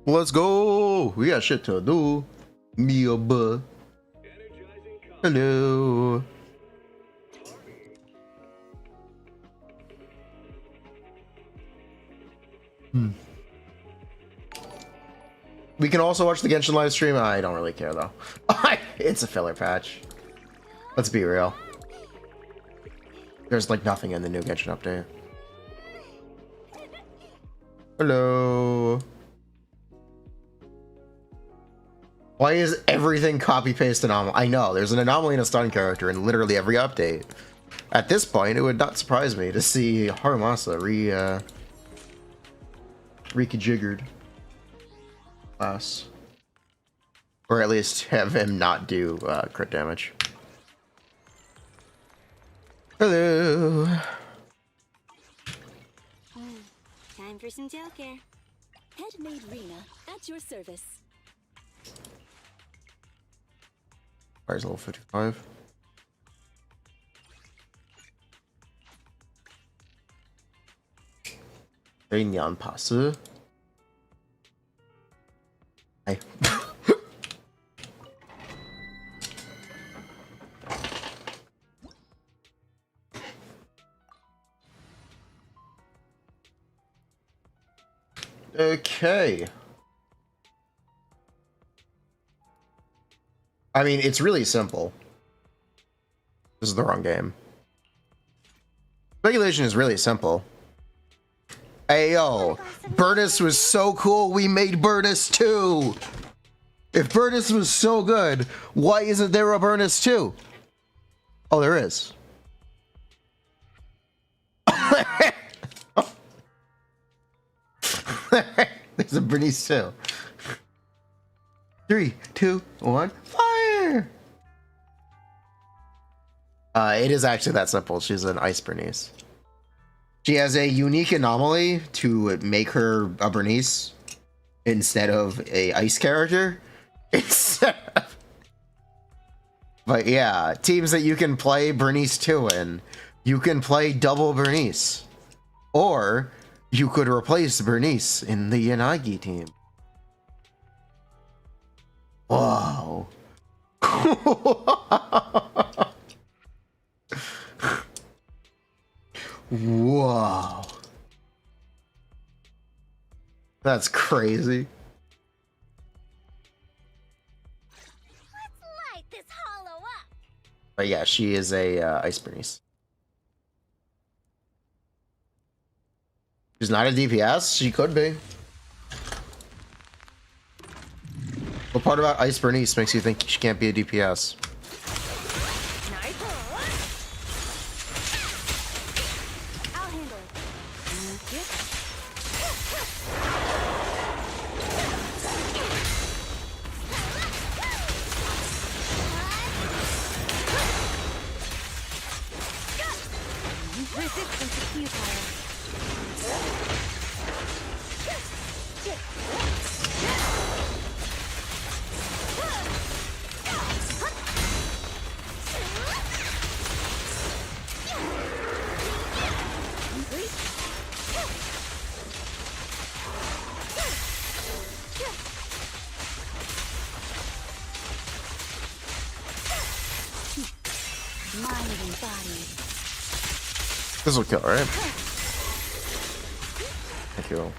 Let's go. We got shit to do. Miyabuh. Hello. We can also watch the Genshin live stream. I don't really care though. It's a filler patch. Let's be real. There's like nothing in the new Genshin update. Hello. Why is everything copy-paste anomaly? I know, there's an anomaly in a stun character in literally every update. At this point, it would not surprise me to see Harumasa reconfigured class. Or at least have him not do crit damage. Hello. Time for some gel care. Head-made Rena at your service. Fire's level 55. Neon passe. Hi. Okay. I mean, it's really simple. This is the wrong game. Speculation is really simple. Ayo, Bernice was so cool, we made Bernice 2! If Bernice was so good, why isn't there a Bernice 2? Oh, there is. There's a Bernice 2. 3, 2, 1, fire! It is actually that simple. She's an ice Bernice. She has a unique anomaly to make her a Bernice instead of a ice character. But yeah, teams that you can play Bernice 2 in, you can play double Bernice. Or you could replace Bernice in the Yanagi team. Wow. Whoa. That's crazy. Let's light this hollow up. But yeah, she is a ice Bernice. She's not a DPS? She could be. What part about ice Bernice makes you think she can't be a DPS? This will kill, right? Thank you.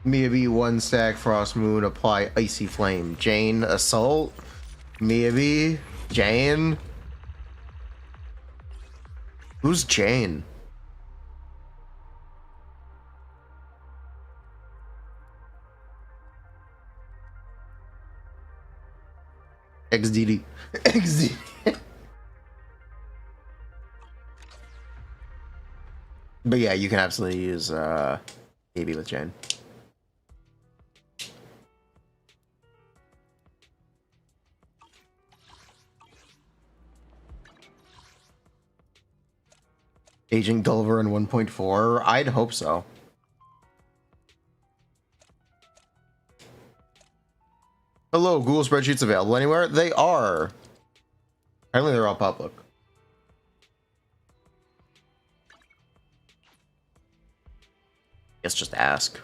Miyabi 1 stack Frost Moon, apply Icy Flame. Jane Assault. Miyabi. Jane. Who's Jane? XDD. XDD. But yeah, you can absolutely use Miyabi with Jane. Aging Gulliver in 1.4? I'd hope so. Hello, Google spreadsheets available anywhere? They are. Apparently they're all public. Guess just ask.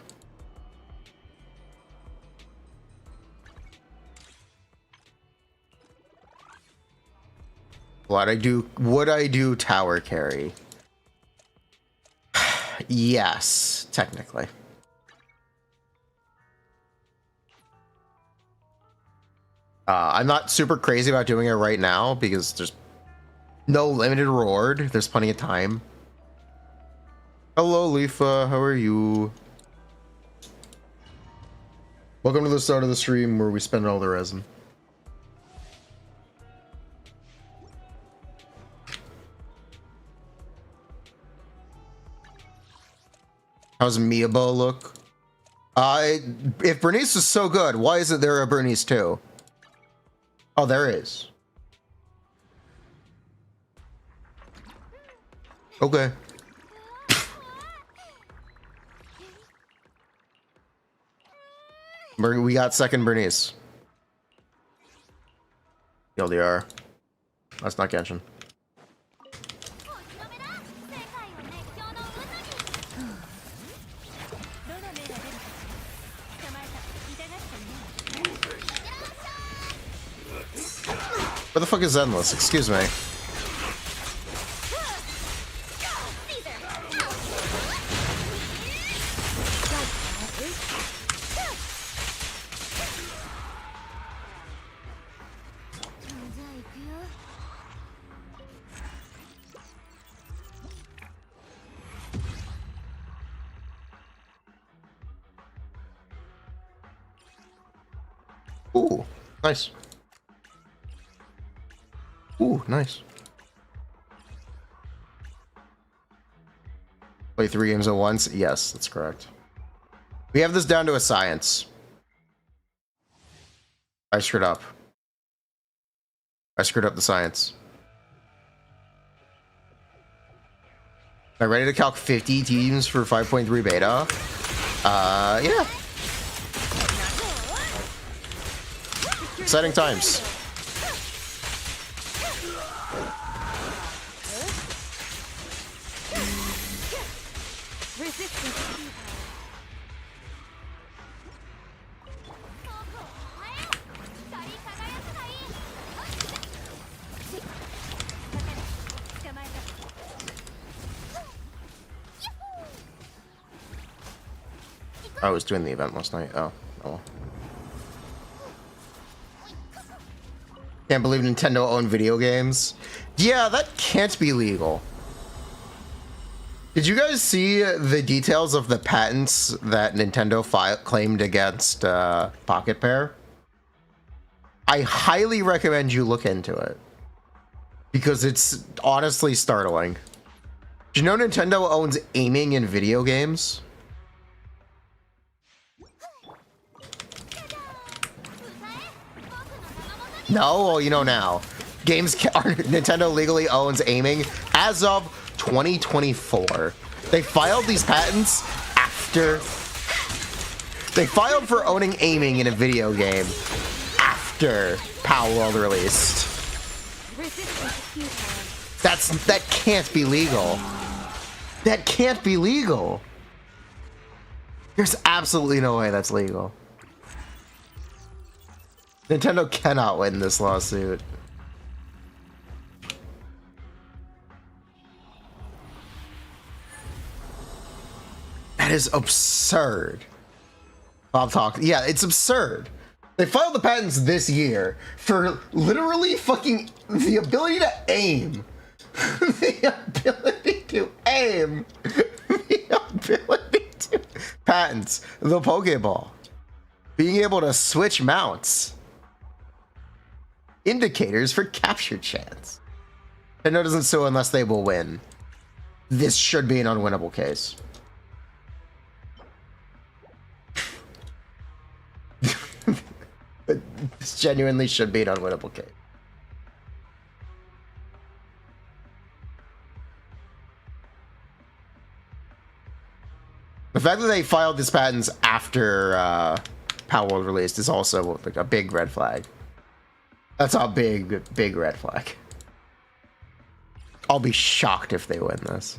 Would I do tower carry? Yes, technically. I'm not super crazy about doing it right now because there's no limited reward. There's plenty of time. Hello, Leafa. How are you? Welcome to the start of the stream where we spend all the resin. How's Miyabuh look? If Bernice is so good, why isn't there a Bernice too? Oh, there is. Okay. We got second Bernice. TLDR. That's not Genshin. Where the fuck is Zenless? Excuse me. Ooh, nice. Ooh, nice. Play 3 games at once? Yes, that's correct. We have this down to a science. I screwed up. I screwed up the science. Am I ready to calc 50 teams for 5.3 beta? Yeah. Exciting times. I was doing the event last night. Oh, well. Can't believe Nintendo owned video games. Yeah, that can't be legal. Did you guys see the details of the patents that Nintendo claimed against Pocket Pair? I highly recommend you look into it because it's honestly startling. Do you know Nintendo owns aiming in video games? No, well, you know now. Nintendo legally owns aiming as of 2024. They filed these patents after. They filed for owning aiming in a video game after Power World released. That can't be legal. That can't be legal. There's absolutely no way that's legal. Nintendo cannot win this lawsuit. That is absurd. Bob talked. Yeah, it's absurd. They filed the patents this year for literally fucking the ability to aim. The ability to aim. The ability to... Patents. The Pokeball. Being able to switch mounts. Indicators for capture chance. Nintendo doesn't sue unless they will win. This should be an unwinnable case. This genuinely should be an unwinnable case. The fact that they filed these patents after Power World released is also like a big red flag. That's a big, big red flag. I'll be shocked if they win this.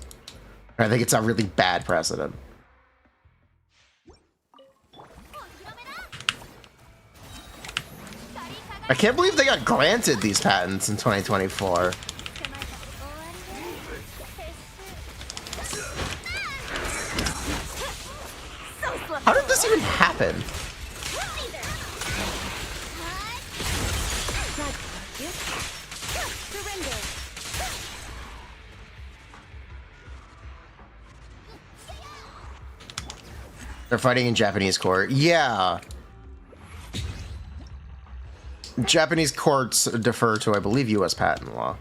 I think it's a really bad precedent. I can't believe they got granted these patents in 2024. happen? They're fighting in Japanese court. Yeah. Japanese courts defer to, I believe, U.S. patent law.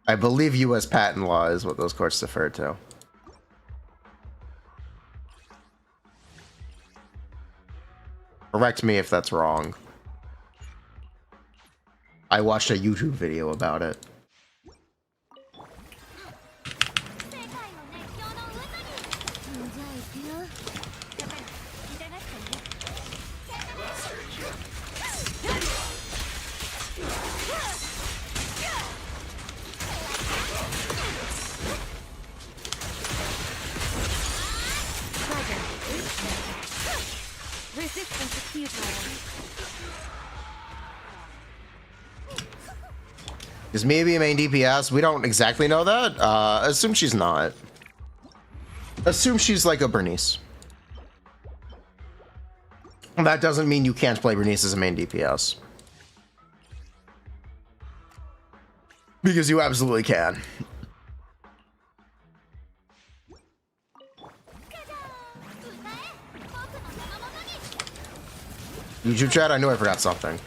I believe U.S. patent law is what those courts defer to. Correct me if that's wrong. I watched a YouTube video about it. Is Miyabi a main DPS? We don't exactly know that. Assume she's not. Assume she's like a Bernice. That doesn't mean you can't play Bernice as a main DPS. Because you absolutely can. YouTube chat, I knew I forgot something.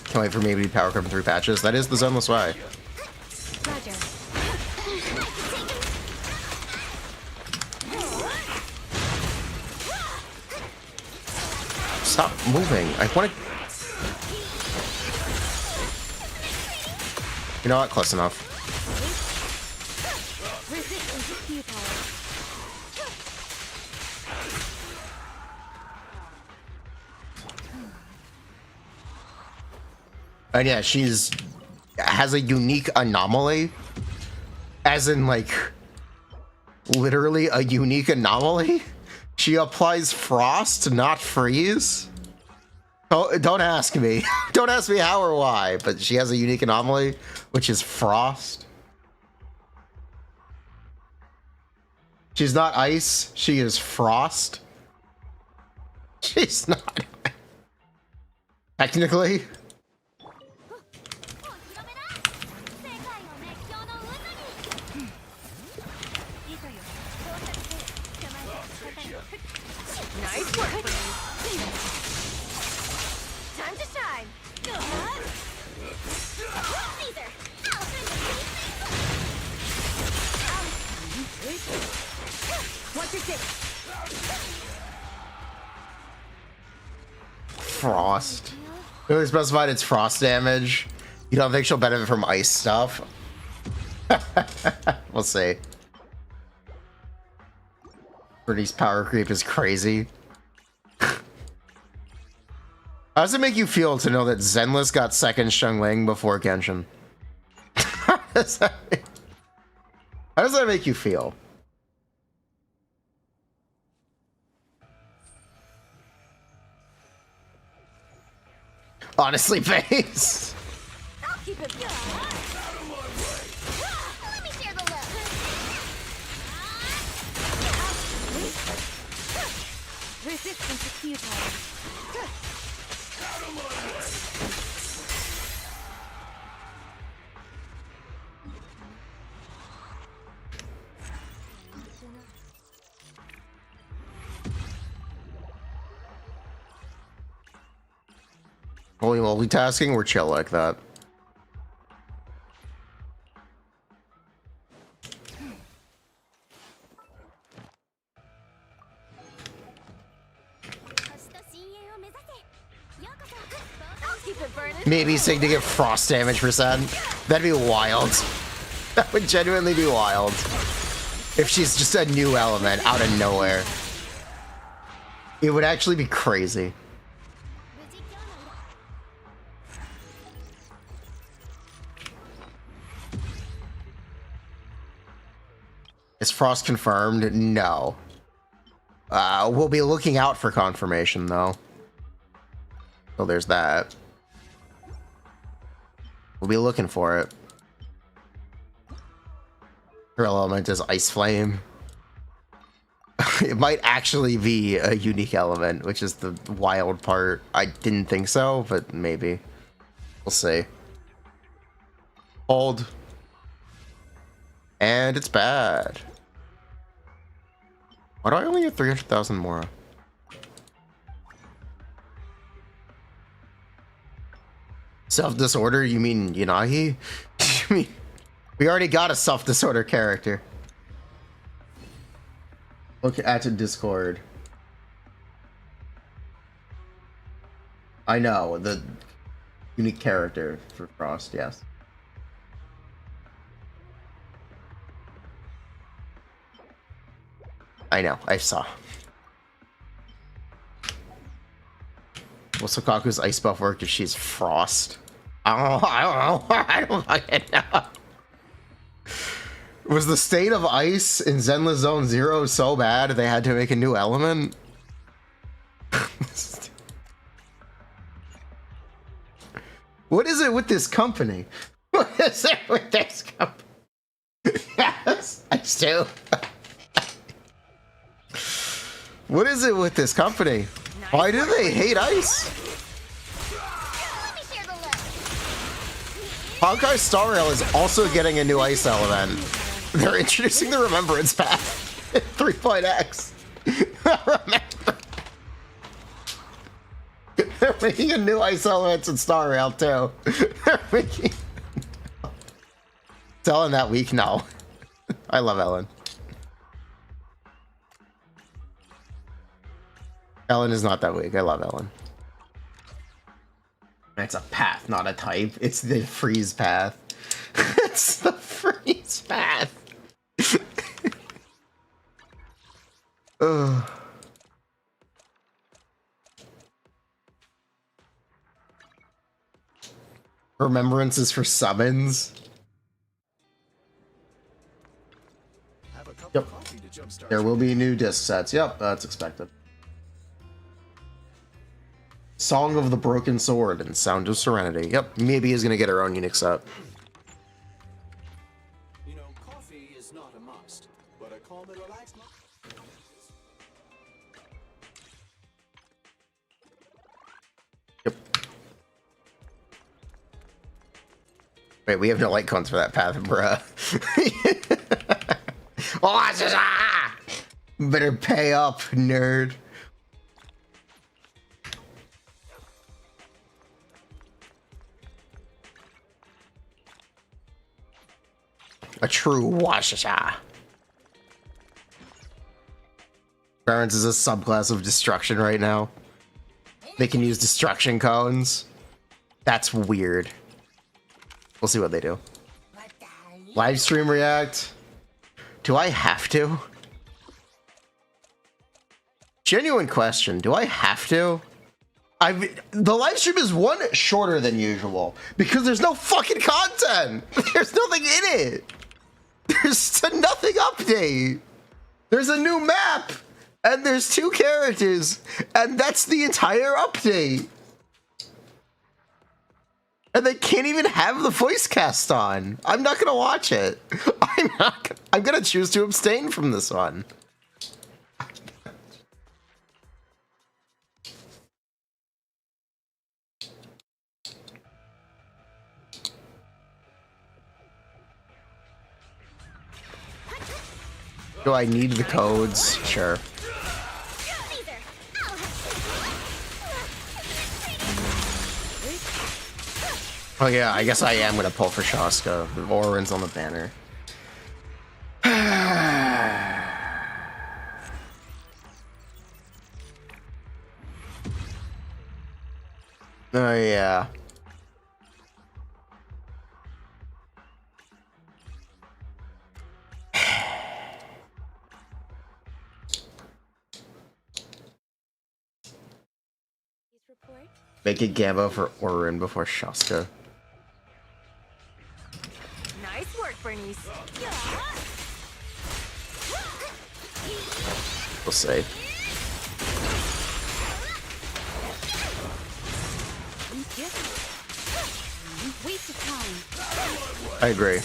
Can't wait for maybe power creep in 3 patches. That is the Zenless way. Roger. Stop moving. I want to... You know what? Close enough. Resistance is futile. And yeah, she's has a unique anomaly, as in like literally a unique anomaly. She applies frost, not freeze. Don't ask me. Don't ask me how or why, but she has a unique anomaly, which is frost. She's not ice. She is frost. She's not technically. Nice work. Time to shine. Caesar. What's your six? Frost. Really specified it's frost damage. You don't think she'll benefit from ice stuff? We'll see. Bernice power creep is crazy. How does it make you feel to know that Zenless got second Xiangling before Genshin? How does that make you feel? Honestly, face. I'll keep it going. Let me share the love. Resistance is futile. Holy multitasking, we're chill like that. Maybe Sig to get frost damage percent. That'd be wild. That would genuinely be wild. If she's just a new element out of nowhere. It would actually be crazy. Is Frost confirmed? No. We'll be looking out for confirmation, though. So there's that. We'll be looking for it. Her element is Ice Flame. It might actually be a unique element, which is the wild part. I didn't think so, but maybe. We'll see. Hold. And it's bad. Why do I only have 300,000 more? Self-disorder? You mean Yanagi? You mean we already got a self-disorder character. Look at Discord. I know, the unique character for Frost, yes. I know, I saw. Will Sokaku's ice buff work if she's Frost? I don't know. I don't fucking know. Was the state of ice in Zenless Zone 0 so bad they had to make a new element? What is it with this company? What is it with this company? Yes, I do. What is it with this company? Why do they hate ice? Honkai Star Rail is also getting a new ice element. They're introducing the Remembrance Path in 3.x. Remember. They're making a new ice element in Star Rail too. They're making... Is Ellen that weak? No. I love Ellen. Ellen is not that weak. I love Ellen. It's a path, not a type. It's the freeze path. It's the freeze path. Ugh. Remembrance is for summons. Yep. There will be new disc sets. Yep, that's expected. Song of the Broken Sword and Sound of Serenity. Yep, Miyabi is gonna get her own unique set. You know, coffee is not a must, but a calm and relaxed Yep. Wait, we have no light cones for that path, bruh. Better pay up, nerd. A true Washasha. Barons is a subclass of destruction right now. They can use destruction cones. That's weird. We'll see what they do. Live stream react. Do I have to? Genuine question. Do I have to? The live stream is one shorter than usual because there's no fucking content. There's nothing in it. There's a nothing update. There's a new map and there's 2 characters and that's the entire update. And they can't even have the voice cast on. I'm not gonna watch it. I'm gonna choose to abstain from this one. Do I need the codes? Sure. Oh yeah, I guess I am gonna pull for Shaska. Orin's on the banner. Oh yeah. Make a Gambo for Orin before Shaska. Nice work, Bernice. We'll see. Waste of time. I agree.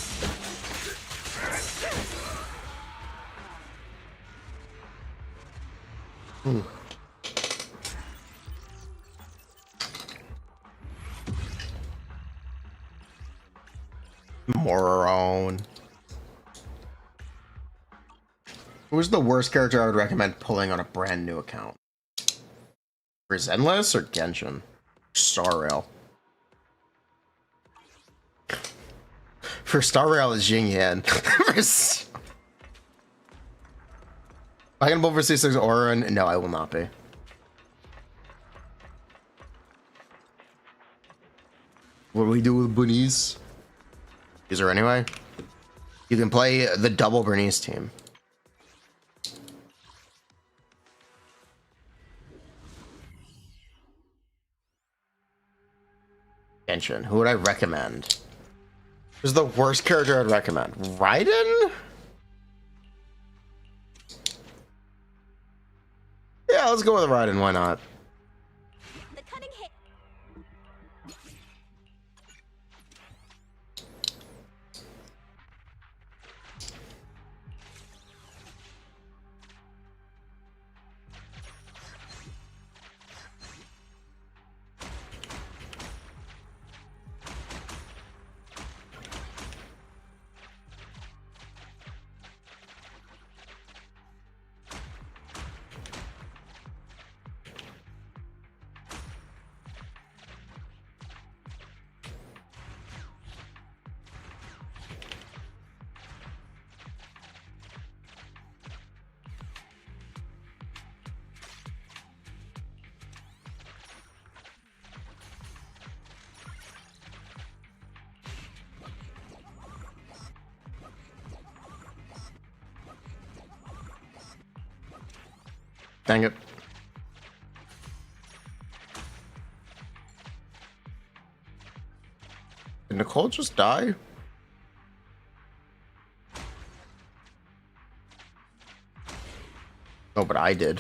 Moron. Who's the worst character I would recommend pulling on a brand new account? For Zenless or Genshin? Star Rail. For Star Rail is Jing Yan. I can pull for C6 Orin? No, I will not be. What do we do with Bernice? Is there anyway? You can play the double Bernice team. Genshin. Who would I recommend? Who's the worst character I'd recommend? Raiden? Yeah, let's go with Raiden. Why not? The cunning hit. Dang it. Did Nicole just die? Oh, but I did.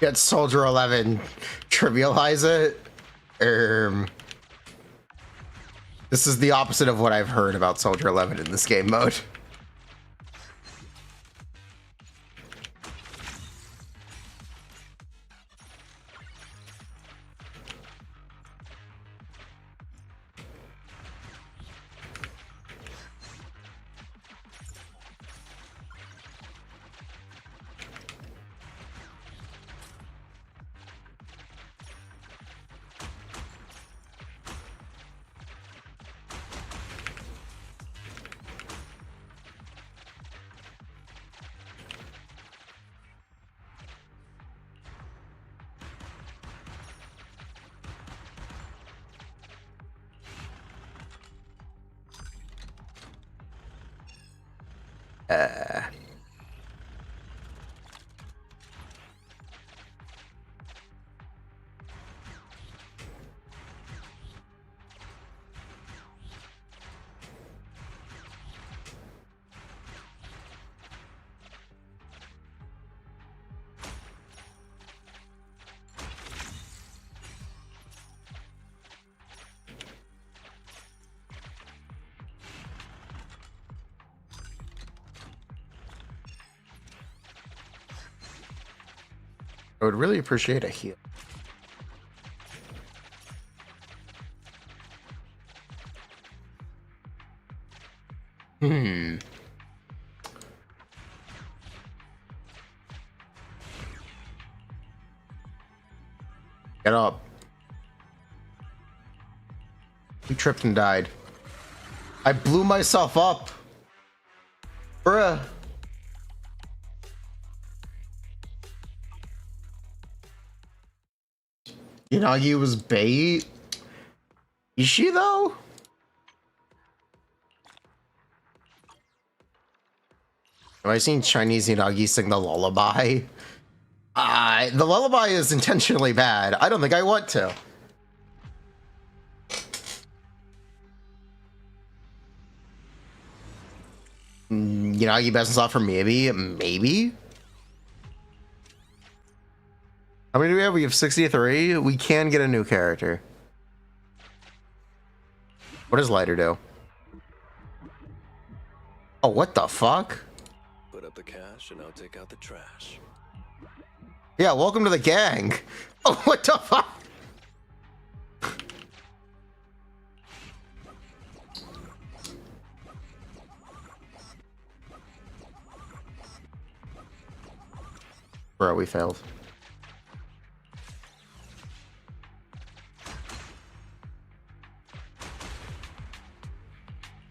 Get Soldier 11. Trivialize it. This is the opposite of what I've heard about Soldier 11 in this game mode. I would really appreciate a heal. Get up. He tripped and died. I blew myself up. Bruh. Yanagi was bait. Is she though? Have I seen Chinese Yanagi sing the lullaby? The lullaby is intentionally bad. I don't think I want to. Yanagi best off for Miyabi? Maybe? How many do we have? We have 63. We can get a new character. What does Lighter do? what the fuck? Put up the cash and I'll take out the trash. Yeah, welcome to the gang. Oh, what the fuck? Bro, we failed.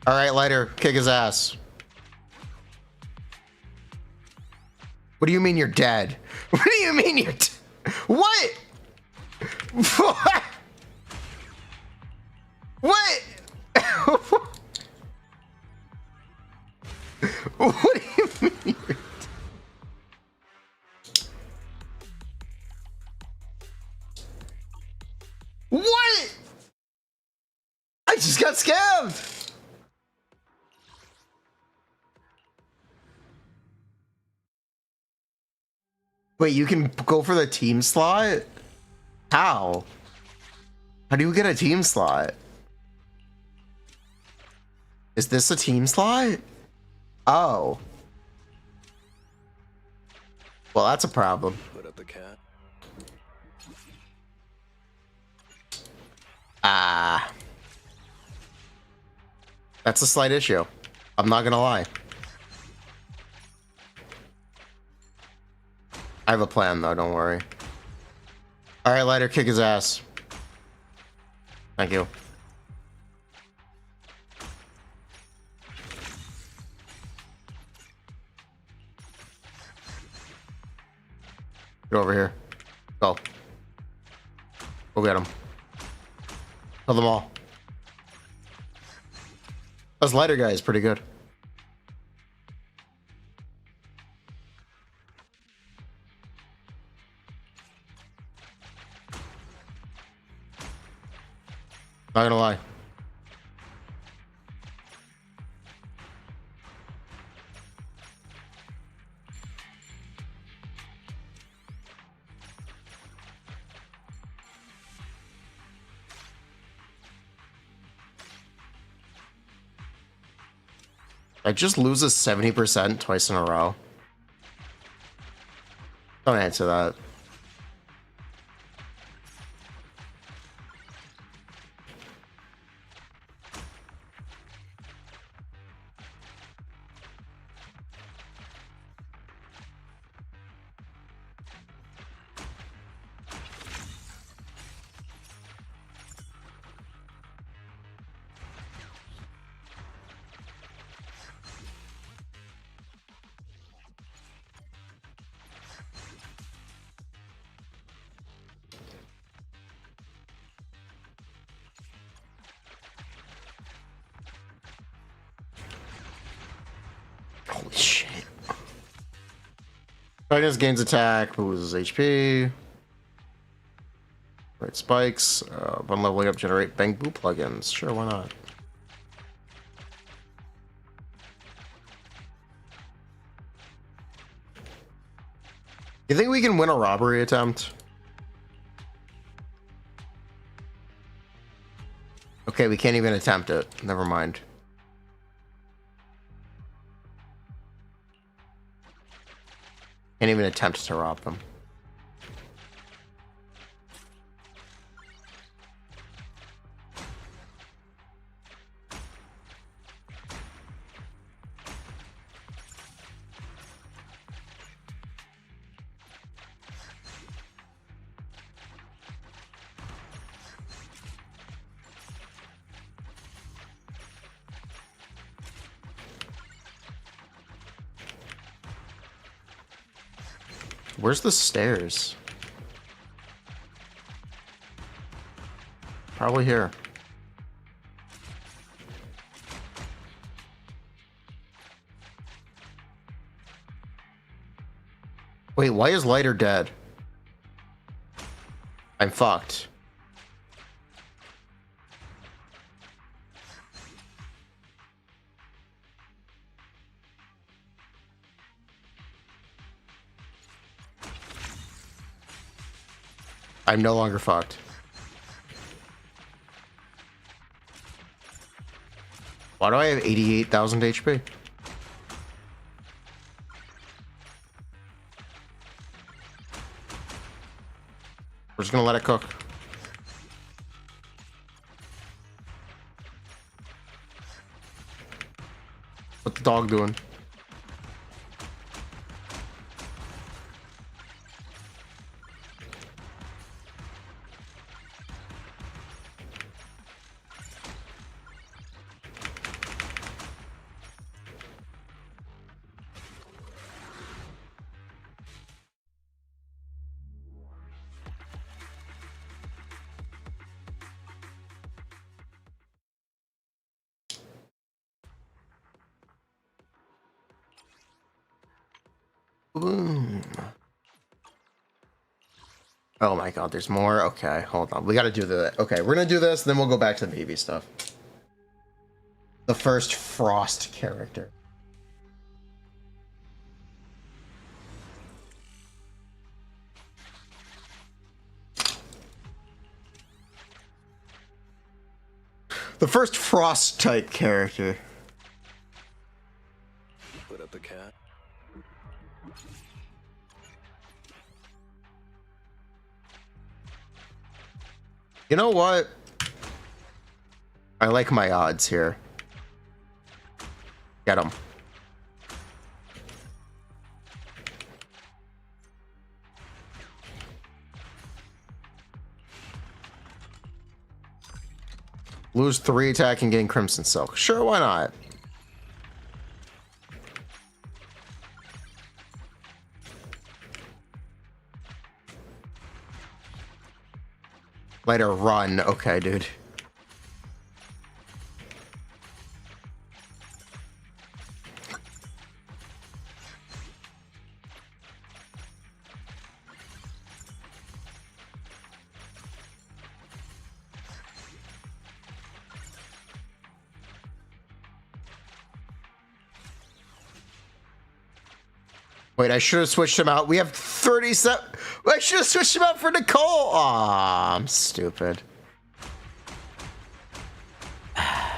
All right, Lighter, kick his ass. What do you mean you're dead? What do you mean you're what? What? What? What do you mean? What? I just got scammed. Wait, you can go for the team slot? How? How do you get a team slot? Is this a team slot? Oh. Well, that's a problem. Put up the cat. Ah. That's a slight issue. I'm not gonna lie. I have a plan though, don't worry. Alright, Lighter, kick his ass. Thank you. Get over here. Go. Go get him. Kill them all. This Lighter guy is pretty good. Not gonna lie. I just loses 70% twice in a row. Don't answer that. Holy shit. Bernice gains attack, loses HP. Right, spikes. When leveling up, generate Bang Boo plugins. Sure, why not? You think we can win a robbery attempt? Okay, we can't even attempt it. Never mind. Can't even attempt to rob them. Where's the stairs? Probably here. Wait, why is Lighter dead? I'm fucked. I'm no longer fucked. Why do I have 88,000 HP? We're just gonna let it cook. What's the dog doing? Boom. Oh my god, there's more? Okay, hold on. We gotta do the... Okay, we're gonna do this, then we'll go back to the baby stuff. The first Frost character. The first Frost-type character. Put up the cat. You know what? I like my odds here. Get him. Lose 3 attack and gain Crimson Silk. Sure, why not? Later, run. Okay, dude. Wait, I should have switched him out. We have 37. I should have switched him out for Nicole. Aw, I'm stupid. I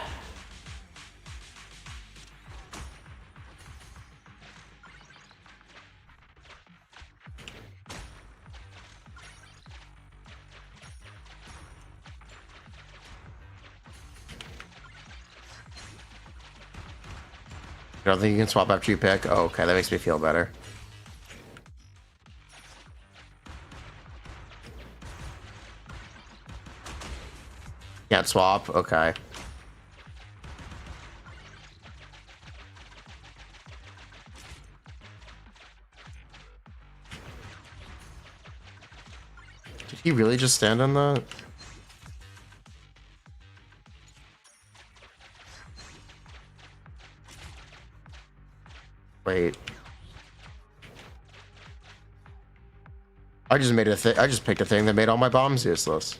don't think you can swap after you pick. Oh, okay, that makes me feel better. Can't swap? Okay. Did he really just stand on that? Wait. I just made a thing. I just picked a thing that made all my bombs useless.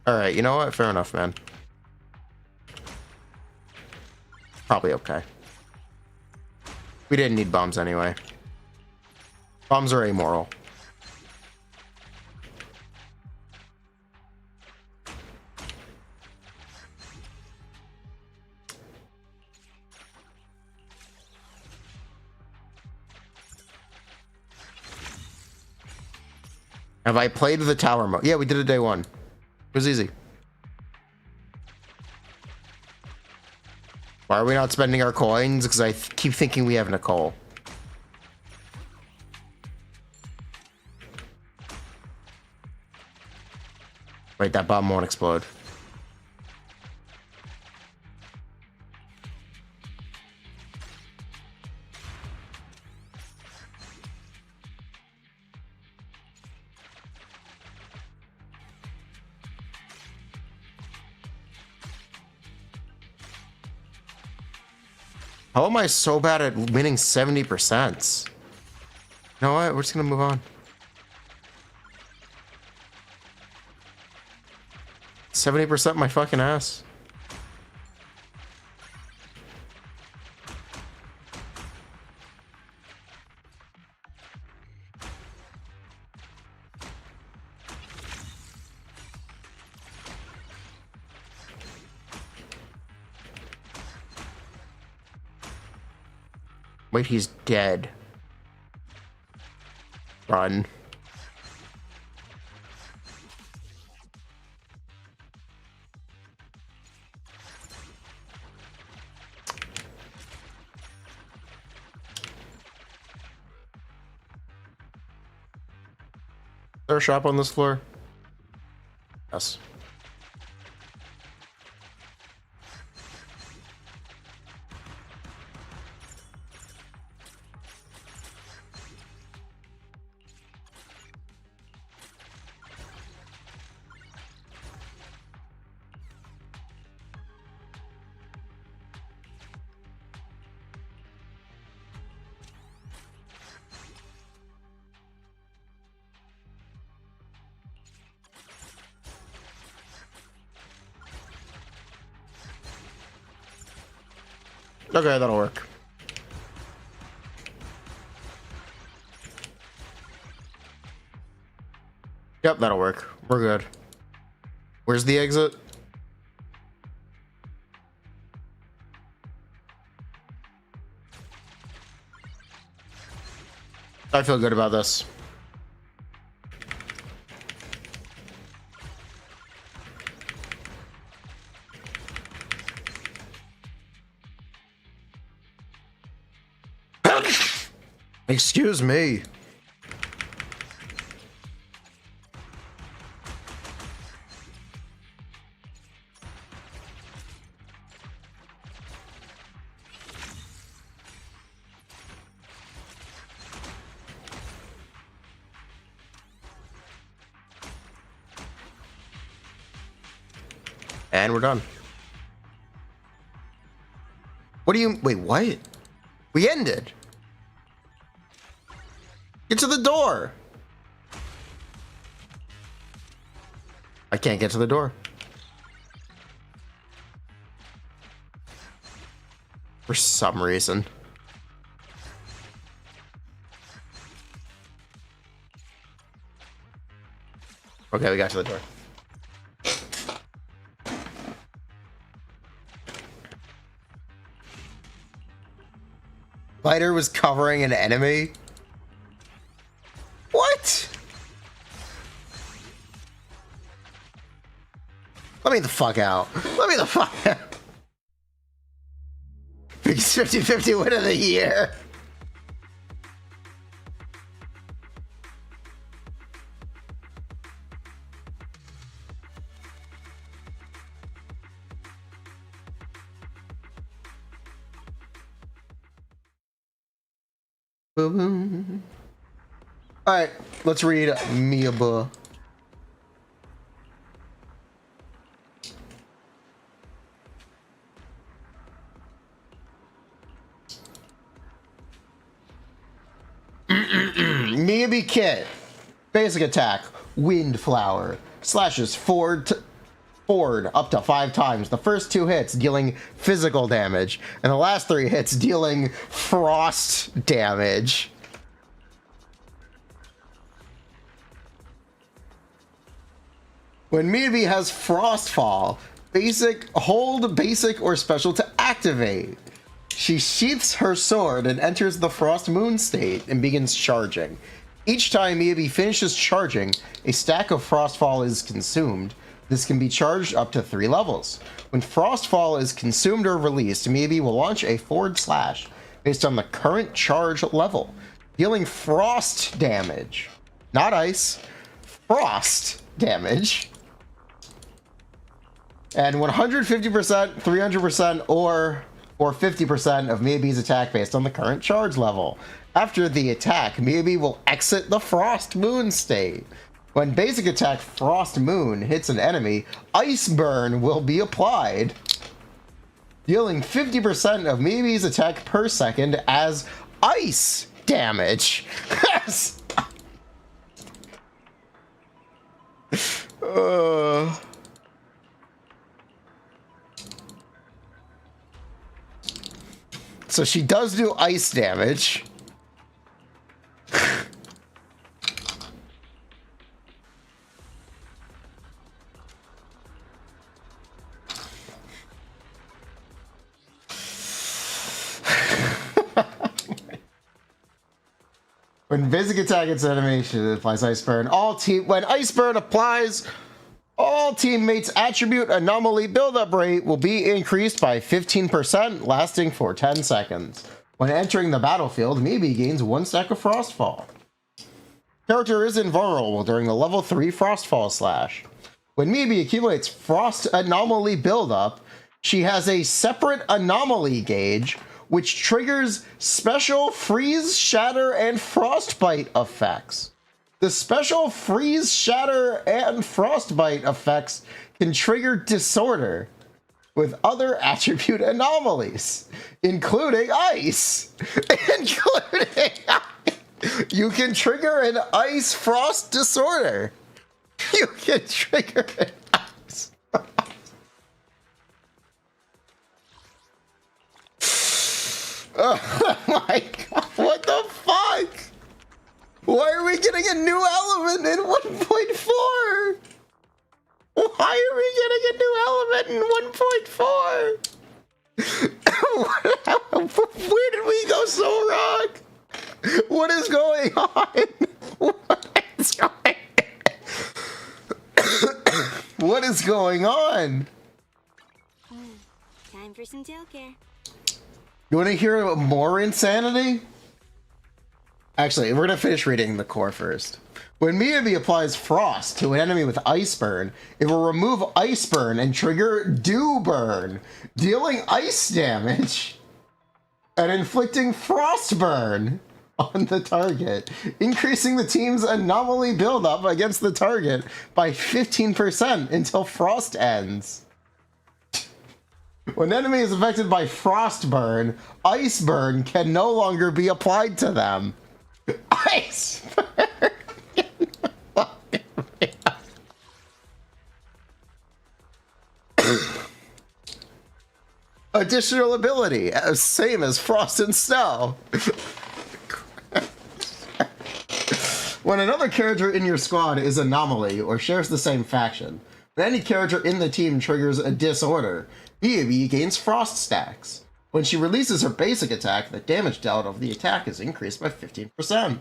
Alright, you know what? Fair enough, man. Probably okay. We didn't need bombs anyway. Bombs are amoral. Have I played the tower mode? Yeah, we did it day 1. It was easy. Why are we not spending our coins? Because I keep thinking we have Nicole. Wait, that bomb won't explode. How am I so bad at winning 70%? You know what? We're just gonna move on. 70% my fucking ass. Wait, he's dead. Run. a shop on this floor? Yes. Okay, that'll work. Yep, that'll work. We're good. Where's the exit? I feel good about this. Excuse me. And we're done. What do you... Wait, what? We ended. Get to the door. I can't get to the door. For some reason. Okay, we got to the door. Lighter was covering an enemy? What? Let me the fuck out. Let me the fuck out. Biggest 50-50 win of the year. Boom. All right, let's read Miyabuh. Miyabi kit. Basic attack. Wind flower. Slashes forward up to 5 times. The first 2 hits dealing physical damage, and the last 3 hits dealing frost damage. When Miyabi has Frostfall, hold basic or special to activate. She sheaths her sword and enters the Frost Moon state and begins charging. Each time Miyabi finishes charging, a stack of Frostfall is consumed. This can be charged up to 3 levels. When Frostfall is consumed or released, Miyabi will launch a forward slash based on the current charge level, dealing frost damage. Not ice, frost damage. And 150%, 300%, or 50% of Miyabi's attack based on the current charge level. After the attack, Miyabi will exit the Frost Moon state. When basic attack Frost Moon hits an enemy, Ice Burn will be applied, dealing 50% of Miyabi's attack per second as ice damage. So she does do ice damage. When basic attack hits enemy, she applies Ice Burn. When Ice Burn applies, all teammates' attribute anomaly buildup rate will be increased by 15%, lasting for 10 seconds. When entering the battlefield, Miyabi gains 1 stack of Frostfall. character is invulnerable during the level 3 Frostfall slash. When Miyabi accumulates Frost Anomaly buildup, she has a separate anomaly gauge, which triggers special Freeze, Shatter, and Frostbite effects. The special Freeze, Shatter, and Frostbite effects can trigger Disorder with other attribute anomalies, including Ice. You can trigger an Ice Frost Disorder. You can trigger an Ice Frost. Oh my god, what the fuck? Why are we getting a new element in 1.4? Why are we getting a new element in 1.4? Where did we go so wrong? What is going on? What is going on? Time for some tail care. You want to hear more insanity? Actually, we're going to finish reading the core first. When Miyabi applies Frost to an enemy with Ice Burn, it will remove Ice Burn and trigger Dew Burn, dealing ice damage and inflicting Frost Burn on the target, increasing the team's anomaly buildup against the target by 15% until Frost ends. When an enemy is affected by Frost Burn, Ice Burn can no longer be applied to them. Ice Burn! Additional ability, same as Frost and Snow. When another character in your squad is Anomaly or shares the same faction, when any character in the team triggers a Disorder, Miyabi gains Frost stacks. When she releases her basic attack, the damage dealt of the attack is increased by 15%.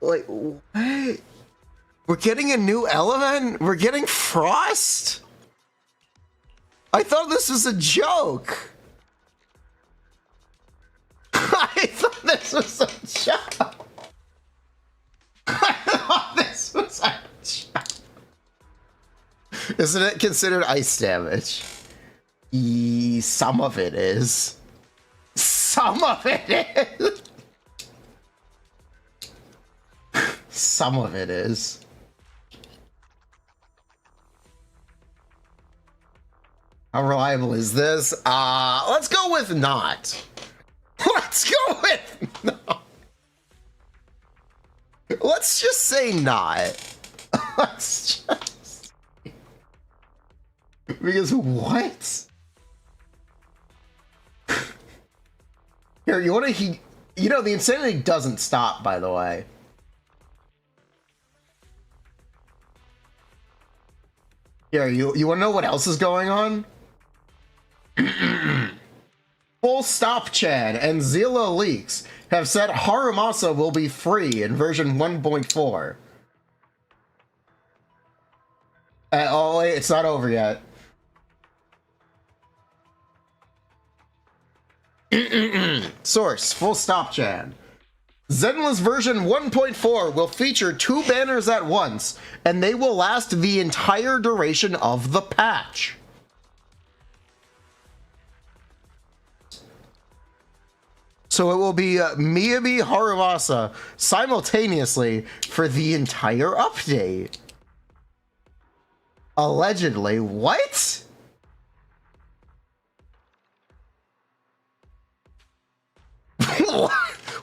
Wait, what? We're getting a new element? We're getting Frost? I thought this was a joke. I thought this was a joke. I thought this was a joke. Isn't it considered ice damage? Some of it is. Some of it is. Some of it is. How reliable is this? Let's go with not. Let's go with not. Let's just say not. Let's just... Because what? Here, you want to... You know, the insanity doesn't stop, by the way. Here, you want to know what else is going on? Full Stop Chan and Zilla Leaks have said Harumasa will be free in version 1.4. Oh, wait, it's not over yet. Source, Full Stop Chan. Zenless version 1.4 will feature 2 banners at once, and they will last the entire duration of the patch. So it will be Miyabi Harumasa simultaneously for the entire update. Allegedly. What?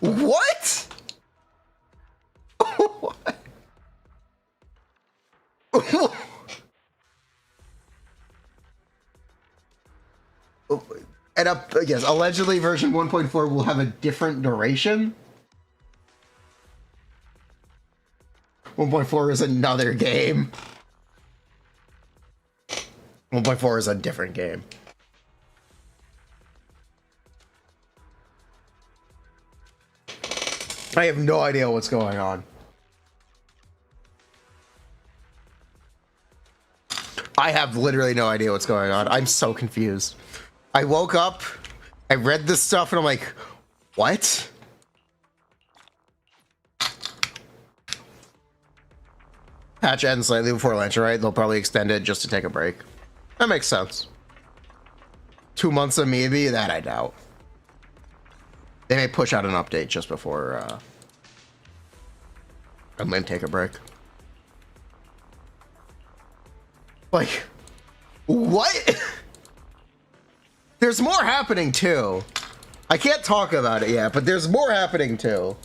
What? And yes, allegedly version 1.4 will have a different duration. 1.4 is another game. 1.4 is a different game. I have no idea what's going on. I have literally no idea what's going on. I'm so confused. I woke up, I read this stuff, and I'm like, what? Patch ends slightly before launch, right? They'll probably extend it just to take a break. That makes sense. 2 months of Miyabi? That I doubt. They may push out an update just before and then take a break. Like, what? There's more happening too. I can't talk about it yet, but there's more happening too.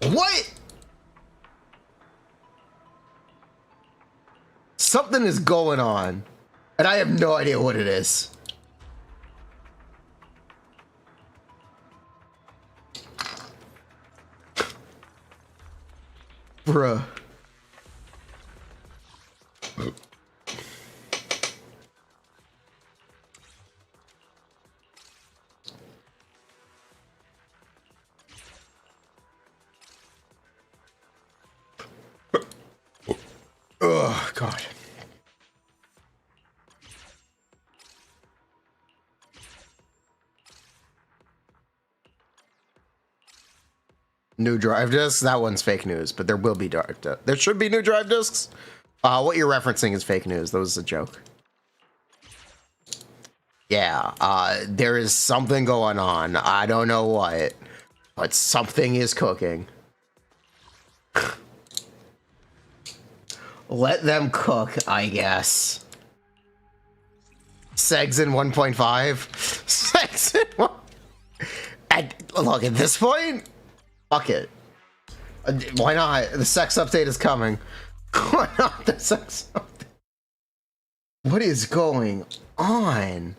What? Something is going on, and I have no idea what it is. Bruh. Oh, God. New drive discs? That one's fake news, but there will be there should be new drive discs. What you're referencing is fake news. That was a joke. Yeah, there is something going on. I don't know what, but something is cooking. Let them cook, I guess. Segs in 1.5. Segs in 1. Look, at this point, fuck it. Why not? The sex update is coming. Why not the sex update? What is going on?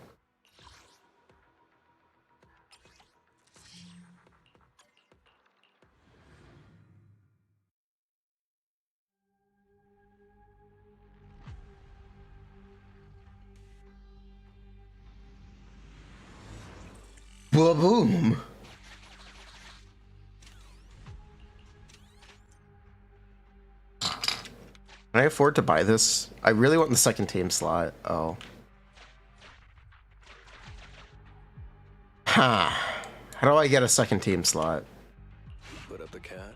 Boom. Can I afford to buy this? I really want the second team slot. Oh. Huh. How do I get a second team slot? Put up the cat.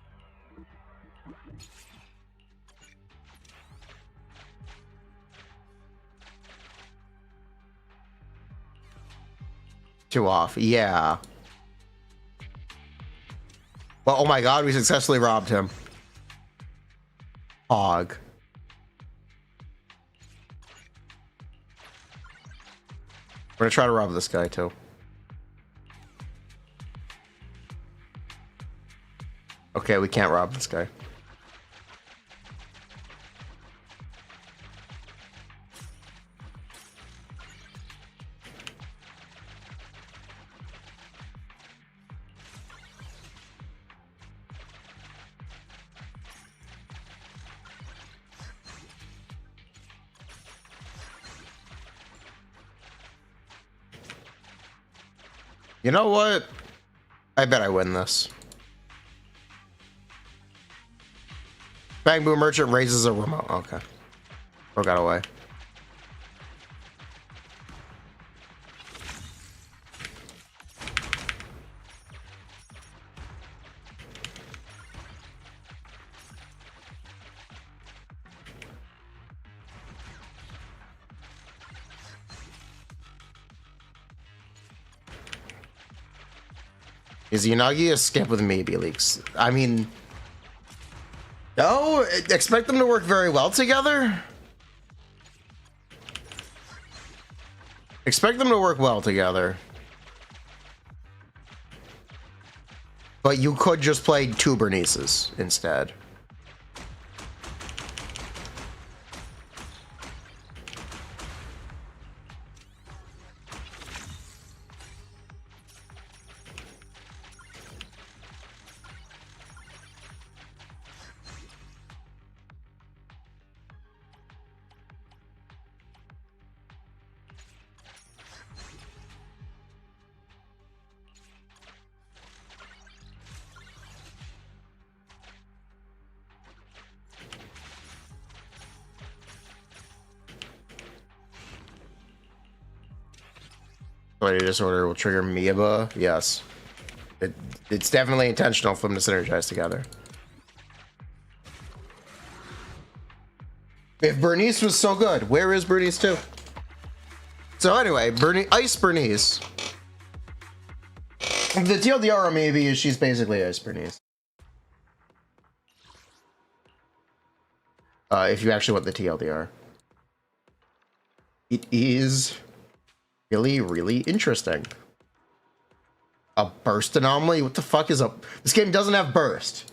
Two off. Yeah. Well, oh my God, we successfully robbed him. Hog. We're gonna try to rob this guy too. Okay, we can't rob this guy. You know what? I bet I win this. Bang Boom Merchant raises a remote. Okay. Bro got away. Is Yanagi a skip with Miyabi leaks? I mean, no, expect them to work very well together. Expect them to work well together. But you could just play two Bernices instead. Body disorder will trigger Miyabuh. Yes. It's definitely intentional for them to synergize together. If Bernice was so good, where is Bernice 2? So anyway, Ice Bernice. The TLDR on Miyabi is she's basically Ice Bernice. If you actually want the TLDR. It is really, really interesting. A burst anomaly? What the fuck is up? This game doesn't have burst.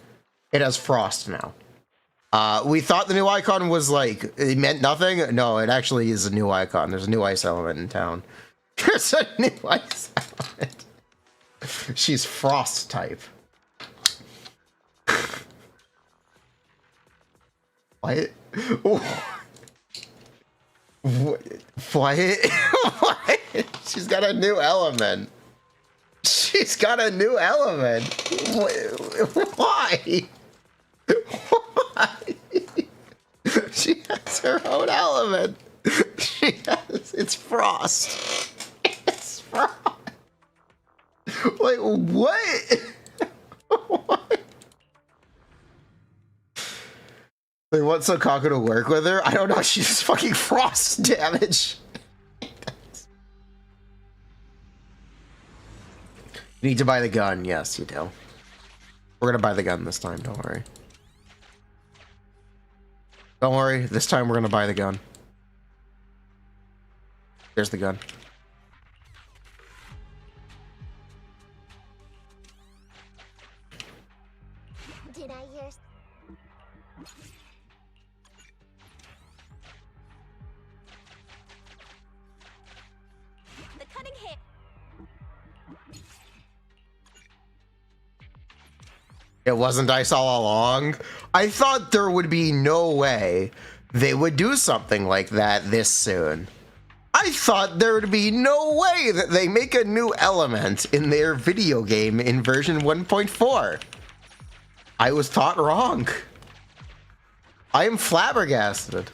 It has frost now. We thought the new icon was like, it meant nothing. No, it actually is a new icon. There's a new ice element in town. There's a new ice element. She's frost type. What? What? What? She's got a new element. She's got a new element. Why? Why? She has her own element. She has. It's frost. It's frost. Like what? What? They want Sokaku to work with her? I don't know. She's fucking frost damage. You need to buy the gun. Yes, you do. We're gonna buy the gun this time. Don't worry. Don't worry. This time we're gonna buy the gun. There's the gun. Did I hear? The cutting hair. It wasn't ice all along. I thought there would be no way they would do something like that this soon. I thought there would be no way that they make a new element in their video game in version 1.4. I was thought wrong. I am flabbergasted.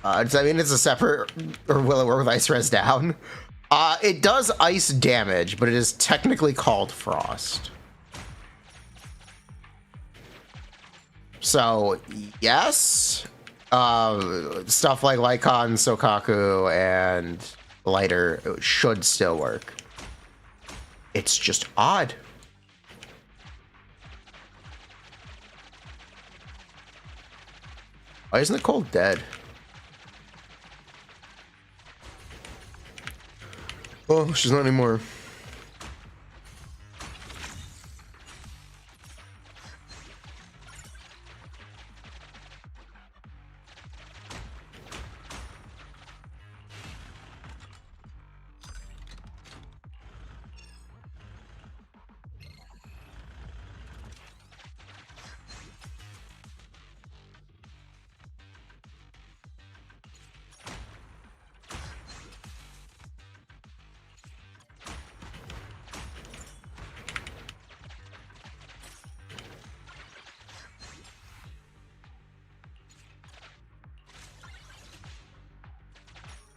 Does that mean it's a separate, or will it work with ice res down? It does ice damage, but it is technically called frost. So, yes. Stuff like Lycon, Sokaku, and Lighter should still work. It's just odd. Why isn't Nicole dead? Oh, she's not anymore.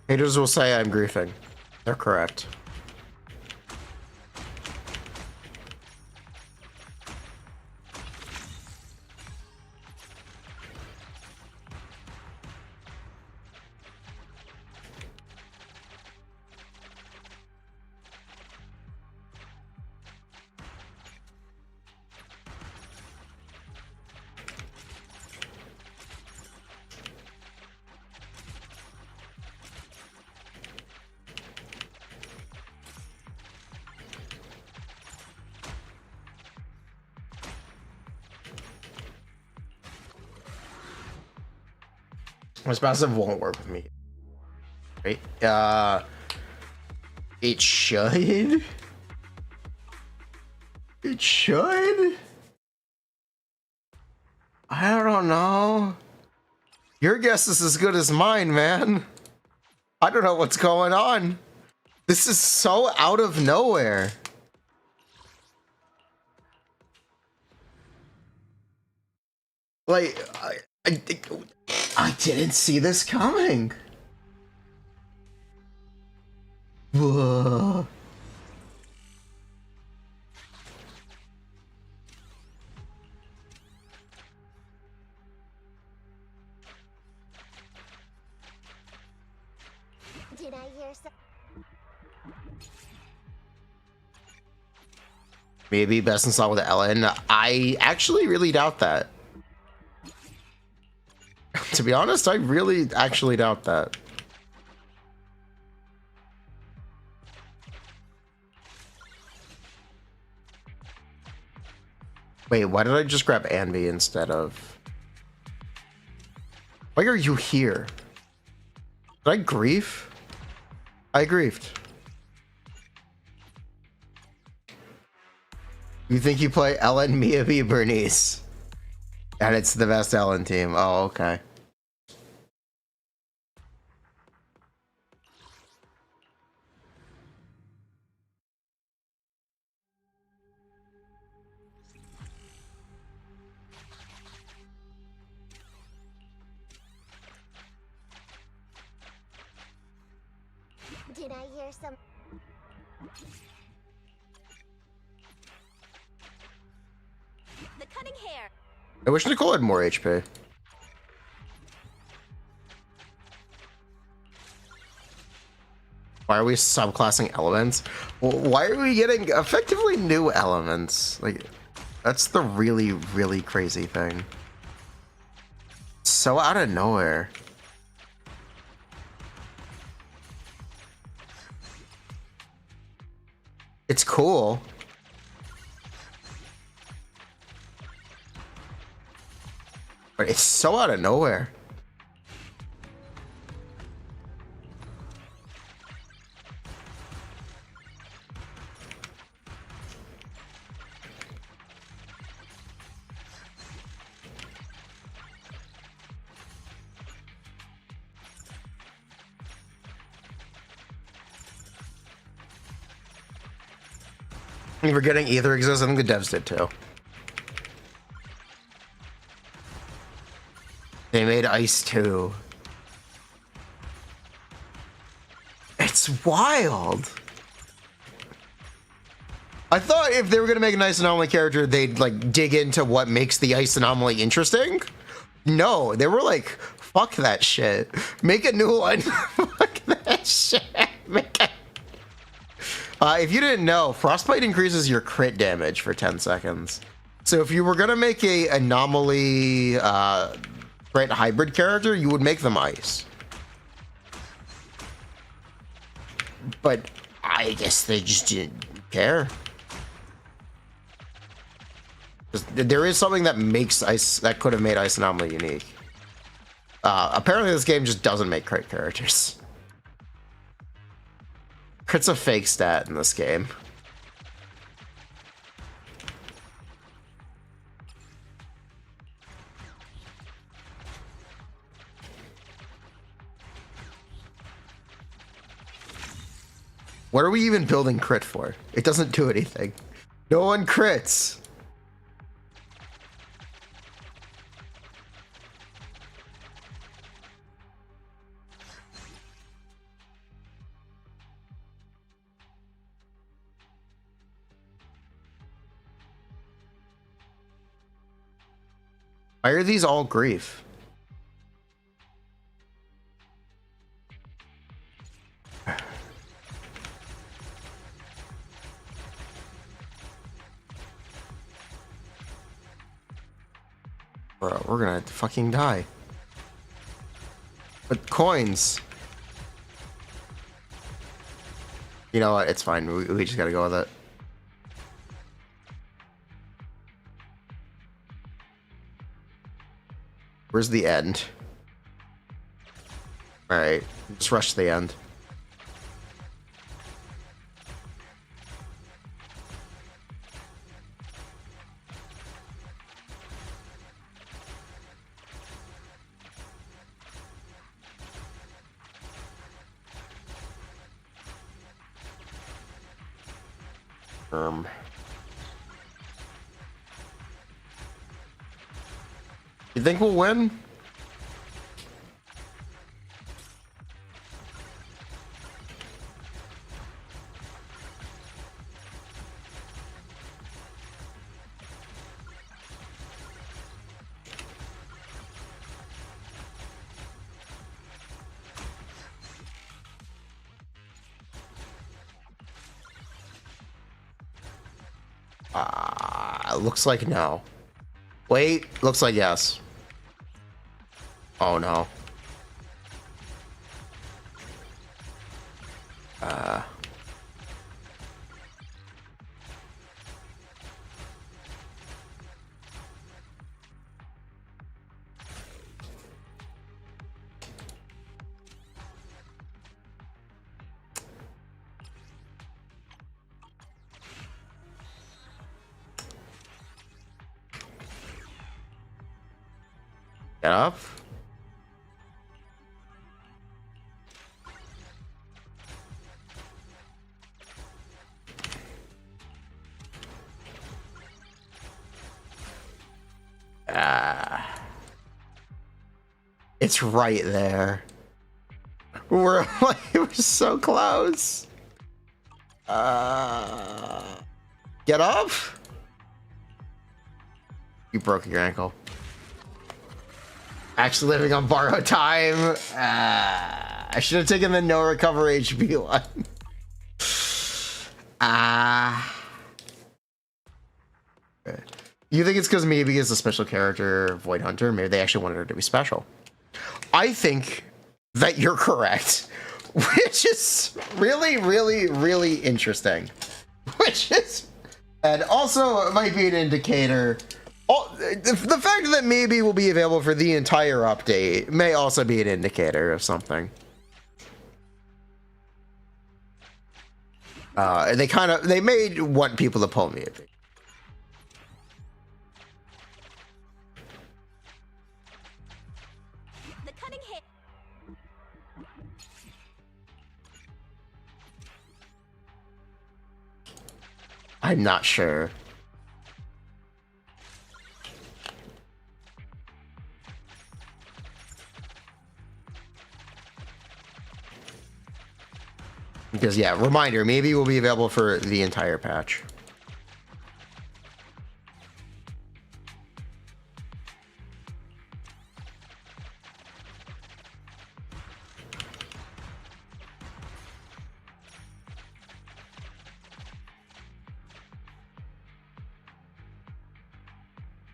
Haters will say I'm griefing. They're correct. This passive won't work with me. Right? It should. It should. I don't know. Your guess is as good as mine, man. I don't know what's going on. This is so out of nowhere. Like, I didn't see this coming. What? Ugh. Did I hear some? Maybe best in slot with Ellen. I actually really doubt that. To be honest, I really actually doubt that. Wait, why did I just grab Anvi instead of... Why are you here? Did I grief? I griefed. You think you play Ellen, Miyabi, Bernice? And it's the best Ellen team. Oh, okay. Did I hear some? The cutting hair. I wish Nicole had more HP. Why are we subclassing elements? Why are we getting effectively new elements? Like, that's the really, really crazy thing. So out of nowhere. It's cool. But it's so out of nowhere. We're getting Ether Exist. I think the devs did too. They made Ice too. It's wild. I thought if they were gonna make an Ice Anomaly character, they'd like dig into what makes the Ice Anomaly interesting. No, they were like, fuck that shit. Make a new one. Fuck that shit. Make a... if you didn't know, Frostbite increases your crit damage for 10 seconds. So if you were gonna make a anomaly crit hybrid character, you would make them ice. But I guess they just didn't care. There is something that makes ice, that could have made Ice Anomaly unique. Apparently this game just doesn't make crit characters. Crit's a fake stat in this game. What are we even building crit for? It doesn't do anything. No one crits. Why are these all grief? Bro, we're gonna fucking die. But coins. You know what? It's fine. We just gotta go with it. Where's the end? Alright, just rush to the end. You think we'll win? Looks like no. Wait, looks like yes. Oh no. Get up. It's right there. We're like, we're so close. Get up. You broke your ankle. Actually living on borrowed time. I should have taken the no recover HP one. You think it's because Miyabi is a special character, Void Hunter? Maybe they actually wanted her to be special. I think that you're correct, which is really, really, really interesting. Which is, and also it might be an indicator. The fact that Miyabi will be available for the entire update may also be an indicator of something. They may want people to pull Miyabi. The cutting hit. I'm not sure. Because, yeah, reminder, maybe will be available for the entire patch.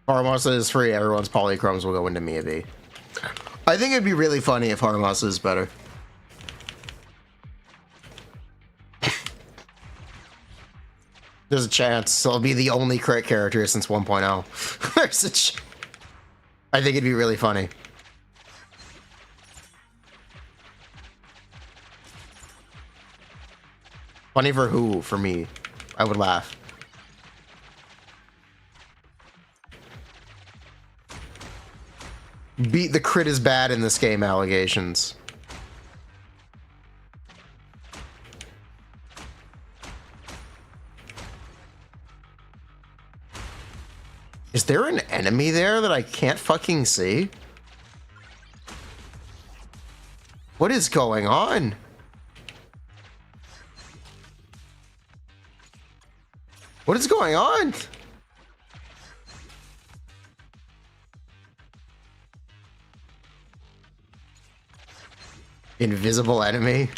Haramasa is free, everyone's polychromes will go into Miyabi. I think it'd be really funny if Haramasa is better. There's a chance it'll be the only crit character since 1.0. There's a I think it'd be really funny. Funny for who? For me. I would laugh. Beat the crit is bad in this game allegations. Is there an enemy there that I can't fucking see? What is going on? What is going on? Invisible enemy?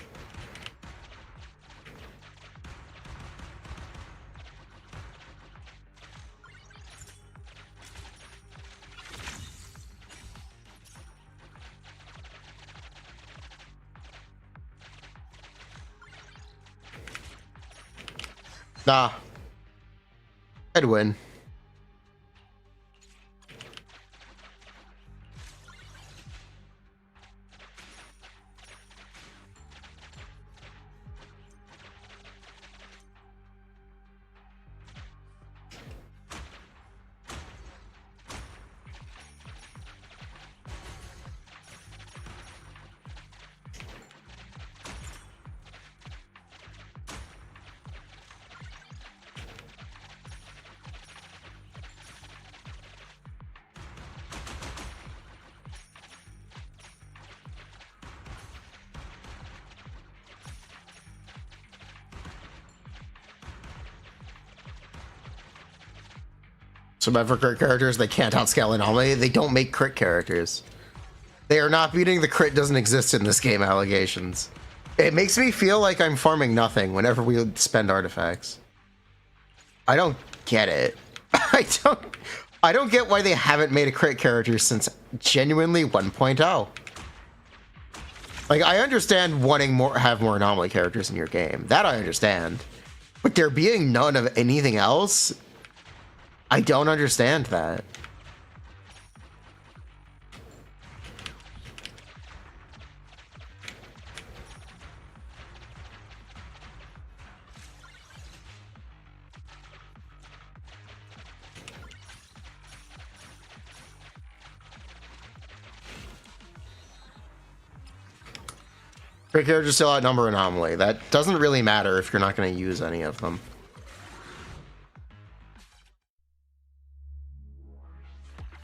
Nah. I'd win. So for crit characters, they can't outscale anomaly. They don't make crit characters. They are not beating the crit doesn't exist in this game allegations. It makes me feel like I'm farming nothing whenever we spend artifacts. I don't get it. I don't get why they haven't made a crit character since genuinely 1.0. Like, I understand wanting have more anomaly characters in your game. That I understand. But there being none of anything else, I don't understand that. Crit characters still outnumber anomaly. That doesn't really matter if you're not going to use any of them.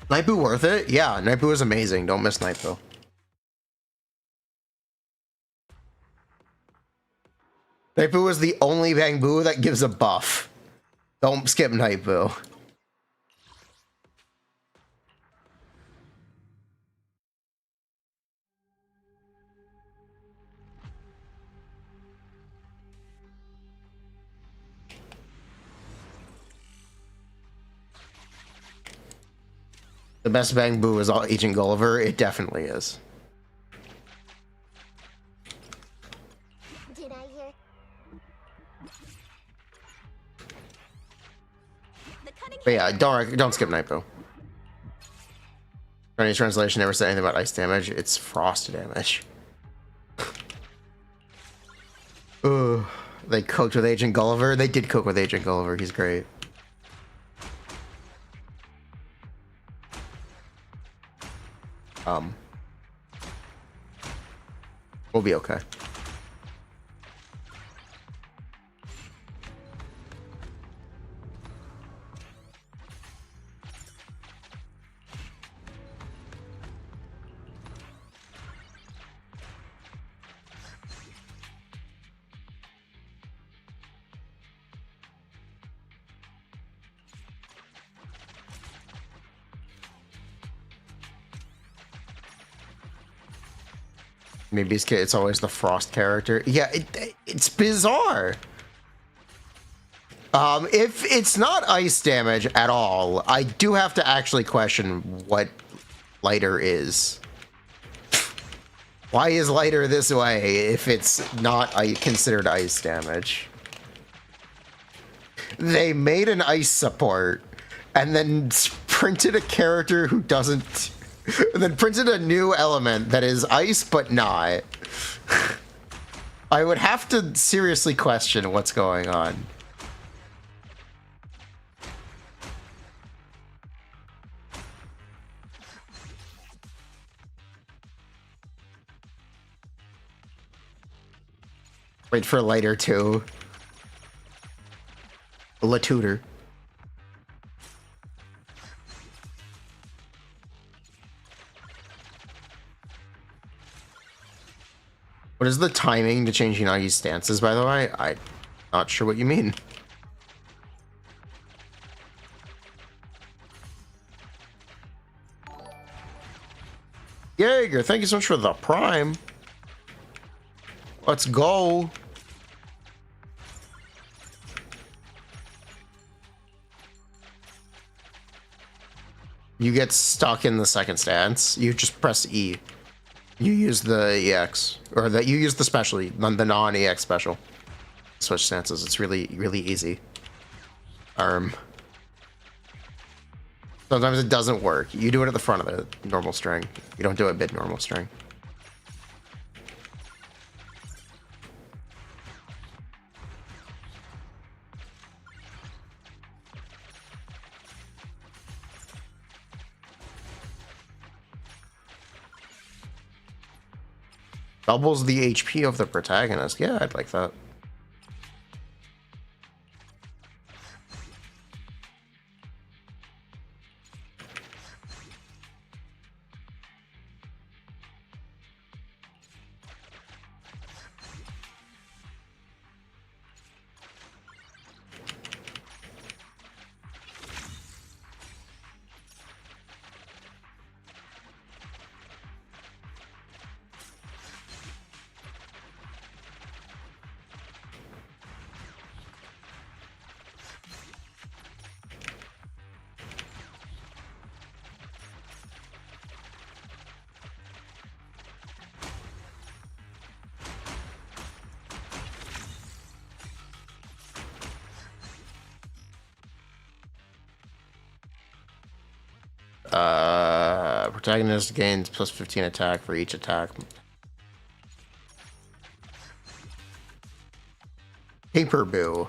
Nightboo worth it? Yeah, Nightboo is amazing. Don't miss Nightboo. Nightboo is the only Bang Boo that gives a buff. Don't skip Nightboo. The best Bang Boo is all Agent Gulliver. It definitely is. Did I hear? But yeah, don't skip Nightboo. Chinese translation never said anything about ice damage. It's frost damage. Ugh. They cooked with Agent Gulliver. They did cook with Agent Gulliver. He's great. We'll be okay. Maybe it's always the frost character. Yeah, it's bizarre. If it's not ice damage at all, I do have to actually question what lighter is. Why is lighter this way if it's not considered ice damage? They made an ice support and then printed a character who doesn't. And then printed a new element that is ice but not. I would have to seriously question what's going on. Wait for later too. Latutor. What is the timing to change Unagi's stances, by the way? I'm not sure what you mean. Jaeger, thank you so much for the prime. Let's go. You get stuck in the second stance. You just press E. You use the EX, or that you use the special, the non-EX special. Switch stances. It's really, really easy. Sometimes it doesn't work. You do it at the front of the normal string. You don't do it mid-normal string. Doubles the HP of the protagonist. Yeah, I'd like that. Protagonist gains plus 15 attack for each attack. Paperboo.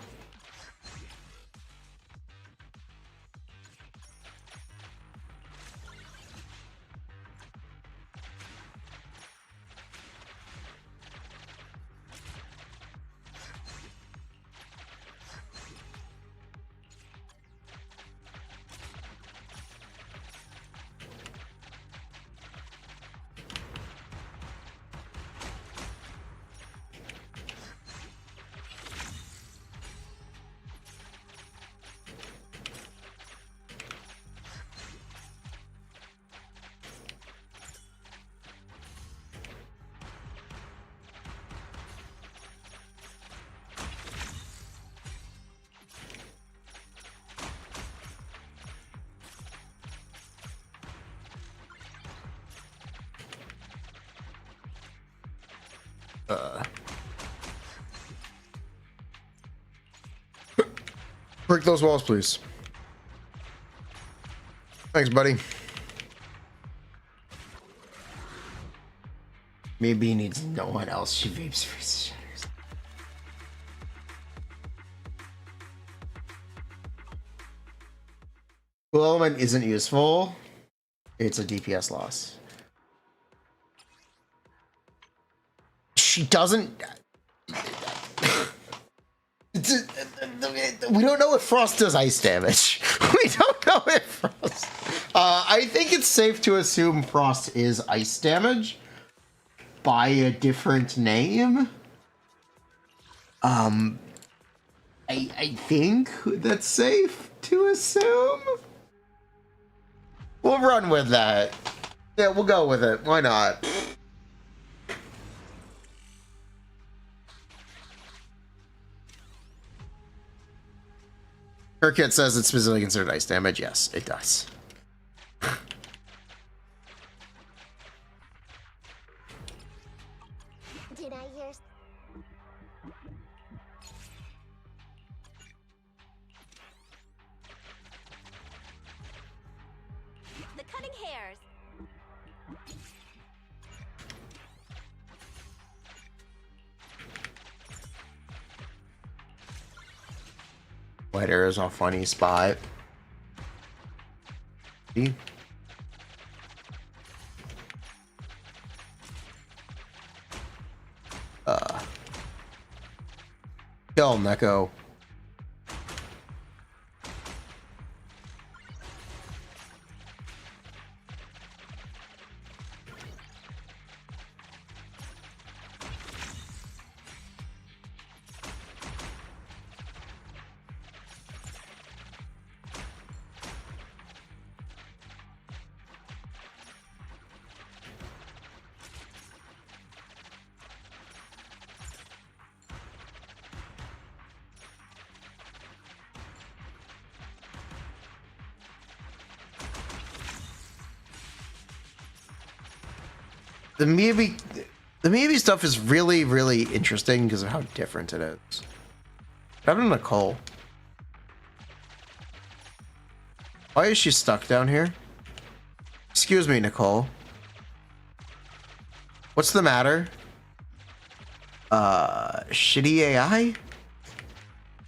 Break those walls, please. Thanks, buddy. Maybe needs no one else. She vapes for shutters. Cool element isn't useful. It's a DPS loss. She doesn't. We don't know if Frost does ice damage. We don't know if Frost. I think it's safe to assume Frost is ice damage by a different name. I think that's safe to assume. We'll run with that. Yeah, we'll go with it. Why not? Her kit says it's specifically considered ice damage. Yes, it does. Did I hear? The cutting hairs. White arrow's a funny spot. See? Kill Neko. The Miyabi stuff is really, really interesting because of how different it is. What happened to Nicole? Why is she stuck down here? Excuse me, Nicole. What's the matter? Shitty AI?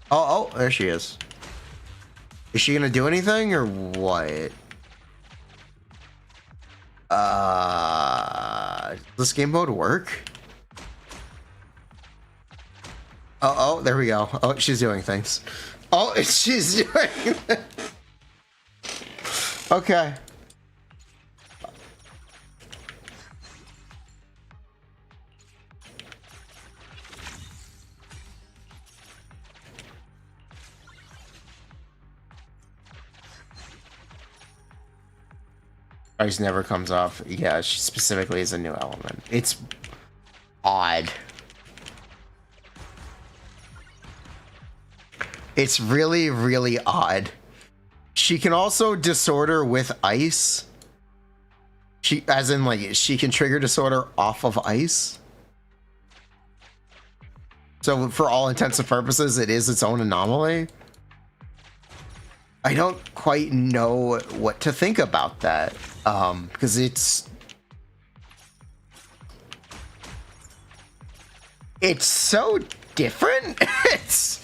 Oh, there she is. Is she gonna do anything or what? Does this game mode work? Oh, there we go. Oh, she's doing things. Oh, she's doing okay. Ice never comes off. Yeah, she specifically is a new element. It's odd. It's really, really odd. She can also disorder with ice. As in, like, she can trigger disorder off of ice. So for all intents and purposes, it is its own anomaly. I don't quite know what to think about that, because it's so different. It's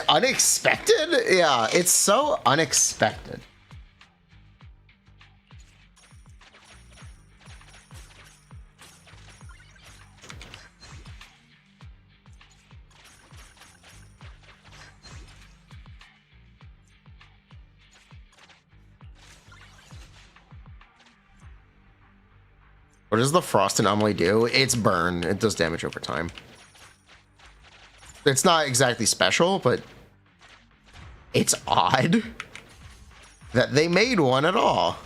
unexpected. Yeah, it's so unexpected. What does the Frost Anomaly do? It's burn. It does damage over time. It's not exactly special, but it's odd that they made one at all.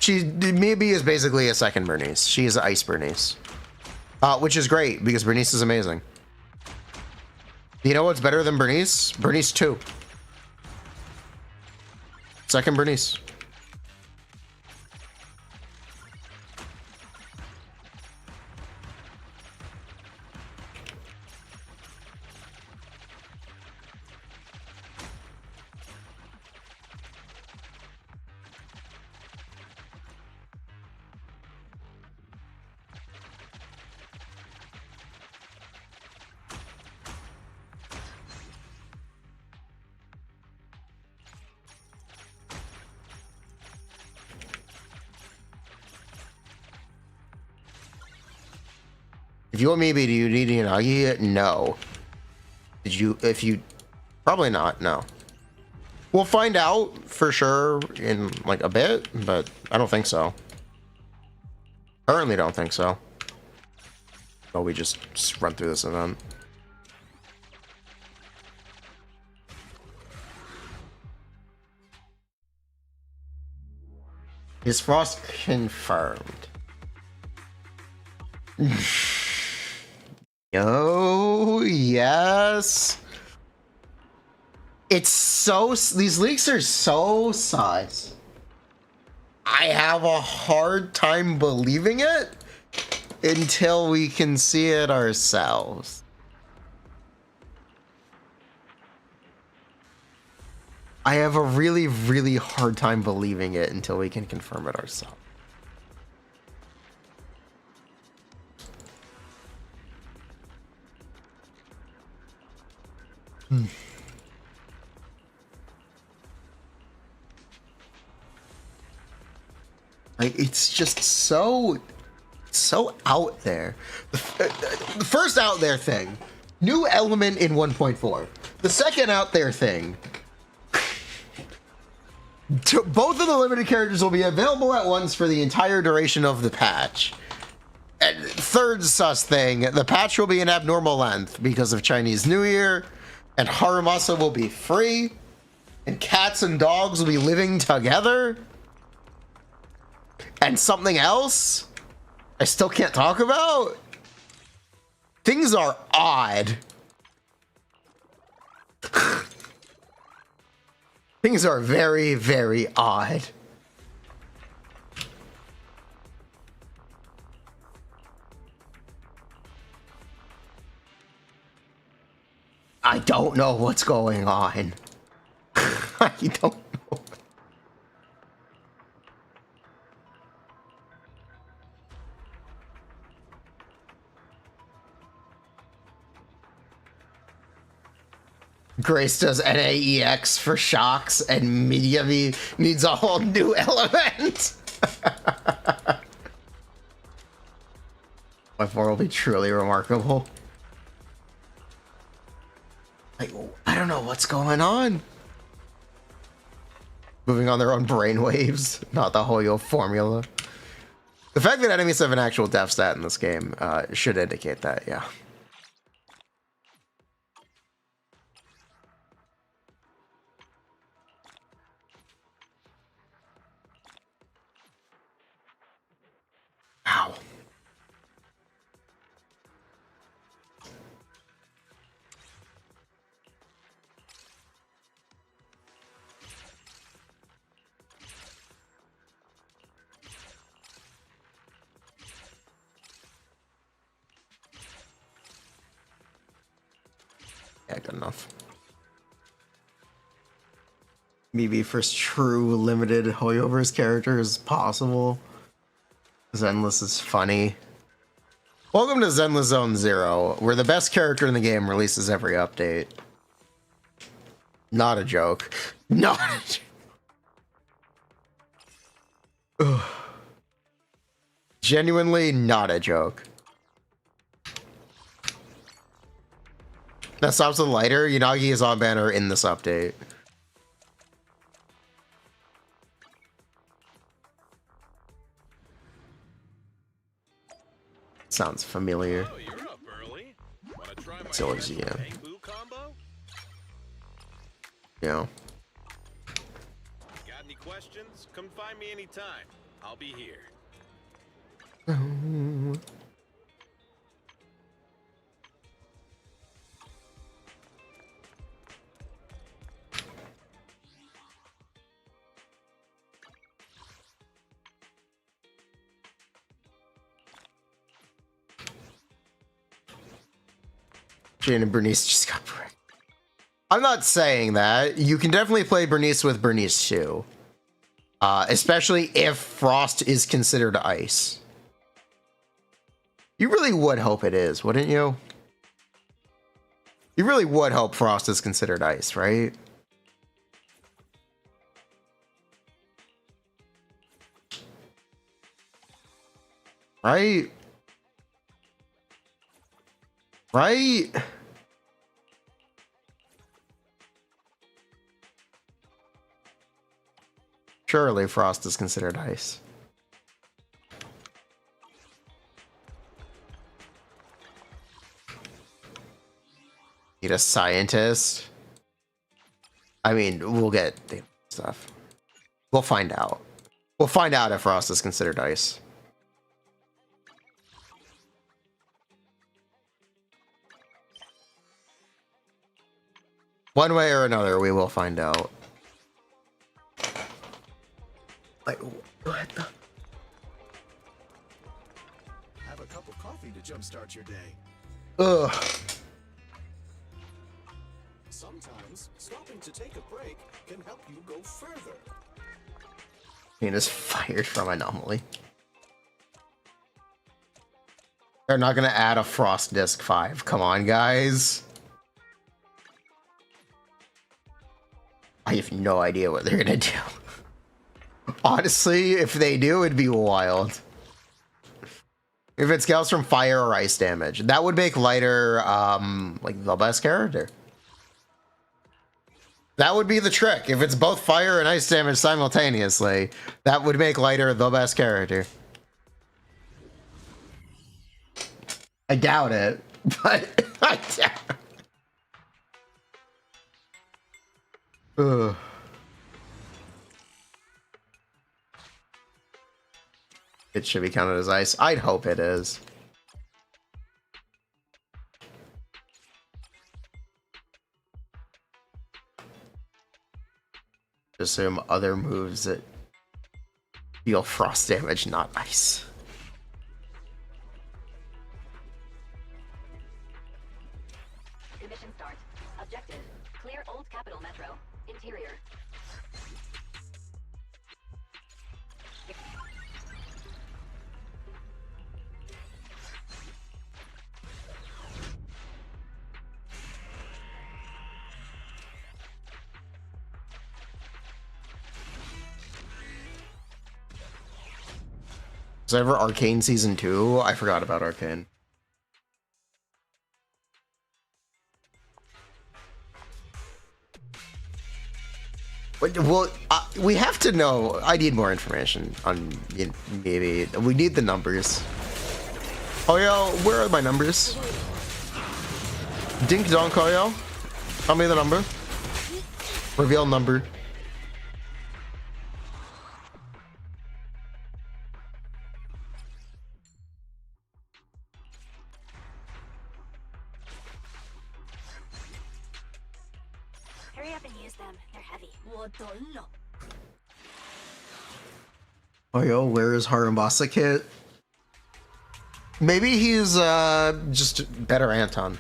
Miyabi is basically a second Bernice. She is Ice Bernice. Which is great, because Bernice is amazing. You know what's better than Bernice? Bernice 2. Second Bernice. If you want Miyabi, do you need an Agi? No. Did you? If you, probably not. No. We'll find out for sure in like a bit, but I don't think so. Currently, don't think so. Oh, we just run through this event. Is Frost confirmed? Oh, yes. It's so... These leaks are so sus. I have a hard time believing it until we can see it ourselves. I have a really, really hard time believing it until we can confirm it ourselves. Like, it's just so out there. The first out there thing, new element in 1.4. The second out there thing, both of the limited characters will be available at once for the entire duration of the patch. And third sus thing, the patch will be an abnormal length because of Chinese New Year, and Haramasa will be free, and cats and dogs will be living together. And something else I still can't talk about. Things are odd. Things are very, very odd. I don't know what's going on. I don't know. Grace does NAEX for shocks, and Miyabi needs a whole new element. My 4 will be truly remarkable. Like, I don't know what's going on. Moving on their own brainwaves, not the Hoyo formula. The fact that enemies have an actual death stat in this game should indicate that, yeah. Ow. Yeah, good enough. Maybe first true limited Hoyover's character is possible. Zenless is funny. Welcome to Zenless Zone Zero, where the best character in the game releases every update. Not a joke. Not a joke. Ugh. Genuinely not a joke. That stops with lighter. Yanagi is on banner in this update. Sounds familiar. Oh, you're up early. Wanna try my So is, yeah. Miyabuh combo? Yeah. Got any questions? Come find me anytime. I'll be here. Jane and Bernice just got wrecked. I'm not saying that. You can definitely play Bernice with Bernice too. Especially if Frost is considered ice. You really would hope it is, wouldn't you? You really would hope Frost is considered ice, right? Right? Right? Surely Frost is considered ice. Need a scientist? I mean, we'll get the stuff. We'll find out. We'll find out if Frost is considered ice. One way or another, we will find out. Like, what the? Have a cup of coffee to jumpstart your day. Ugh. Sometimes stopping to take a break can help you go further. He is fired from Anomaly. They're not gonna add a Frost Disc 5. Come on, guys. I have no idea what they're gonna do. Honestly, if they do, it'd be wild. If it scales from fire or ice damage, that would make Lighter, like, the best character. That would be the trick. If it's both fire and ice damage simultaneously, that would make Lighter the best character. I doubt it, but I doubt it. Ugh. It should be counted as ice. I'd hope it is. Assume other moves that deal frost damage, not ice. Mission start. Objective: clear Old Capital Metro. Interior. Was there ever Arcane Season 2? I forgot about Arcane. Well, we have to know. I need more information on maybe. We need the numbers. Oh, yo, where are my numbers? Dink donk, oh, yo. Tell me the number. Reveal number. Hurry up and use them. They're heavy. Oh, yo, where is Harumbasa Kit? Maybe he's just better Anton.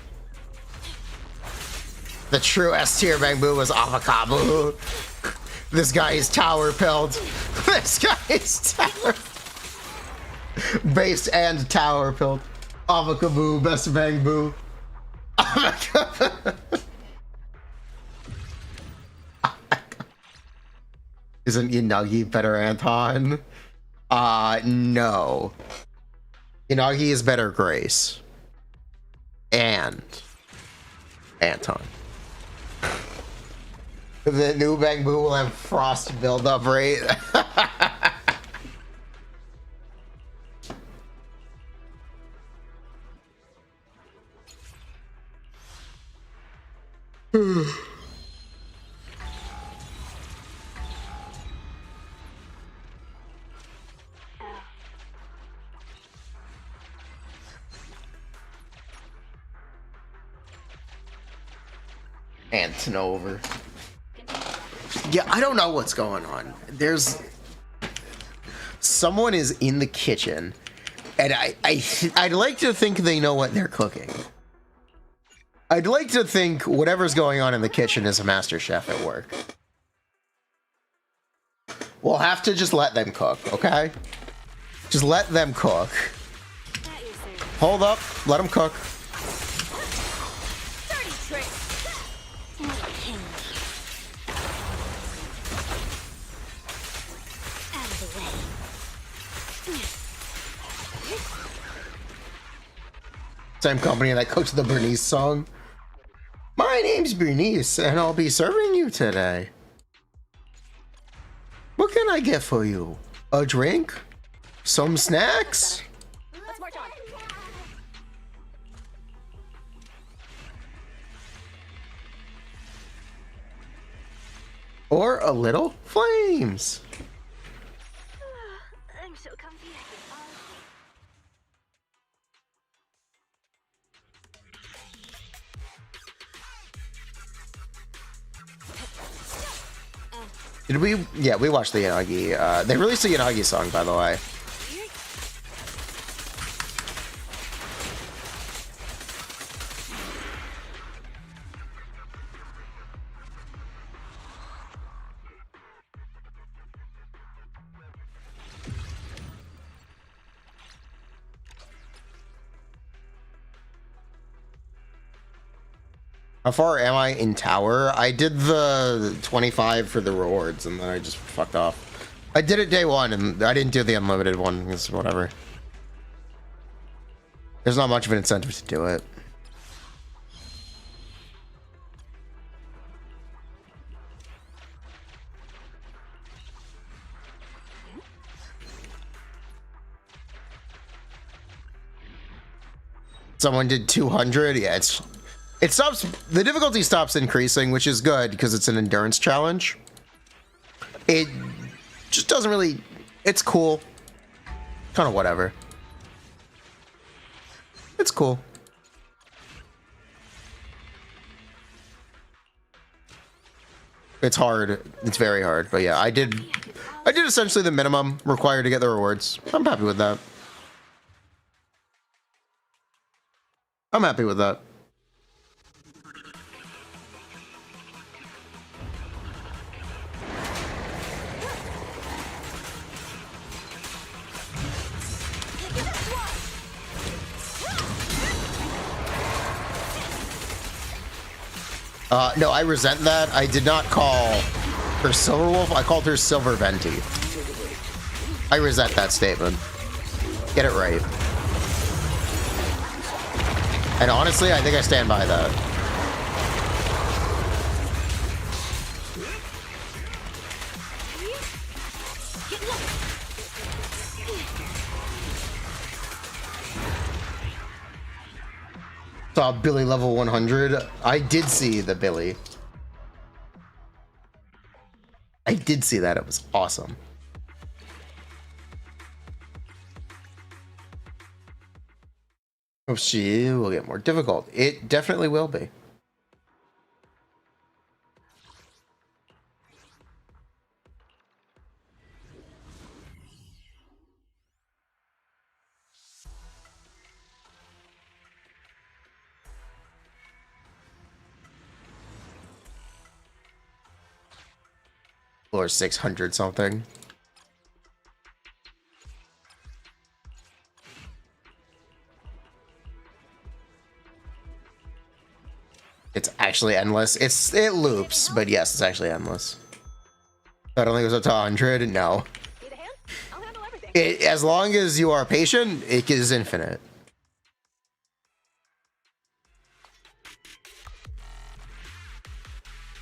The true S tier Miyabuh was avocado. This guy is tower pilled. This guy is tower base and tower pilled. Avocado, best Miyabuh. Isn't Yanagi better, Anton? No. Yanagi is better, Grace. And Anton. The new Miyabuh will have frost buildup rate. Anton over. Yeah, I don't know what's going on. There's someone is in the kitchen, and I'd like to think they know what they're cooking. I'd like to think whatever's going on in the kitchen is a master chef at work. We'll have to just let them cook, okay? Just let them cook. Hold up, let them cook. Same company that cooks the Bernice song. My name's Bernice, and I'll be serving you today. What can I get for you? A drink? Some snacks? Let's march on. Or a little flames? I'm so comfy. Did we? Yeah, we watched the Yanagi. They released a Yanagi song, by the way. How far am I in tower? I did the 25 for the rewards, and then I just fucked off. I did it day one, and I didn't do the unlimited one. It's whatever. There's not much of an incentive to do it. Someone did 200. Yeah, it stops. The difficulty stops increasing, which is good because it's an endurance challenge. It just doesn't really. It's cool. Kind of whatever. It's cool. It's hard. It's very hard. But yeah, I did essentially the minimum required to get the rewards. I'm happy with that. I'm happy with that. No, I resent that. I did not call her Silverwolf. I called her Silver Venti. I resent that statement. Get it right. And honestly, I think I stand by that. Saw Billy level 100. I did see the Billy. I did see that. It was awesome. Oh, she will get more difficult. It definitely will be. or 600 something. It's actually endless. It loops, but yes, it's actually endless. I don't think it was up to 100. No. Need a hand? I'll handle everything. As long as you are patient, it is infinite.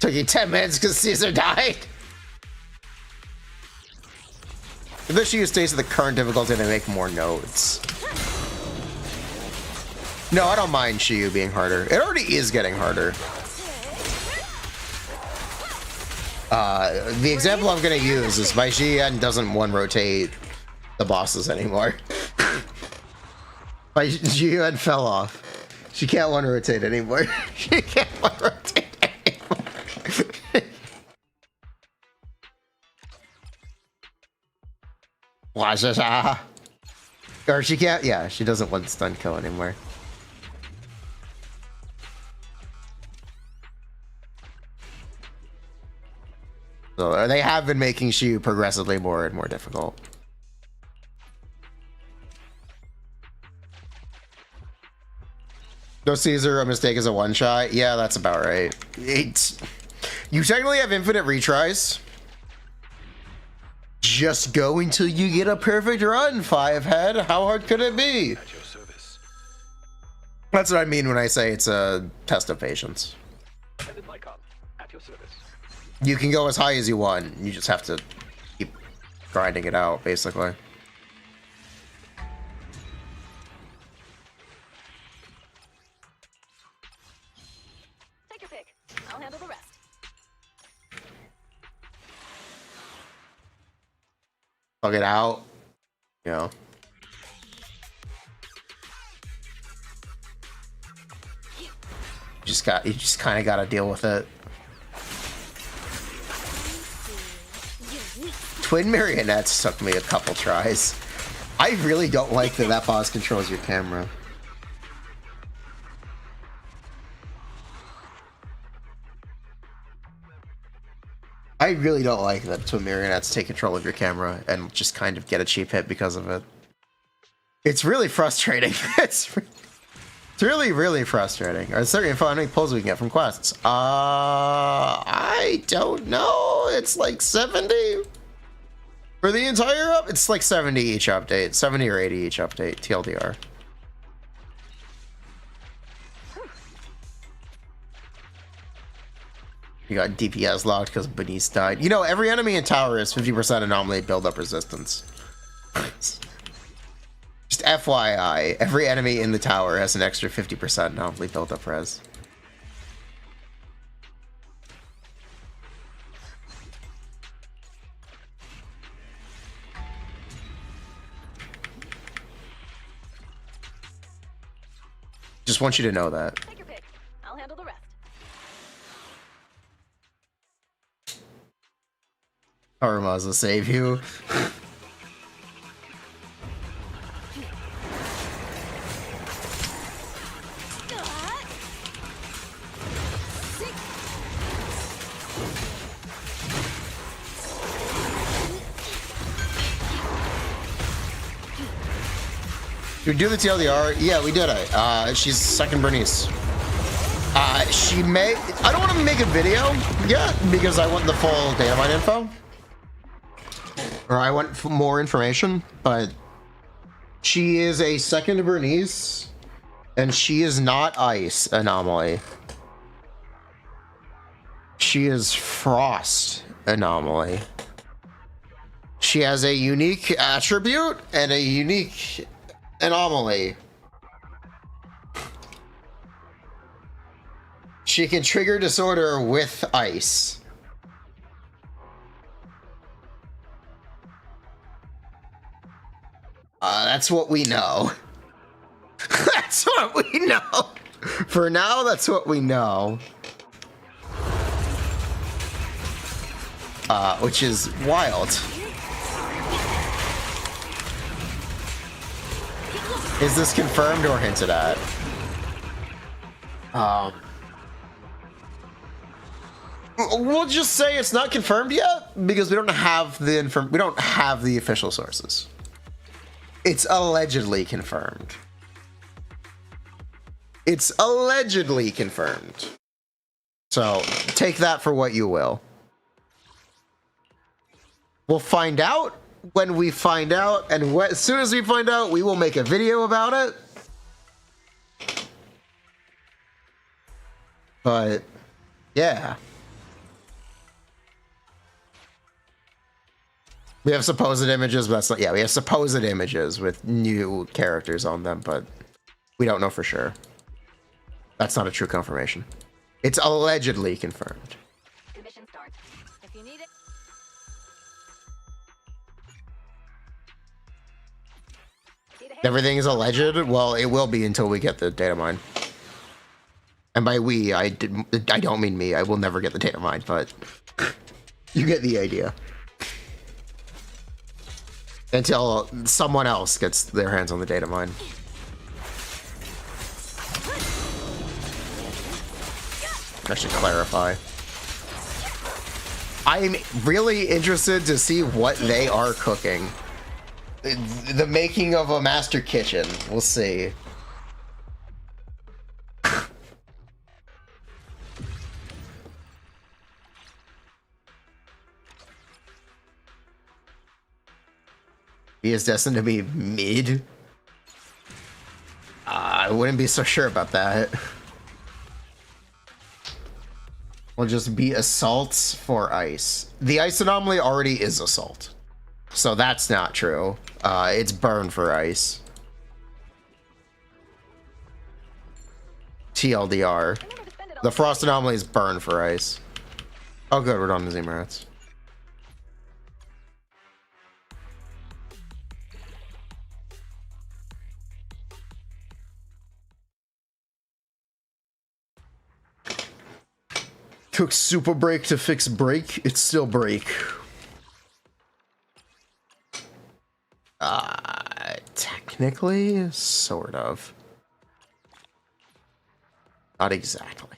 Took you 10 minutes because Caesar died. If the Shiyu stays at the current difficulty, they make more nodes. No, I don't mind Shiyu being harder. It already is getting harder. The example I'm going to use is my Xian doesn't one-rotate the bosses anymore. My Xian fell off. She can't one-rotate anymore. She can't one-rotate anymore. Or she can't, yeah, she doesn't one stun kill anymore. So they have been making Shiyu progressively more and more difficult. No Caesar, a mistake is a one-shot. Yeah, that's about right. You technically have infinite retries. Just go until you get a perfect run, 5 head. How hard could it be? At your service. That's what I mean when I say it's a test of patience. Ended my call. At your service. You can go as high as you want. You just have to keep grinding it out, basically. Take your pick. I'll handle the rest. Plug it out. You know. You just kind of got to deal with it. Twin marionettes took me a couple tries. I really don't like that boss controls your camera. I really don't like that twin marionettes take control of your camera and just kind of get a cheap hit because of it. It's really frustrating. It's really, really frustrating. Are there certain info on how many pulls we can get from quests? I don't know. It's like 70. For the entire up, it's like 70 each update. 70 or 80 each update, TLDR. You got DPS locked because Bernice died. You know, every enemy in tower is 50% anomaly build-up resistance. Just FYI, every enemy in the tower has an extra 50% anomaly build-up res. Just want you to know that. Take your pick. I'll handle the rest. Aruma's will save you. Did we do the TLDR? Yeah, we did it. She's second Bernice. She may... I don't want to make a video yet because I want the full data mine info. Or I want more information, but she is a second Bernice, and she is not ice anomaly. She is frost anomaly. She has a unique attribute and a unique anomaly. She can trigger disorder with ice. That's what we know. That's what we know. For now, that's what we know. Which is wild. Is this confirmed or hinted at? We'll just say it's not confirmed yet. because we don't have the official sources. It's allegedly confirmed. It's allegedly confirmed. So take that for what you will. We'll find out when we find out, and as soon as we find out, we will make a video about it. But yeah. We have supposed images, but that's not, yeah, we have supposed images with new characters on them, but we don't know for sure. That's not a true confirmation. It's allegedly confirmed. Mission start. If you need it. See the hit? Everything is alleged? Well, it will be until we get the data mine. And by we, I don't mean me. I will never get the data mine, but you get the idea. Until someone else gets their hands on the data mine. I should clarify. I'm really interested to see what they are cooking. The making of a master kitchen. We'll see. He is destined to be mid. I wouldn't be so sure about that. We'll just be assaults for ice. The ice anomaly already is assault, so that's not true. It's burn for ice. TLDR. The frost anomaly is burn for ice. Oh good, we're done with Zemerats. Took super break to fix break. It's still break. Technically, sort of. Not exactly.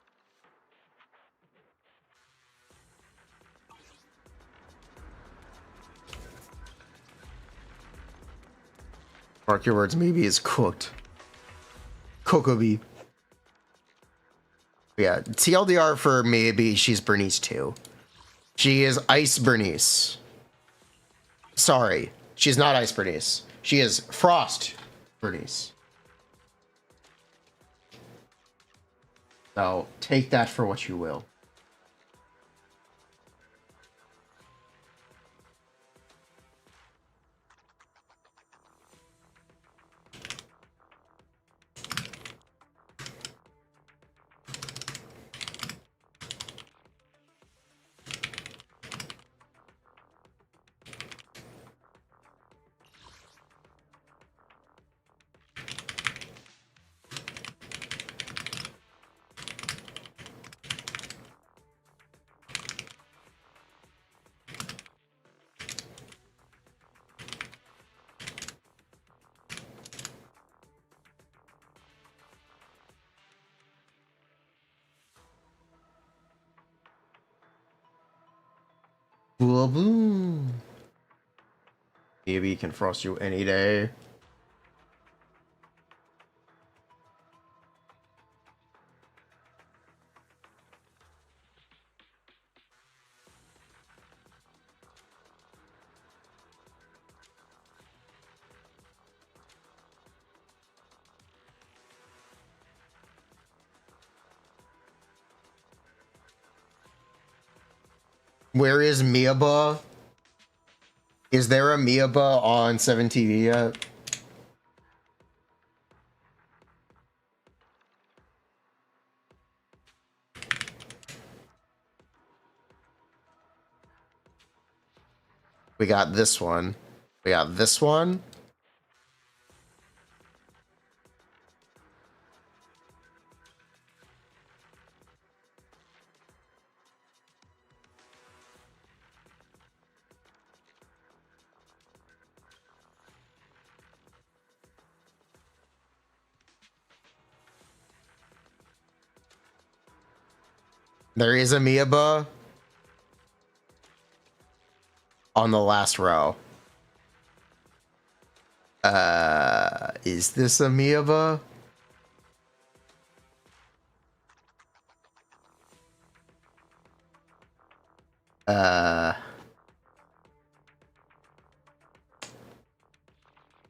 Mark your words, maybe is cooked. Kokobi. Yeah, TLDR for Miyabi, she's Bernice too. She is Ice Bernice. Sorry, she's not Ice Bernice. She is Frost Bernice. So take that for what you will. Boom. Maybe can frost you any day. Where is Miyabuh? Is there a Miyabuh on 7TV yet? We got this one. We got this one. There is a Miyabuh. on the last row. Is this a Miyabuh?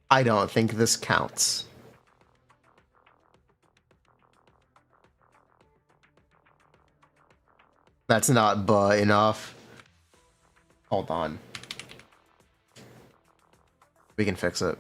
I don't think this counts. That's not buh enough. Hold on. We can fix it.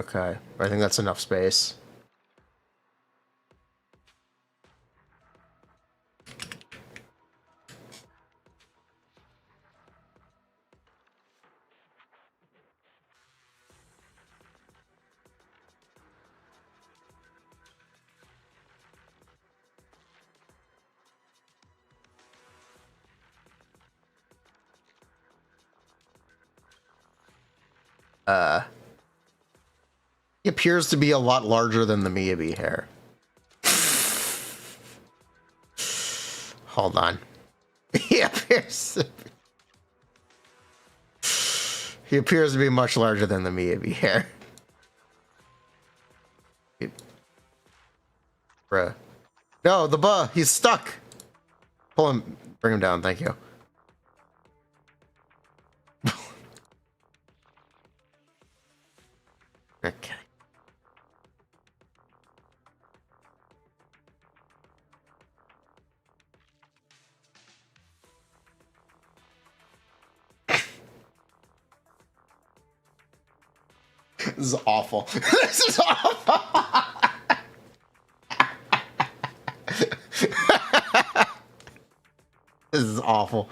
Okay, I think that's enough space. He appears to be a lot larger than the Miyabi hair. Hold on. He appears to be much larger than the Miyabi hair. Bruh. No, the buh, he's stuck. Pull him, bring him down, thank you. Okay. This is awful. This is awful. This is awful.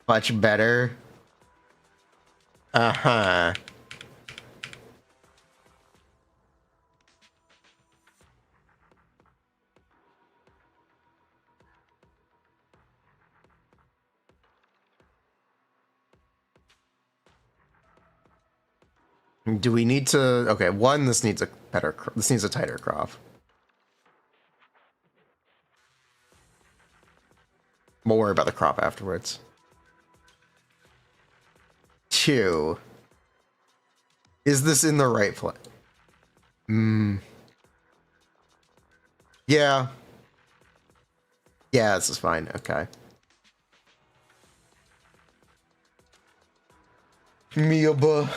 Much better. Uh-huh. Do we need to... Okay, one, this needs a better... This needs a tighter crop. We'll worry about the crop afterwards. Two. Is this in the right place? Yeah. Yeah, this is fine. Okay. Miyabuh.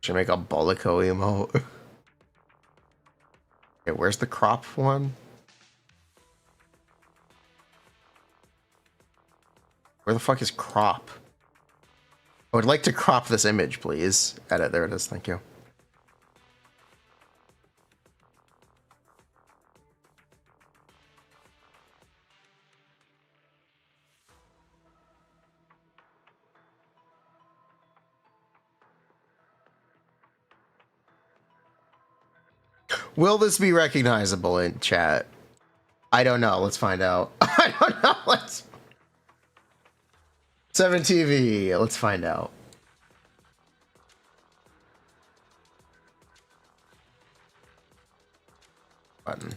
Should make a Bolico emote. Okay, where's the crop one? Where the fuck is crop? I would like to crop this image, please. Edit, there it is, thank you. Will this be recognizable in chat? I don't know. Let's find out. I don't know. Let's 7TV. Let's find out. Button.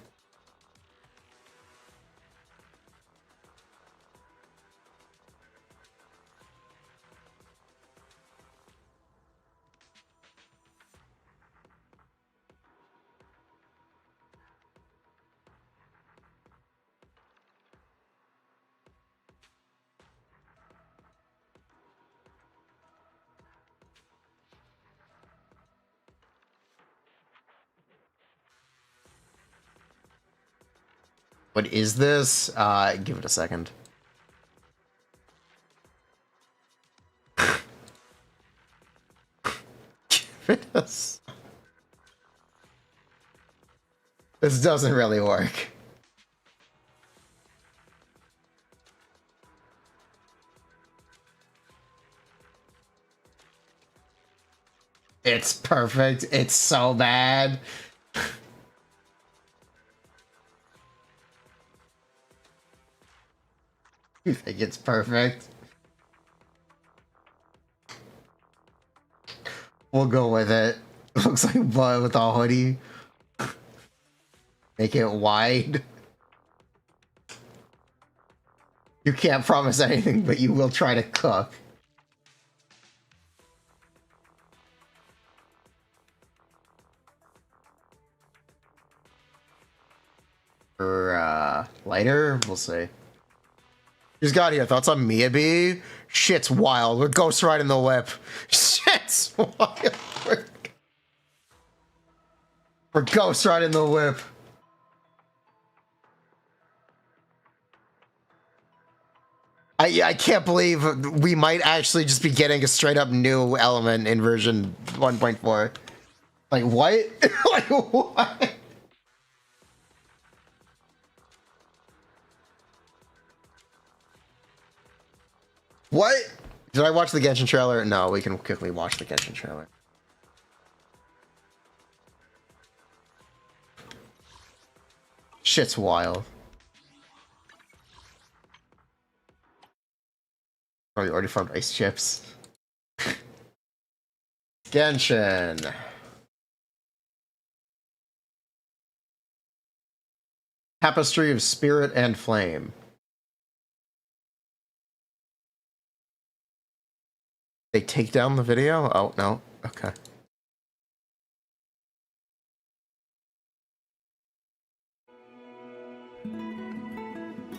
What is this? Give it a second. This doesn't really work. It's perfect. It's so bad. You think it's perfect? We'll go with it. Looks like Bud with a hoodie. Make it wide. You can't promise anything, but you will try to cook. Or, lighter? We'll see. Who's got here? Thoughts on Miyabi? Shit's wild. We're ghost riding the whip. Shit's wild. We're ghost riding the whip. I can't believe we might actually just be getting a straight up new element in version 1.4. Like what? Like what? What? Did I watch the Genshin trailer? No, we can quickly watch the Genshin trailer. Shit's wild. Probably already farmed ice chips. Genshin. Tapestry of Spirit and Flame. They take down the video? Oh, no. Okay.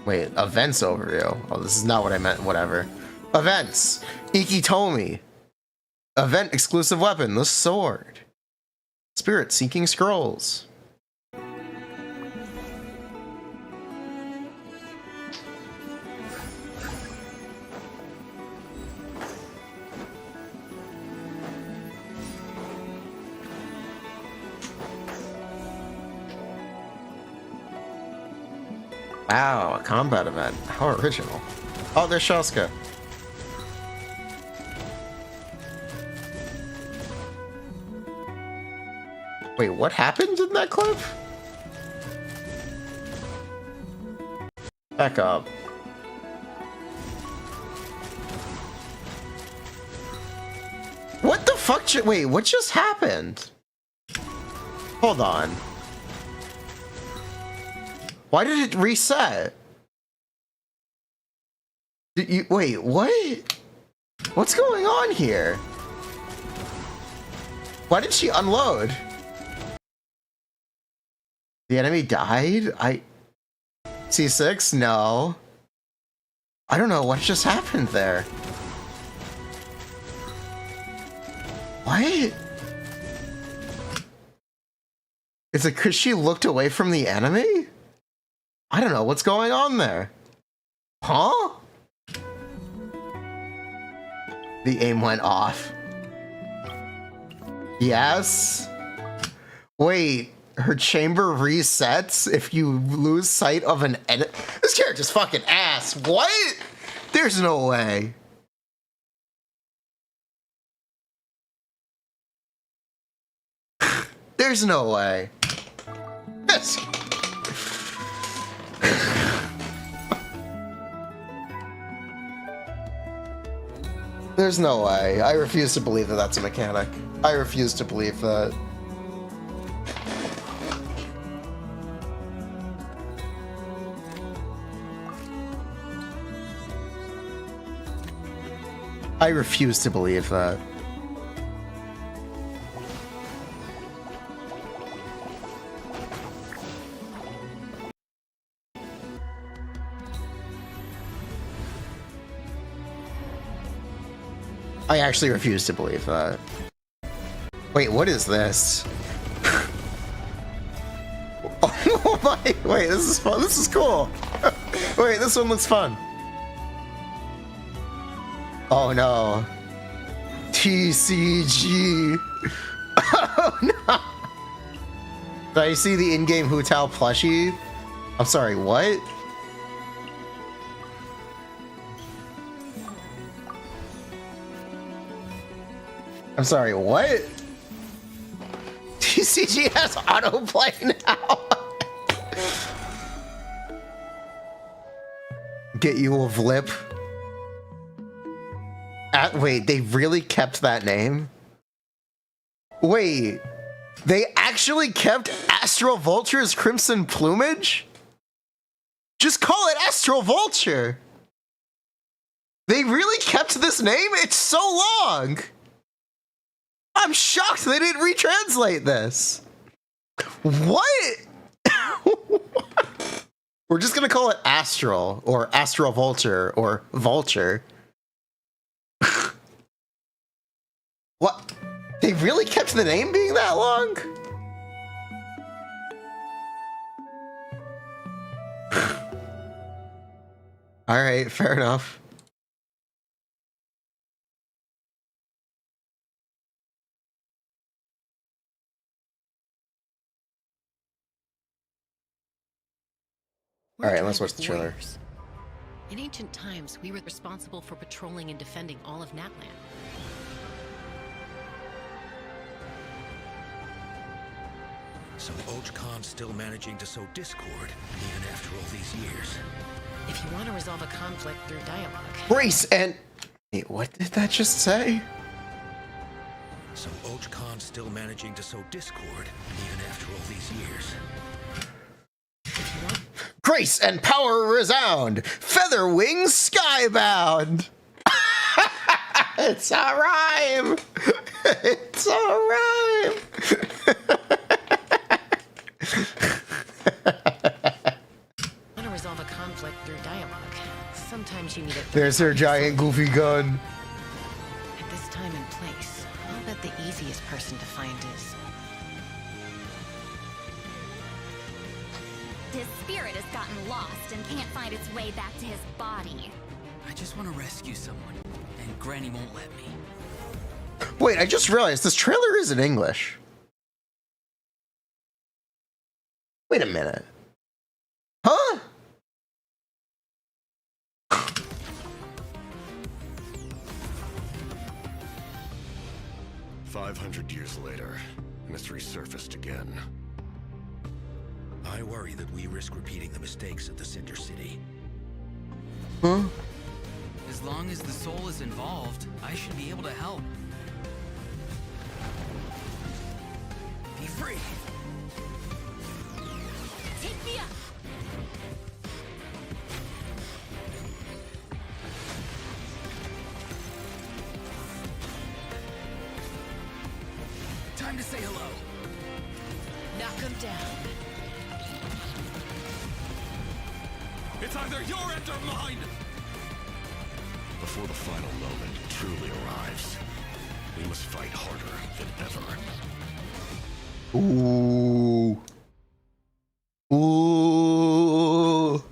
Wait, events overview. Oh, this is not what I meant. Whatever. Events. Ikitomi. Event exclusive weapon, the sword. Spirit seeking scrolls. Wow, a combat event. How original. Oh, there's Shaska. Wait, what happened in that clip? Back up. What the fuck? Wait, what just happened? Hold on. Why did it reset? Did you wait? What? What's going on here? Why did she unload? The enemy died? C6? No. I don't know what just happened there. What? Is it because she looked away from the enemy? I don't know what's going on there. Huh? The aim went off. Yes? Wait, her chamber resets if you lose sight of an enemy? This character's fucking ass. What? There's no way. There's no way. Yes! There's no way. I refuse to believe that that's a mechanic. I refuse to believe that. I refuse to believe that. I actually refuse to believe that. Wait, what is this? Oh my, wait, this is fun. This is cool. Wait, this one looks fun. Oh no. TCG. Oh no. Did I see the in-game Hu Tao plushie? I'm sorry, what? I'm sorry, what? TCG has autoplay now. Get you a Vlip. Wait, they really kept that name? Wait, they actually kept Astral Vulture's Crimson Plumage? Just call it Astral Vulture. They really kept this name? It's so long. I'm shocked they didn't retranslate this. What? We're just gonna call it Astral, or Astral Vulture, or Vulture. What? They really kept the name being that long? Alright, fair enough. All right, let's watch the trailer. Warriors. In ancient times, we were responsible for patrolling and defending all of Natlan. So Oj Khan's still managing to sow discord, even after all these years. If you want to resolve a conflict through dialogue, Grace and... Wait, what did that just say? So Oj Khan's still managing to sow discord, even after all these years. Grace and power resound, Featherwing skybound. It's a rhyme. It's a rhyme. want to resolve a conflict through dialogue. Sometimes you need it. There's her giant goofy gun. At this time and place, I'll bet the easiest person to find is. His spirit has gotten lost and can't find its way back to his body. I just want to rescue someone, and Granny won't let me. Wait, I just realized this trailer is in English. Wait a minute. Huh? 500 years later, and it's resurfaced again. I worry that we risk repeating the mistakes of the Cinder City. Huh? As long as the soul is involved, I should be able to help. Be free! Take me up! Time to say hello. Knock him down. It's either your end or mine! Before the final moment truly arrives, we must fight harder than ever. Ooh. Ooh.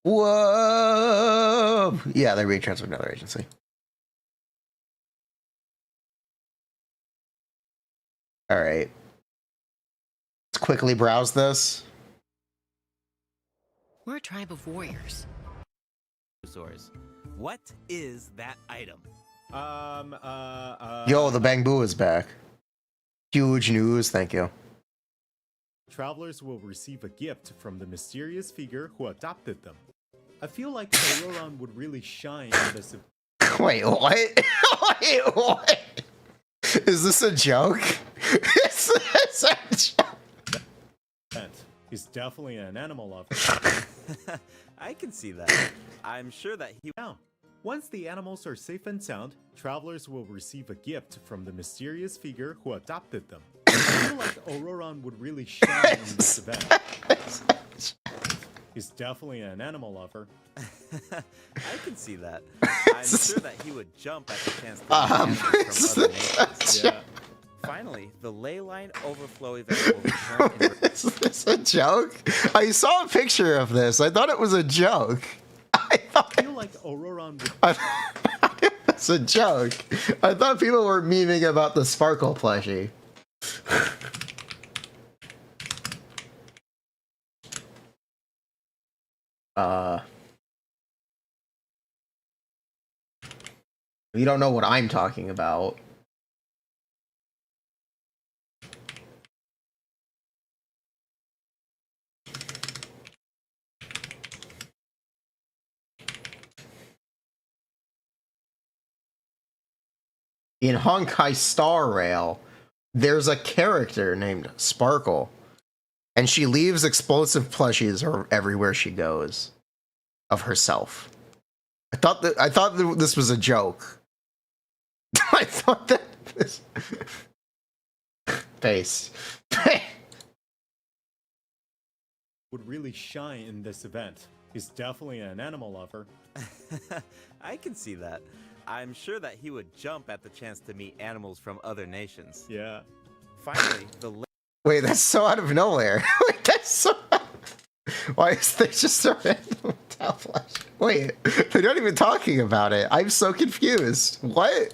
Whoa. Yeah, they're being transferred to another agency. All right. Let's quickly browse this. We're a tribe of warriors. What is that item? Yo, the Bang Boo is back. Huge news, thank you. travelers will receive a gift from the mysterious figure who adopted them. I feel like Auroran would really shine in this Wait, what? Wait, what? Is this a joke? Is this a joke? event. He's definitely an animal lover. I can see that. I'm sure that he. Now, once the animals are safe and sound, travelers will receive a gift from the mysterious figure who adopted them. I feel like Auroran would really shine in this event. He's definitely an animal lover. I can see that. I'm sure that he would jump at the chance to meet animals from other nations. Yeah. Finally, the ley line overflow event will return in Is this a joke? I saw a picture of this. I thought it was a joke. I thought I feel like Auroran would. it's a joke. I thought people were memeing about the Sparkle plushie. You don't know what I'm talking about. In Honkai Star Rail, there's a character named Sparkle, and she leaves explosive plushies everywhere she goes of herself. I thought that this was a joke. I thought that this face would really shine in this event. He's definitely an animal lover. I can see that. I'm sure that he would jump at the chance to meet animals from other nations. Yeah. Finally, the Wait, that's so out of nowhere. Wait, that's so. Why is there just a random towel flash? Wait, they're not even talking about it. I'm so confused. What?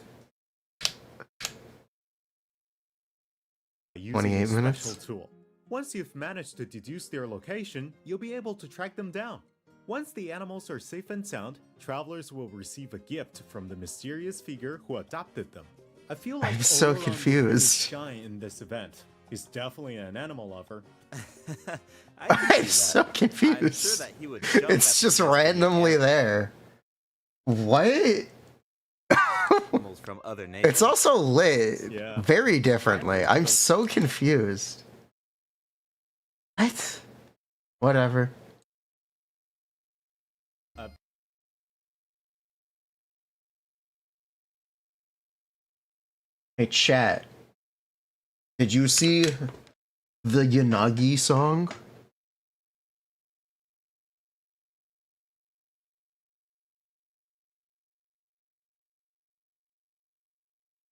28 Using a minutes? special tool. Once you've managed to deduce their location, you'll be able to track them down. Once the animals are safe and sound, travelers will receive a gift from the mysterious figure who adopted them. I feel like I'm so Auroran would confused. really shine in this event. He's definitely an animal lover. I'm so confused. I'm sure that he would jump at It's the just chance to meet randomly there. What? animals from other nations. It's also lit Yeah. very differently. I'm so confused. What? Whatever. Hey, chat. Did you see the Yanagi song?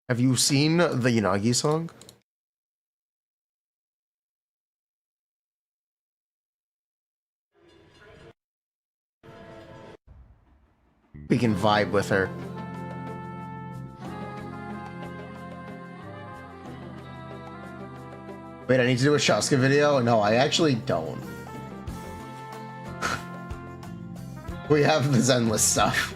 Have you seen the Yanagi song? We can vibe with her. Wait, I need to do a Shaska video? No, I actually don't. We have the Zenless stuff.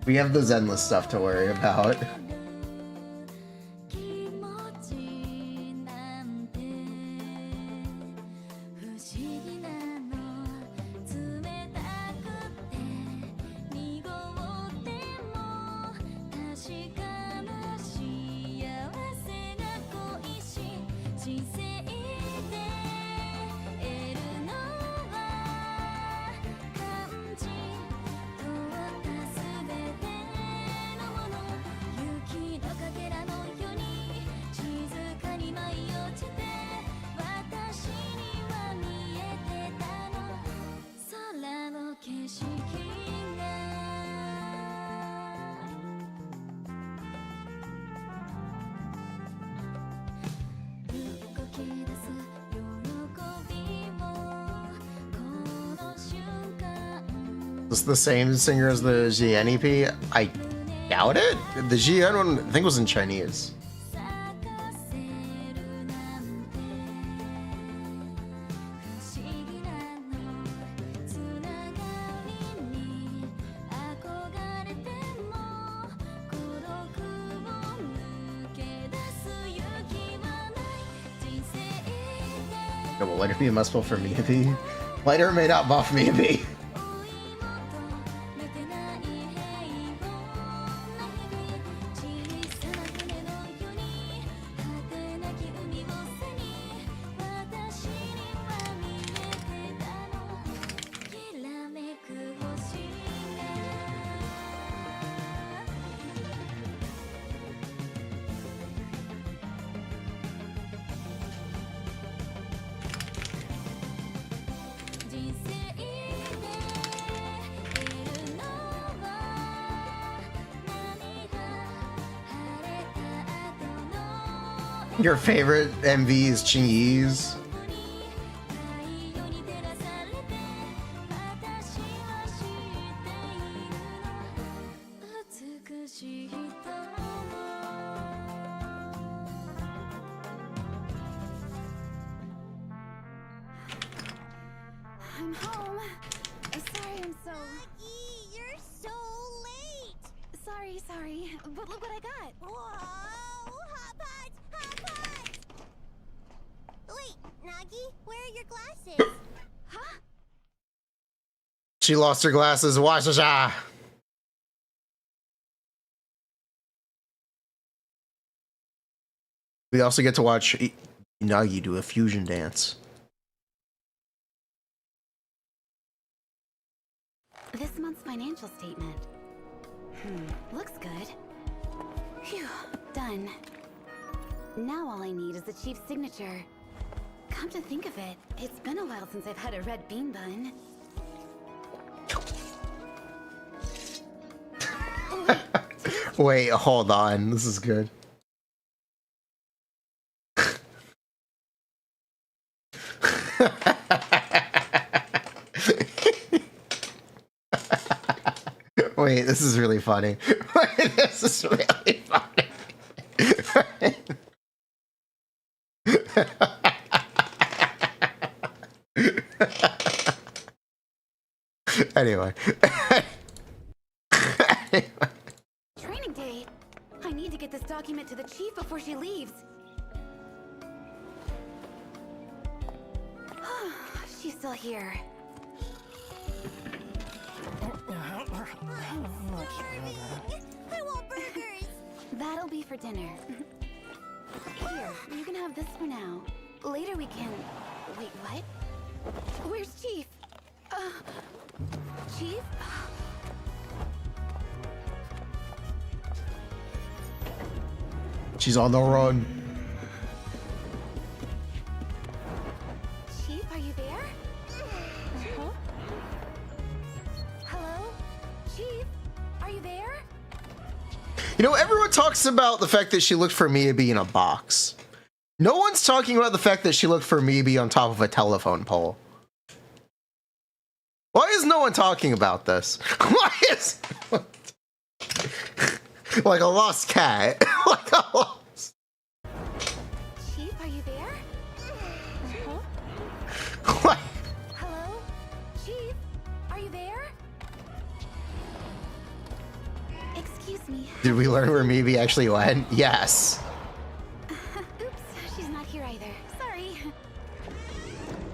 We have the Zenless stuff to worry about. Is this the same singer as the GN EP? I doubt it. The GN one, I think, was in Chinese. Yeah, will lighter be a must buff for Miyabi? Lighter may not buff Miyabi. Your favorite MV is Chinese. I'm home. Sorry I'm so... You're so late! Sorry. But look what I got. Whoa! Hot pot! Hot pot! Wait, Nagi, where are your glasses? Huh? She lost her glasses. Washa. We also get to watch Nagi do a fusion dance. This month's financial statement. Looks good. Phew, done. Now all I need is the chief's signature. Come to think of it, it's been a while since I've had a red bean bun. Wait, hold on. This is good. Wait, this is really funny. Wait, this is really funny. Anyway. Training day. I need to get this document to the chief before she leaves. She's still here. I want burgers. That'll be for dinner. Here, you can have this for now. Later we can... Wait, what? Where's Chief? Chief? She's on the run. Chief, are you there? Huh? Hello? Chief, are you there? You know, everyone talks about the fact that she looked for Miyabi in a box. No one's talking about the fact that she looked for Miyabi on top of a telephone pole. Why is no one talking about this? Why is... like a lost cat. Like a lost... Chief, are you there? What? Hello? Chief, are you there? Excuse me. Did we learn where Miyabi actually went? Yes. Oops, she's not here either. Sorry.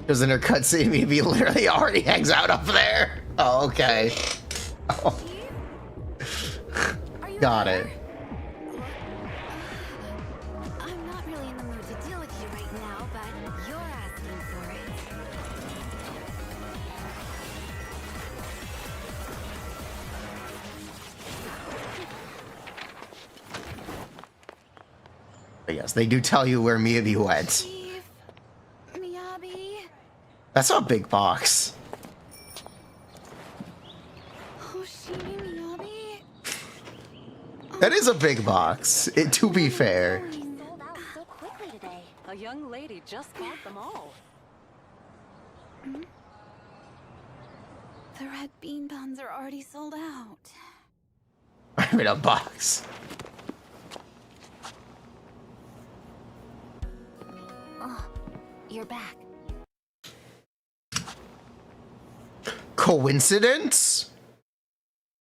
Because in her cutscene, Miyabi literally already hangs out up there. Oh, okay. Oh. Got it. I'm not really in the mood to deal with you right now, but you're asking for it. But yes, they do tell you where Miyabi went. Chief, Miyabi. That's not a big box. Oh, Miyabi. That is a big box, to be fair. Sold out so quickly today. A young lady just bought them all. The red bean buns are already sold out. I'm in a box. Oh, you're back. Coincidence?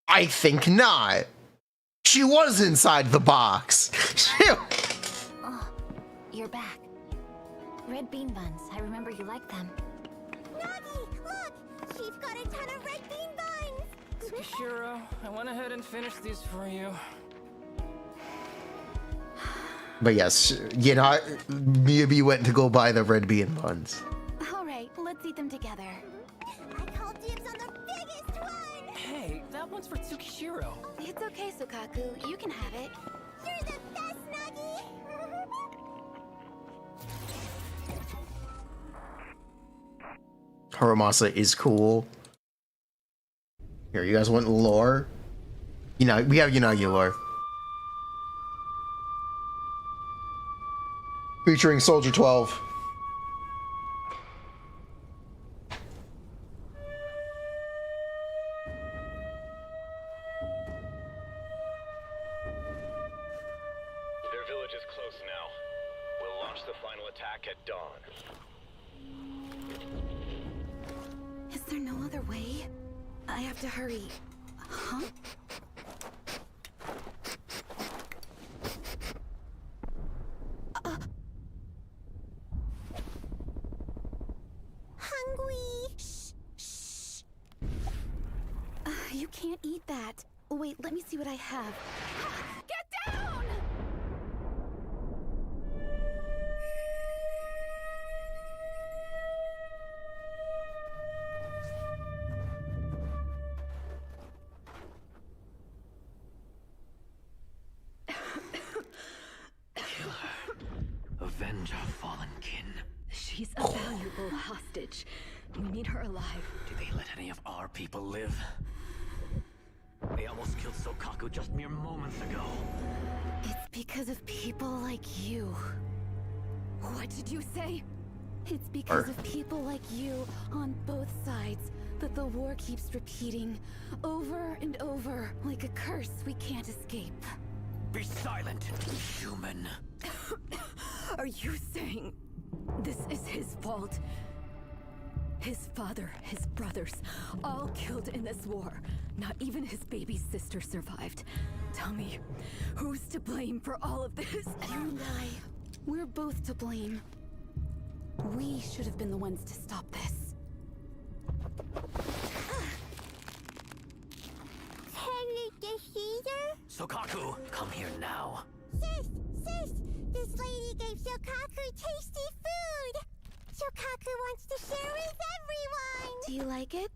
I think not. She was inside the box. Oh, you're back. Red bean buns. I remember you liked them. Nagi, look! She's got a ton of red bean buns! Tsukishiro, I went ahead and finished these for you. But yes, you know, Miyabi went to go buy the red bean buns. Alright, let's eat them together. I call dibs on the biggest one! Hey, that one's for Tsukishiro. It's okay, Sukaku. You can have it. You're the best, Nagi! Haramasa is cool. Here, you guys want lore? You know, we have Unagi lore. Featuring Soldier 12. Their village is close now. We'll launch the final attack at dawn. Is there no other way? I have to hurry. Huh? Hungry. Shh. You can't eat that. Wait, let me see what I have. Get down! Avenge our fallen kin. She's a valuable hostage. We need her alive. Did they let any of our people live? They almost killed Sokaku just mere moments ago. It's because of people like you. What did you say? It's because of people like you on both sides that the war keeps repeating over and over like a curse we can't escape. Be silent, human. Are you saying this is his fault? His father, his brothers, all killed in this war. Not even his baby sister survived. Tell me, who's to blame for all of this? You and I, we're both to blame. We should have been the ones to stop this. Sokaku, come here now. Sis! This lady gave Shokaku tasty food! Shokaku wants to share with everyone! Do you like it?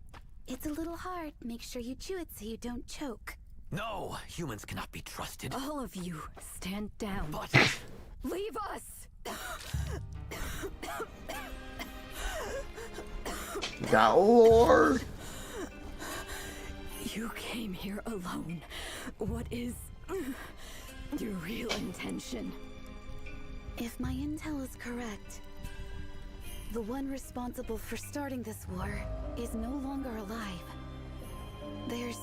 It's a little hard. Make sure you chew it so you don't choke. No, humans cannot be trusted. All of you, stand down. But... Leave us! Got lore. You came here alone. What is your real intention? If my intel is correct, the one responsible for starting this war is no longer alive. There's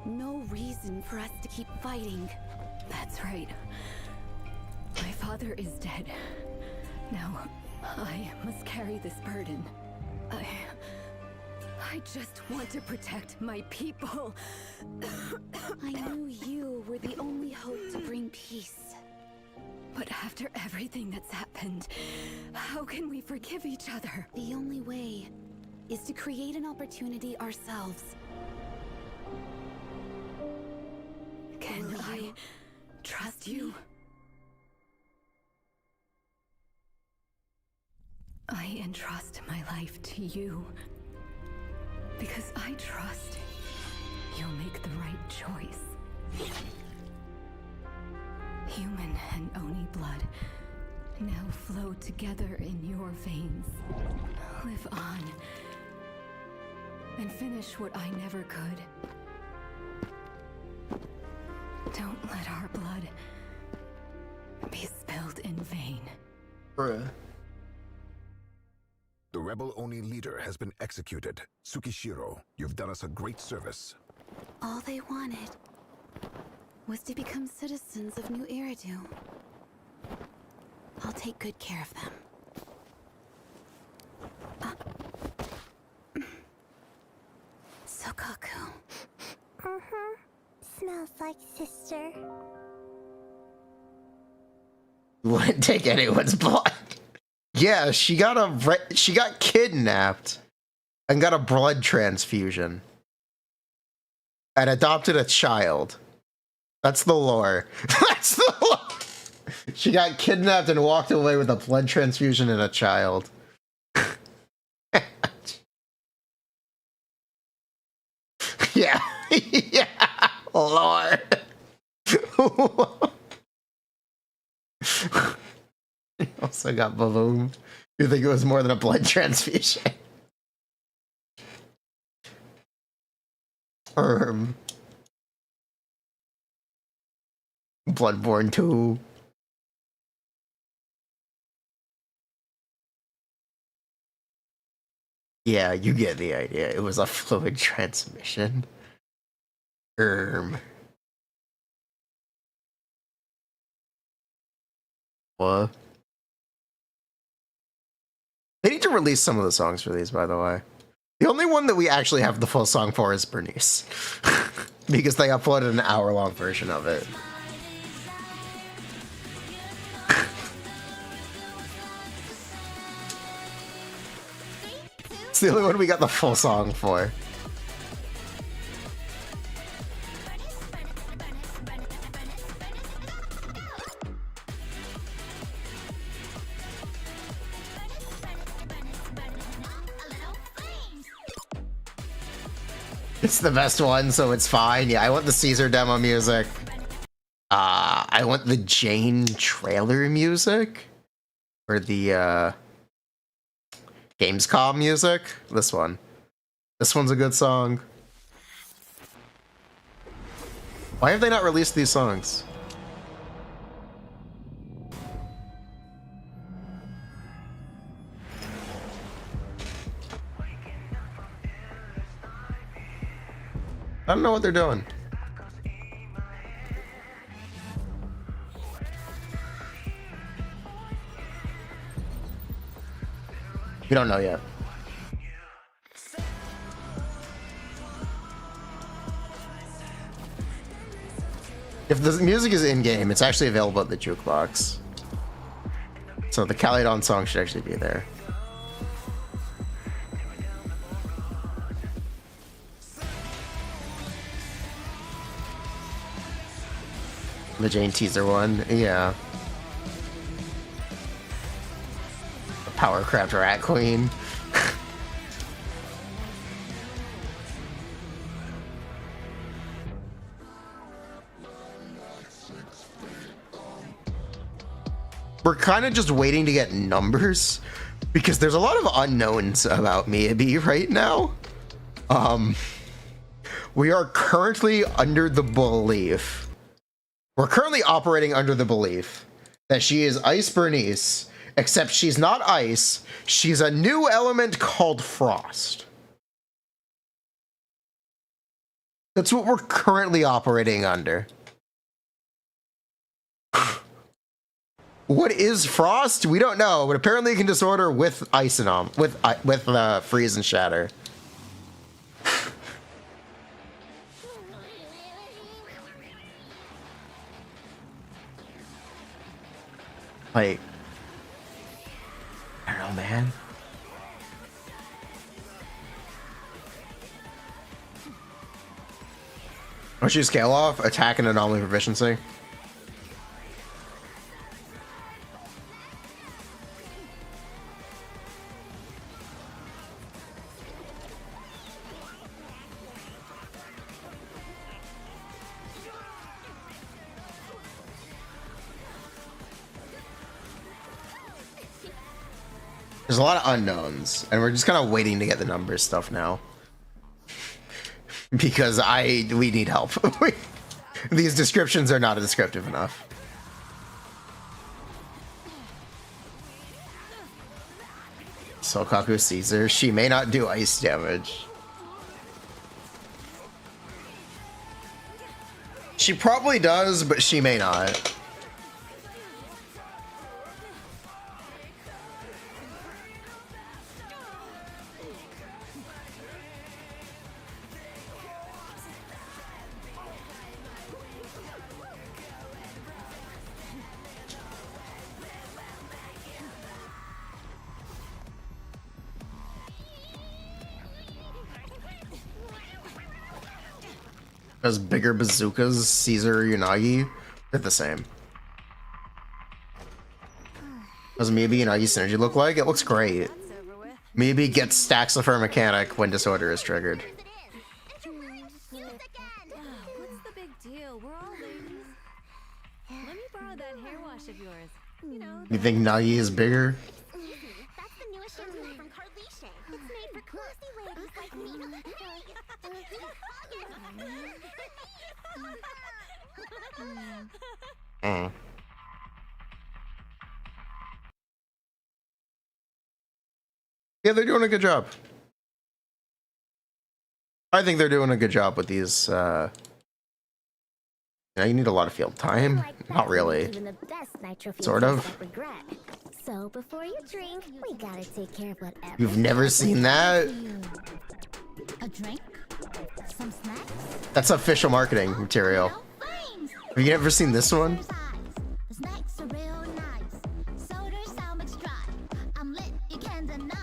no reason for us to keep fighting. That's right. My father is dead. Now, I must carry this burden. I just want to protect my people. I knew you were the only hope to bring peace. But after everything that's happened, how can we forgive each other? The only way is to create an opportunity ourselves. Can I trust you? I entrust my life to you. Because I trust you'll make the right choice. Human and Oni blood now flow together in your veins. Live on. And finish what I never could. Don't let our blood be spilled in vain. Bruh. The rebel Oni leader has been executed. Tsukishiro, you've done us a great service. All they wanted was to become citizens of New Eridu. I'll take good care of them. Sokaku. Smells like sister. Wouldn't take anyone's blood. Yeah, she got kidnapped and got a blood transfusion and adopted a child. That's the lore. That's the lore. She got kidnapped and walked away with a blood transfusion and a child. Yeah. Yeah. Lord. You also got ballooned. You think it was more than a blood transfusion? Bloodborne 2. Yeah, you get the idea. It was a fluid transmission. What? They need to release some of the songs for these, by the way. The only one that we actually have the full song for is Bernice. Because they uploaded an hour-long version of it. It's the only one we got the full song for. It's the best one, so it's fine. Yeah, I want the Caesar demo music. I want the Jane trailer music. Or the, Gamescom music. This one. This one's a good song. Why have they not released these songs? I don't know what they're doing. We don't know yet. If the music is in-game, it's actually available at the jukebox. So the Calydon song should actually be there. The Jane teaser one, yeah. The Powercraft Rat Queen. We're kind of just waiting to get numbers because there's a lot of unknowns about Miyabi right now. We are currently under the belief. We're currently operating under the belief that she is Ice Bernice, except she's not ice. She's a new element called Frost. That's what we're currently operating under. What is Frost? We don't know, but apparently it can disorder with ice and with freeze and shatter. Like, I don't know, man. Once you scale off, attack and anomaly proficiency. There's a lot of unknowns, and we're just kind of waiting to get the numbers stuff now. Because we need help. These descriptions are not descriptive enough. Sokaku Caesar, she may not do ice damage. She probably does, but she may not. Those bigger bazookas, Caesar, Unagi, they're the same. Does Miyabi Unagi synergy look like? It looks great. Miyabi gets stacks of her mechanic when disorder is triggered. What's the big deal? We're all ladies. Let me borrow that hair wash of yours. You know, You think Nagi is bigger? That's the newest shampoo from Carlice. It's made for classy ladies like me. Yeah, they're doing a good job. I think they're doing a good job with these. You need a lot of field time. Not really. Even the best nitro Sort of. fuels like regret. So before you drink, we gotta take care of whatever. You've never seen that? A drink? Some snacks? That's official marketing material. Have you ever seen this one? The snacks are real nice. Soda's so much dry. I'm lit, you can't deny.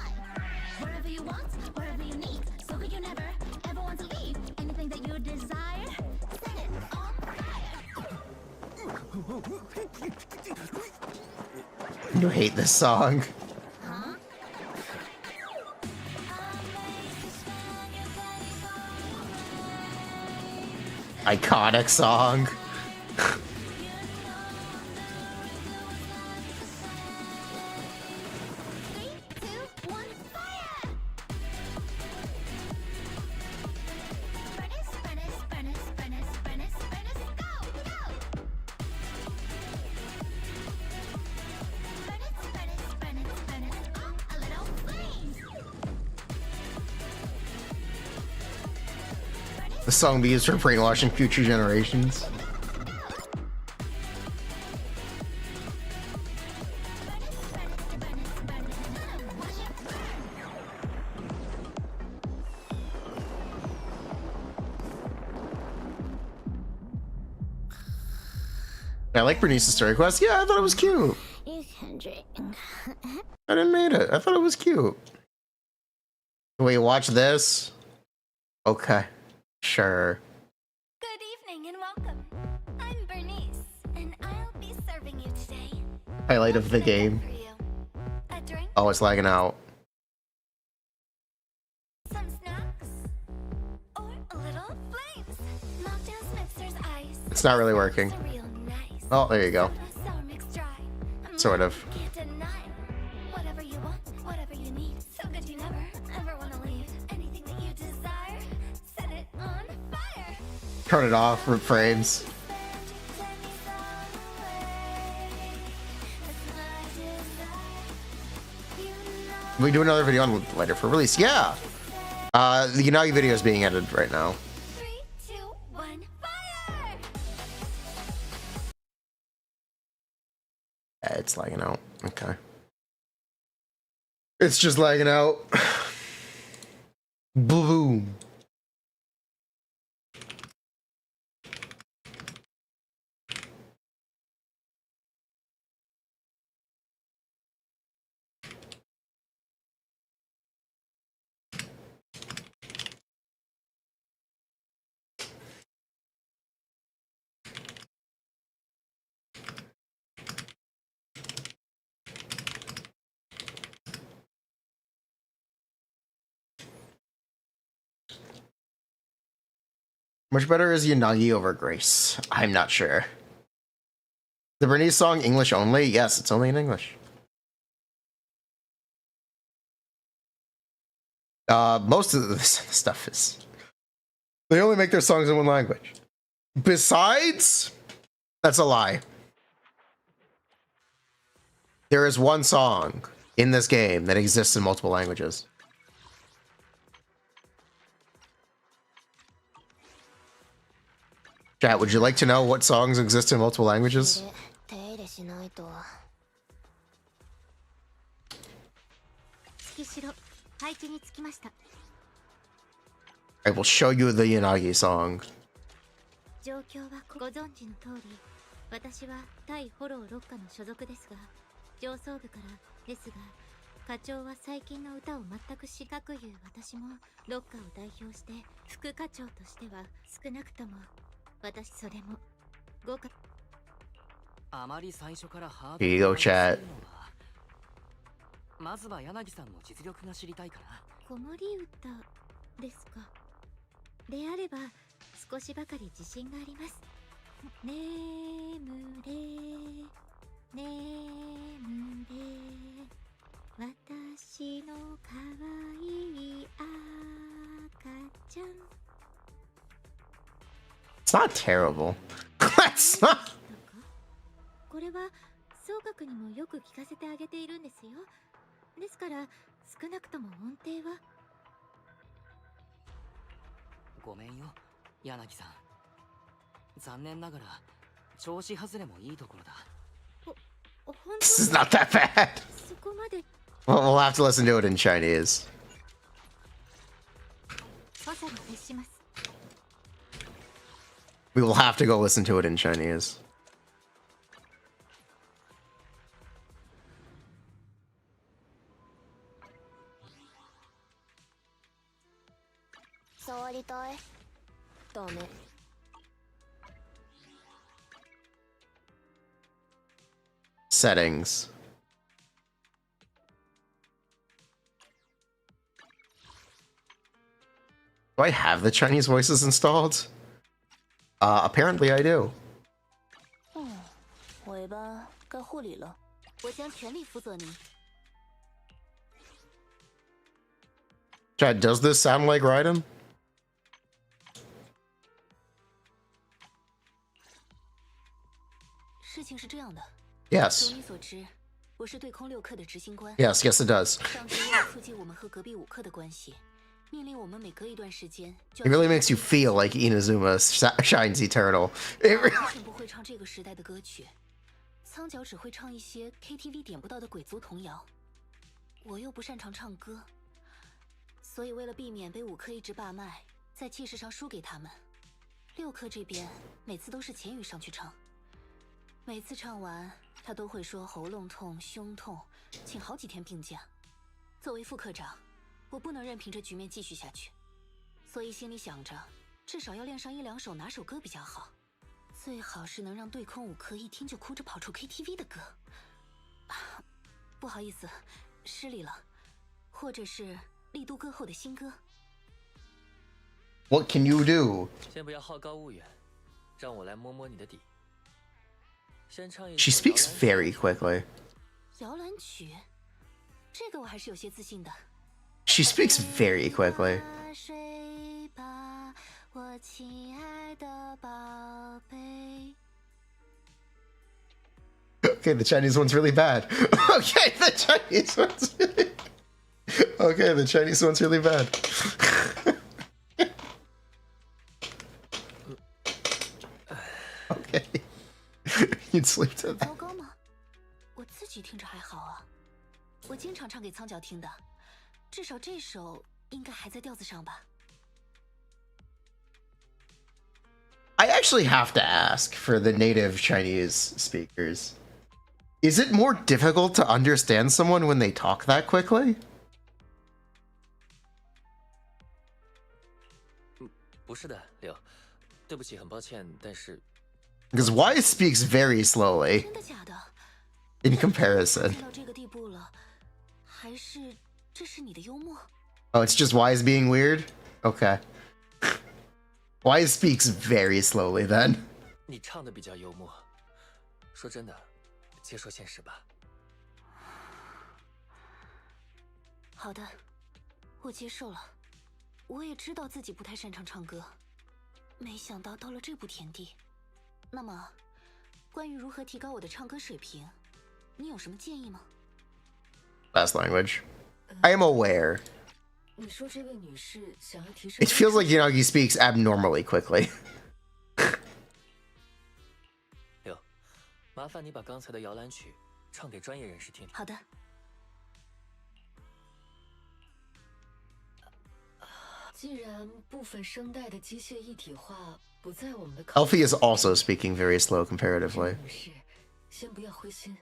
Wherever you want, wherever you need. So could you never ever want to leave? Anything that you desire, set it on fire. You hate this song. Iconic song. The song be used for brainwashing future generations. I like Bernice's story quest. Yeah, I thought it was cute. You can drink. I didn't made it. I thought it was cute. Wait, watch this. Okay, sure. Good evening and welcome. I'm Bernice, and I'll be serving you today. Highlight of the game. A drink, Oh, it's lagging out. some snacks, or a little flames. Mocktails, mixers, ice. It's not really working. Real nice. Oh, there you go. Sour mixed dry. Sort of. Can't deny. Whatever you want, whatever you need. So good you never, ever want to leave. Anything that you desire, set it on fire. Turn it off, rip frames. We do another video on later for release. Yeah. The Unagi video is being edited right now. 3, 2, 1, fire! Yeah, it's lagging out. Okay. It's just lagging out. Boom. Much better is Unagi over Grace. I'm not sure. The Bernice song English only? Yes, it's only in English. Most of this stuff is... They only make their songs in one language. Besides, that's a lie. There is one song in this game that exists in multiple languages. Chat, would you like to know what songs exist in multiple languages? I will show you the Yanagi song. 状況はご存知の通り、私は対フォロー6課の所属ですが、上層部からですが、課長は最近の歌を全くしかく言う私もロッカーを代表して副課長としては少なくとも私それも5かあまり最初からハー Here you go, chat. まずは柳さんの実力が知りたいかな。子守歌ですか。であれば少しばかり自信があります。眠れ眠れ私の可愛い赤ちゃん。 It's not terrible. That's not. これは総額にもよく聞かせてあげているんですよ。ですから少なくとも音程は。ごめんよ、柳さん。残念ながら調子外れもいいところだ。This is not that bad. そこまで。 Well, we'll have to listen to it in Chinese. 補佐に徹します。 We will have to go listen to it in Chinese. Settings. Do I have the Chinese voices installed? Apparently I do. 尾巴该护理了，我将全力辅佐您。 Chad, does this sound like Raiden? 事情是这样的。 Yes. 如你所知，我是对空6课的执行官。 Yes, yes it does. 上级为了促进我们和隔壁5课的关系，命令我们每隔一段时间。 It really makes you feel like Inazuma shines eternal. It really... 完全不会唱这个时代的歌曲，苍角只会唱一些 KTV 点不到的鬼族童谣。我又不擅长唱歌，所以为了避免被5课一直霸麦，在气势上输给他们，6课这边每次都是钱宇上去唱。每次唱完，他都会说喉咙痛、胸痛，请好几天病假。作为副课长，我不能任凭这局面继续下去，所以心里想着，至少要练上1、2首哪首歌比较好，最好是能让对空5课一听就哭着跑出 KTV 的歌。不好意思，失礼了，或者是丽都歌后的新歌。 What can you do? 先不要好高骛远，让我来摸摸你的底。 She speaks very quickly. 摇篮曲，这个我还是有些自信的。 She speaks very quickly. 睡吧，我亲爱的宝贝。 Okay, the Chinese one's really bad. Okay, the Chinese one's really... Okay, the Chinese one's really bad. Okay. You'd sleep to that. 糟糕吗？我自己听着还好啊，我经常唱给苍角听的，至少这首应该还在调子上吧。 I actually have to ask for the native Chinese speakers. Is it more difficult to understand someone when they talk that quickly? 不是的，柳，对不起，很抱歉，但是 Because Wise speaks very slowly 真的假的？ in comparison. 到这个地步了，还是这是你的幽默？ Oh, it's just Wise being weird? Okay. Wise speaks very slowly then. 你唱的比较幽默。说真的，接受现实吧。好的，我接受了。我也知道自己不太擅长唱歌，没想到到了这步田地。那么，关于如何提高我的唱歌水平，你有什么建议吗？ Last language. I am aware. 你说这位女士想要提升 It feels like Yanagi speaks abnormally quickly. 柳，麻烦你把刚才的摇篮曲唱给专业人士听。好的。既然部分声带的机械一体化不在我们的 Elfie is also speaking very slow comparatively. 先不要灰心，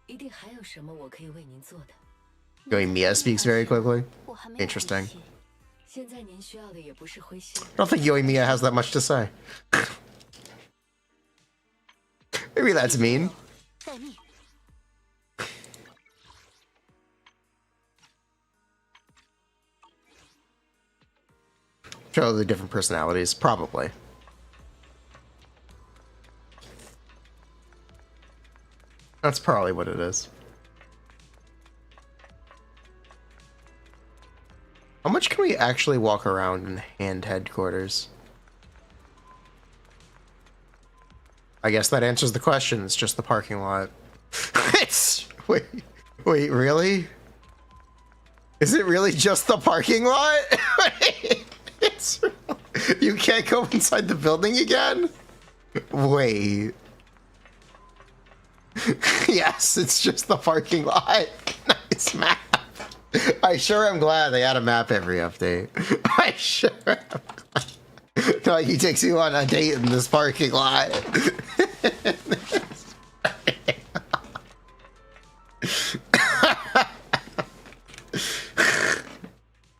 一定还有什么我可以为您做的。Going Mia speaks very quickly. Interesting. 现在您需要的也不是灰心。 I don't think Yoimiya has that much to say. Maybe that's mean. Show the different personalities, probably. That's probably what it is. How much can we actually walk around in Hand headquarters? I guess that answers the question. It's just the parking lot. It's... Wait, really? Is it really just the parking lot? It's... You can't go inside the building again? Wait. Yes, it's just the parking lot. Nice map. I sure am glad they add a map every update. I sure am glad. No, he takes you on a date in this parking lot.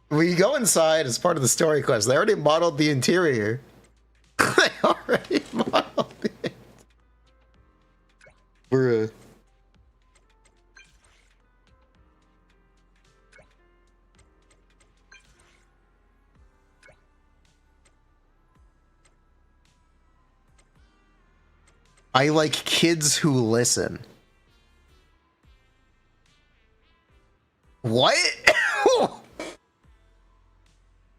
We go inside as part of the story quest. They already modeled the interior. They already modeled it. Bruh. I like kids who listen. What?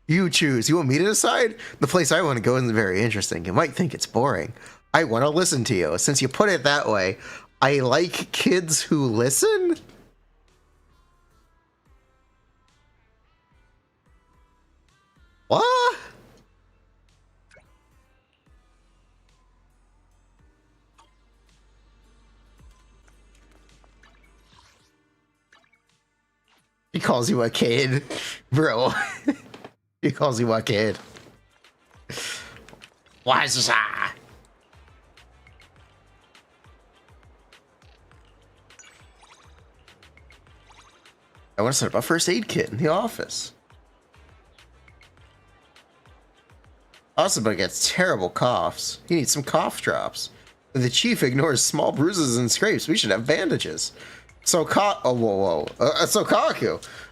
You choose. You want me to decide? The place I want to go isn't very interesting. You might think it's boring. I want to listen to you. Since you put it that way, I like kids who listen? What? He calls you a kid, bro. He calls you a kid. What's that? I want to set up a first aid kit in the office. Asaba gets terrible coughs. He needs some cough drops. If the chief ignores small bruises and scrapes, we should have bandages. Sokaku.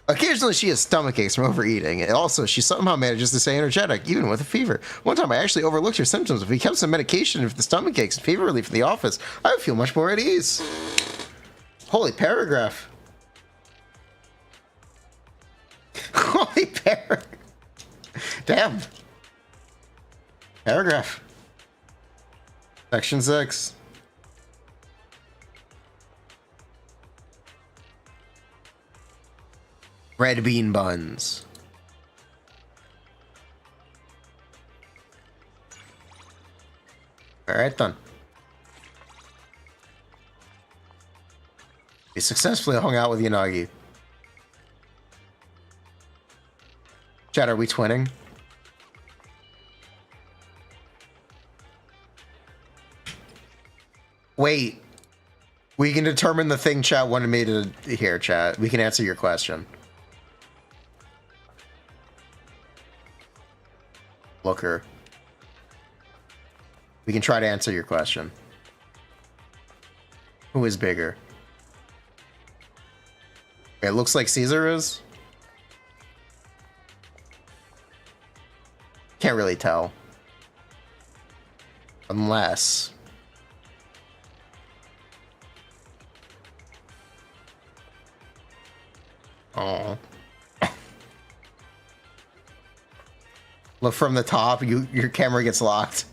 Occasionally she has stomach aches from overeating, and also she somehow manages to stay energetic, even with a fever. One time I actually overlooked her symptoms. If we kept some medication for the stomach aches and fever relief in the office, I would feel much more at ease. Holy paragraph. Holy paragraph. Damn. Paragraph. Section 6. Red bean buns. Alright then. We successfully hung out with Yanagi. Chat, are we twinning? Wait. We can determine the thing chat wanted me to hear, chat. We can answer your question. Looker. We can try to answer your question. Who is bigger? It looks like Caesar is. Can't really tell. Unless... Oh. Look from the top, your camera gets locked.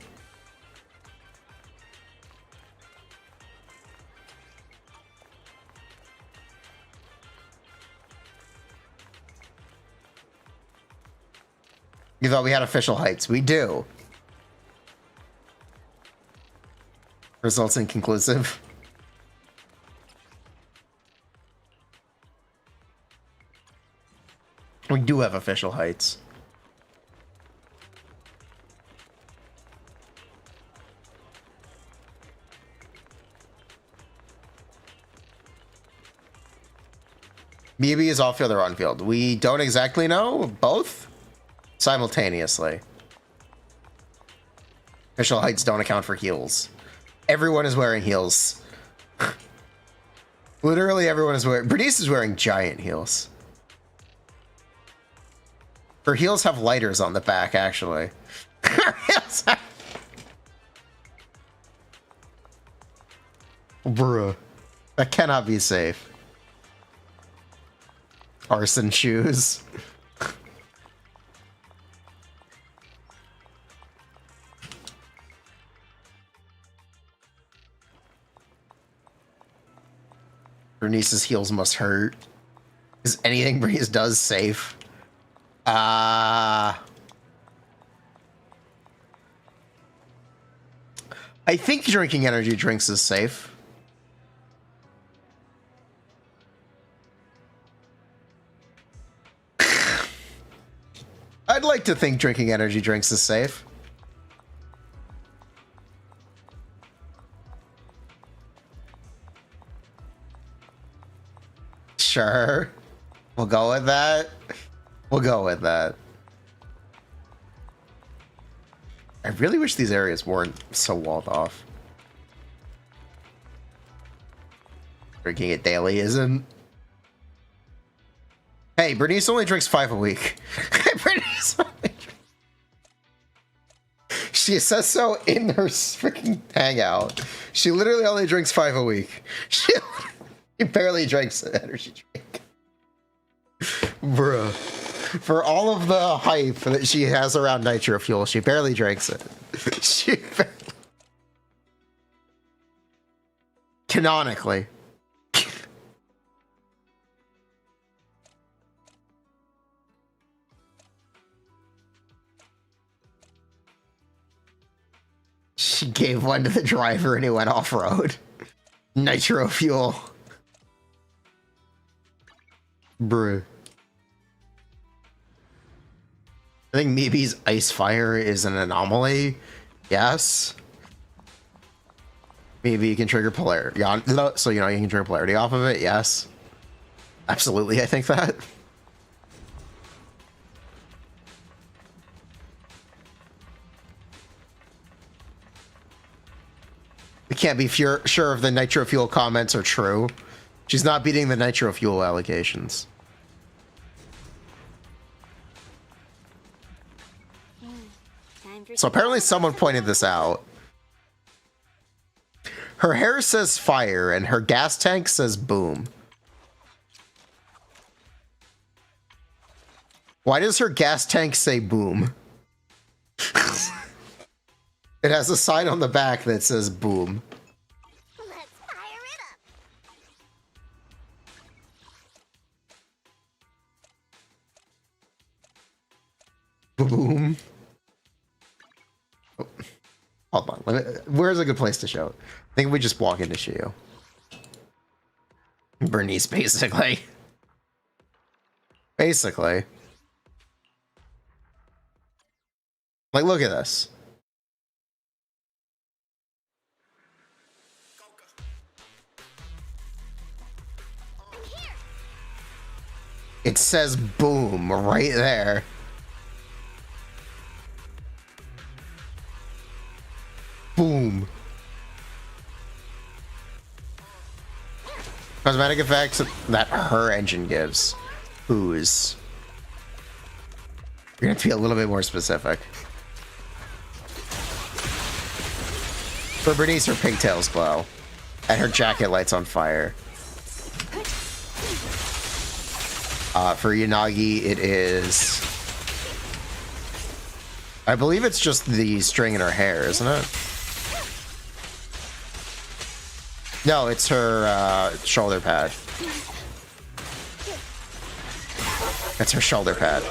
You thought we had official heights. We do. Results inconclusive. We do have official heights. Miyabi is off-field or on-field. We don't exactly know. Both? Simultaneously. Official heights don't account for heels. Everyone is wearing heels. Literally everyone is wearing... Bernice is wearing giant heels. Her heels have lighters on the back, actually. Her heels have... Bruh. That cannot be safe. Arson shoes. Bernice's heels must hurt. Is anything Bernice does safe? I think drinking energy drinks is safe. I'd like to think drinking energy drinks is safe. Sure. We'll go with that. We'll go with that. I really wish these areas weren't so walled off. Drinking it daily isn't. Hey, Bernice only drinks 5 a week. Bernice only... She says so in her freaking hangout. She literally only drinks 5 a week. She barely drinks an energy drink. Bruh. For all of the hype that she has around nitro fuel, she barely drinks it. She barely... Canonically. She gave one to the driver and he went off-road. Nitro fuel. Bruh. I think Miyabi's ice fire is an anomaly. Yes. Maybe you can trigger polarity. So, you know, you can trigger polarity off of it. Yes. Absolutely, I think that. We can't be sure if the nitro fuel comments are true. She's not beating the nitro fuel allegations. So apparently someone pointed this out. Her hair says fire and her gas tank says boom. Why does her gas tank say boom? It has a sign on the back that says boom. Let's fire it up. Boom. Oh. Hold on. Where's a good place to show it? I think we just walk into Shiyu. Bernice, basically. Basically. Like, look at this. It says boom right there. Boom. Cosmetic effects that her engine gives. Whose? You're gonna have to be a little bit more specific. For Bernice, her pigtails glow. And her jacket lights on fire. For Yanagi, it is... I believe it's just the string in her hair, isn't it? No, it's her shoulder pad. It's her shoulder pad.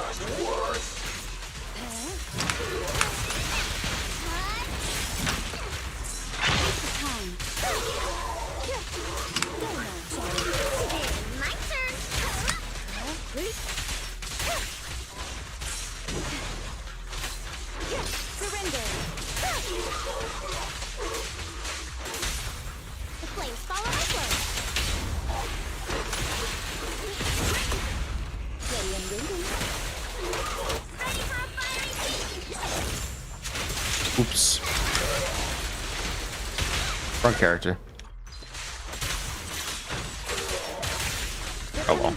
Oops. Front character. Oh well.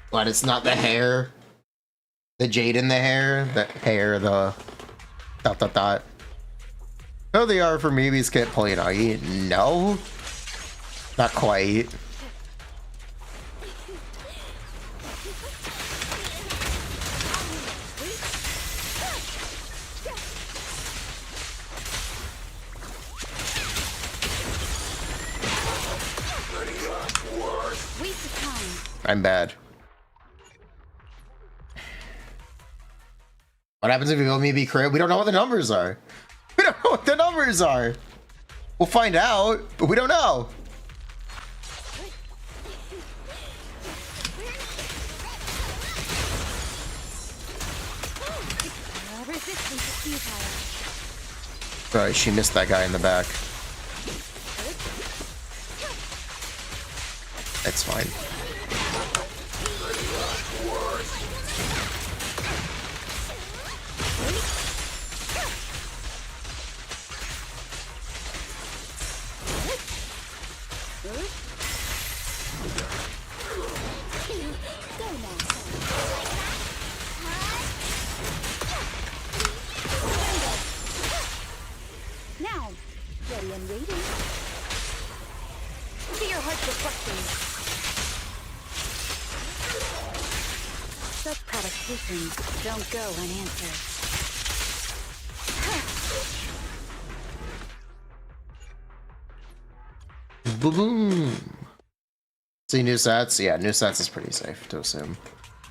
But it's not the hair. The jade in the hair. The hair, the dot. Oh, they are for Miyabi's kit Polyanagi. No. Not quite. I'm bad. What happens if you go Miyabi crib? We don't know what the numbers are. We don't know what the numbers are. We'll find out, but we don't know. Sorry, she missed that guy in the back. That's fine. Now, ready and waiting. See your heart's reflection. Such provocations don't go unanswered. Boom. See new sets? Yeah, new sets is pretty safe to assume.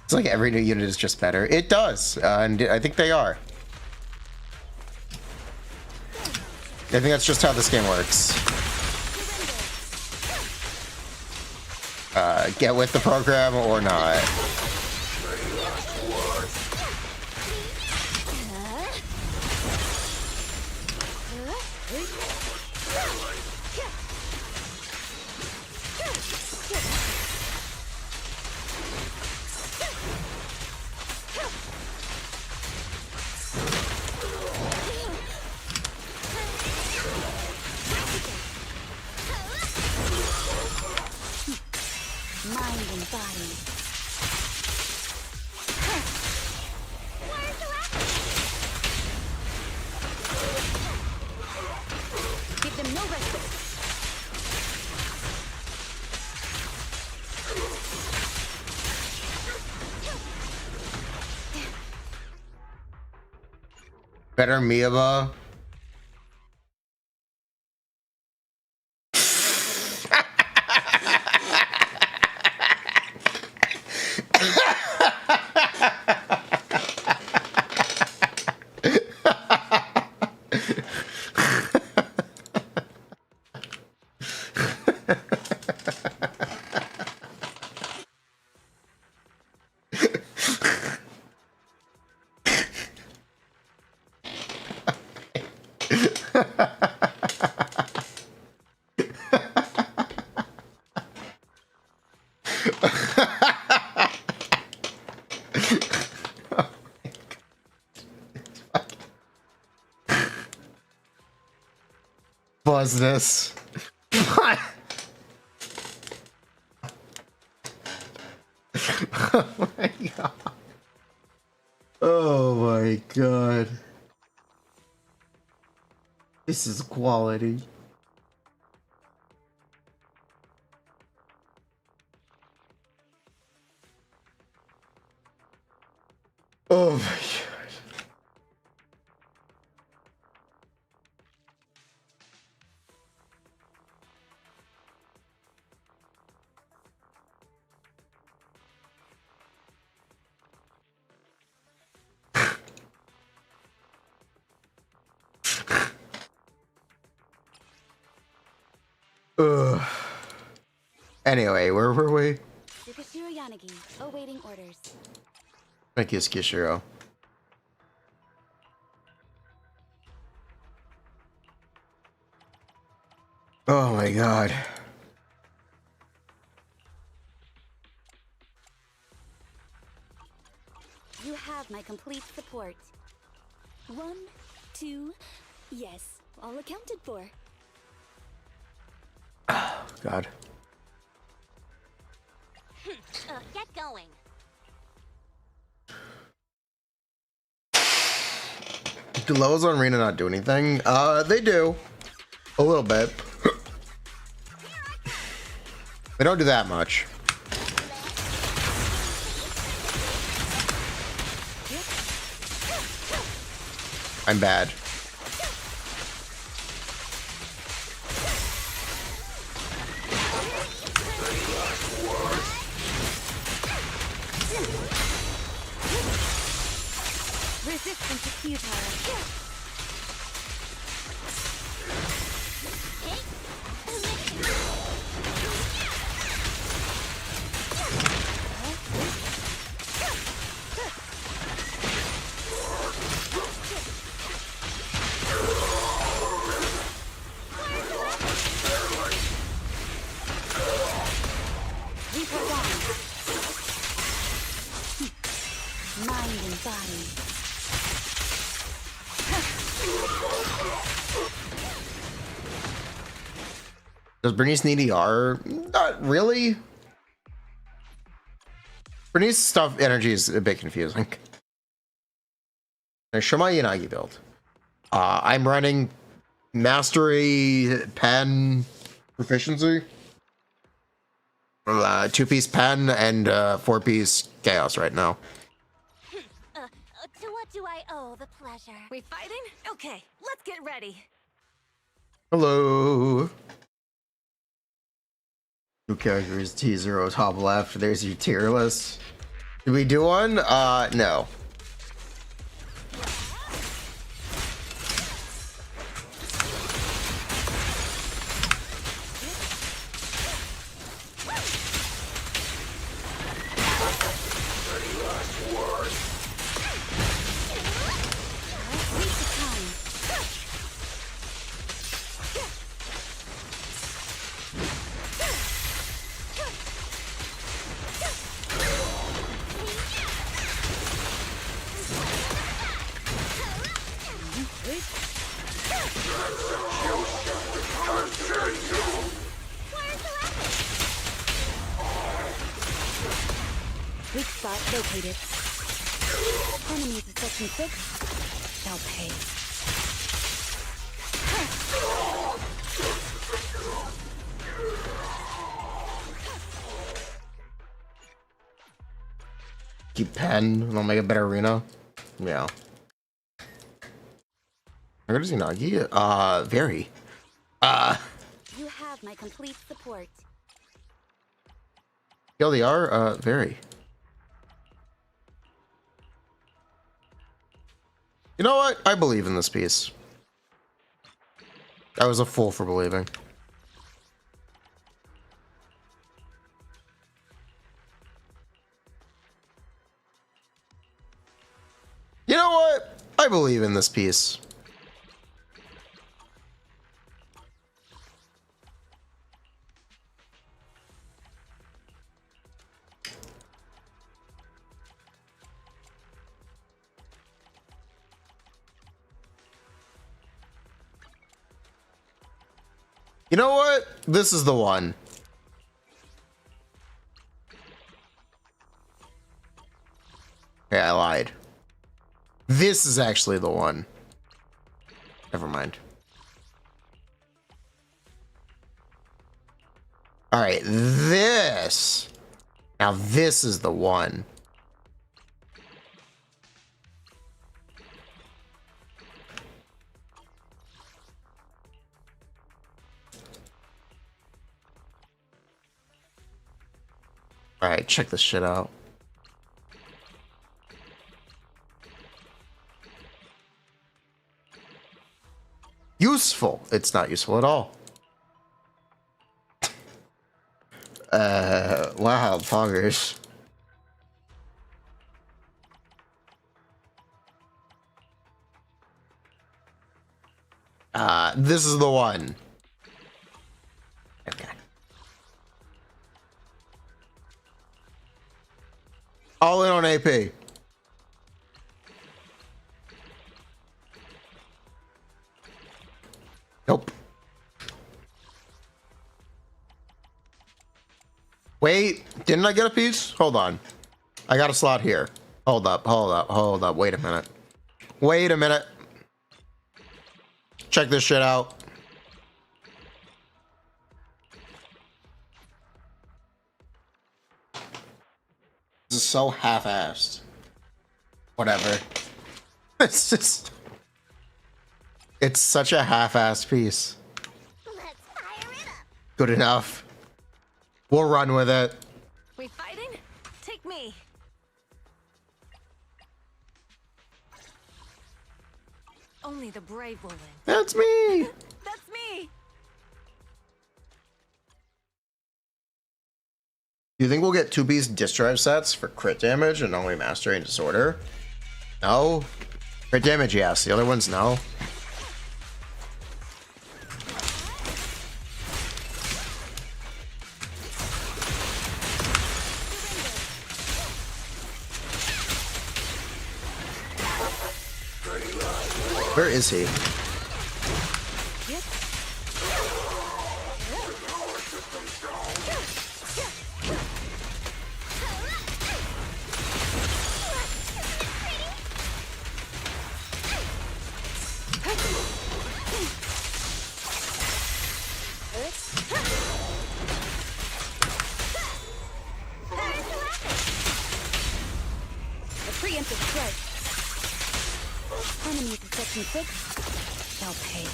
It's like every new unit is just better. It does, and I think they are. I think that's just how this game works. Get with the program or not. Mind and body. Give them no respite. Better Miyabuh. Was this? What? Oh my god. Oh my god. This is quality. Oh my god. Ugh. Anyway, where were we? Tsukishiro Yanagi, awaiting orders. Thank you, Skishiro. Oh my god. You have my complete support. 1, 2, yes, all accounted for. God. Get going. Do levels on Arena not do anything? They do. A little bit. They don't do that much. I'm bad. Resistance is futile. Mind and body. Does Bernice need ER? Not really. Bernice stuff energy is a bit confusing. Now, show my Yanagi build. I'm running Mastery Pen Proficiency. 2-piece Pen and 4-piece Chaos right now. To what do I owe the pleasure? We fighting? Okay, let's get ready. Hello. New characters T0 top left. There's your tier list. Did we do one? No. Weak spot located. Enemies of section 6 shall pay. Keep Pen. I'll make a better arena. Yeah. Where does he not get? Very. You have my complete support. TLDR, very. You know what? I believe in this piece. I was a fool for believing. You know what? I believe in this piece. You know what? This is the one. Okay, I lied. This is actually the one. Never mind. All right, this. Now this is the one. All right, check this shit out. Useful. It's not useful at all. Wow, poggers. This is the one. Okay. All in on AP. Nope. Wait, didn't I get a piece? Hold on. I got a slot here. Hold up, hold up, hold up. Wait a minute. Wait a minute. Check this shit out. This is so half-assed. Whatever. It's just... It's such a half-assed piece. Good enough. We'll run with it. We fighting? Take me. Only the brave will win. That's me. That's me. Do you think we'll get 2-piece disc drive sets for crit damage and only mastery and disorder? No. Crit damage, yes. The other ones, no. Where is he? The preemptive strike. Enemies in section 6 shall pay.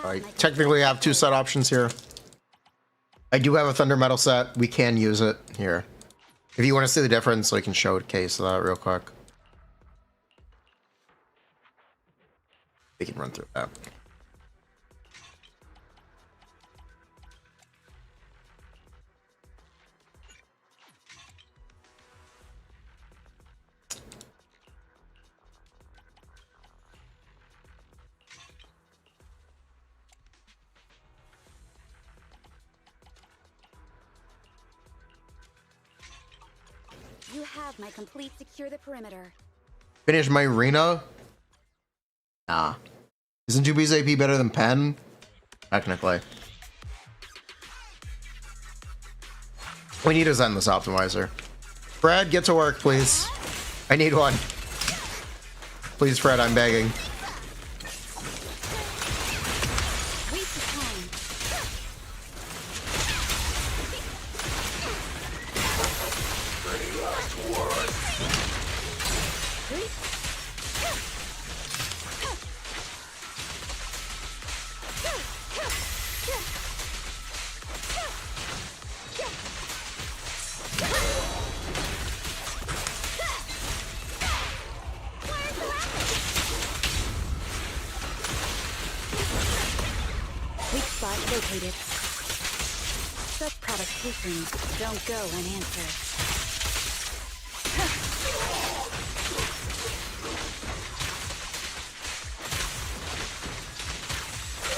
I technically have 2 set options here. I do have a Thunder Metal set. We can use it here. If you want to see the difference, I can show a case of that real quick. We can run through that. You have my complete secure the perimeter. Finish my arena? Nah. Isn't 2-piece AP better than pen? Technically. We need a Zenless optimizer. Fred, get to work, please. I need one. Please, Fred, I'm begging. Located. Such provocations don't go unanswered.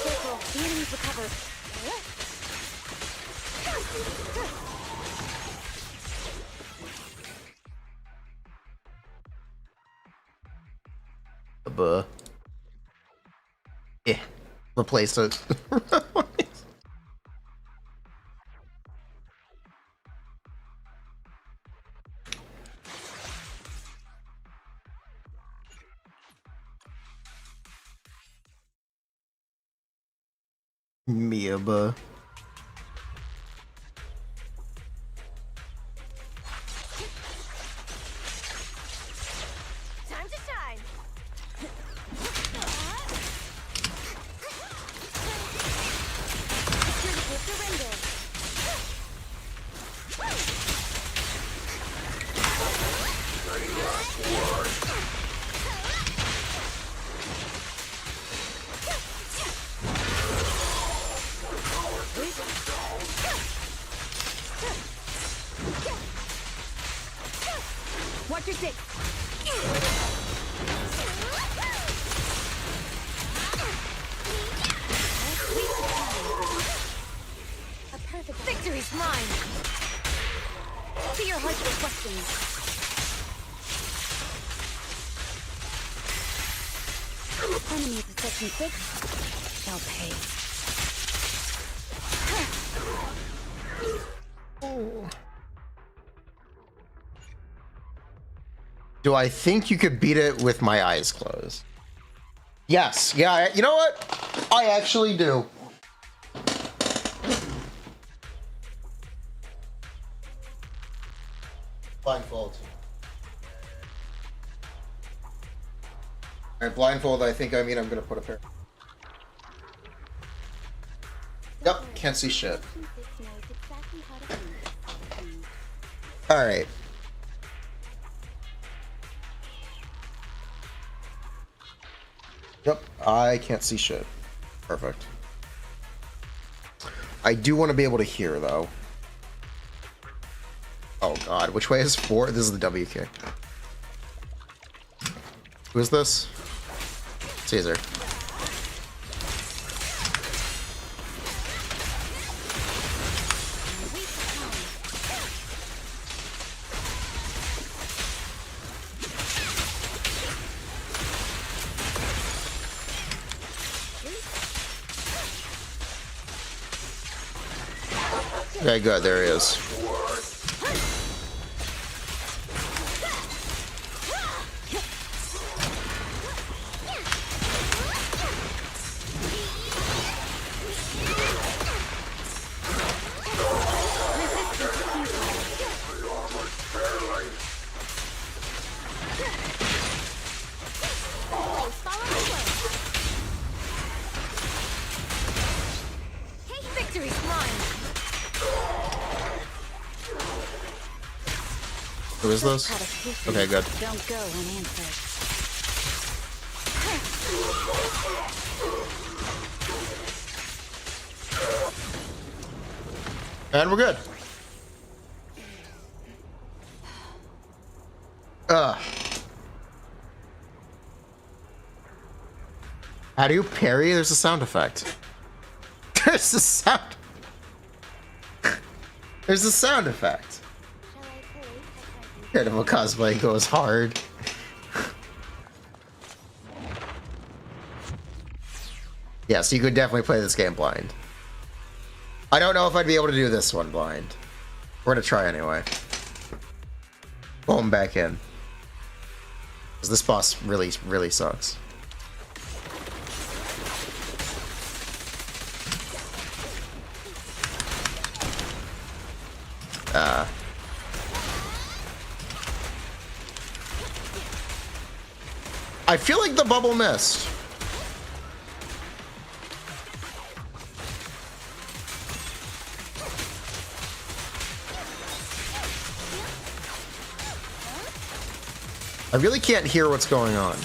Careful, the enemy's recovered. Buh. Yeah. Replace it. Miyabuh. Time to shine. Surrender. Watch your six. A perfect Victory's mine. See your heart's questions. enemies of section 6 shall pay. Do I think you could beat it with my eyes closed? Yes. Yeah, you know what? I actually do. Blindfold. Alright, blindfold, I think I mean I'm gonna put a pair. Yep, can't see shit. Alright. Yep, I can't see shit. Perfect. I do want to be able to hear, though. Oh god, which way is 4? This is the W kick. Who is this? Caesar. Okay, good, there he is. Who is this? Okay, good. Don't go unanswered. And we're good. How do you parry? There's a sound effect. There's a sound. There's a sound effect. Animal cosplay goes hard. Yes, you could definitely play this game blind. I don't know if I'd be able to do this one blind. We're gonna try anyway. Pull him back in. Because this boss really, really sucks. I feel like the bubble missed. I really can't hear what's going on.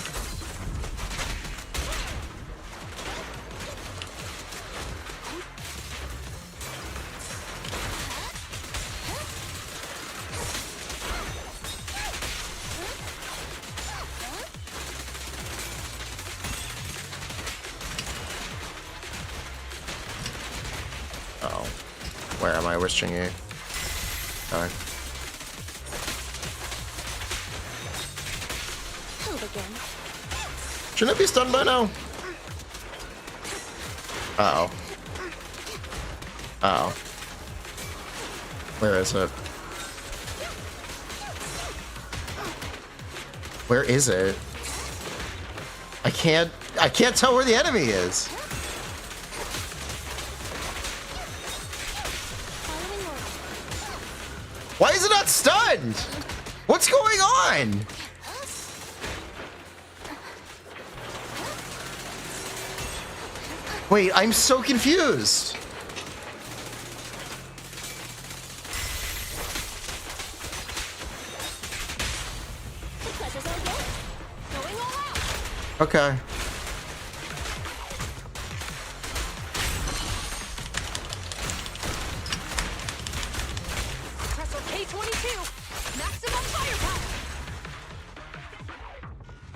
Where am I? Where's Chingy? Alright. Shouldn't it be stunned by now? Uh-oh. Uh-oh. Where is it? Where is it? I can't tell where the enemy is. Why is it not stunned? What's going on? Wait, I'm so confused. Okay.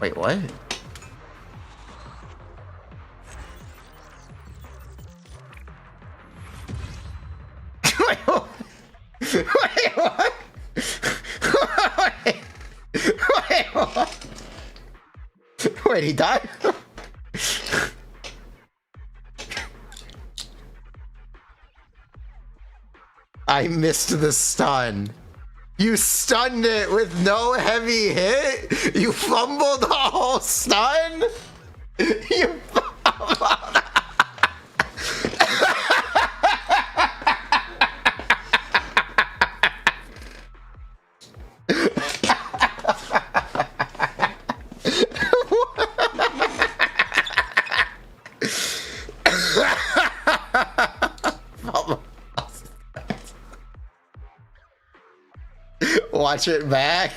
Wait, what? Wait, what? Wait, what? Wait, what? Wait, he died? I missed the stun. You stunned it with no heavy hit? You fumbled the whole stun? You fumbled. Watch it back.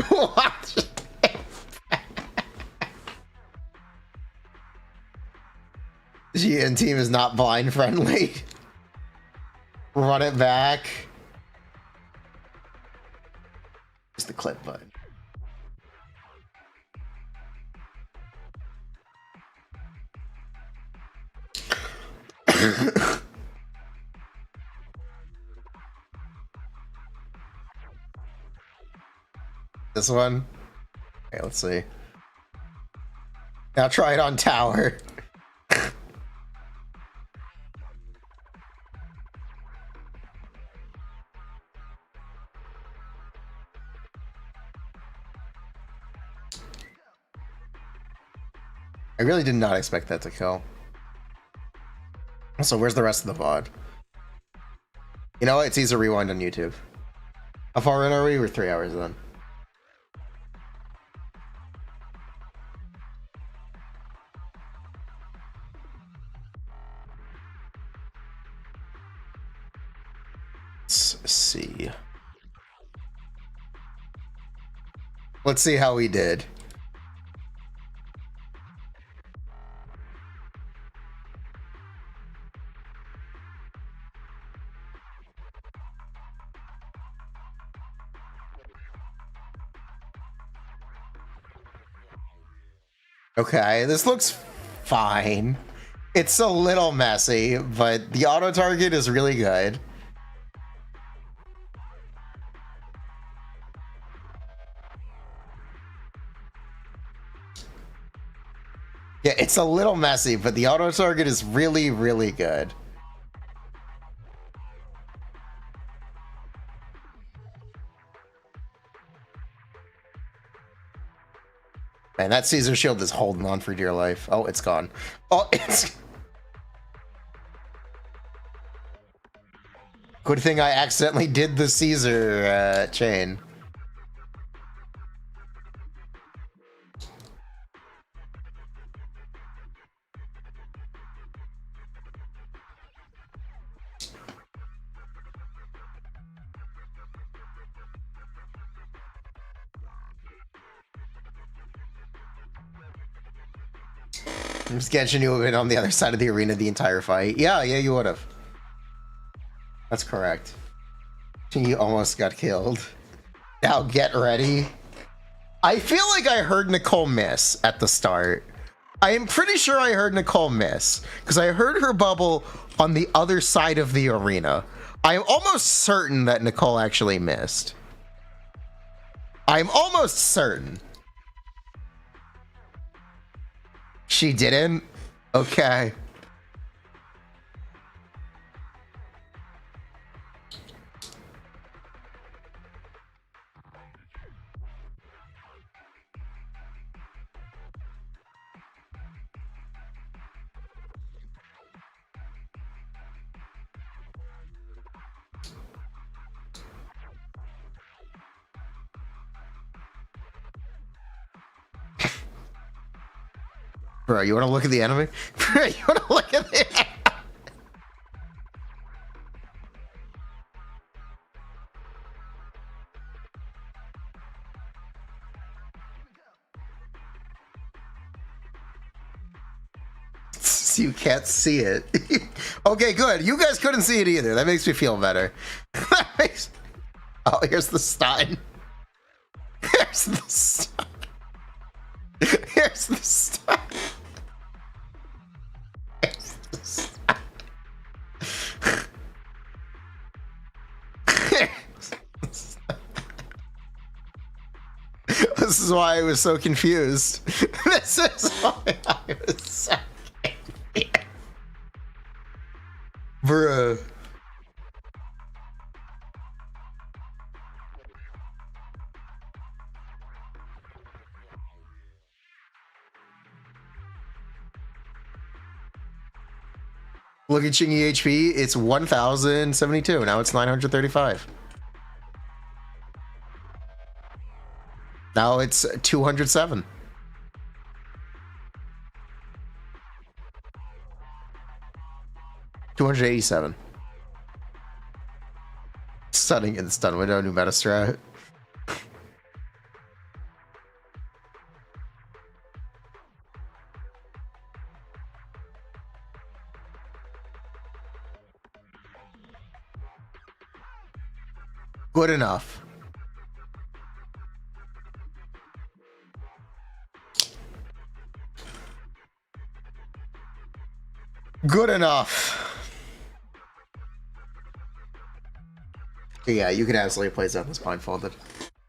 Watch it back. GN team is not blind friendly. Run it back. It's the clip button. This one? Okay, let's see. Now try it on tower. I really did not expect that to kill. So where's the rest of the VOD? You know what? It's easy to rewind on YouTube. How far in are we? We're 3 hours in. Let's see. Let's see how we did. Okay, this looks fine. It's a little messy, but the auto target is really good. Yeah, it's a little messy, but the auto target is really, really good. Man, that Caesar shield is holding on for dear life. Oh, it's gone. Oh, it's... Good thing I accidentally did the Caesar chain. Genshin, you would have been on the other side of the arena the entire fight. Yeah, you would have. That's correct. You almost got killed. Now get ready. I feel like I heard Nicole miss at the start. I am pretty sure I heard Nicole miss because I heard her bubble on the other side of the arena. I'm almost certain that Nicole actually missed. I'm almost certain. She didn't? Okay. Bro, you want to look at the enemy? Bro, you want to look at the You can't see it. Okay, good. You guys couldn't see it either. That makes me feel better. Oh, here's the stun. Here's the stun. Here's the stuff. Here's the stuff. This is why I was so confused. This is why I was so confused. Bruh. Look at Chingy HP, it's 1072, now it's 935. Now it's 207. $287. Stunning in stun window, new meta strat. Good enough. Good enough. Yeah, you can absolutely play Zenless blindfolded.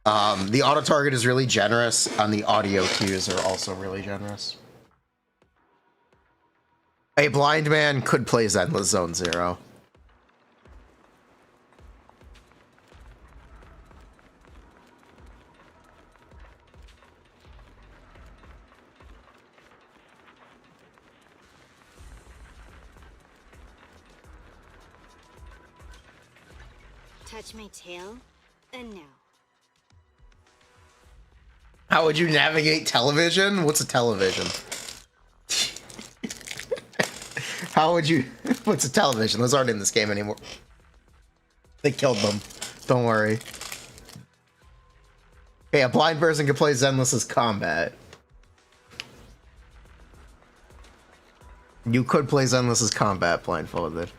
The auto target is really generous, and the audio cues are also really generous. A blind man could play Zenless Zone 0. Touch my tail, and no. How would you navigate television? What's a television? How would you... What's a television? Those aren't in this game anymore. They killed them. Don't worry. Hey, a blind person can play Zenless as combat. You could play Zenless as combat blindfolded.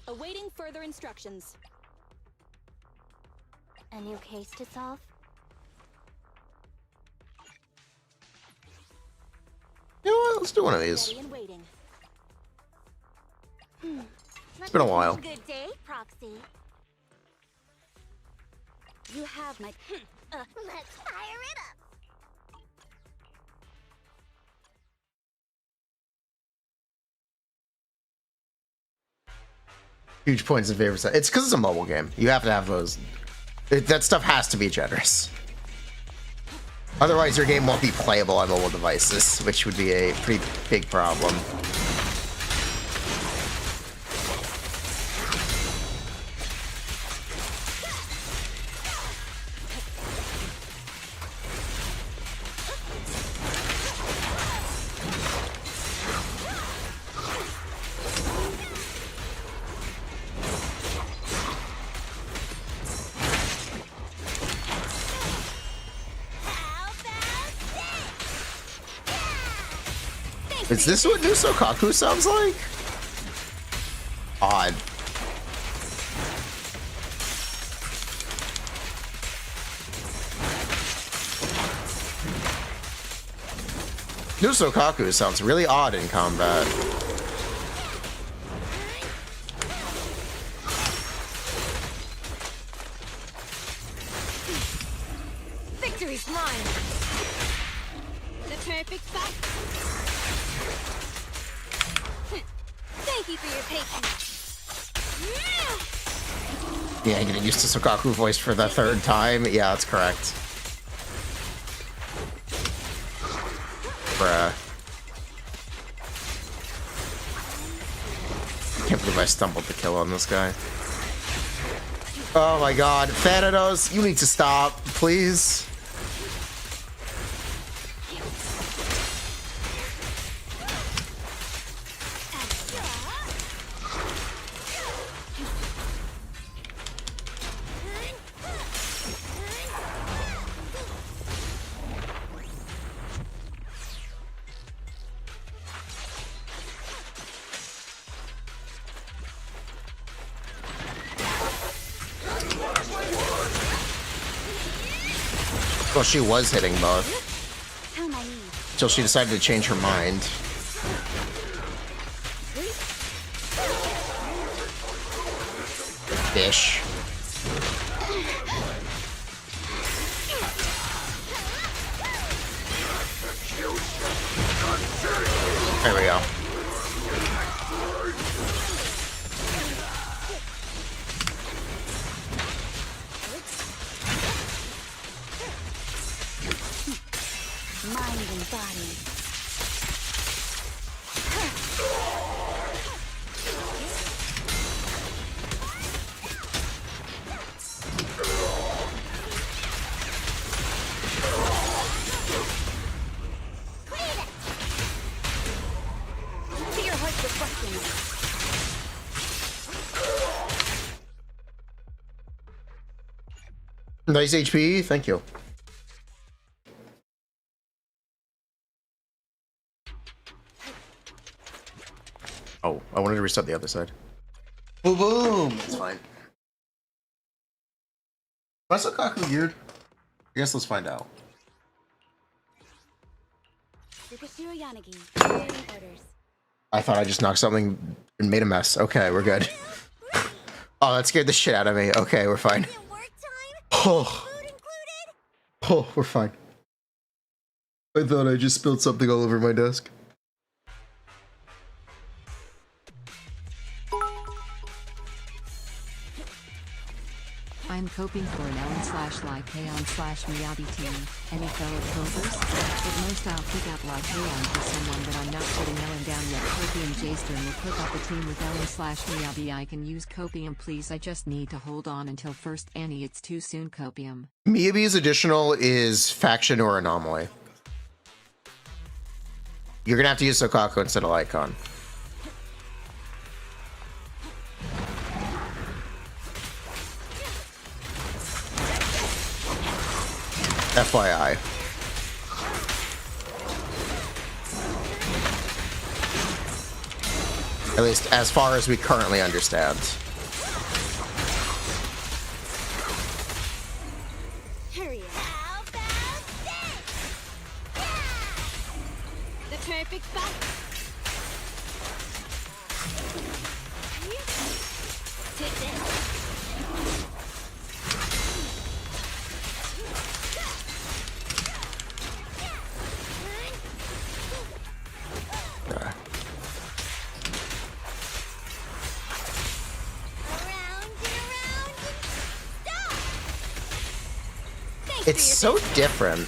Awaiting further instructions. A new case to solve? You know what? Let's do one of these. It's been a while. Good day, Proxy. You have my... let's fire it up! Huge points in favor side. It's because it's a mobile game. You have to have those. That stuff has to be generous. Otherwise, your game won't be playable on mobile devices, which would be a pretty big problem. Is this what New Sokaku sounds like? Odd. New Sokaku sounds really odd in combat. Victory's mine. The perfect fight. Thank you for your patience. Yeah, getting used to Sokaku voice for the third time. Yeah, that's correct. Bruh. Can't believe I stumbled the kill on this guy. Oh my god. Thanatos, you need to stop, please. Well, she was hitting both. How naive. Till she decided to change her mind. Fish. There we go. Mind and body. Nice HP, thank you. Oh, I wanted to reset the other side. Boom, boom. It's fine. Why is Kaku weird? I guess let's find out. I thought I just knocked something and made a mess. Okay, we're good. Oh, that scared the shit out of me. Okay, we're fine. Oh, we're fine. I thought I just spilled something all over my desk. I'm coping for an Ellen/Lycaon/Miyabi team. Any fellow copers? At most I'll pick out Lycaon for someone, but I'm not putting Ellen down yet. Copium Jaystern will cook up a team with Ellen/Miyabi. I can use Copium, please. I just need to hold on until first Annie. It's too soon, Copium. Miyabi's additional is faction or anomaly. You're gonna have to use Sokaku instead of Lycon. FYI. At least as far as we currently understand. Hurry up. How about this? The perfect spot. Take this. It's so different.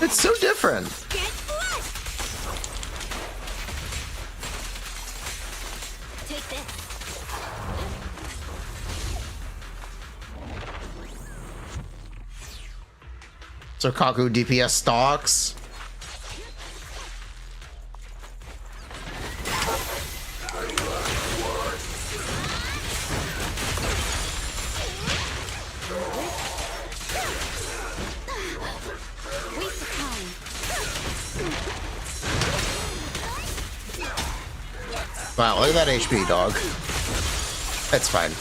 It's so different. Take this. So Kaku DPS stocks. Wow, look at that HP, dog. That's fine.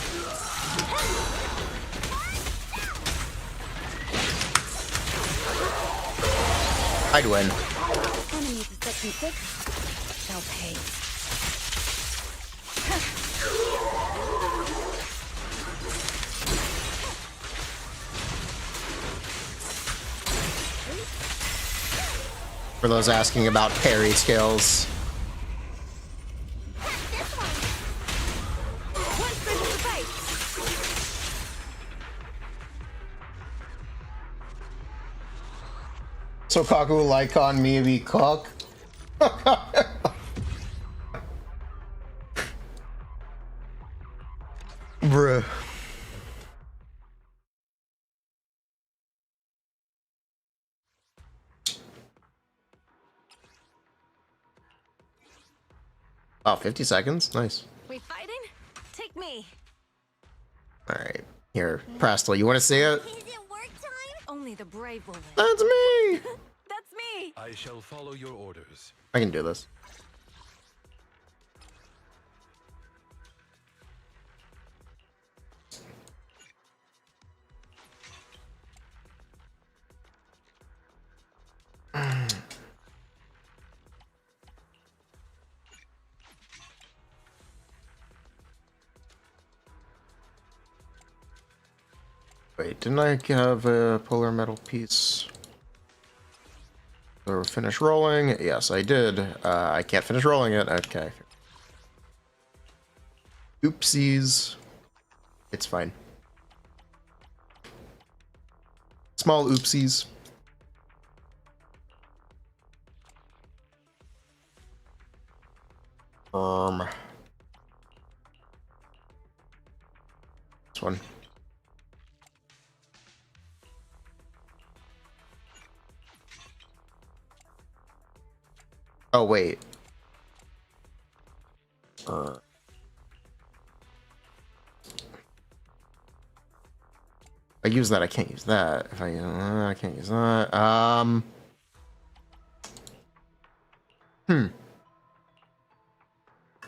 I'd win. Enemy to section 6 shall pay. For those asking about parry skills. So Kaku Lycon Miyabi cook. Bruh. Oh, 50 seconds? Nice. We fighting? Take me. Alright. Here, Prastel, you want to see it? Only the brave will live. That's me! That's me! I shall follow your orders. I can do this. Wait, didn't I have a polar metal piece? Or finish rolling? Yes, I did. I can't finish rolling it. Okay. Oopsies. It's fine. Small oopsies. This one. Oh, wait. I use that, I can't use that. If I can't use that. I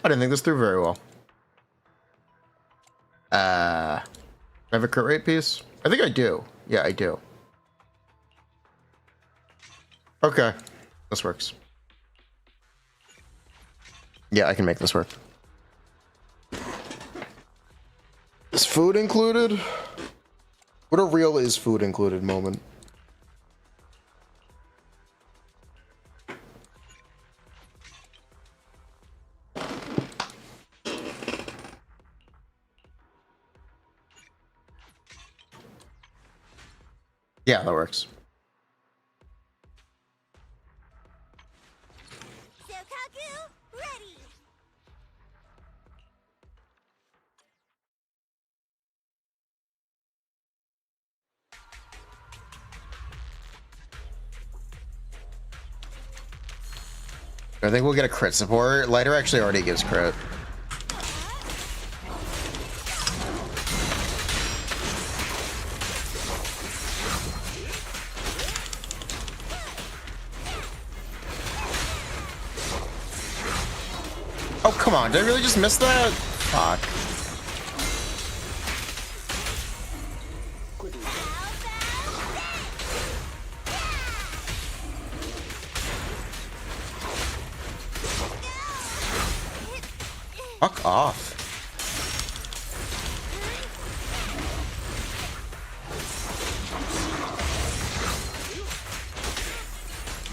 didn't think this through very well. I have a crit rate piece? I think I do. Yeah, I do. Okay. This works. Yeah, I can make this work. Is food included? What a real is food included moment. Yeah, that works. I think we'll get a crit support. Lighter actually already gives crit. Oh, come on. Did I really just miss that? Fuck. Fuck off.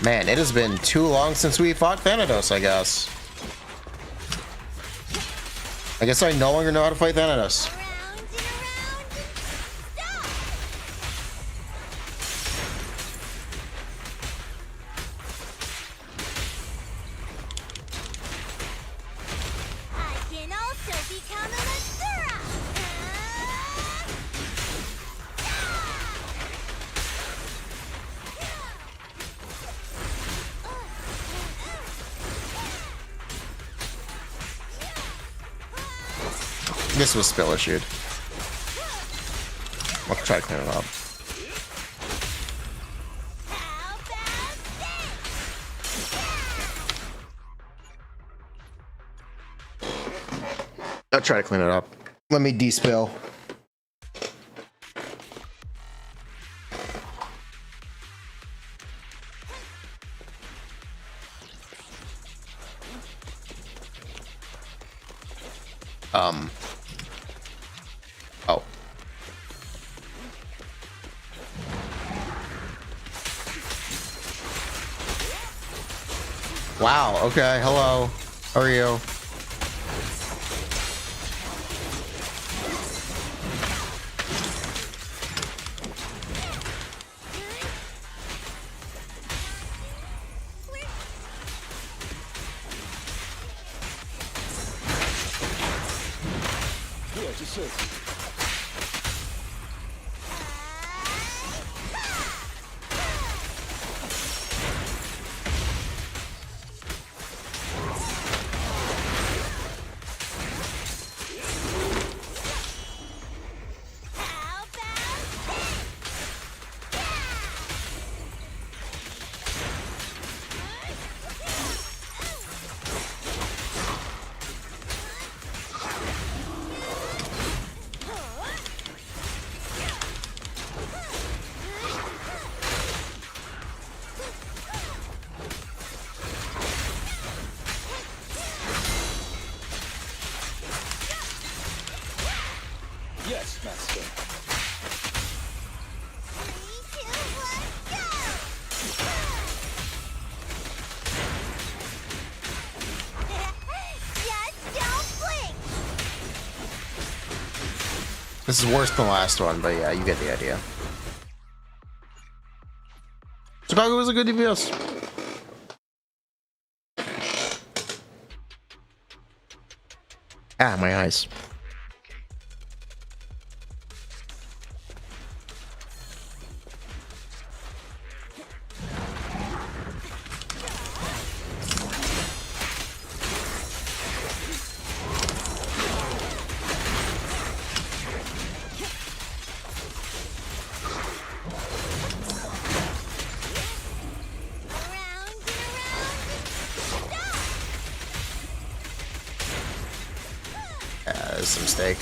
Man, it has been too long since we fought Thanatos, I guess. I guess I no longer know how to fight Thanatos. This was spill issued. I'll try to clean it up. I'll try to clean it up. Let me despill. Oh. Wow, okay, hello. How are you? This is worse than the last one, but yeah, you get the idea. Chicago was a good DPS. Ah, my eyes. That's a mistake.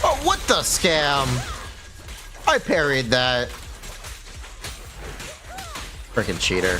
Oh, what the scam? I parried that. Freaking cheater.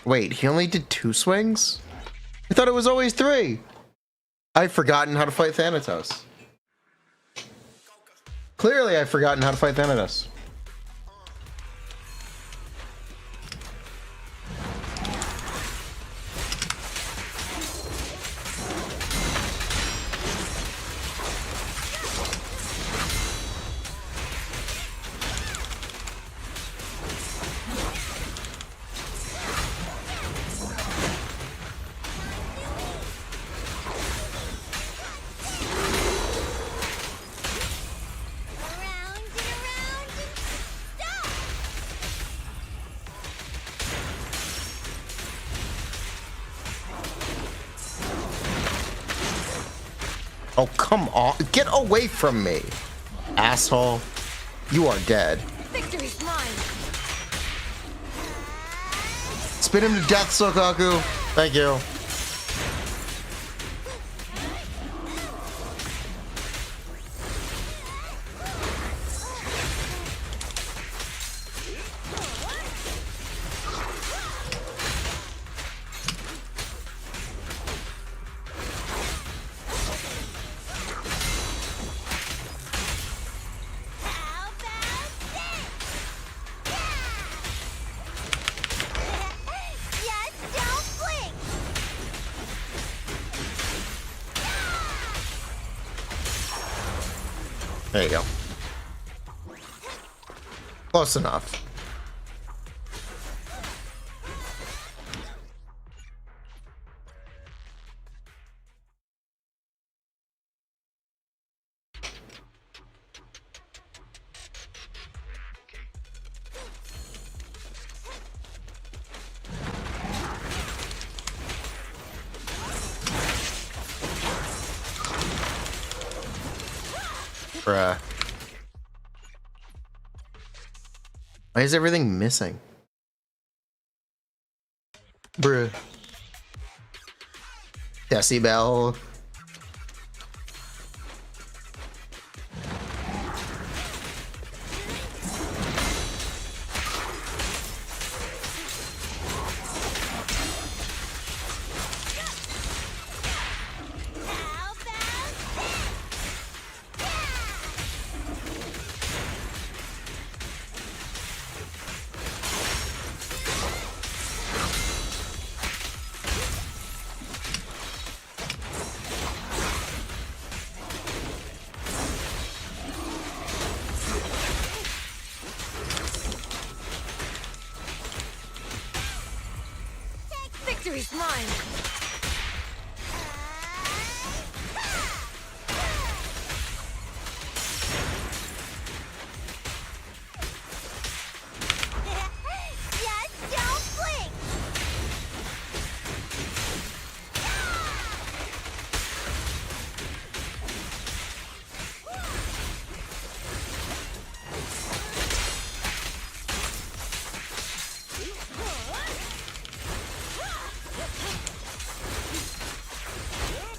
Wait, he only did 2 swings? I thought it was always 3. I've forgotten how to fight Thanatos. Clearly, I've forgotten how to fight Thanatos. Oh, come on. Get away from me, asshole. You are dead. Victory's mine. Spin him to death, Sokaku. Thank you. There you go. Close enough. Bruh. Why is everything missing? Bruh. Decibel. Victory's mine.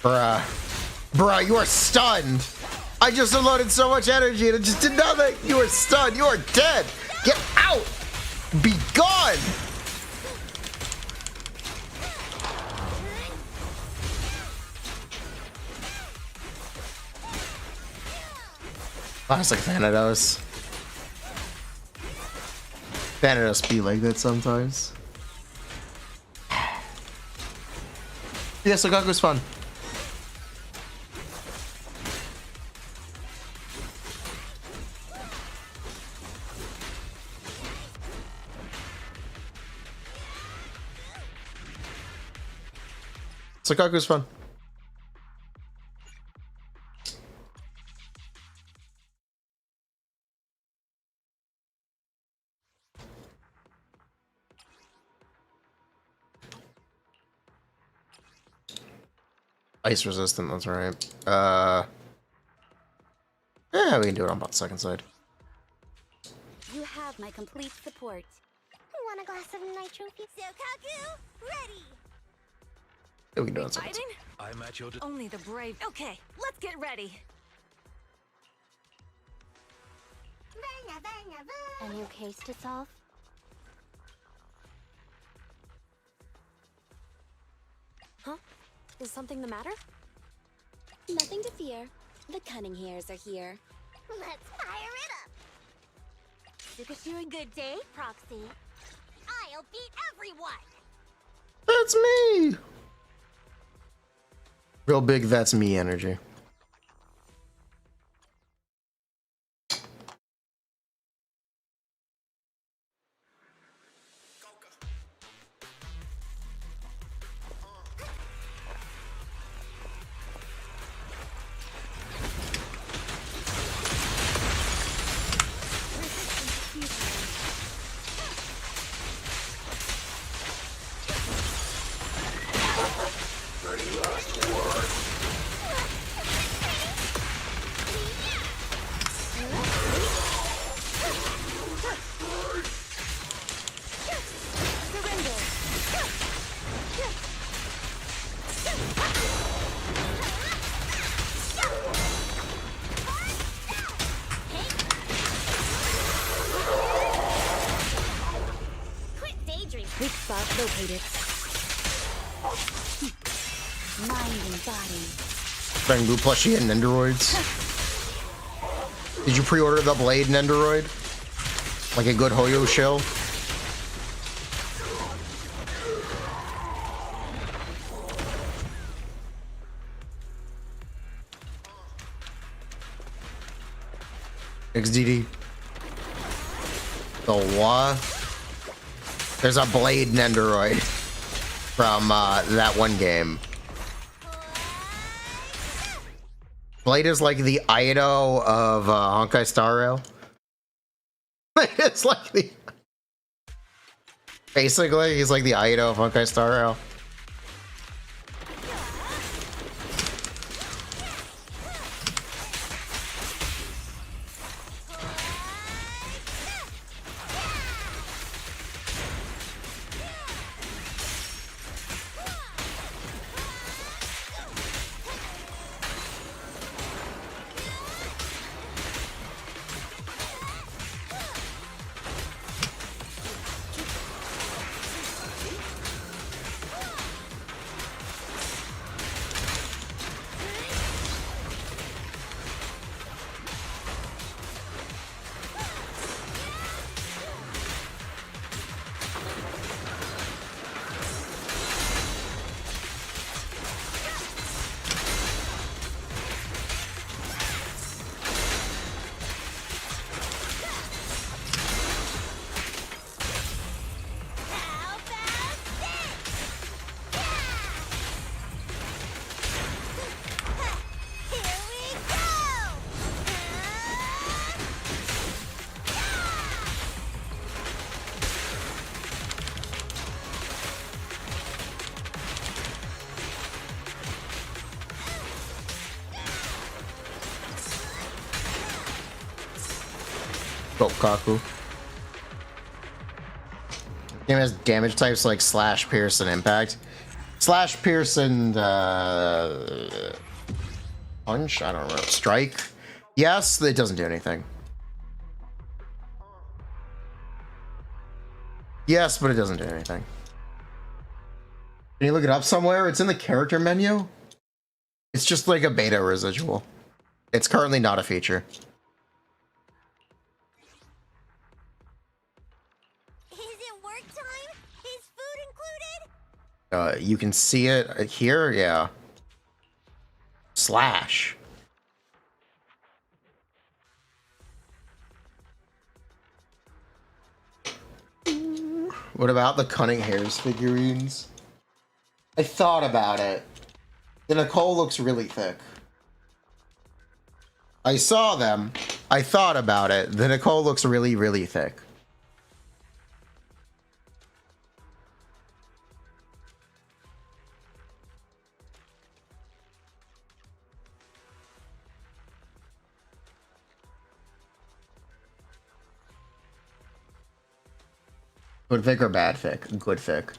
Bruh, you are stunned. I just unloaded so much energy and it just did nothing. You are stunned. You are dead. Get out. Be gone. Classic Thanatos. Thanatos be like that sometimes. Yeah, so Gaku's fun. Sakaku's fun. Ice resistant, that's right. Yeah, we can do it on about the second side. You have my complete support. Want a glass of nitro? Sokaku, ready! Yeah, we can do it on second side. I'm at your Only the brave. Okay, let's get ready. A new case to solve? Huh? Is something the matter? Nothing to fear. The cunning hairs are here. Let's fire it up! Sukashiro, good day, Proxy. I'll beat everyone! That's me! Real big, that's me energy. Weak spot located. Mind and body. Bang Blue plushie and Nendoroids. Did you pre-order the Blade Nendoroid? Like a good Hoyo shell? XDD. The what? There's a Blade Nendoroid from that one game. Blade is like the Ido of Honkai Star Rail. It's like the... Basically, he's like the Ido of Honkai Star Rail. Kaku. Game has damage types like slash, pierce, and impact. Slash, pierce, and punch. I don't remember. Strike. Yes, it doesn't do anything. Yes, but it doesn't do anything. Can you look it up somewhere? It's in the character menu. It's just like a beta residual. It's currently not a feature. Is it work time? Is food included? You can see it here, yeah. Slash. What about the Cunning Hairs figurines? I thought about it. The Nicole looks really thick. I saw them. I thought about it. The Nicole looks really, really thick. Good thick or bad thick? Good thick.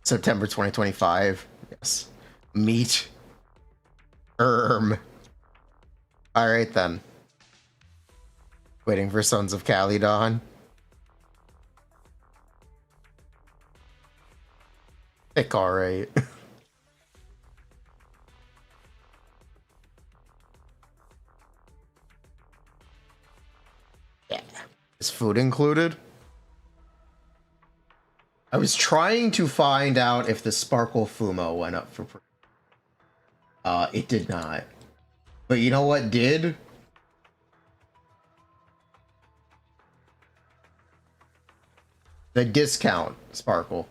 September 2025. Yes. Meat. Alright then. Waiting for Sons of Calydon. Thick, alright. Yeah. Is food included? I was trying to find out if the Sparkle Fumo went up for... it did not. But you know what did? The discount Sparkle.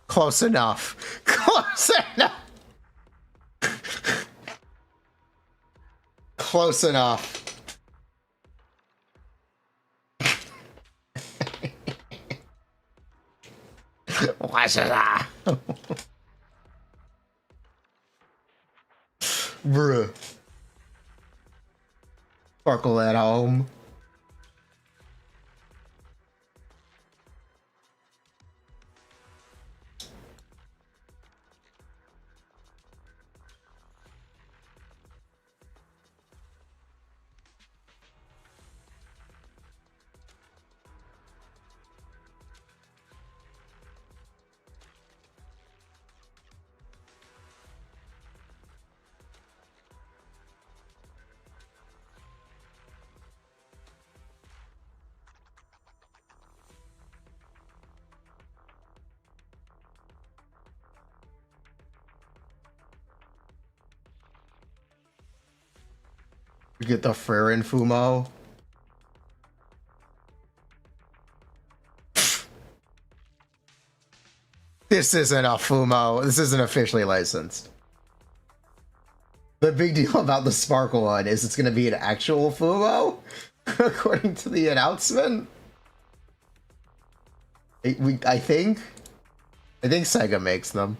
Close enough. Close enough. Close enough. What's that? Bruh. Sparkle at home. We get the Furina Fumo. This isn't a Fumo. This isn't officially licensed. The big deal about the Sparkle one is it's going to be an actual Fumo, according to the announcement. I think Sega makes them.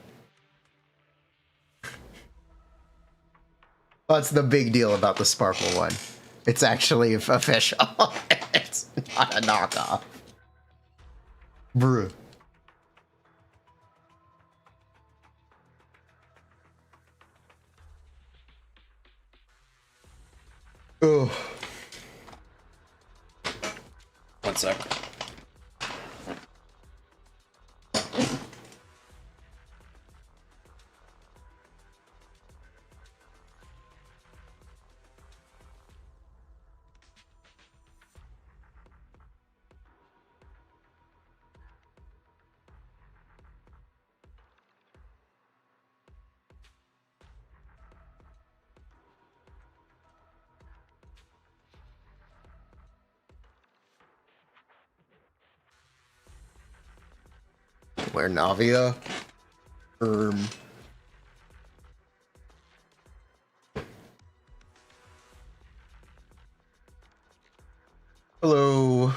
That's the big deal about the Sparkle one. It's actually official. It's not a knockoff. Bruh. Ugh. One sec. Where Navia? Hello.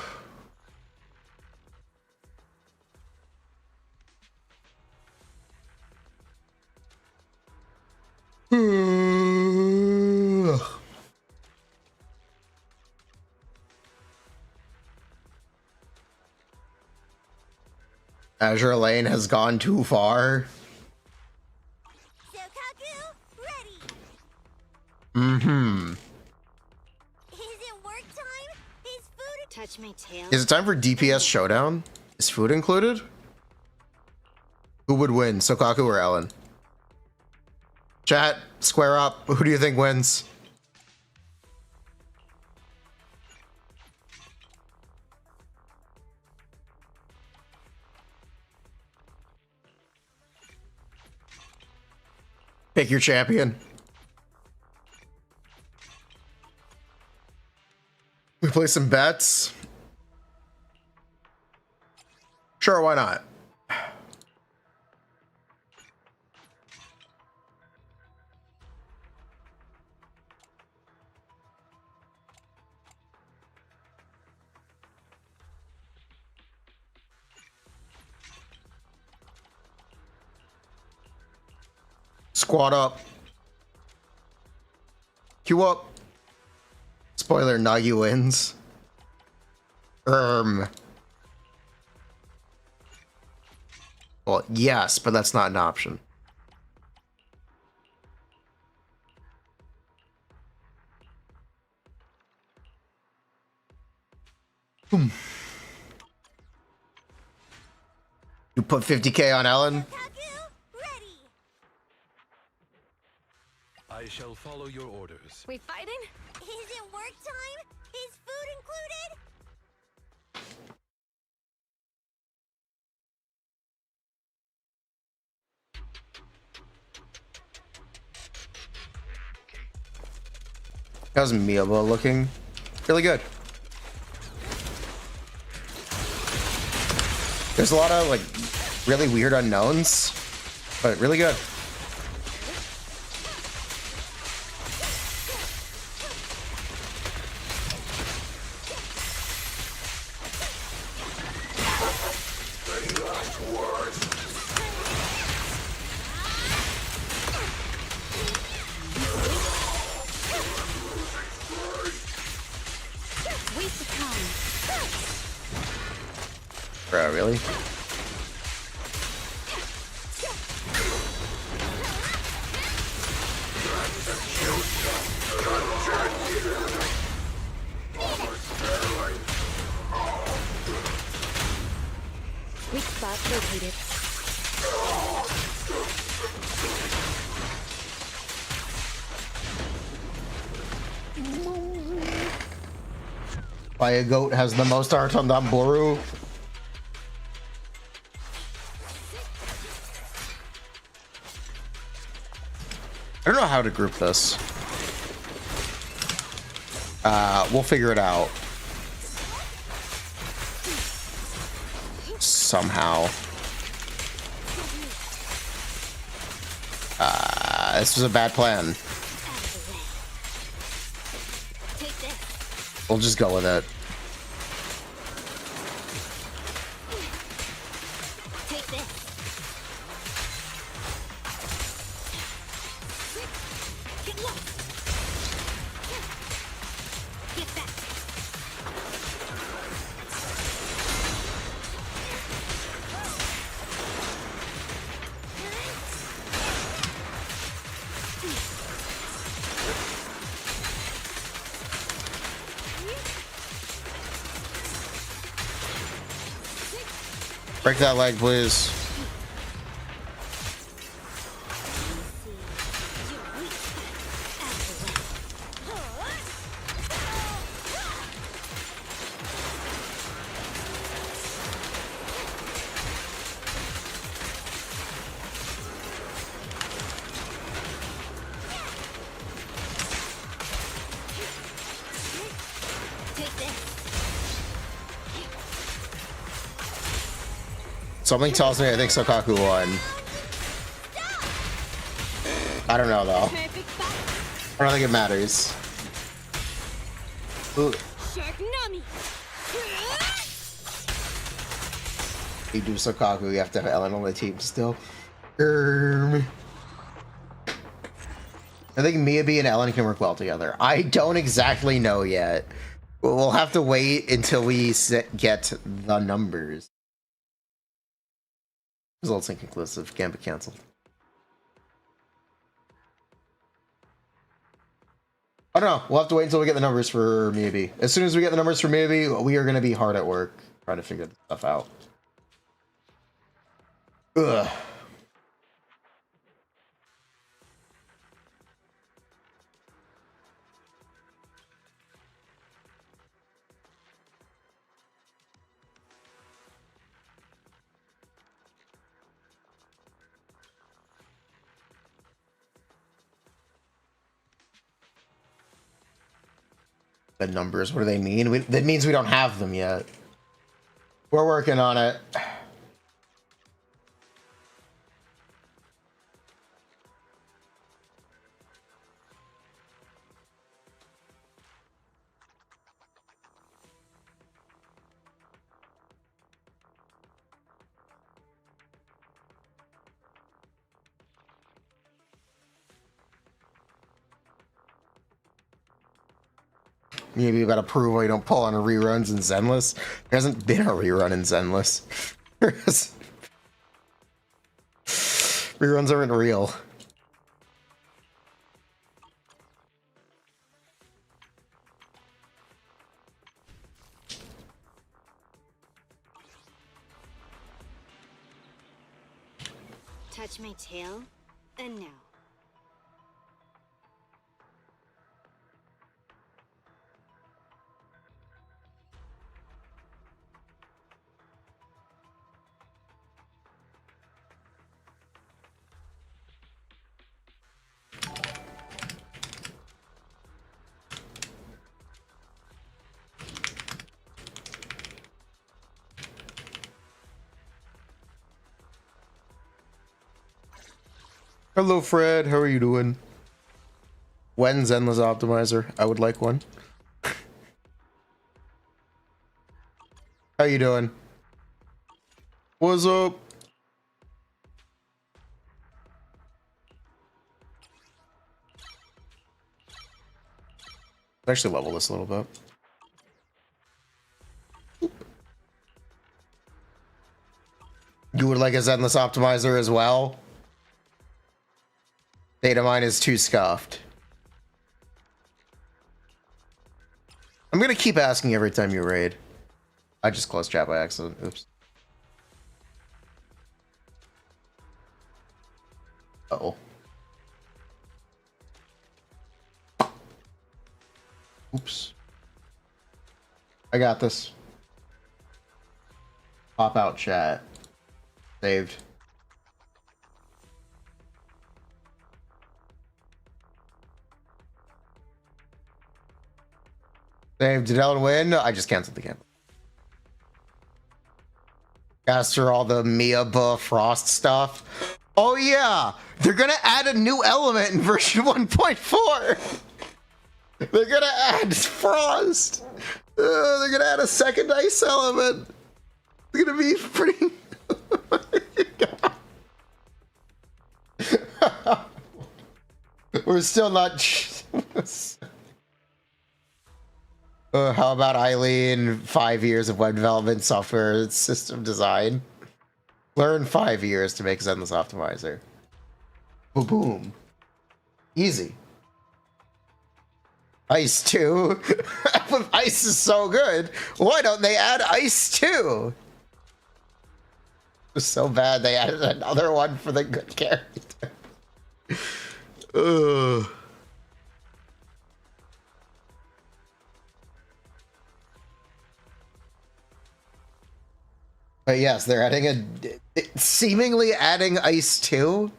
Azure Lane has gone too far. Mm-hmm. Touch my tail. Is it time for DPS showdown? Is food included? Who would win, Sokaku or Ellen? Chat, square up. Who do you think wins? Pick your champion. We play some bets. Sure, why not? Squad up. Queue up. Spoiler, Nagi wins. Well, yes, but that's not an option. You put 50K on Ellen? I shall follow your orders. We fighting? Is it work time? Is food included? How's Miyabuh looking? Really good. There's a lot of like really weird unknowns, but really good. Bro, really? Weak spot located. Why a goat has the most art on that Boru? I don't know how to group this. We'll figure it out. Somehow. This was a bad plan. We'll just go with it. Break that leg, please. Something tells me I think Sokaku won. I don't know though. I don't think it matters. Ooh. You do Sokaku, you have to have Ellen on the team still. I think Miyabi and Ellen can work well together. I don't exactly know yet. We'll have to wait until we get the numbers. Results inconclusive, can't be cancelled. I don't know. We'll have to wait until we get the numbers for Miyabi. As soon as we get the numbers for Miyabi, we are going to be hard at work trying to figure this stuff out. Ugh. The numbers, what do they mean? That means we don't have them yet. We're working on it. Maybe you gotta prove why you don't pull on reruns in Zenless. There hasn't been a rerun in Zenless. Reruns aren't real. Touch my tail, and no. Hello, Fred. How are you doing? When Zenless Optimizer? I would like one. How you doing? What's up? Actually level this a little bit. You would like a Zenless Optimizer as well? Data mine is too scuffed. I'm gonna keep asking every time you raid. I just closed chat by accident. Oops. Uh-oh. Oops. I got this. Pop out chat. Saved. Saved. Did Ellen win? I just canceled the game. Asked her all the Miyabuh Frost stuff. Oh yeah! They're gonna add a new element in version 1.4! They're gonna add Frost! They're gonna add a second ice element! It's gonna be pretty... We're still not... how about Eileen? 5 years of web development, software system design. Learn 5 years to make Zenless Optimizer. Boom, boom. Easy. Ice 2? Ice is so good. Why don't they add Ice 2? It was so bad they added another one for the good character. Ugh. But yes, they're adding seemingly adding Ice 2.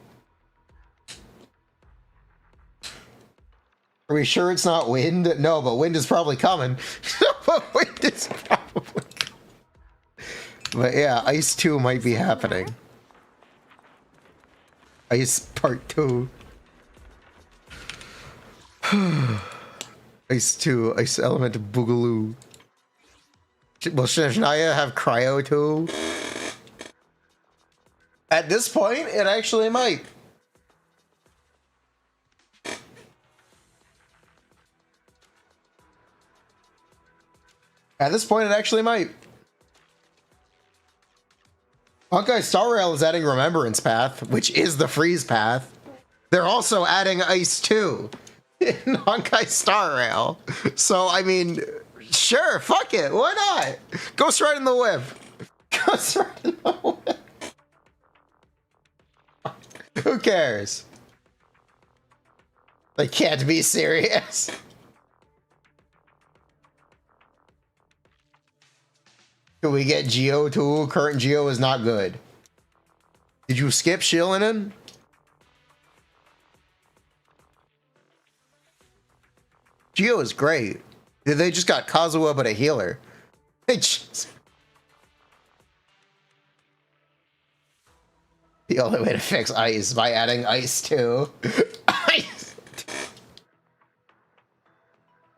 Are we sure it's not wind? No, but wind is probably coming. Wind is probably coming. But yeah, Ice 2 might be happening. Ice Part 2. Ice 2, Ice Element Boogaloo. Will Shania have Cryo too? At this point, it actually might. At this point, it actually might. Honkai Star Rail is adding Remembrance Path, which is the freeze path. They're also adding Ice 2 in Honkai Star Rail. So, I mean, sure, fuck it. Why not? Ghost Ride in the Whip. Ghost Ride in the Whip. Who cares? They can't be serious. Can we get Geo too? Current Geo is not good. Did you skip Shillinen? Geo is great. They just got Kazuha but a healer. Hey, the only way to fix Ice is by adding Ice 2. Ice.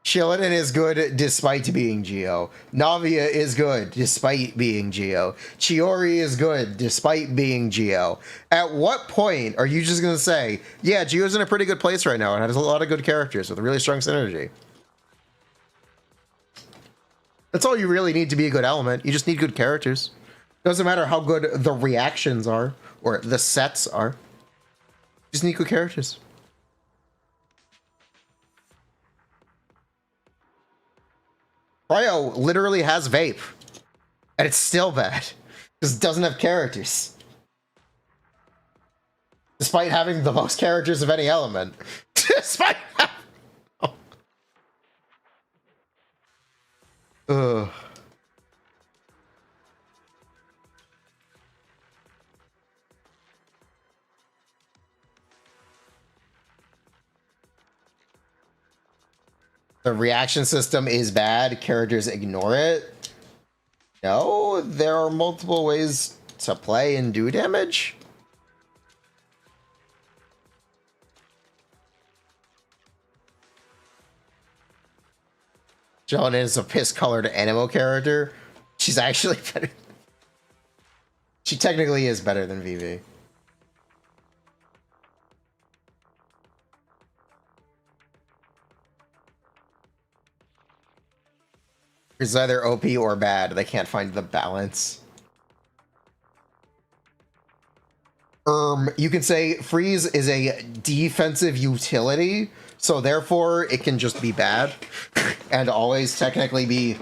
Shillinen is good despite being Geo. Navia is good despite being Geo. Chiori is good despite being Geo. At what point are you just going to say, yeah, Geo's in a pretty good place right now and has a lot of good characters with a really strong synergy? That's all you really need to be a good element. You just need good characters. Doesn't matter how good the reactions are or the sets are. You just need good characters. Cryo literally has vape, and it's still bad because it doesn't have characters, despite having the most characters of any element. Despite ugh. The reaction system is bad. Characters ignore it. No, there are multiple ways to play and do damage. Joan is a piss-colored animo character. She's actually better. She technically is better than Vivi. It's either OP or bad. They can't find the balance. You can say freeze is a defensive utility, so therefore it can just be bad and always technically be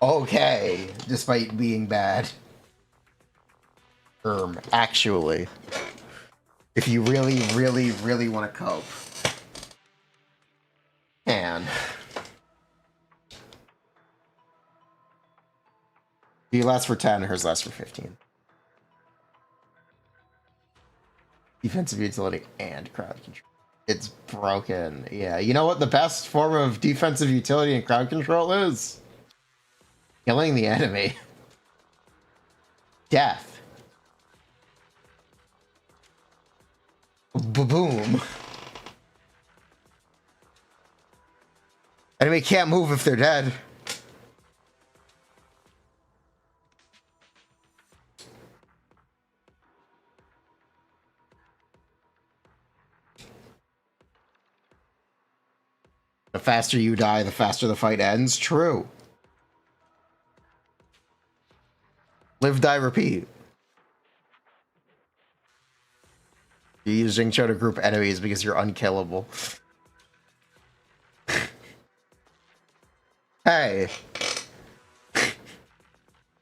okay despite being bad. Actually, if you really, really, really want to cope, can. He lasts for 10, hers lasts for 15. Defensive utility and crowd control. It's broken. Yeah, you know what the best form of defensive utility and crowd control is? Killing the enemy. Death. Boom. Enemy can't move if they're dead. The faster you die, the faster the fight ends. True. Live, die, repeat. You use Jingcho to group enemies because you're unkillable. Hey.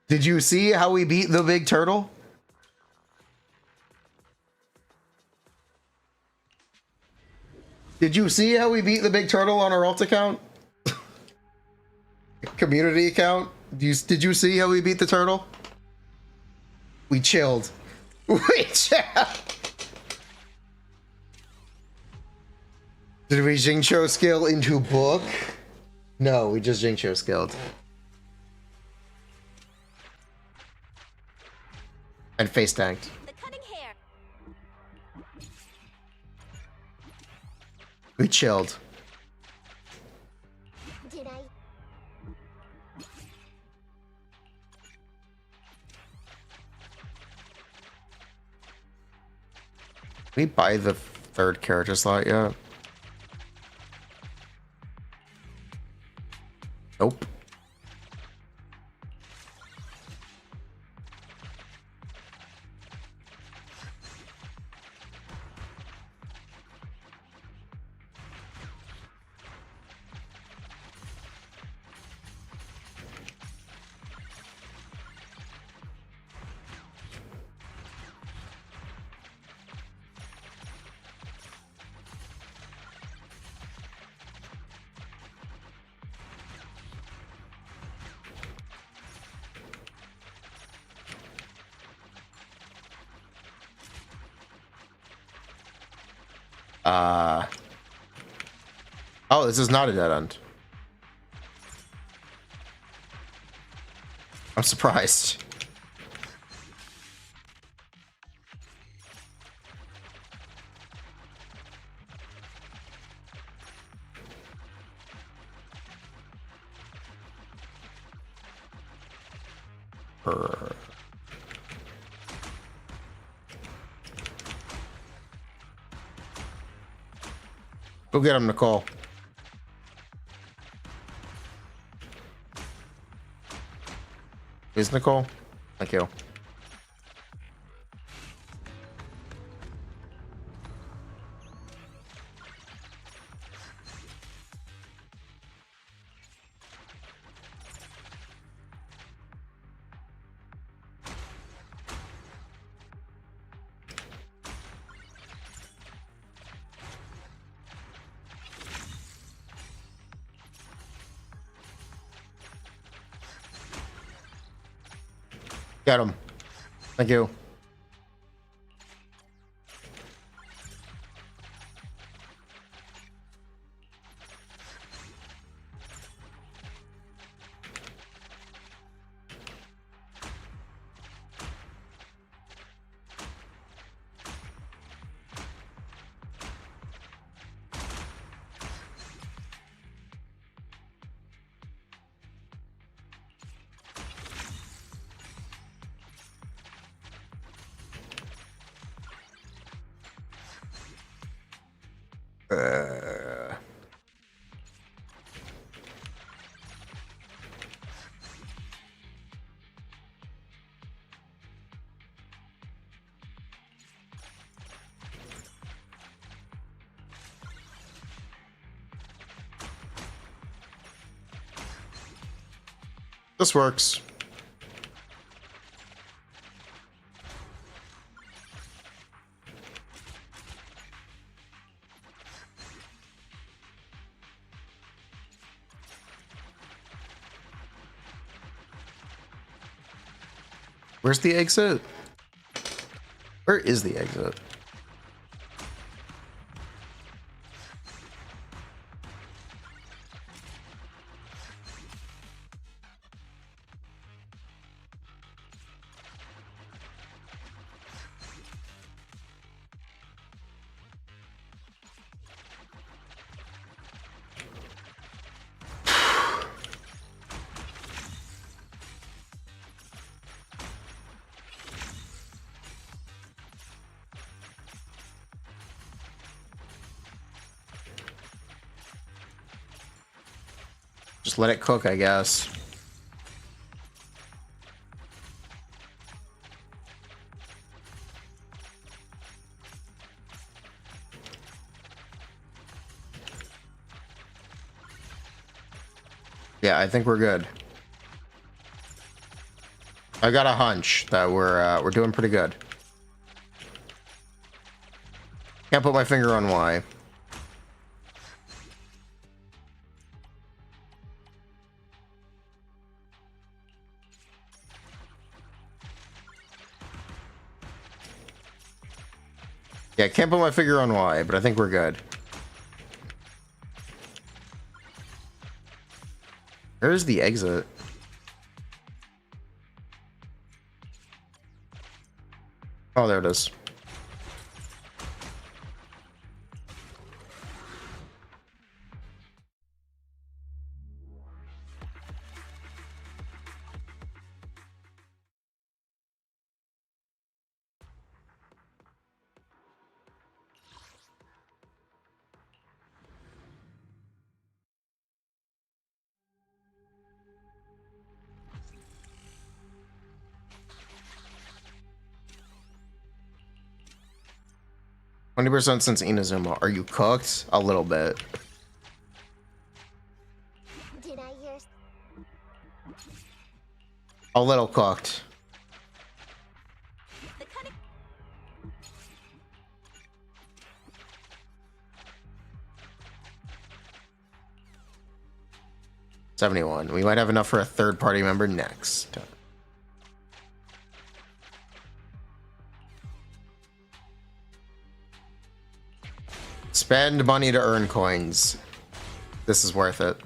Did you see how we beat the big turtle? Did you see how we beat the big turtle on our alt account? Community account? Did you see how we beat the turtle? We chilled. We chilled. Did we Jingcho skill into book? No, we just Jingcho skilled. And face tanked. We chilled. we buy the third character slot yet? Nope. Oh, this is not a dead end. I'm surprised. Go get him, Nicole. Is Nicole? Thank you. Got him. Thank you. This works. Where's the exit? Where is the exit? Just let it cook, I guess. Yeah, I think we're good. I got a hunch that we're doing pretty good. Can't put my finger on why. Yeah, can't put my finger on why, but I think we're good. Where's the exit? Oh, there it is. 20% since Inazuma. Are you cooked? A little bit. Did I hear? A little cooked. $71. We might have enough for a third party member next. Spend money to earn coins. This is worth it.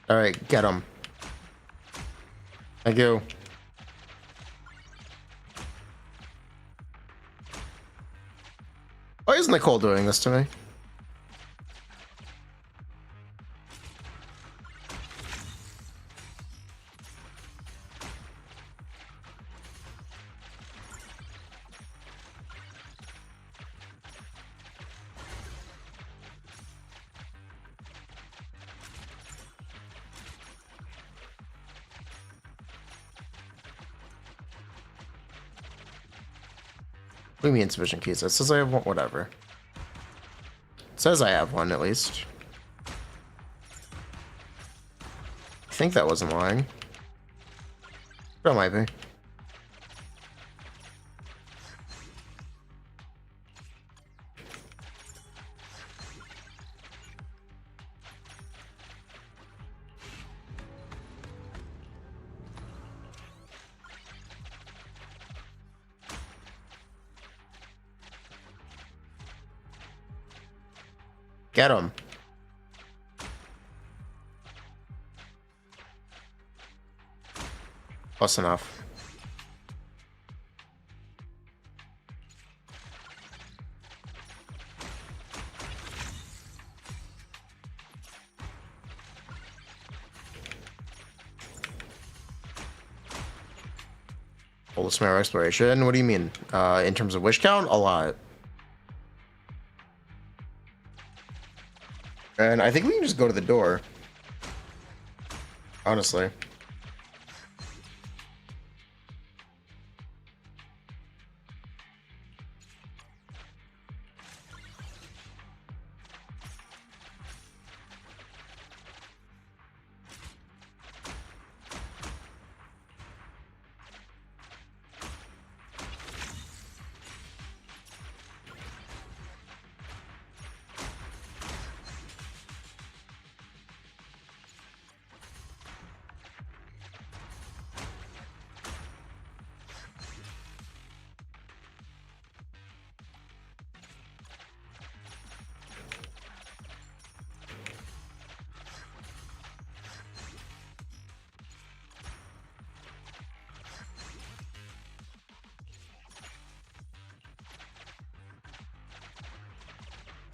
All right, get him. Thank you. Why is Nicole doing this to me? What do you mean insufficient keys? It says I have one, whatever. It says I have one, at least. I think that wasn't lying. But it might be. Get him. Close enough. Full Smare exploration. What do you mean? In terms of wish count, a lot. And I think we can just go to the door. Honestly.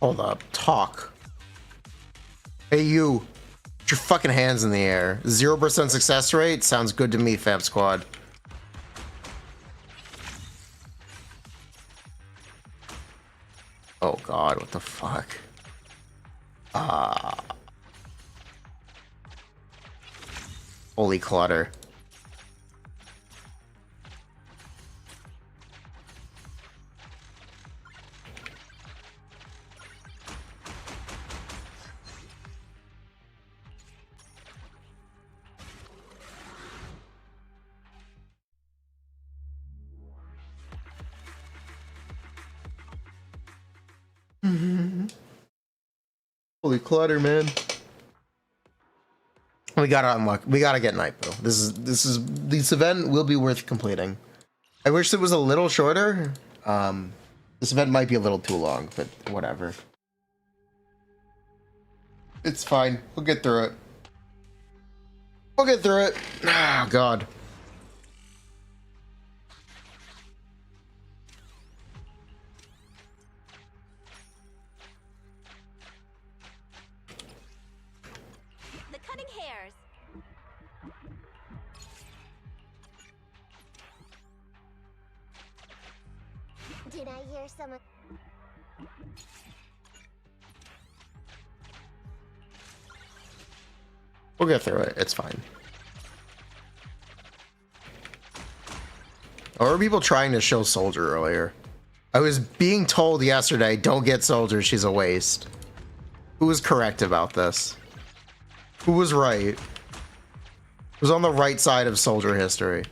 Hold up. Talk. Hey, you. Put your fucking hands in the air. 0% success rate? Sounds good to me, Fam Squad. Oh, God. What the fuck? Holy clutter. Holy clutter, man. We gotta unlock. We gotta get Miyabuh. This event will be worth completing. I wish it was a little shorter. This event might be a little too long, but whatever. It's fine. We'll get through it. We'll get through it. Oh, God. The cutting hairs. Did I hear someone? We'll get through it. It's fine. Or were people trying to show Soldier earlier? I was being told yesterday, don't get Soldier, she's a waste. Who was correct about this? Who was right? Who was on the right side of Soldier history?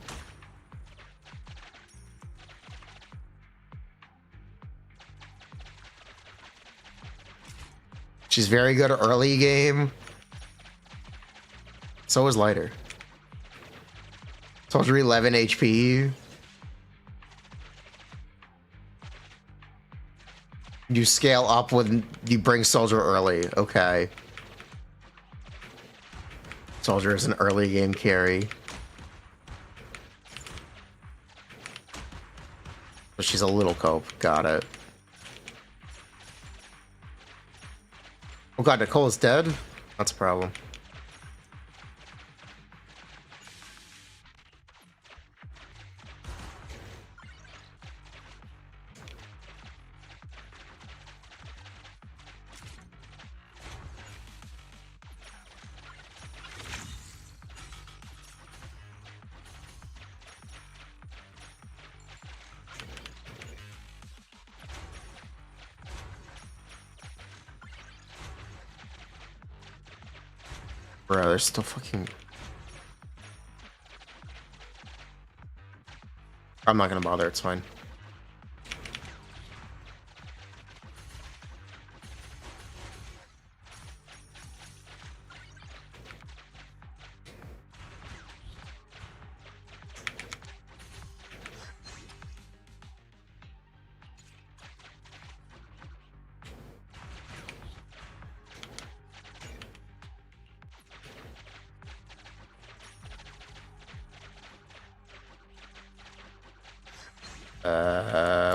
She's very good early game. So is Lighter. Soldier 11 HP. You scale up when you bring Soldier early. Okay. Soldier is an early game carry. But she's a little cope. Got it. Oh god, Nicole is dead? That's a problem. Bro, there's still fucking... I'm not gonna bother, it's fine.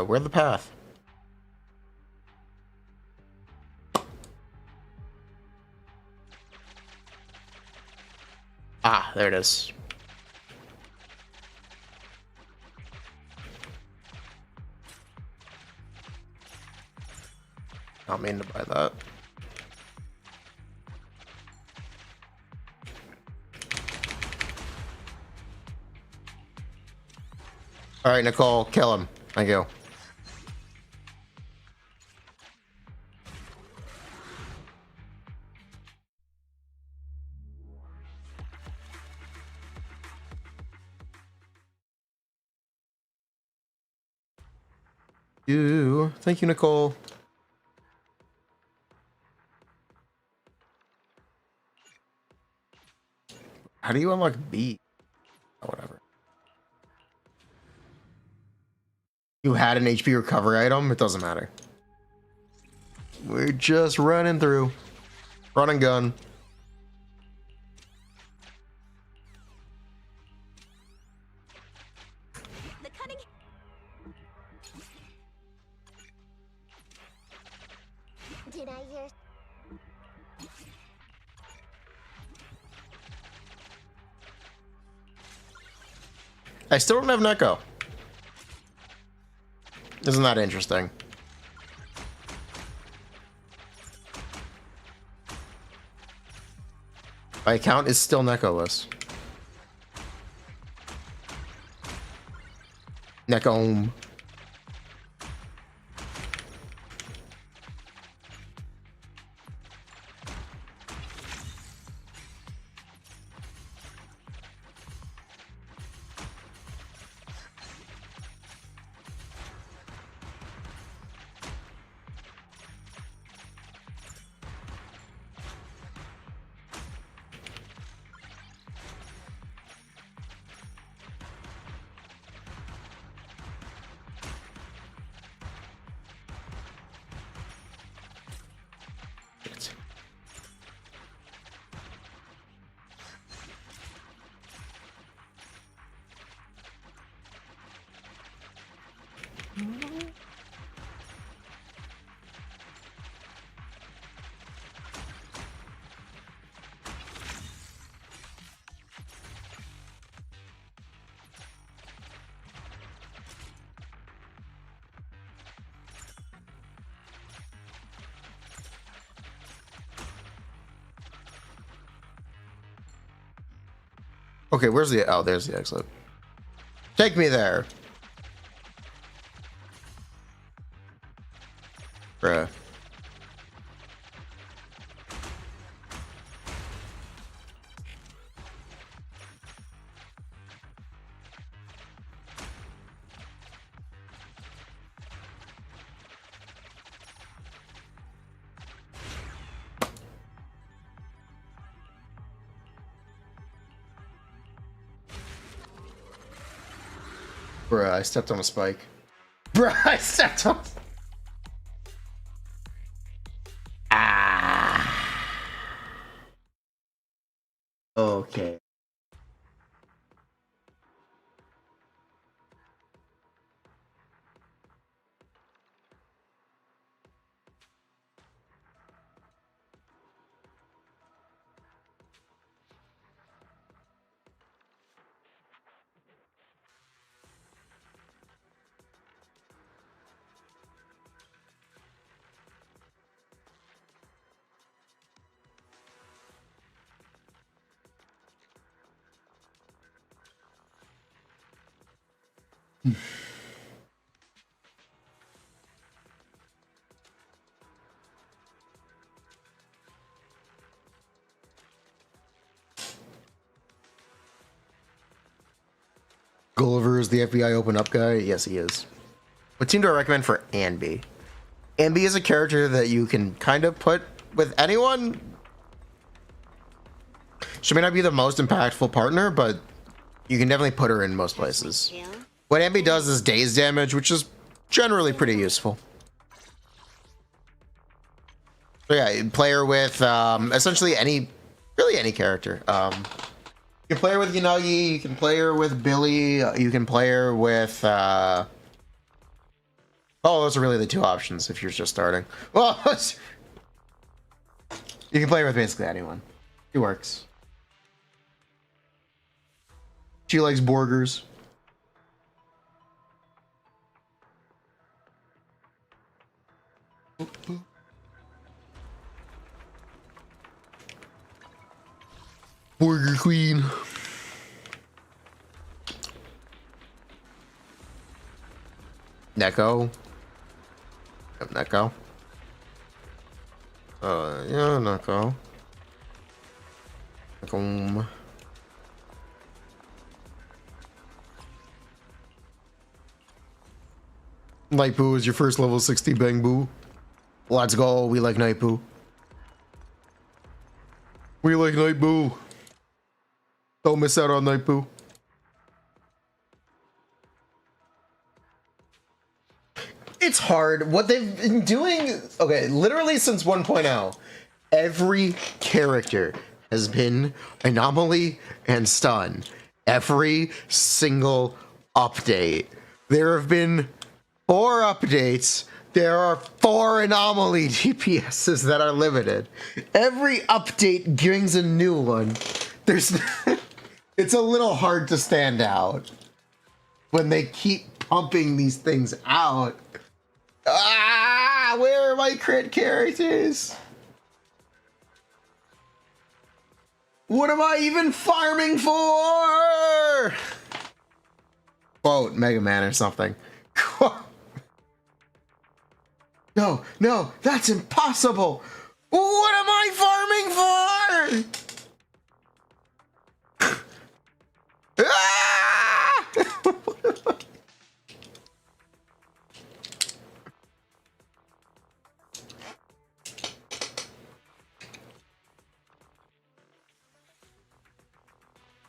Where's the path? Ah, there it is. Not mean to buy that. All right, Nicole, kill him. Thank you. Thank you, Nicole. How do you unlock B? Oh, whatever. You had an HP recovery item? It doesn't matter. We're just running through. Run and gun. The cutting. Did I hear? I still don't have Neko. Isn't that interesting? My account is still Neko-less. Neko-ome. Okay, where's the... Oh, there's the exit. Take me there. Bruh. Bruh, I stepped on a spike. Bruh, I stepped on... Ah. Okay. Gulliver is the FBI open up guy? Yes, he is. What team do I recommend for Anby? Anby is a character that you can kind of put with anyone. She may not be the most impactful partner, but you can definitely put her in most places. What Anby does is daze damage, which is generally pretty useful. So yeah, you can play her with essentially really any character. You can play her with Yanagi, you can play her with Billy, you can play her with oh, those are really the two options if you're just starting. Well, you can play her with basically anyone. It works. She likes burgers. Burger Queen. Neko. Yep, Neko. Yeah, Neko. Neko. Night Boo is your first level 60 Bang Boo. Let's go. We like Night Boo. We like Night Boo. Don't miss out on Night Boo. It's hard. What they've been doing, okay, literally since 1.0, every character has been Anomaly and Stun. Every single update. There have been 4 updates. There are 4 Anomaly DPSs that are limited. Every update brings a new one. There's... It's a little hard to stand out when they keep pumping these things out. Ah, where are my crit characters? What am I even farming for? Quote, Mega Man or something. No, no, that's impossible. What am I farming for? Ah!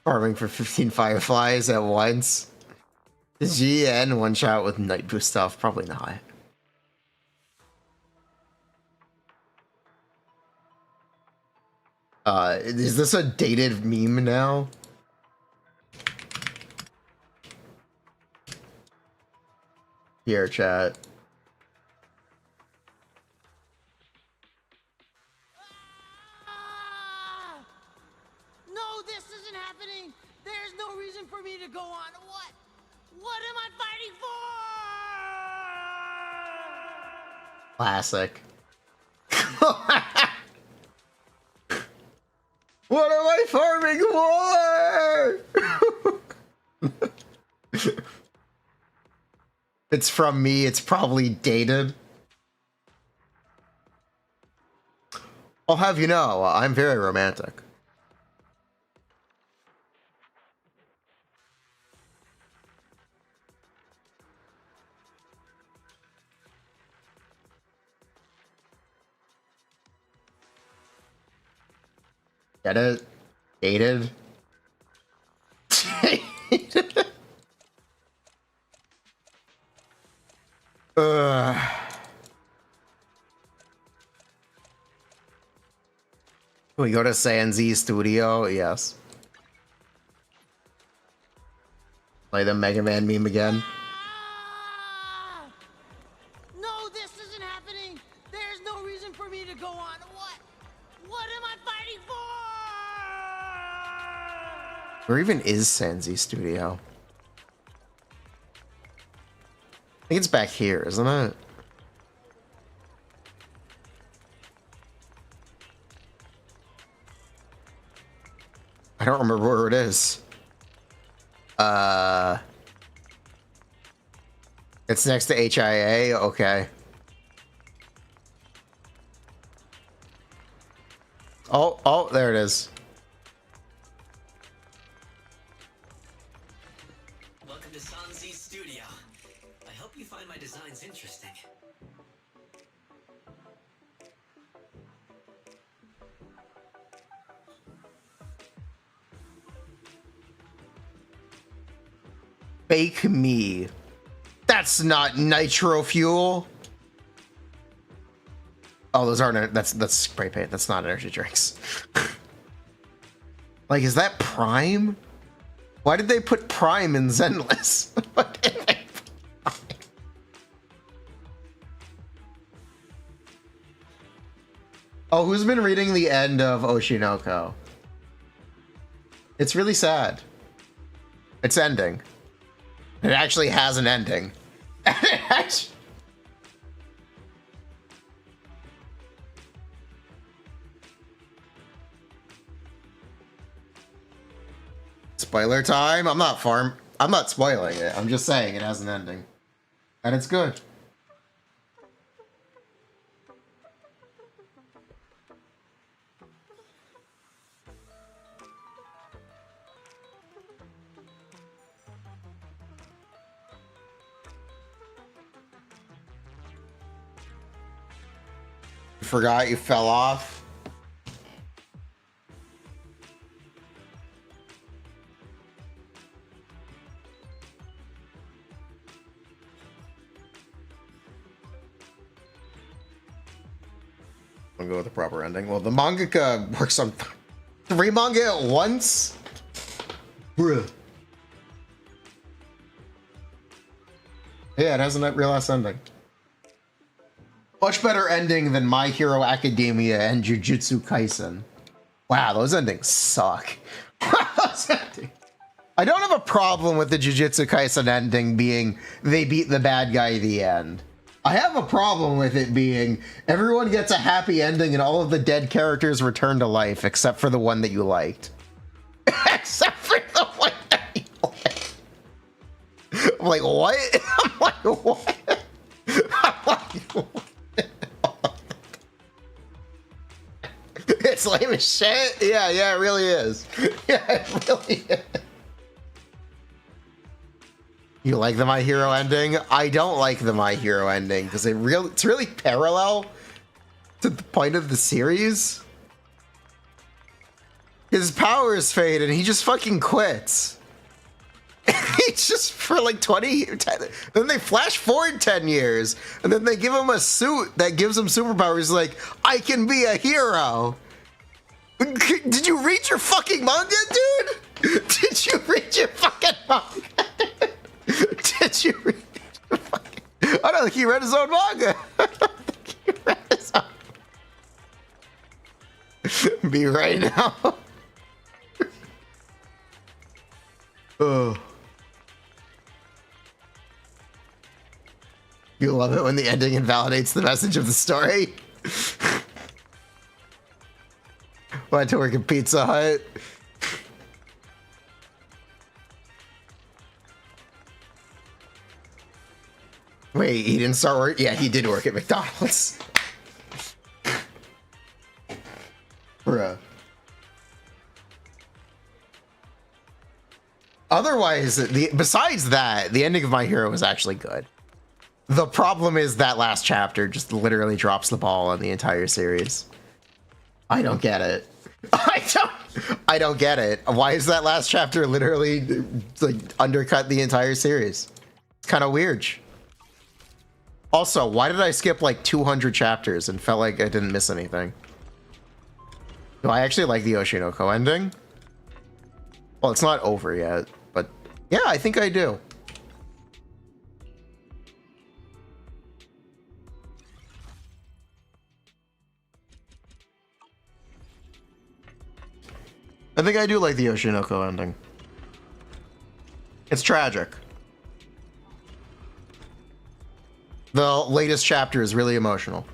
Farming for 15 fireflies at once. GN one shot with Night Boost stuff? Probably not. Is this a dated meme now? Here, chat. No, this isn't happening. There's no reason for me to go on. What? What am I fighting for? Classic. What am I farming for? It's from me, it's probably dated. I'll have you know, I'm very romantic. Get it? Dated? Can we go to Sanzi Studio? Yes. Play the Mega Man meme again. No, this isn't happening. There's no reason for me to go on. What? What am I fighting for? Where even is Sanzi Studio? I think it's back here, isn't it? I don't remember where it is. It's next to HIA? Okay. Oh, there it is. Welcome to Sanzi's studio. I hope you find my designs interesting. Bake me. That's not nitro fuel. Oh, those aren't. That's spray paint. That's not energy drinks. Like, is that Prime? Why did they put Prime in Zenless? What did they put Prime? Oh, who's been reading the end of Oshinoko? It's really sad. It's ending. It actually has an ending. Spoiler time? I'm not spoiling it. I'm just saying it has an ending. And it's good. Forgot you fell off. I'll go with the proper ending. Well, the mangaka works on 3 manga at once? Bruh. Yeah, it has a real ass ending. Much better ending than My Hero Academia and Jujutsu Kaisen. Wow, those endings suck. I don't have a problem with the Jujutsu Kaisen ending being they beat the bad guy at the end. I have a problem with it being everyone gets a happy ending and all of the dead characters return to life except for the one that you liked. Except for the one that you liked. I'm like, what? I'm like, what? I'm like, what? It's lame as shit. Yeah, it really is. Yeah, it really is. You like the My Hero ending? I don't like the My Hero ending because it's really parallel to the point of the series. His powers fade and he just fucking quits. It's just for like 10, then they flash forward 10 years and then they give him a suit that gives him superpowers like, I can be a hero. Did you read your fucking manga, dude? Did you read your fucking manga? Did you read your fucking... I don't think he read his own manga. He read his own. Be right now. Oh. You love it when the ending invalidates the message of the story. Went to work at Pizza Hut. Wait, he didn't start work? Yeah, he did work at McDonald's. Bruh. Otherwise, besides that, the ending of My Hero was actually good. The problem is that last chapter just literally drops the ball on the entire series. I don't get it. I don't get it. Why is that last chapter literally like undercut the entire series? It's kind of weird. Also, why did I skip like 200 chapters and felt like I didn't miss anything? Do I actually like the Oshinoko ending? Well, it's not over yet, but yeah, I think I do. I think I do like the Oshinoko ending. It's tragic. The latest chapter is really emotional.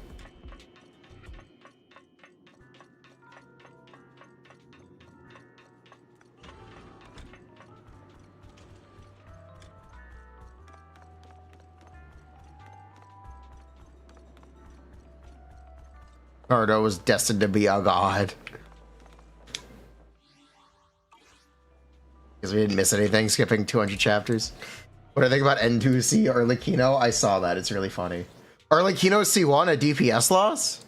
Naruto was destined to be a god. Because we didn't miss anything skipping 200 chapters. What do I think about N2C Arlecchino? I saw that. It's really funny. Arlecchino C1 a DPS loss?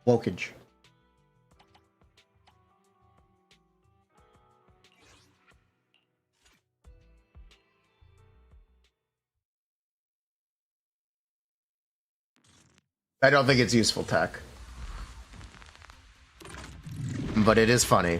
Wokage. I don't think it's useful tech. But it is funny.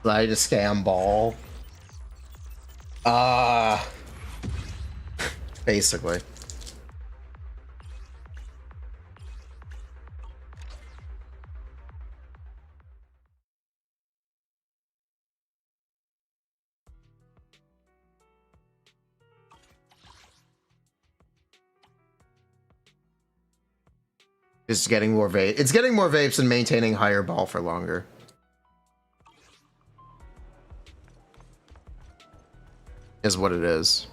Slide a scam ball. Basically. It's getting more vape. It's getting more vapes and maintaining higher ball for longer. Is what it is.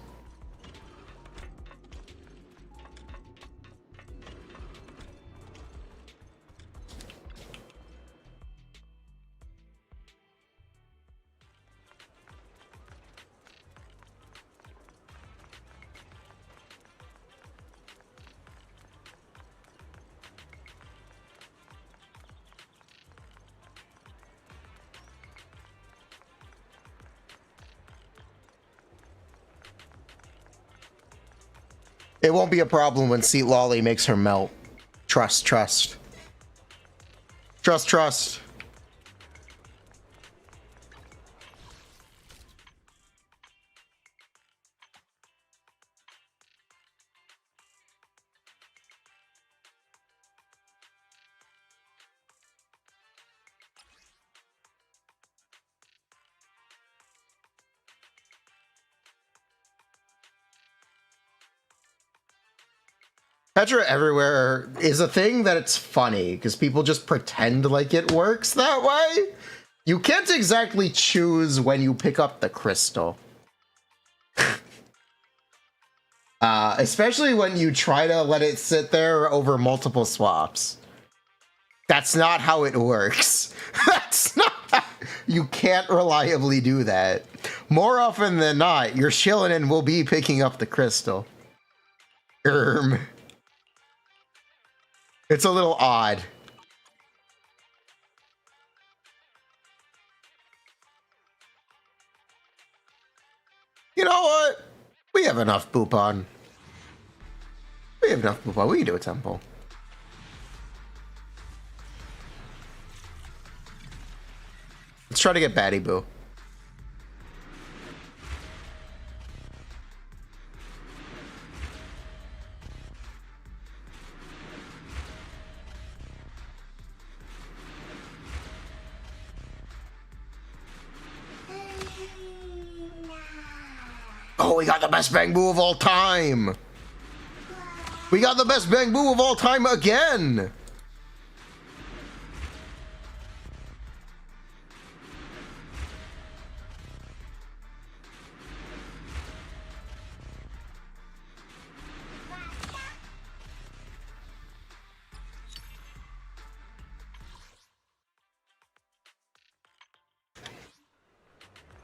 It won't be a problem when Seat Lolly makes her melt. Trust, trust. Trust, trust. Petra everywhere is a thing that it's funny because people just pretend like it works that way. You can't exactly choose when you pick up the crystal. Especially when you try to let it sit there over multiple swaps. That's not how it works. That's not how, you can't reliably do that. More often than not, your Shillinen will be picking up the crystal. It's a little odd. You know what? We have enough Boopon. We have enough Boopon. We can do a temple. Let's try to get Batty Boo. Oh, we got the best Bang Boo of all time! We got the best Bang Boo of all time again!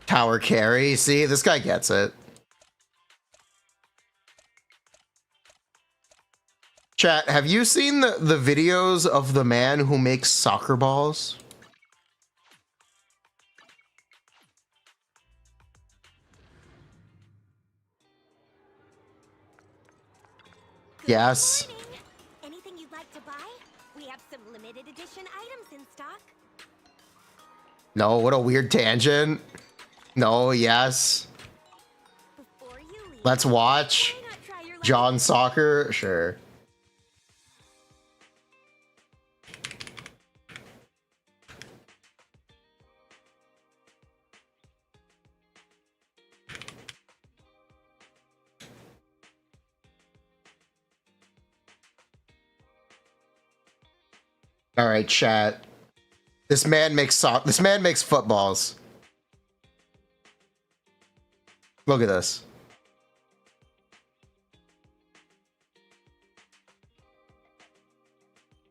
Tower carry. See, this guy gets it. Chat, have you seen the videos of the man who makes soccer balls? Yes. Anything you'd like to buy? We have some limited edition items in stock. No, what a weird tangent. No, yes. Let's watch John Soccer. Sure. All right, chat. This man makes footballs. Look at this.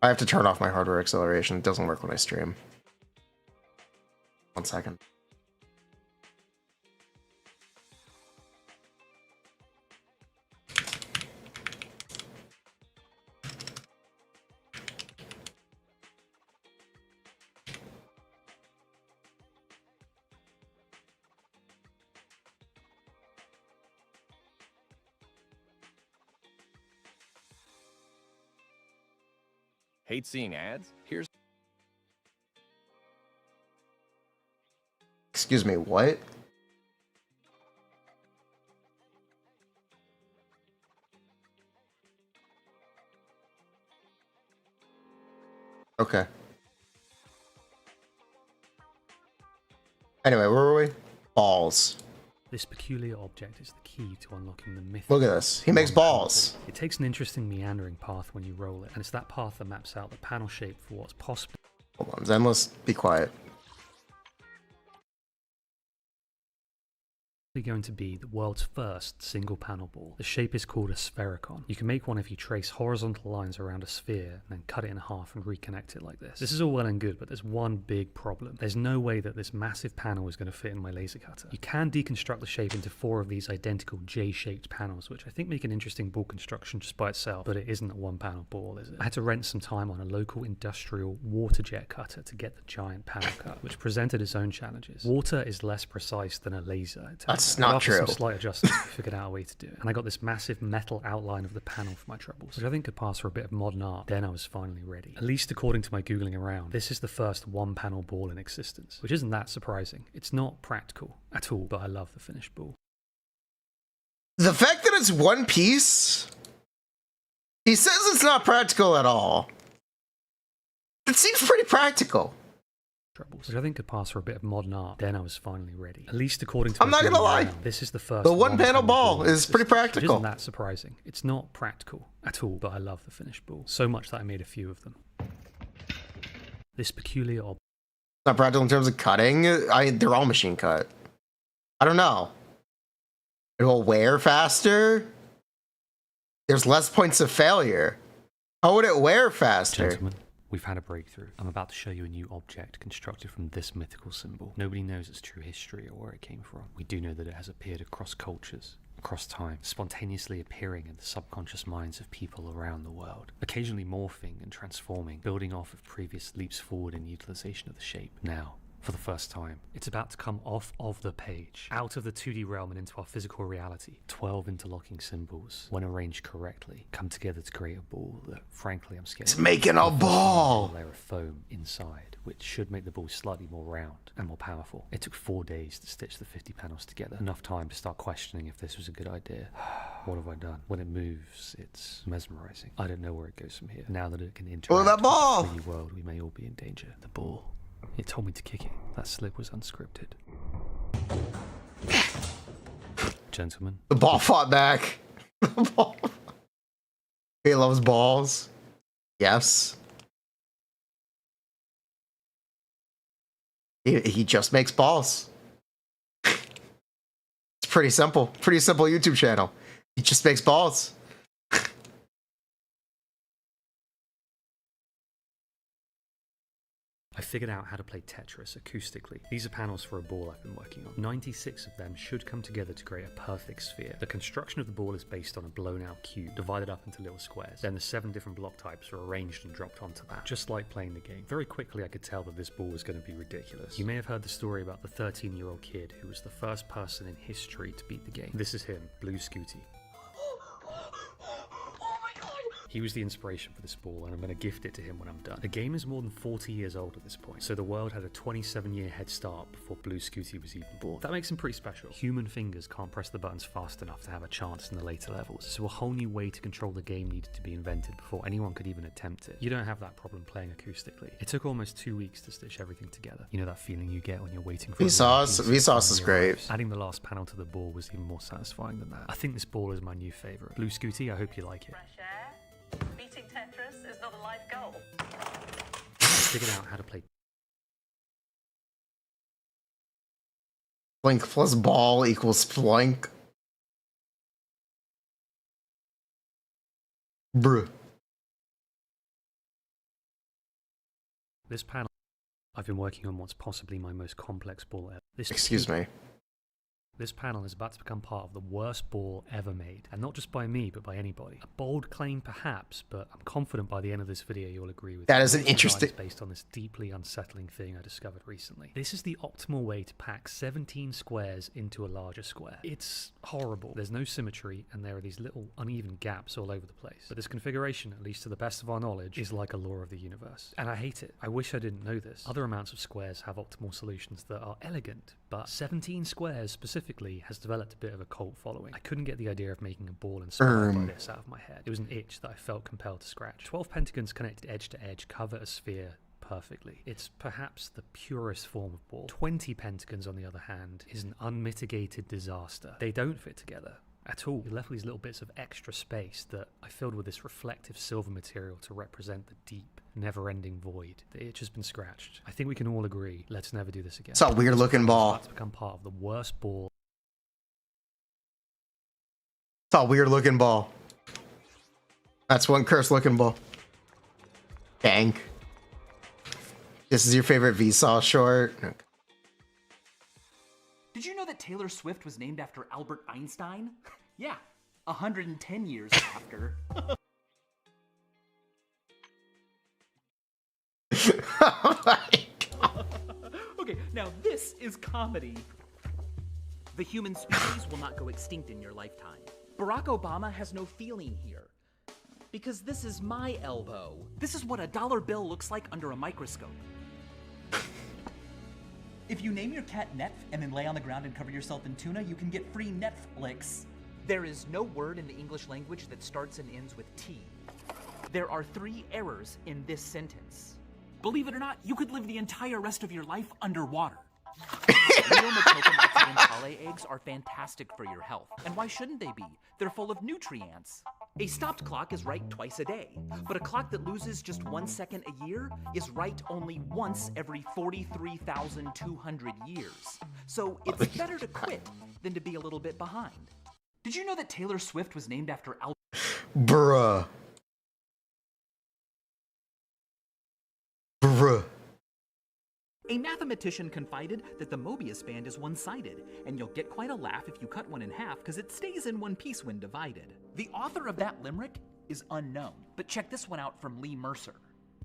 I have to turn off my hardware acceleration. It doesn't work when I stream. 1 second. Hate seeing ads? Here's... Excuse me, what? Okay. Anyway, where were we? Balls. This peculiar object is the key to unlocking the myth. Look at this. He makes balls. It takes an interesting meandering path when you roll it, and it's that path that maps out the panel shape for what's possible. Hold on, Zenless, be quiet. Going to be the world's first single panel ball. The shape is called a sphericon. You can make one if you trace horizontal lines around a sphere and then cut it in half and reconnect it like this. This is all well and good, but there's one big problem. There's no way that this massive panel is going to fit in my laser cutter. You can deconstruct the shape into 4 of these identical J-shaped panels, which I think make an interesting ball construction just by itself, but it isn't a one panel ball, is it? I had to rent some time on a local industrial water jet cutter to get the giant panel cut, which presented its own challenges. Water is less precise than a laser. That's not true. Some slight adjustments, we figured out a way to do it. And I got this massive metal outline of the panel for my trebles, which I think could pass for a bit of modern art. Then I was finally ready. At least according to my Googling around, this is the first one panel ball in existence, which isn't that surprising. It's not practical at all, but I love the finished ball. The fact that it's one piece, he says it's not practical at all. It seems pretty practical. troubles, which I think could pass for a bit of modern art. Then I was finally ready. At least according to I'm not gonna lie. This is the first. The one panel ball is pretty practical. Which isn't that surprising. It's not practical at all, but I love the finished ball. So much that I made a few of them. This peculiar object. Not practical in terms of cutting. They're all machine cut. I don't know. It will wear faster. There's less points of failure. How would it wear faster? Gentlemen, we've had a breakthrough. I'm about to show you a new object constructed from this mythical symbol. Nobody knows its true history or where it came from. We do know that it has appeared across cultures, across time, spontaneously appearing in the subconscious minds of people around the world, occasionally morphing and transforming, building off of previous leaps forward in utilization of the shape. Now, for the first time, it's about to come off of the page, out of the 2D realm and into our physical reality. 12 interlocking symbols, when arranged correctly, come together to create a ball that, frankly, I'm scared. It's making a ball! A layer of foam inside, which should make the ball slightly more round and more powerful. It took 4 days to stitch the 50 panels together. Enough time to start questioning if this was a good idea. What have I done? When it moves, it's mesmerizing. I don't know where it goes from here. Now that it can interact with the 3D world, we may all be in danger. The ball. It told me to kick it. That slip was unscripted. Gentlemen. The ball fought back. The ball. He loves balls. Yes. He just makes balls. It's pretty simple. Pretty simple YouTube channel. He just makes balls. I figured out how to play Tetris acoustically. These are panels for a ball I've been working on. 96 of them should come together to create a perfect sphere. The construction of the ball is based on a blown out cube, divided up into little squares. Then the 7 different block types are arranged and dropped onto that, just like playing the game. Very quickly I could tell that this ball was going to be ridiculous. You may have heard the story about the 13-year-old kid who was the first person in history to beat the game. This is him, Blue Scooty. He was the inspiration for this ball, and I'm going to gift it to him when I'm done. The game is more than 40 years old at this point, so the world had a 27-year head start before Blue Scooty was even born. That makes him pretty special. Human fingers can't press the buttons fast enough to have a chance in the later levels, so a whole new way to control the game needed to be invented before anyone could even attempt it. You don't have that problem playing acoustically. It took almost 2 weeks to stitch everything together. You know that feeling you get when you're waiting for Vsauce is great. Adding the last panel to the ball was even more satisfying than that. I think this ball is my new favorite. Blue Scooty, I hope you like it. Beating Tetris is not a life goal. I figured out how to play. Splink plus ball equals splink. Bruh. This panel, I've been working on what's possibly my most complex ball ever. Excuse me. This panel is about to become part of the worst ball ever made, and not just by me, but by anybody. A bold claim perhaps, but I'm confident by the end of this video you'll agree with that. Is an interesting based on this deeply unsettling thing I discovered recently. This is the optimal way to pack 17 squares into a larger square. It's horrible. There's no symmetry, and there are these little uneven gaps all over the place. But this configuration, at least to the best of our knowledge, is like a law of the universe. And I hate it. I wish I didn't know this. Other amounts of squares have optimal solutions that are elegant, but 17 squares specifically has developed a bit of a cult following. I couldn't get the idea of making a ball inspired by this out of my head. It was an itch that I felt compelled to scratch. 12 pentagons connected edge to edge cover a sphere perfectly. It's perhaps the purest form of ball. 20 pentagons, on the other hand, is an unmitigated disaster. They don't fit together at all. You're left with these little bits of extra space that I filled with this reflective silver material to represent the deep, never-ending void. The itch has been scratched. I think we can all agree, let's never do this again. It's a weird-looking ball. It's become part of the worst ball. It's a weird-looking ball. That's one cursed-looking ball. Dang. This is your favorite Vsauce short? Okay. Did you know that Taylor Swift was named after Albert Einstein? Yeah, 110 years after. Oh my God. Okay, now this is comedy. The human species will not go extinct in your lifetime. Barack Obama has no feeling here. Because this is my elbow. This is what a dollar bill looks like under a microscope. If you name your cat Netf and then lay on the ground and cover yourself in tuna, you can get free Netflix. There is no word in the English language that starts and ends with T. There are 3 errors in this sentence. Believe it or not, you could live the entire rest of your life underwater. Real Motoka Occidentale eggs are fantastic for your health. And why shouldn't they be? They're full of nutrients. A stopped clock is right twice a day, but a clock that loses just 1 second a year is right only once every 43,200 years. So it's better to quit than to be a little bit behind. Did you know that Taylor Swift was named after Bruh. Bruh. A mathematician confided that the Mobius band is one-sided, and you'll get quite a laugh if you cut one in half because it stays in one piece when divided. The author of that limerick is unknown, but check this one out from Lee Mercer.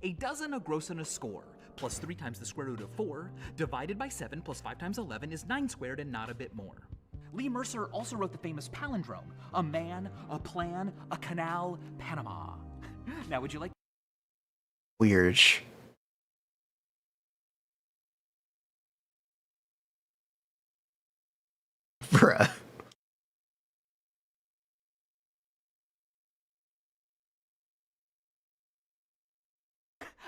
A dozen, a gross, and a score, plus 3 times the square root of 4, divided by 7 plus 5 times 11 is 9 squared and not a bit more. Lee Mercer also wrote the famous palindrome, a man, a plan, a canal, Panama. Now would you like... Weird. Bruh.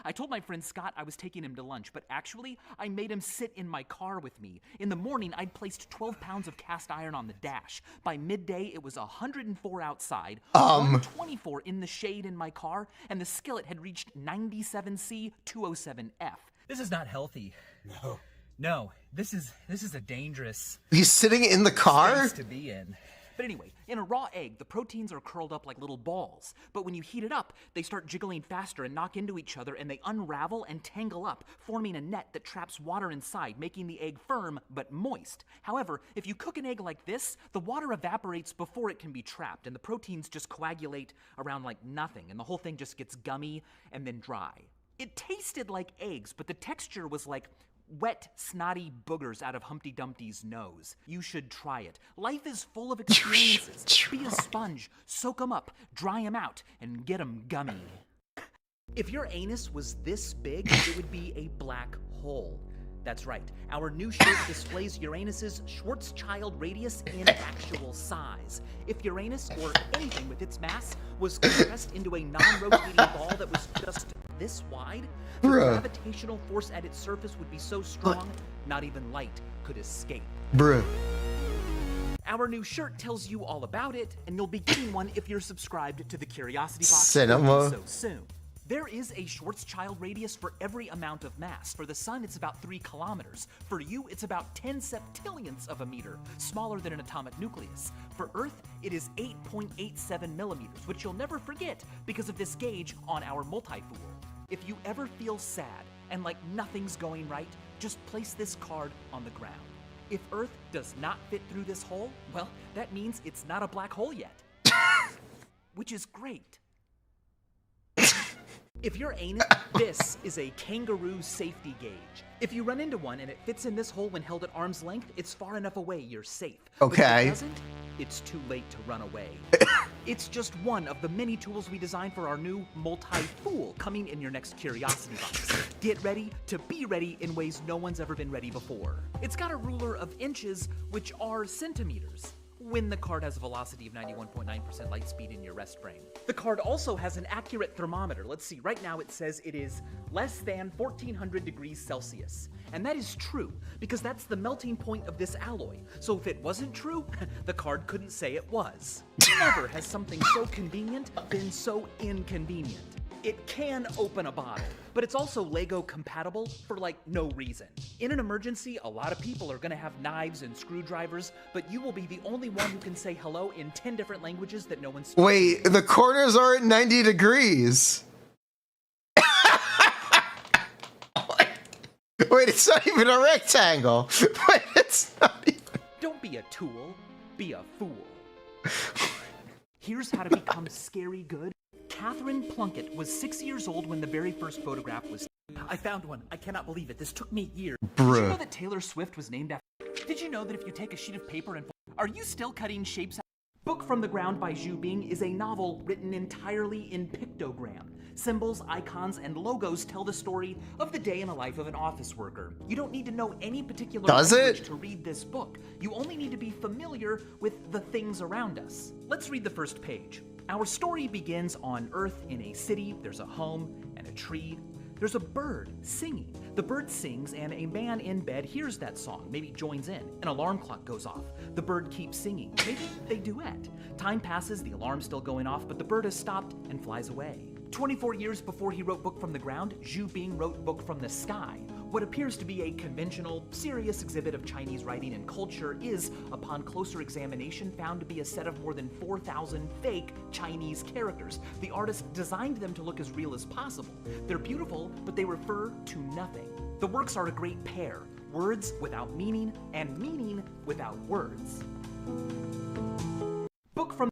I told my friend Scott I was taking him to lunch, but actually, I made him sit in my car with me. In the morning, I'd placed 12 pounds of cast iron on the dash. By midday, it was 104 outside, 124 in the shade in my car, and the skillet had reached 97C 207F. This is not healthy. No, this is a dangerous... He's sitting in the car? ...space to be in. But anyway, in a raw egg, the proteins are curled up like little balls. But when you heat it up, they start jiggling faster and knock into each other, and they unravel and tangle up, forming a net that traps water inside, making the egg firm but moist. However, if you cook an egg like this, the water evaporates before it can be trapped, and the proteins just coagulate around like nothing, and the whole thing just gets gummy and then dry. It tasted like eggs, but the texture was like wet, snotty boogers out of Humpty Dumpty's nose. You should try it. Life is full of experiences. Be a sponge, soak them up, dry them out, and get them gummy. If your anus was this big, it would be a black hole. That's right. Our new shirt displays Uranus's Schwarzschild radius in actual size. If Uranus, or anything with its mass, was compressed into a non-rotating ball that was just this wide, the gravitational force at its surface would be so strong, not even light could escape. Bruh. Our new shirt tells you all about it, and you'll be getting one if you're subscribed to the Curiosity Box Cinema. so soon. There is a Schwarzschild radius for every amount of mass. For the sun, it's about 3 kilometers. For you, it's about 10 septillionths of a meter, smaller than an atomic nucleus. For Earth, it is 8.87 millimeters, which you'll never forget because of this gauge on our multifool. If you ever feel sad and like nothing's going right, just place this card on the ground. If Earth does not fit through this hole, well, that means it's not a black hole yet. Which is great. If you're anus, this is a kangaroo safety gauge. If you run into one and it fits in this hole when held at arm's length, it's far enough away you're safe. Okay. But if it doesn't, it's too late to run away. It's just one of the many tools we designed for our new multi-tool coming in your next Curiosity Box. Get ready to be ready in ways no one's ever been ready before. It's got a ruler of inches, which are centimeters, when the card has a velocity of 91.9% light speed in your rest frame. The card also has an accurate thermometer. Let's see, right now it says it is less than 1400 degrees Celsius. And that is true, because that's the melting point of this alloy. So if it wasn't true, the card couldn't say it was. Never has something so convenient been so inconvenient. It can open a bottle, but it's also Lego compatible for like no reason. In an emergency, a lot of people are gonna have knives and screwdrivers, but you will be the only one who can say hello in 10 different languages that no one speaks. Wait, the corners are at 90 degrees. Wait, it's not even a rectangle. Wait, it's not even... Don't be a tool, be a fool. Here's how to become scary good. Catherine Plunkett was 6 years old when the very first photograph was... I found one. I cannot believe it. This took me years. Did you know that Taylor Swift was named after... Did you know that if you take a sheet of paper and... Are you still cutting shapes out... Book from the Ground by Zhu Bing is a novel written entirely in pictogram. Symbols, icons, and logos tell the story of the day in the life of an office worker. You don't need to know any particular language to read this book. You only need to be familiar with the things around us. Let's read the first page. Our story begins on Earth in a city. There's a home and a tree. there's a bird singing. The bird sings and a man in bed hears that song, maybe joins in. An alarm clock goes off. The bird keeps singing. Maybe they duet. Time passes, the alarm's still going off, but the bird has stopped and flies away. 24 years before he wrote Book from the Ground, Zhu Bing wrote Book from the Sky. What appears to be a conventional, serious exhibit of Chinese writing and culture is, upon closer examination, found to be a set of more than 4,000 fake Chinese characters. The artist designed them to look as real as possible. They're beautiful, but they refer to nothing. The works are a great pair, words without meaning and meaning without words. Book from...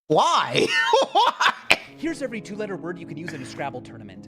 Why? Why? Here's every two-letter word you can use in a Scrabble tournament.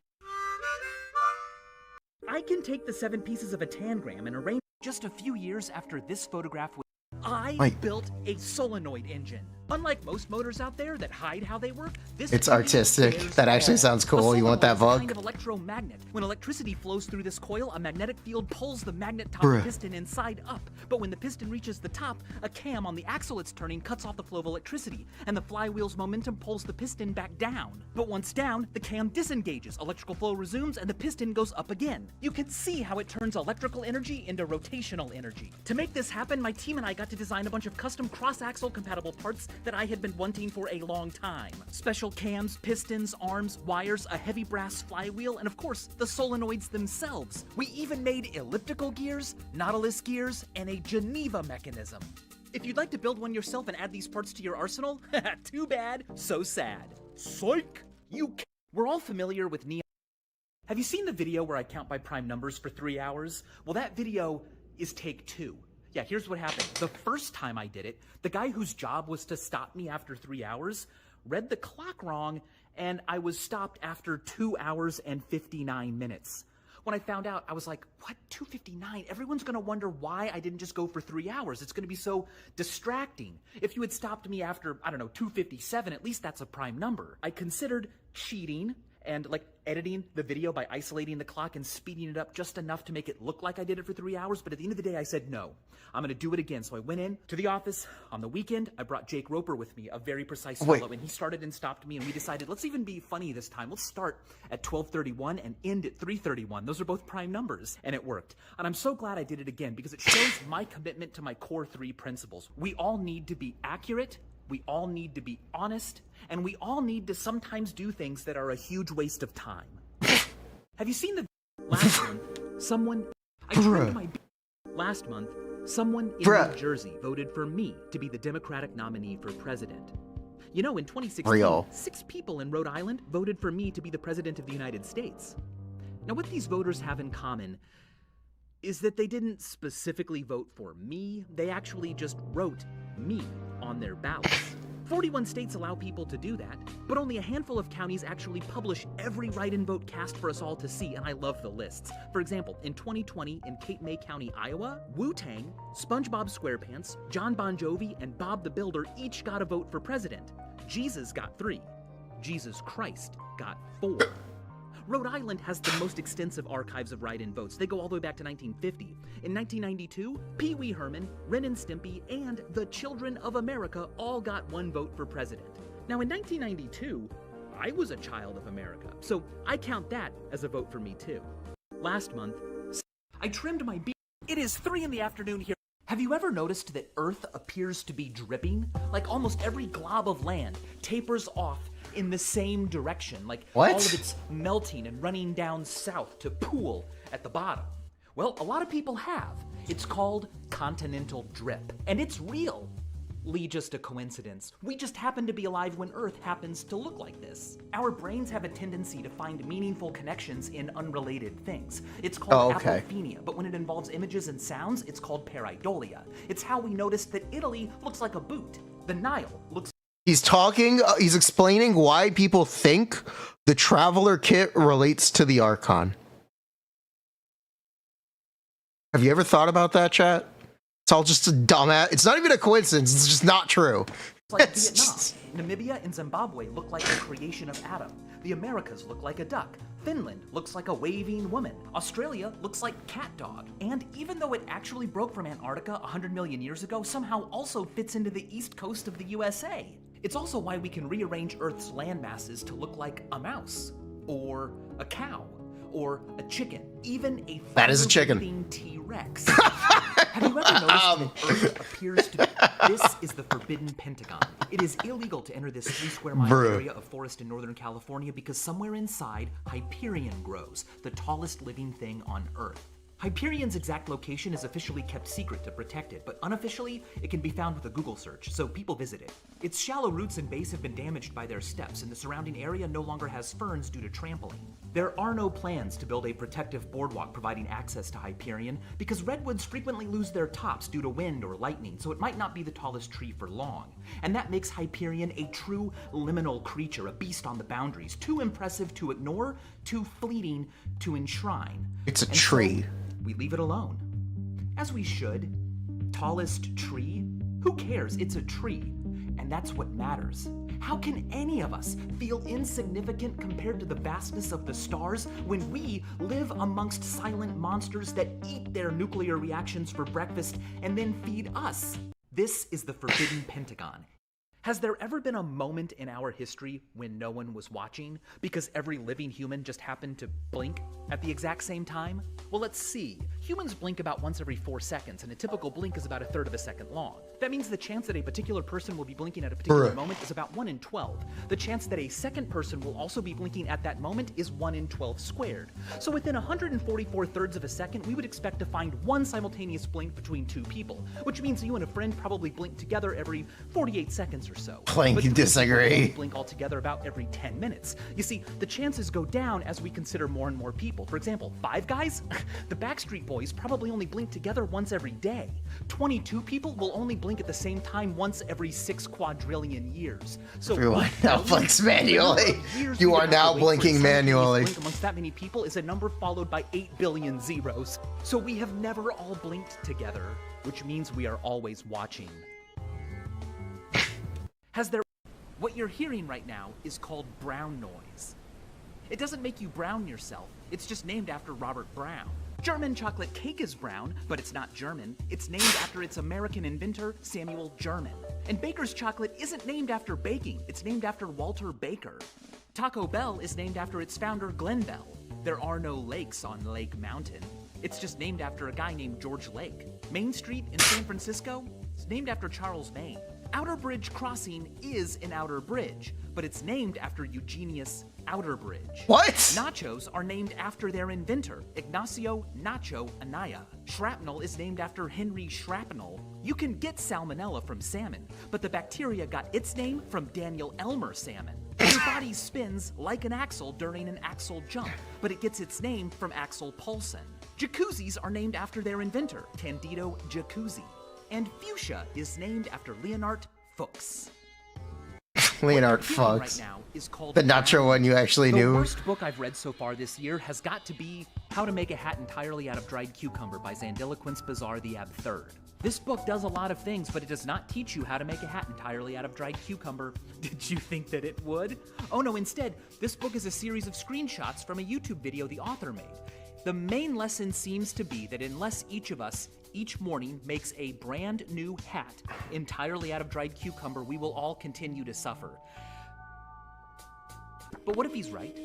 I can take the 7 pieces of a tangram and arrange. Just a few years after this photograph was I built a solenoid engine. Unlike most motors out there that hide how they work, this It's artistic. That actually sounds cool. You want that bug? bug? Kind of electromagnet. When electricity flows through this coil, a magnetic field pulls the magnet top Bruh. piston inside up. But when the piston reaches the top, a cam on the axle it's turning cuts off the flow of electricity, and the flywheel's momentum pulls the piston back down. But once down, the cam disengages, electrical flow resumes, and the piston goes up again. You can see how it turns electrical energy into rotational energy. To make this happen, my team and I got to design a bunch of custom cross-axle compatible parts that I had been wanting for a long time. Special cams, pistons, arms, wires, a heavy brass flywheel, and of course, the solenoids themselves. We even made elliptical gears, Nautilus gears, and a Geneva mechanism. If you'd like to build one yourself and add these parts to your arsenal, too bad, so sad. Psych! We're all familiar with neon. Have you seen the video where I count by prime numbers for 3 hours? Well, that video is take 2. Yeah, here's what happened. The first time I did it, the guy whose job was to stop me after 3 hours read the clock wrong, and I was stopped after 2 hours and 59 minutes. When I found out, I was like, what, 2:59? Everyone's gonna wonder why I didn't just go for 3 hours. It's gonna be so distracting. If you had stopped me after, I don't know, 2:57, at least that's a prime number. I considered cheating and like editing the video by isolating the clock and speeding it up just enough to make it look like I did it for 3 hours, but at the end of the day I said no, I'm gonna do it again. So I went in to the office on the weekend. I brought Jake Roper with me, a very precise fellow, and he started and stopped me, and we decided, let's even be funny this time. Let's start at 12:31 and end at 3:31. Those are both prime numbers, and it worked. And I'm so glad I did it again because it shows my commitment to my core 3 principles. We all need to be accurate, we all need to be honest, and we all need to sometimes do things that are a huge waste of time. Have you seen the last month? Someone in New Jersey voted for me to be the Democratic nominee for president. You know, in 2016, 6 people in Rhode Island voted for me to be the president of the United States. Now, what these voters have in common is that they didn't specifically vote for me, they actually just wrote me on their ballots. 41 states allow people to do that, but only a handful of counties actually publish every write-in vote cast for us all to see, and I love the lists. For example, in 2020 in Cape May County, Iowa, Wu-Tang, SpongeBob SquarePants, John Bon Jovi, and Bob the Builder each got a vote for president. Jesus got 3. Jesus Christ got 4. Rhode Island has the most extensive archives of write-in votes. They go all the way back to 1950. In 1992, Pee Wee Herman, Ren and Stimpy, and the Children of America all got 1 vote for president. Now, in 1992, I was a child of America, so I count that as a vote for me too. Last month, I trimmed my beard. It is 3 in the afternoon here. Have you ever noticed that Earth appears to be dripping? Like almost every glob of land tapers off in the same direction, like all of it's melting and running down south to pool at the bottom. Well, a lot of people have. It's called continental drip, and it's real. Just a coincidence. We just happen to be alive when Earth happens to look like this. Our brains have a tendency to find meaningful connections in unrelated things. It's called apophenia, but when it involves images and sounds, it's called pareidolia. It's how we noticed that Italy looks like a boot. The Nile looks... He's explaining why people think the Traveler kit relates to the Archon. Have you ever thought about that, chat? It's all just a dumbass. It's not even a coincidence. It's just not true. Like Vietnam. Namibia and Zimbabwe look like the creation of Adam. The Americas look like a duck. Finland looks like a waving woman. Australia looks like cat dog. And even though it actually broke from Antarctica 100 million years ago, somehow also fits into the east coast of the USA. It's also why we can rearrange Earth's land masses to look like a mouse. or a cow, or a chicken, even a That is a chicken. fire-breathing T-Rex. Have you ever noticed that Earth appears to be... This is the Forbidden Pentagon. It is illegal to enter this 3 square mile area of forest in Northern California because somewhere inside, Hyperion grows, the tallest living thing on Earth. Hyperion's exact location is officially kept secret to protect it, but unofficially, it can be found with a Google search, so people visit it. Its shallow roots and base have been damaged by their steps, and the surrounding area no longer has ferns due to trampling. There are no plans to build a protective boardwalk providing access to Hyperion, because redwoods frequently lose their tops due to wind or lightning, so it might not be the tallest tree for long. And that makes Hyperion a true liminal creature, a beast on the boundaries, too impressive to ignore, too fleeting to enshrine. It's a tree. So we leave it alone. As we should. Tallest tree? Who cares? It's a tree. And that's what matters. How can any of us feel insignificant compared to the vastness of the stars when we live amongst silent monsters that eat their nuclear reactions for breakfast and then feed us? This is the Forbidden Pentagon. Has there ever been a moment in our history when no one was watching because every living human just happened to blink at the exact same time? Well, let's see. Humans blink about once every 4 seconds, and a typical blink is about 1/3 of a second long. That means the chance that a particular person will be blinking at a particular moment is about 1 in 12. The chance that a second person will also be blinking at that moment is 1 in 12 squared. So within 144/3 of a second, we would expect to find one simultaneous blink between 2 people, which means you and a friend probably blink together every 48 seconds or so. Plank, you disagree. Blink all together about every 10 minutes. You see, the chances go down as we consider more and more people. For example, 5 guys? The Backstreet Boys probably only blink together once every day. 22 people will only blink at the same time once every 6 quadrillion years. So everyone now blinks manually. You are now blinking manually. Blink amongst that many people is a number followed by 8 billion zeros. So we have never all blinked together, which means we are always watching. What you're hearing right now is called brown noise. It doesn't make you brown yourself, it's just named after Robert Brown. German chocolate cake is brown, but it's not German. It's named after its American inventor, Samuel German. And Baker's chocolate isn't named after baking, it's named after Walter Baker. Taco Bell is named after its founder, Glenn Bell. There are no lakes on Lake Mountain. It's just named after a guy named George Lake. Main Street in San Francisco is named after Charles Maine. Outer Bridge Crossing is an outer bridge, but it's named after Eugenius Outerbridge. What? Nachos are named after their inventor, Ignacio Nacho Anaya. Shrapnel is named after Henry Shrapnel. You can get salmonella from salmon, but the bacteria got its name from Daniel Elmer salmon. Your body spins like an axle during an axle jump, but it gets its name from Axel Paulsen. Jacuzzis are named after their inventor, Candido Jacuzzi. And fuchsia is named after Leonard Fuchs. Leonard Fuchs. Right now is called the nacho one you actually knew. The worst book I've read so far this year has got to be How to Make a Hat Entirely Out of Dried Cucumber by Zandiloquence Bazaar the Abthird. This book does a lot of things, but it does not teach you how to make a hat entirely out of dried cucumber. Did you think that it would? Oh no, instead, this book is a series of screenshots from a YouTube video the author made. The main lesson seems to be that unless each of us each morning makes a brand new hat entirely out of dried cucumber, we will all continue to suffer. But what if he's right?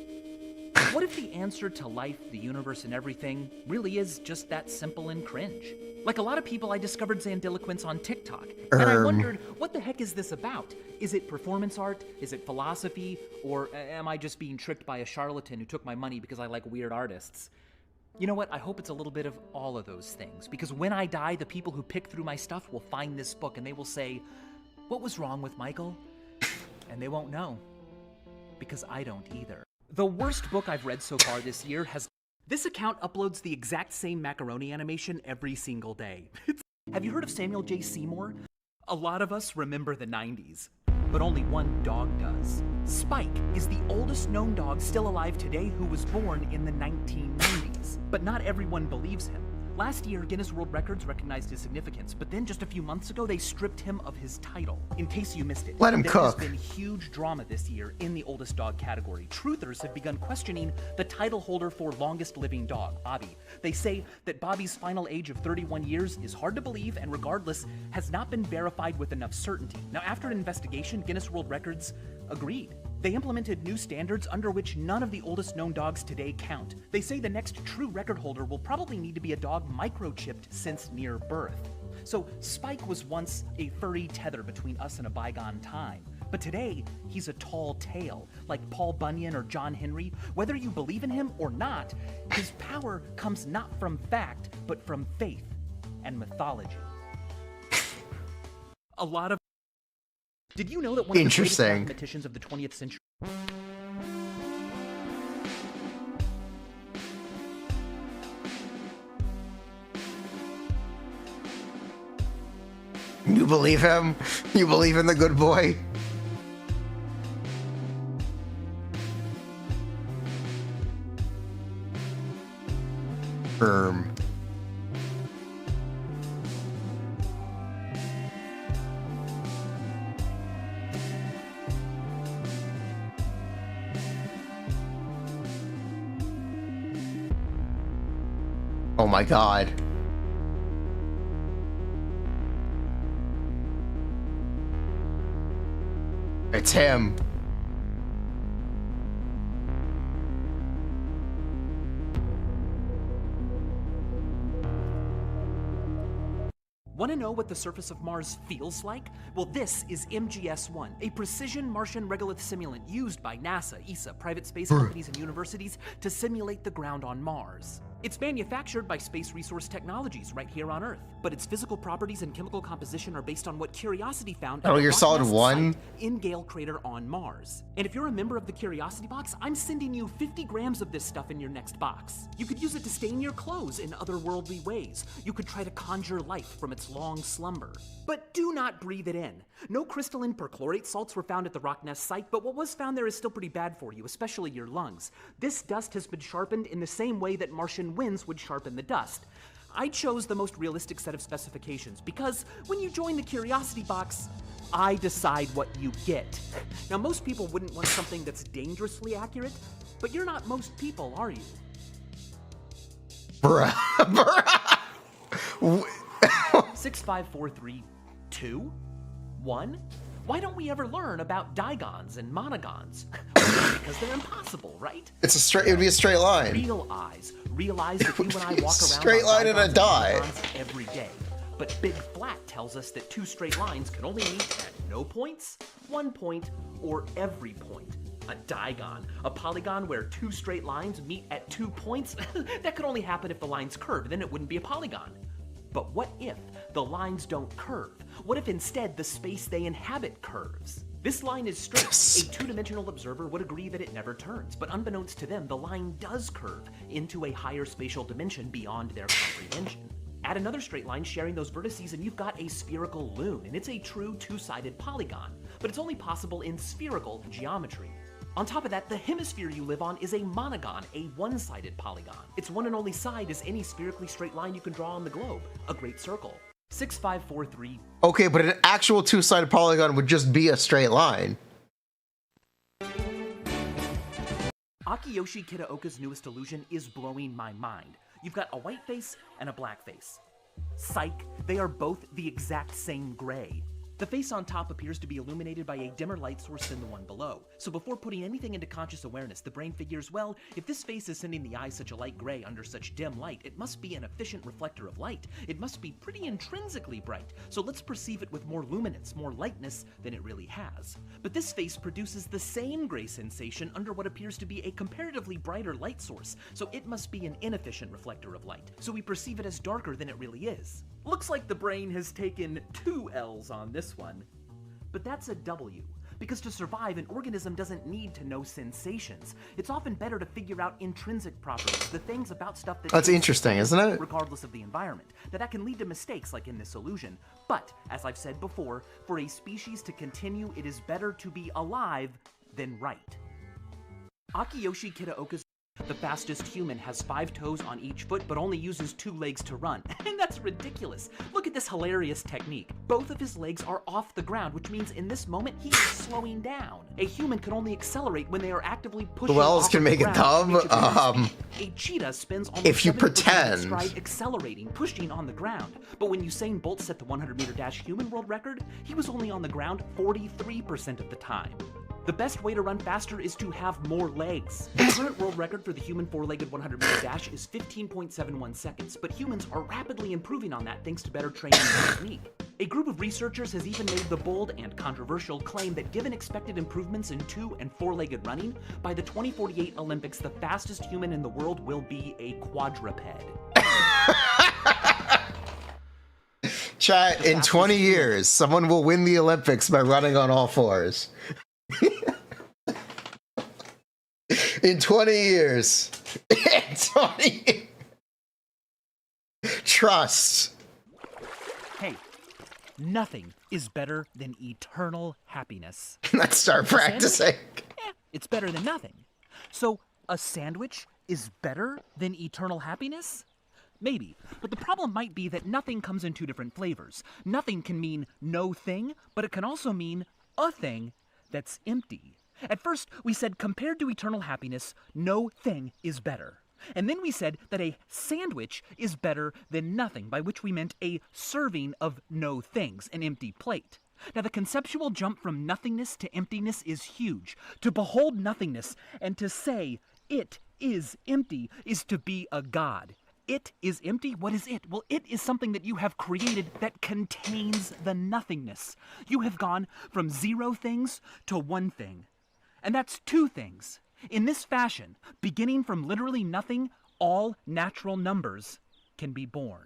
What if the answer to life, the universe, and everything really is just that simple and cringe? Like a lot of people, I discovered Zandiloquence on TikTok, and I wondered, what the heck is this about? Is it performance art? Is it philosophy? Or am I just being tricked by a charlatan who took my money because I like weird artists? You know what? I hope it's a little bit of all of those things, because when I die, the people who pick through my stuff will find this book and they will say, "What was wrong with Michael?" And they won't know, because I don't either. The worst book I've read so far this year has... This account uploads the exact same macaroni animation every single day. Have you heard of Samuel J. Seymour? A lot of us remember the 90s, but only one dog does. Spike is the oldest known dog still alive today who was born in the 1990s, but not everyone believes him. Last year, Guinness World Records recognized his significance, but then just a few months ago, they stripped him of his title. In case you missed it, let him cook. There has been huge drama this year in the oldest dog category. Truthers have begun questioning the title holder for longest living dog, Bobby. They say that Bobby's final age of 31 years is hard to believe and regardless has not been verified with enough certainty. Now, after an investigation, Guinness World Records agreed. They implemented new standards under which none of the oldest known dogs today count. They say the next true record holder will probably need to be a dog microchipped since near birth. So Spike was once a furry tether between us and a bygone time. But today, he's a tall tale, like Paul Bunyan or John Henry. Whether you believe in him or not, his power comes not from fact, but from faith and mythology. A lot of... Did you know that one of the greatest mathematicians of the 20th century... You believe him? You believe in the good boy? Oh my god. It's him. Want to know what the surface of Mars feels like? Well, this is MGS-1, a precision Martian regolith simulant used by NASA, ESA, private space companies, and universities to simulate the ground on Mars. It's manufactured by Space Resource Technologies right here on Earth, but its physical properties and chemical composition are based on what Curiosity found at the Gear Solid 1 in Gale Crater on Mars. And if you're a member of the Curiosity Box, I'm sending you 50 grams of this stuff in your next box. You could use it to stain your clothes in otherworldly ways. You could try to conjure life from its long slumber. But do not breathe it in. No crystalline perchlorate salts were found at the Rocknest site, but what was found there is still pretty bad for you, especially your lungs. This dust has been sharpened in the same way that Martian winds would sharpen the dust. I chose the most realistic set of specifications because when you join the Curiosity Box, I decide what you get. Now, most people wouldn't want something that's dangerously accurate, but you're not most people, are you? Bruh. 65432 1. Why don't we ever learn about digons and monogons? Because they're impossible, right? It's a straight. It would be a straight line. Real eyes realize that you and I walk around straight line and a die every day. But Big Flat tells us that two straight lines can only meet at no points, 1 point, or every point. A digon, a polygon where two straight lines meet at 2 points? That could only happen if the line's curved, then it wouldn't be a polygon. But what if the lines don't curve? What if instead the space they inhabit curves? This line is straight. A two-dimensional observer would agree that it never turns, but unbeknownst to them, the line does curve into a higher spatial dimension beyond their comprehension. Add another straight line sharing those vertices and you've got a spherical loon, and it's a true two-sided polygon, but it's only possible in spherical geometry. On top of that, the hemisphere you live on is a monogon, a one-sided polygon. Its one and only side is any spherically straight line you can draw on the globe, a great circle. 6543. Okay, but an actual two-sided polygon would just be a straight line. Akiyoshi Kitaoka's newest illusion is blowing my mind. You've got a white face and a black face. Psych, they are both the exact same gray. The face on top appears to be illuminated by a dimmer light source than the one below. So before putting anything into conscious awareness, the brain figures, well, if this face is sending the eye such a light gray under such dim light, it must be an efficient reflector of light. It must be pretty intrinsically bright. So let's perceive it with more luminance, more lightness than it really has. But this face produces the same gray sensation under what appears to be a comparatively brighter light source. So it must be an inefficient reflector of light. So we perceive it as darker than it really is. Looks like the brain has taken 2 L's on this one. But that's a W, because to survive, an organism doesn't need to know sensations. It's often better to figure out intrinsic properties, the things about stuff that... That's interesting, isn't it? Regardless of the environment. That can lead to mistakes like in this illusion. But, as I've said before, for a species to continue, it is better to be alive than right. Akiyoshi Kitaoka's the fastest human has 5 toes on each foot, but only uses 2 legs to run. And that's ridiculous. Look at this hilarious technique. Both of his legs are off the ground, which means in this moment, he is slowing down. A human can only accelerate when they are actively pushing Who else can make it dumb? A cheetah spends almost if you pretend stride accelerating, pushing on the ground. But when Usain Bolt set the 100-meter dash human world record, he was only on the ground 43% of the time. The best way to run faster is to have more legs. The current world record for the human four-legged 100-meter dash is 15.71 seconds, but humans are rapidly improving on that thanks to better training and technique. A group of researchers has even made the bold and controversial claim that given expected improvements in two- and four-legged running, by the 2048 Olympics, the fastest human in the world will be a quadruped. Chat, in 20 years, someone will win the Olympics by running on all fours. In 20 years. In 20 years. Trust. Hey, nothing is better than eternal happiness. Let's start practicing. It's better than nothing. So, a sandwich is better than eternal happiness? Maybe, but the problem might be that nothing comes in two different flavors. Nothing can mean no thing, but it can also mean a thing that's empty. At first, we said compared to eternal happiness, no thing is better. And then we said that a sandwich is better than nothing, by which we meant a serving of no things, an empty plate. Now, the conceptual jump from nothingness to emptiness is huge. To behold nothingness and to say it is empty is to be a god. It is empty? What is it? Well, it is something that you have created that contains the nothingness. You have gone from zero things to one thing. And that's two things. In this fashion, beginning from literally nothing, all natural numbers can be born.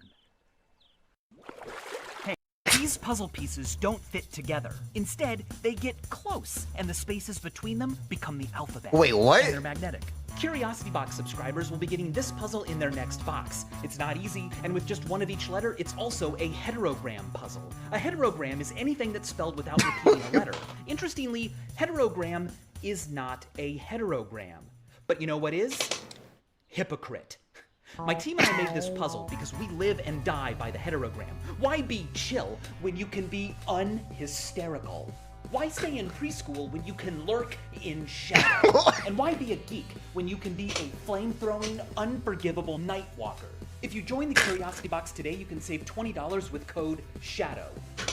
Hey, these puzzle pieces don't fit together. Instead, they get close, and the spaces between them become the alphabet. Wait, what? And they're magnetic. Curiosity Box subscribers will be getting this puzzle in their next box. It's not easy, and with just one of each letter, it's also a heterogram puzzle. A heterogram is anything that's spelled without repeating a letter. Interestingly, heterogram is not a heterogram. But you know what is? Hypocrite. My team and I made this puzzle because we live and die by the heterogram. Why be chill when you can be unhysterical? Why stay in preschool when you can lurk in shadow? And why be a geek when you can be a flame-throwing, unforgivable night walker? If you join the Curiosity Box today, you can save $20 with code SHADOW.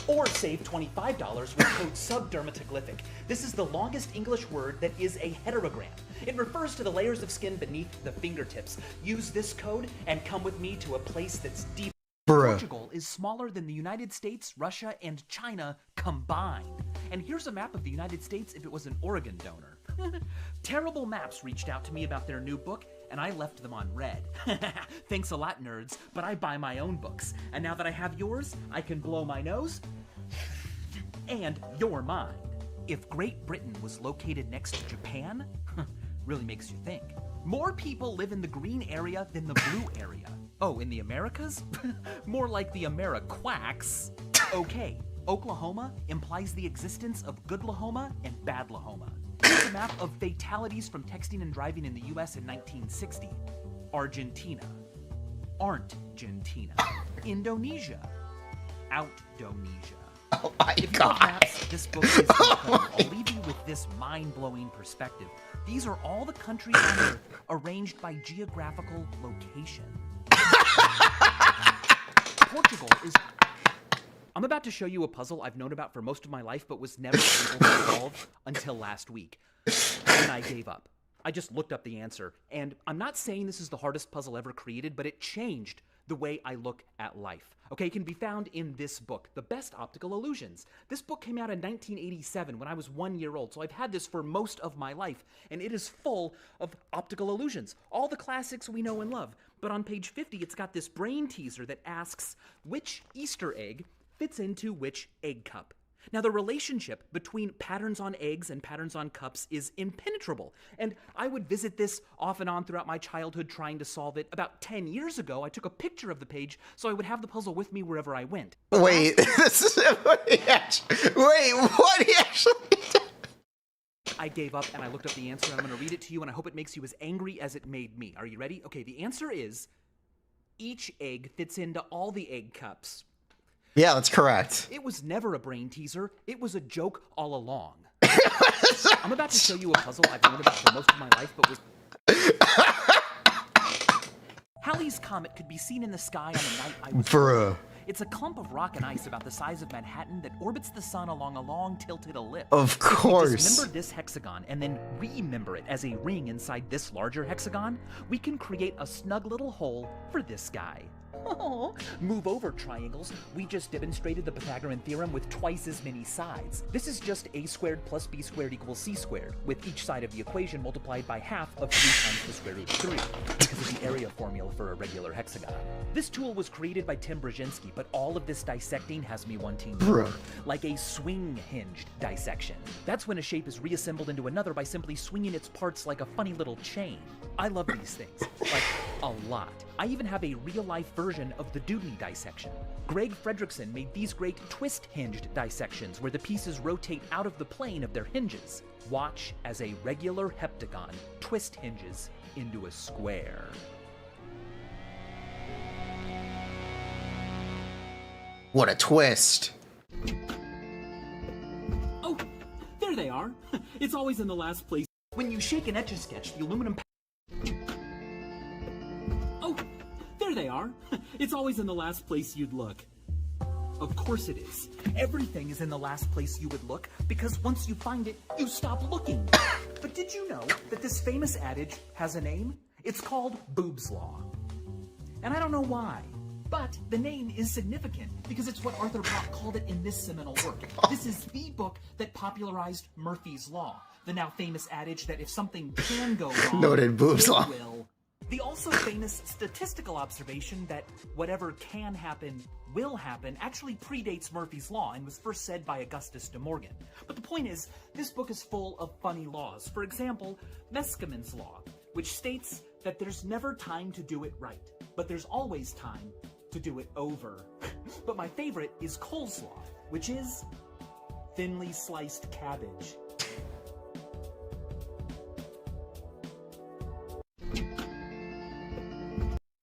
Or save $25 with code SUBDERMATOGLYPHIC. This is the longest English word that is a heterogram. It refers to the layers of skin beneath the fingertips. Use this code and come with me to a place that's deep. Portugal is smaller than the United States, Russia, and China combined. And here's a map of the United States if it was an Oregon donor. Terrible Maps reached out to me about their new book, and I left them on red. Thanks a lot, nerds, but I buy my own books. And now that I have yours, I can blow my nose, and your mind. If Great Britain was located next to Japan, really makes you think. More people live in the green area than the blue area. Oh, in the Americas? More like the Ameriquacks. Okay, Oklahoma implies the existence of Goodlahoma and Badlahoma. Here's a map of fatalities from texting and driving in the US in 1960. Argentina. Argentina. Indonesia. Outdonesia. Oh my if you God. love maps, this book is incredible. I'll leave you with this mind-blowing perspective. These are all the countries on Earth arranged by geographical location. Portugal is... I'm about to show you a puzzle I've known about for most of my life, but was never able to solve until last week. And I gave up. I just looked up the answer. And I'm not saying this is the hardest puzzle ever created, but it changed the way I look at life. Okay, it can be found in this book, The Best Optical Illusions. This book came out in 1987 when I was 1 year old, so I've had this for most of my life, and it is full of optical illusions, all the classics we know and love. But on page 50, it's got this brain teaser that asks, which Easter egg fits into which egg cup? Now, the relationship between patterns on eggs and patterns on cups is impenetrable, and I would visit this off and on throughout my childhood trying to solve it. About 10 years ago, I took a picture of the page so I would have the puzzle with me wherever I went. Wait, this is what he actually... Wait, what he actually did? I gave up and I looked up the answer. I'm going to read it to you, and I hope it makes you as angry as it made me. Are you ready? Okay, the answer is each egg fits into all the egg cups. Yeah, that's correct. It was never a brain teaser. It was a joke all along. I'm about to show you a puzzle I've known about for most of my life, but was... Halley's Comet could be seen in the sky on the night I was born. It's a clump of rock and ice about the size of Manhattan that orbits the sun along a long tilted ellipse. Of course. If we dismember this hexagon and then remember it as a ring inside this larger hexagon, we can create a snug little hole for this guy. Oh, move over, triangles. We just demonstrated the Pythagorean theorem with twice as many sides. This is just a squared plus b squared equals c squared, with each side of the equation multiplied by half of 3 times the square root of 3, because of the area formula for a regular hexagon. This tool was created by Tim Brzezinski, but all of this dissecting has me wanting more, like a swing-hinged dissection. That's when a shape is reassembled into another by simply swinging its parts like a funny little chain. I love these things, like a lot. I even have a real-life version of the Dewdney dissection. Greg Fredrickson made these great twist-hinged dissections where the pieces rotate out of the plane of their hinges. Watch as a regular heptagon twist hinges into a square. What a twist. Oh, there they are. It's always in the last place. When you shake an Etch-a-Sketch, the aluminum... Oh, there they are. It's always in the last place you'd look. Of course it is. Everything is in the last place you would look, because once you find it, you stop looking. But did you know that this famous adage has a name? It's called Boob's Law. And I don't know why, but the name is significant because it's what Arthur Brock called it in this seminal work. This is the book that popularized Murphy's Law, the now famous adage that if something can go wrong, Noted Boob's Law. will. The also famous statistical observation that whatever can happen will happen actually predates Murphy's Law and was first said by Augustus de Morgan. But the point is, this book is full of funny laws. For example, Meskimen's Law, which states that there's never time to do it right, but there's always time to do it over. But my favorite is Cole's Law, which is thinly sliced cabbage.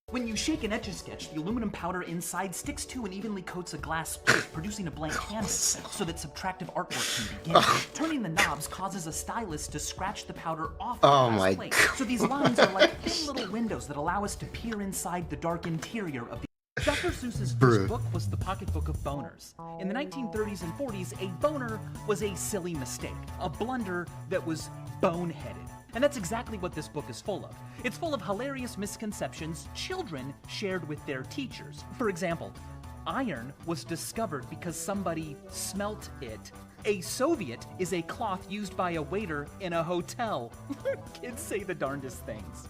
When you shake an Etch-a-Sketch, the aluminum powder inside sticks to and evenly coats a glass plate, producing a blank canvas so that subtractive artwork can begin. Turning the knobs causes a stylus to scratch the powder off the glass plate. So these lines are like thin little windows that allow us to peer inside the dark interior of the... Dr. Seuss's first book was The Pocketbook of Boners. In the 1930s and 40s, a boner was a silly mistake, a blunder that was boneheaded. And that's exactly what this book is full of. It's full of hilarious misconceptions children shared with their teachers. For example, iron was discovered because somebody smelt it. A Soviet is a cloth used by a waiter in a hotel. Kids say the darndest things.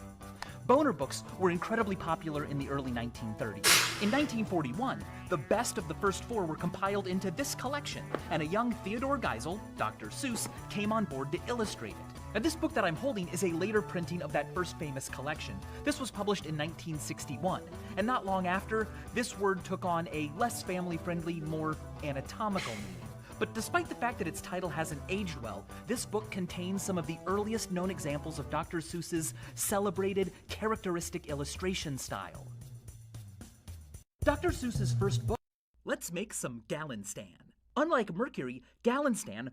Boner books were incredibly popular in the early 1930s. In 1941, the best of the first 4 were compiled into this collection, and a young Theodore Geisel, Dr. Seuss, came on board to illustrate it. Now, this book that I'm holding is a later printing of that first famous collection. This was published in 1961, and not long after, this word took on a less family-friendly, more anatomical meaning. But despite the fact that its title hasn't aged well, this book contains some of the earliest known examples of Dr. Seuss's celebrated, characteristic illustration style. Dr. Seuss's first book, let's make some Gallinstan. Unlike mercury, Gallinstan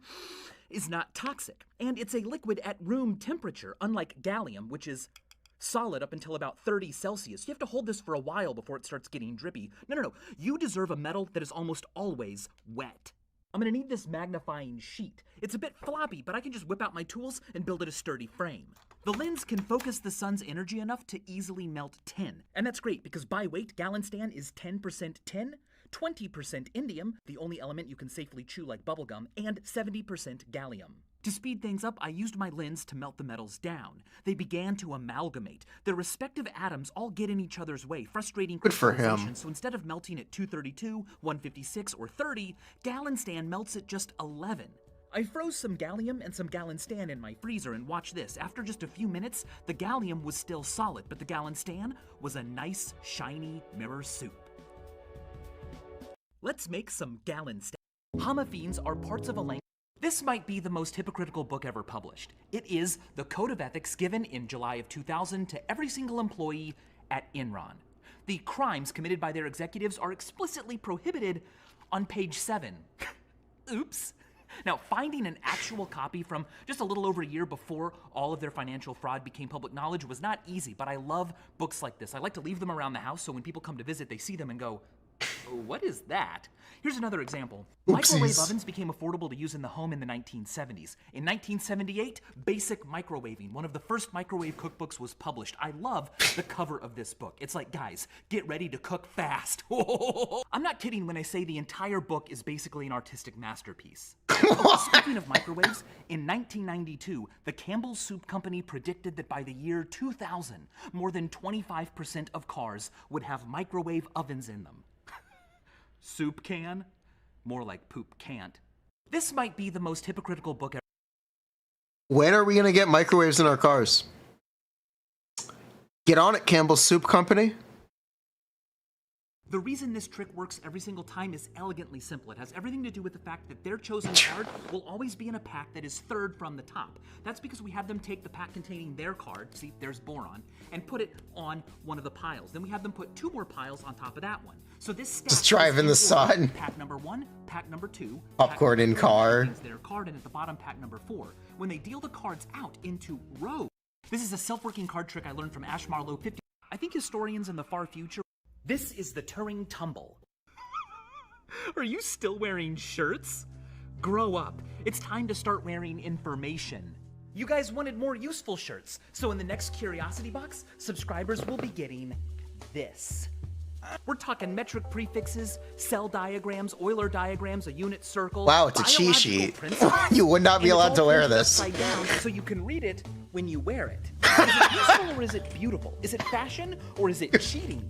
is not toxic, and it's a liquid at room temperature, unlike gallium, which is solid up until about 30 Celsius. You have to hold this for a while before it starts getting drippy. No. You deserve a metal that is almost always wet. I'm gonna need this magnifying sheet. It's a bit floppy, but I can just whip out my tools and build it a sturdy frame. The lens can focus the sun's energy enough to easily melt tin. And that's great because by weight, Gallinstan is 10% tin, 20% indium, the only element you can safely chew like bubblegum, and 70% gallium. To speed things up, I used my lens to melt the metals down. They began to amalgamate. Their respective atoms all get in each other's way, frustrating crystallization. So instead of melting at 232, 156, or 30, Gallinstan melts at just 11. I froze some gallium and some Gallinstan in my freezer, and watch this. After just a few minutes, the gallium was still solid, but the Gallinstan was a nice, shiny mirror soup. Let's make some Gallinstan. Homophenes are parts of a language. This might be the most hypocritical book ever published. It is the Code of Ethics given in July of 2000 to every single employee at Enron. The crimes committed by their executives are explicitly prohibited on page 7. Oops. Now, finding an actual copy from just a little over a year before all of their financial fraud became public knowledge was not easy, but I love books like this. I like to leave them around the house so when people come to visit, they see them and go, What is that? Here's another example. Oopsies. Microwave ovens became affordable to use in the home in the 1970s. In 1978, Basic Microwaving, one of the first microwave cookbooks, was published. I love the cover of this book. It's like, guys, get ready to cook fast. I'm not kidding when I say the entire book is basically an artistic masterpiece. Speaking of microwaves, in 1992, the Campbell's Soup Company predicted that by the year 2000, more than 25% of cars would have microwave ovens in them. Soup can? More like poop can't. This might be the most hypocritical book ever. When are we gonna get microwaves in our cars? Get on it, Campbell's Soup Company. The reason this trick works every single time is elegantly simple. It has everything to do with the fact that their chosen card will always be in a pack that is third from the top. That's because we have them take the pack containing their card, see, there's Boron, and put it on one of the piles. Then we have them put 2 more piles on top of that one. So this stack Just drive in the sun. Pack number 1, pack number 2, Popcorn in car. their card, and at the bottom pack number 4. When they deal the cards out into rows, this is a self-working card trick I learned from Ash Marlowe 50. I think historians in the far future. This is the Turing Tumble. Are you still wearing shirts? Grow up. It's time to start wearing information. You guys wanted more useful shirts, so in the next Curiosity Box, subscribers will be getting this. We're talking metric prefixes, cell diagrams, Euler diagrams, a unit circle. Wow, it's a cheat sheet. You would not be allowed to wear this. Upside down so you can read it when you wear it. Is it useful or is it beautiful? Is it fashion or is it cheating?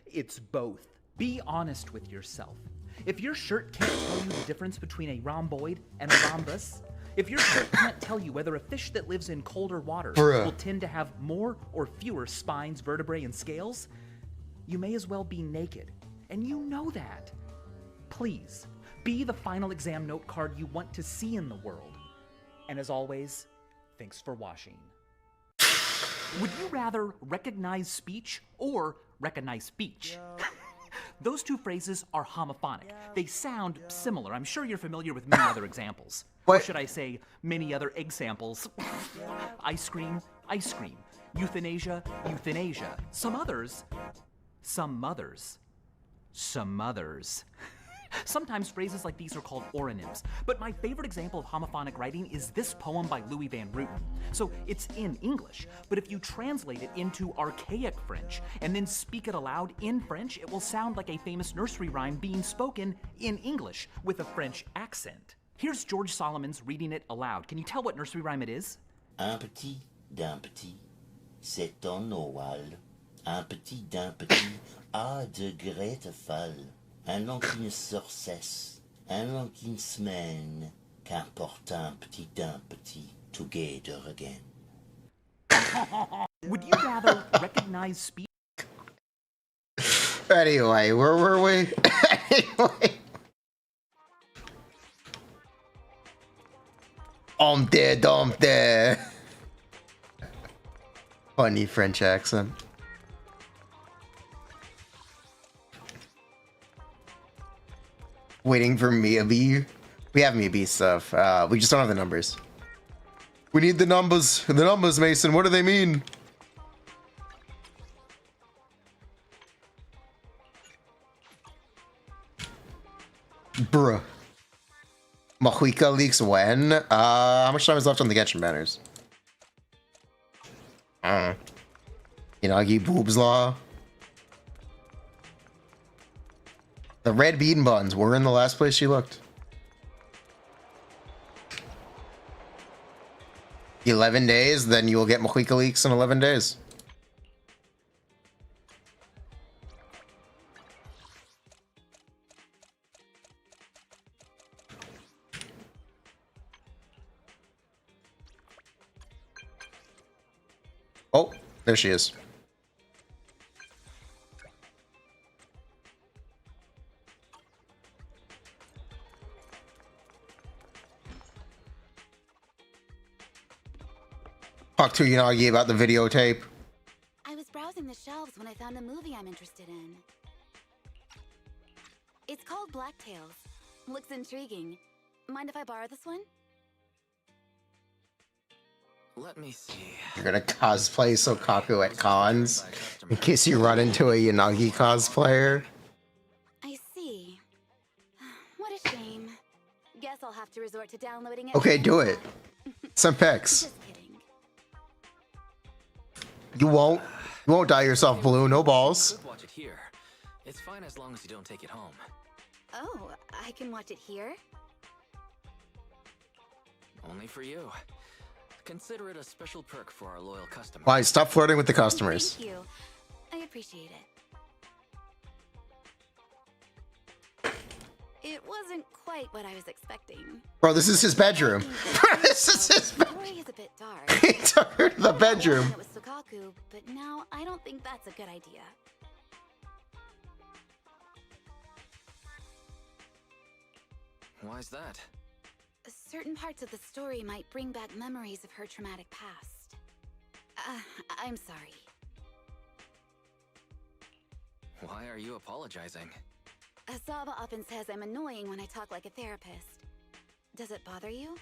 It's both. Be honest with yourself. If your shirt can't tell you the difference between a rhomboid and a rhombus, if your shirt can't tell you whether a fish that lives in colder water will tend to have more or fewer spines, vertebrae, and scales, you may as well be naked. And you know that. Please, be the final exam note card you want to see in the world. And as always, thanks for watching. Would you rather recognize speech or recognize speech? Those two phrases are homophonic. They sound similar. I'm sure you're familiar with many other examples. Or should I say, many other examples. Ice cream, ice cream. Euthanasia, euthanasia. Some others. Sometimes phrases like these are called oronyms, but my favorite example of homophonic writing is this poem by Louis Van Rooten. So it's in English, but if you translate it into archaic French and then speak it aloud in French, it will sound like a famous nursery rhyme being spoken in English with a French accent. Here's George Solomon's reading it aloud. Can you tell what nursery rhyme it is? Un petit d'un petit, c'est un ovale. Un petit d'un petit a de great fall. Un long qui ne se cesse, un long qui ne se mène, qu'importe un petit d'un petit, together again. Would you rather recognize speech? Anyway, where were we? Anyway. Dumpty. Funny French accent. Waiting for Miyabi. We have Miyabi stuff. We just don't have the numbers. We need the numbers. The numbers, Mason. What do they mean? Bruh. Mahuika leaks when? How much time is left on the Genshin banners? I don't know. Inagi boobs law. The red bean buns were in the last place she looked. 11 days, then you will get Mahuika leaks in 11 days. Oh, there she is. Talk to Yanagi about the videotape. I was browsing the shelves when I found a movie I'm interested in. It's called Blacktails. Looks intriguing. Mind if I borrow this one? Let me see. You're gonna cosplay Sokaku at cons in case you run into a Yanagi cosplayer. have to resort to downloading it. Okay, do it. Some pics. You won't dye yourself blue. No balls. Could watch it here. It's fine as long as you don't take it home. Oh, I can watch it here? Only for you. Consider it a special perk for our loyal customers. Why? Stop flirting with the customers. Thank you. I appreciate it. It wasn't quite what I was expecting. Bro, this is his bedroom. This is his bedroom. The story is a bit dark. He took her to the bedroom. It was Sukaku, but now I don't think that's a good idea. Why's that? Certain parts of the story might bring back memories of her traumatic past. I'm sorry. Why are you apologizing? Asaba often says I'm annoying when I talk like a therapist. Does it bother you?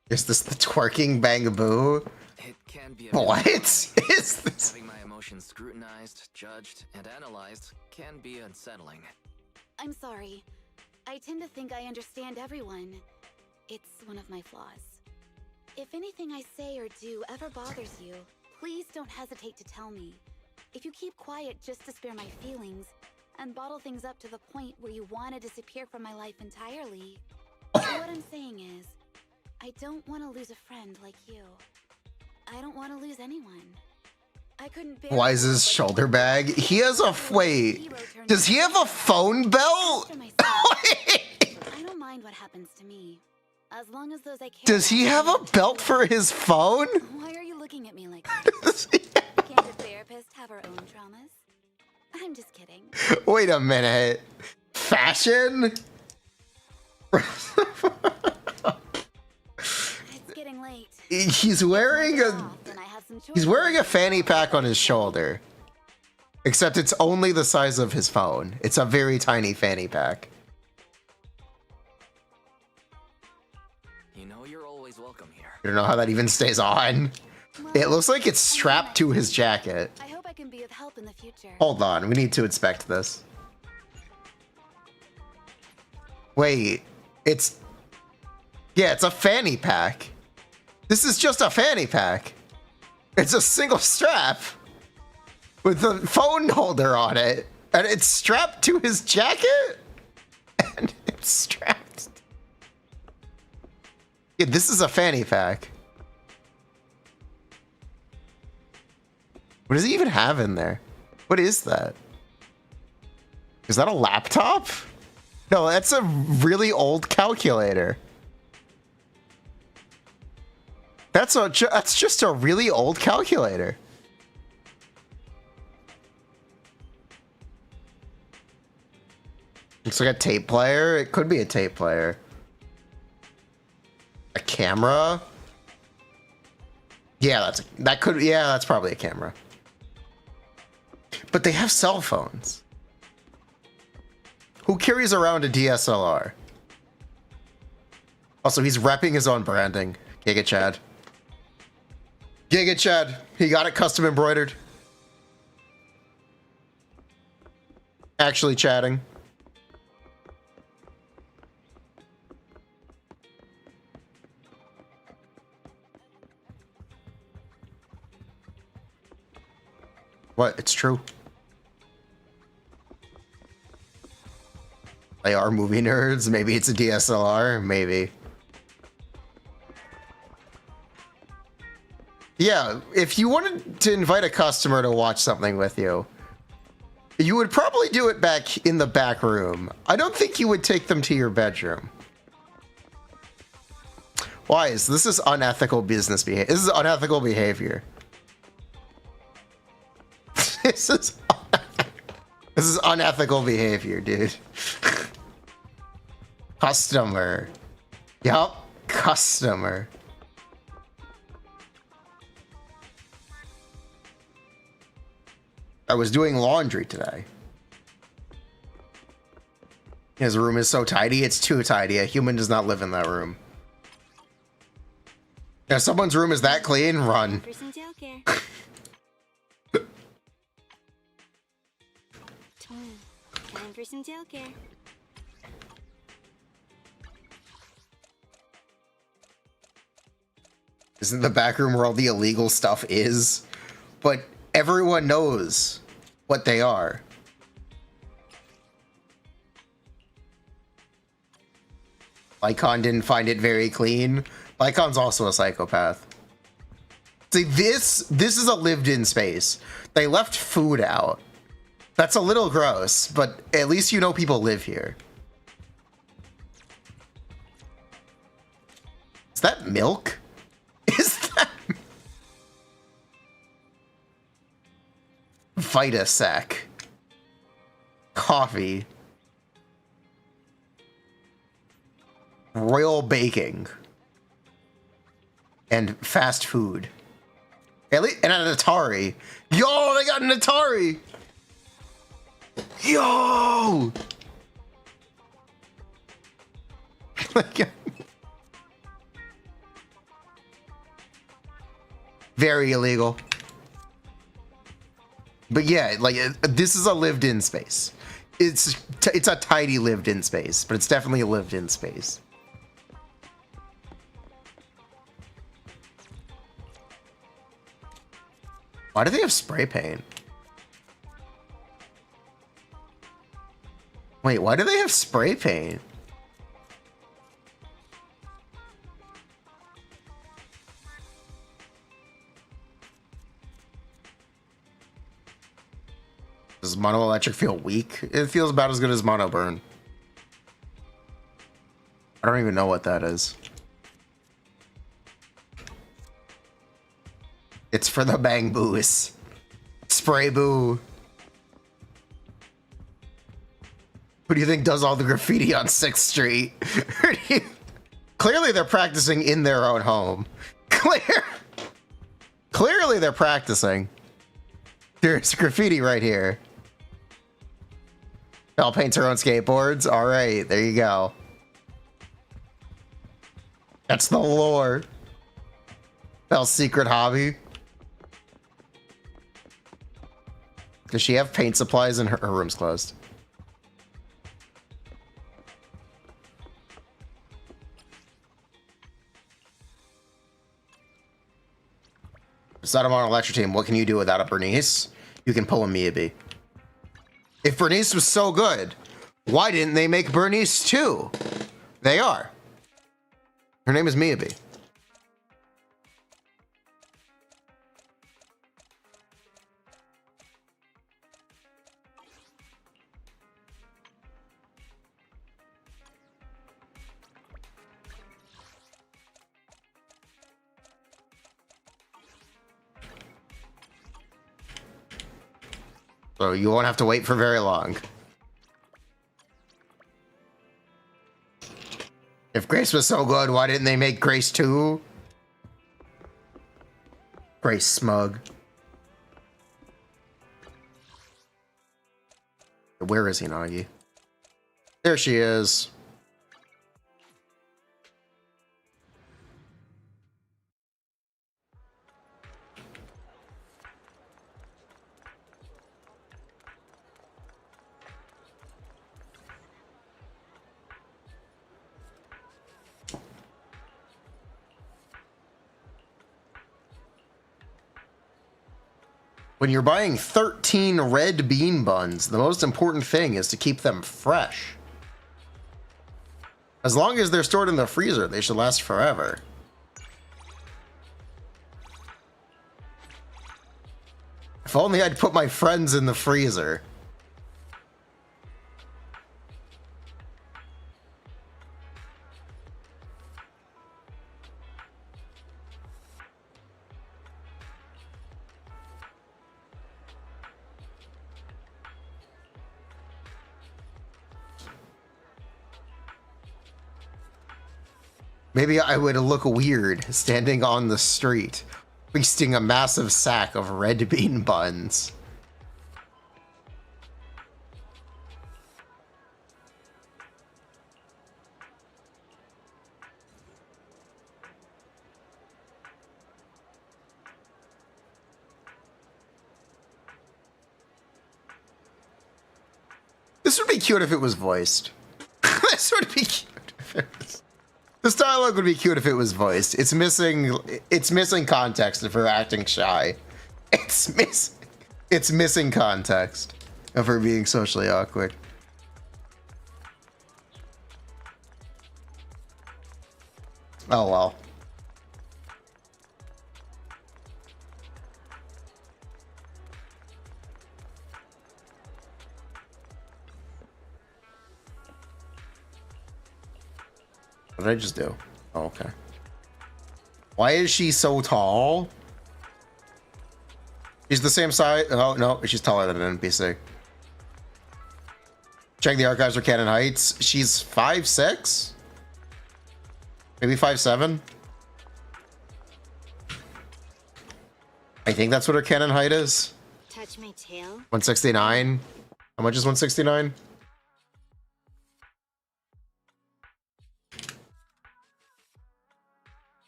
Is this the twerking bangaboo? It can be a What bit is this? Having my emotions scrutinized, judged, and analyzed can be unsettling. I'm sorry. I tend to think I understand everyone. It's one of my flaws. If anything I say or do ever bothers you, please don't hesitate to tell me. If you keep quiet just to spare my feelings, and bottle things up to the point where you want to disappear from my life entirely, what I'm saying is, I don't want to lose a friend like you. I don't want to lose anyone. I couldn't bear. Why is his shoulder bag? He has a wait. Does he have a phone belt? I don't mind what happens to me, as long as those I care. Does he have a belt for his phone? Why are you looking at me like that? Can't a therapist have her own traumas? I'm just kidding. Wait a minute. Fashion? It's getting late. He's wearing a fanny pack on his shoulder. Except it's only the size of his phone. It's a very tiny fanny pack. You know you're always welcome here. I don't know how that even stays on. It looks like it's strapped to his jacket. I hope I can be of help in the future. Hold on, we need to inspect this. Wait, it's a fanny pack. This is just a fanny pack. It's a single strap with a phone holder on it, and it's strapped to his jacket, and it's strapped. Yeah, this is a fanny pack. What does he even have in there? What is that? Is that a laptop? No, that's a really old calculator. That's just a really old calculator. Looks like a tape player. It could be a tape player. A camera. Yeah, that's probably a camera. But they have cell phones. Who carries around a DSLR? Also, he's repping his own branding. Giga Chad. Giga Chad. He got it custom embroidered. Actually chatting. What? It's true. They are movie nerds. Maybe it's a DSLR. Maybe. Yeah, if you wanted to invite a customer to watch something with you, you would probably do it back in the back room. I don't think you would take them to your bedroom. Why? This is unethical business behavior. This is unethical behavior. This is unethical behavior, dude. Customer. Yup, customer. I was doing laundry today. His room is so tidy, it's too tidy. A human does not live in that room. If someone's room is that clean, run. Time for some tail care. isn't the back room where all the illegal stuff is, but everyone knows what they are. Lycon didn't find it very clean. Lycon's also a psychopath. See, this is a lived-in space. They left food out. That's a little gross, but at least you know people live here. Is that milk? Is that... Vitasec. Coffee. Royal baking. And fast food. At least, and an Atari. Yo, they got an Atari! Yo! Very illegal. But yeah, like, this is a lived-in space. It's a tidy lived-in space, but it's definitely a lived-in space. Why do they have spray paint? Wait, why do they have spray paint? Does Mono Electric feel weak? It feels about as good as Mono Burn. I don't even know what that is. It's for the bang boos. Spray boo. Who do you think does all the graffiti on 6th Street? Clearly they're practicing in their own home. Clearly they're practicing. There's graffiti right here. Belle paints her own skateboards. All right, there you go. That's the lore. Belle's secret hobby. Does she have paint supplies in her room's closed? It's not a Mono Electric team. What can you do without a Bernice? You can pull a Miyabi. If Bernice was so good, why didn't they make Bernice 2? They are. Her name is Miyabi. So you won't have to wait for very long. If Grace was so good, why didn't they make Grace 2? Grace smug. Where is Hinagi? There she is. When you're buying 13 red bean buns, the most important thing is to keep them fresh. As long as they're stored in the freezer, they should last forever. If only I'd put my friends in the freezer. Maybe I would look weird standing on the street, feasting a massive sack of red bean buns. This would be cute if it was voiced. This would be cute if it was... This dialogue would be cute if it was voiced. It's missing context of her acting shy. It's missing context of her being socially awkward. Oh well. What did I just do? Oh, okay. Why is she so tall? She's the same size. Oh, no, she's taller than an NPC. Check the archives for canon heights. She's 5'6"? Maybe 5'7"? I think that's what her canon height is. Touch my tail. 169. How much is 169?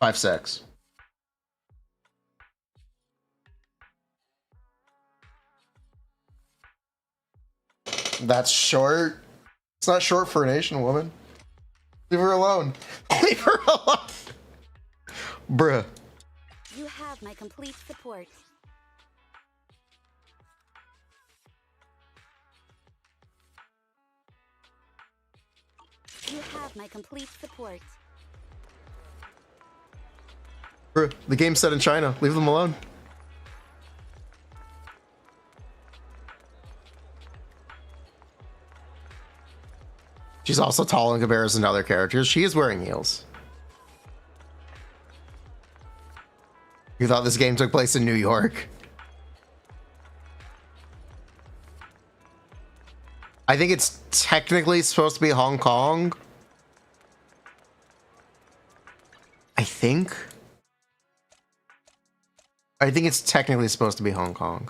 Five, 6. That's short. It's not short for an Asian woman. Leave her alone. Leave her alone. Bruh. You have my complete support. You have my complete support. Bruh, the game's set in China. Leave them alone. She's also tall in comparison to other characters. She is wearing heels. You thought this game took place in New York? I think it's technically supposed to be Hong Kong. I think it's technically supposed to be Hong Kong.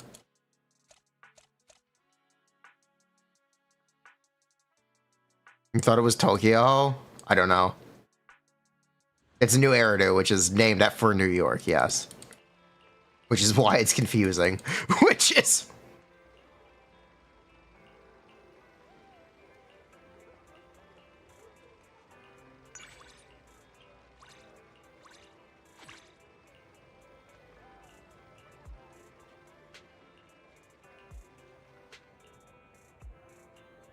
You thought it was Tokyo? I don't know. It's New Eridu, which is named for New York, yes. Which is why it's confusing. Which is...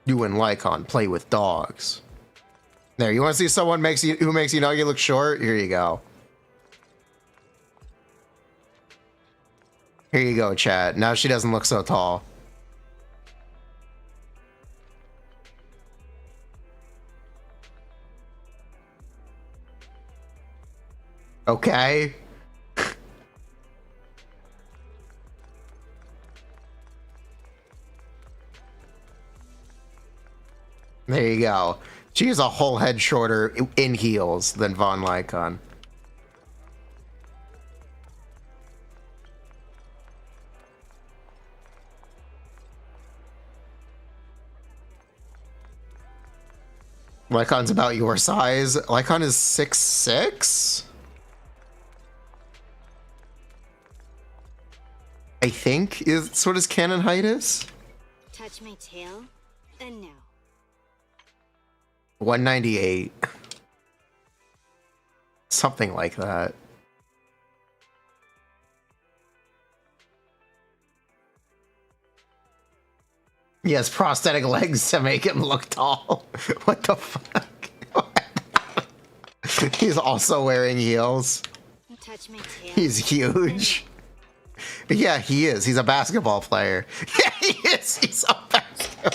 You and Lycon play with dogs. There, you want to see someone who makes Unagi look short? Here you go. Here you go, chat. Now she doesn't look so tall. Okay. There you go. She is a whole head shorter in heels than Von Lycon. Lycon's about your size. Lycon is 6'6"? I think is what his canon height is. Touch my tail, and now. 198. Something like that. He has prosthetic legs to make him look tall. What the fuck? He's also wearing heels. Touch my tail. He's huge. Yeah, he is. He's a basketball player. Yeah, he is. He's a basketball.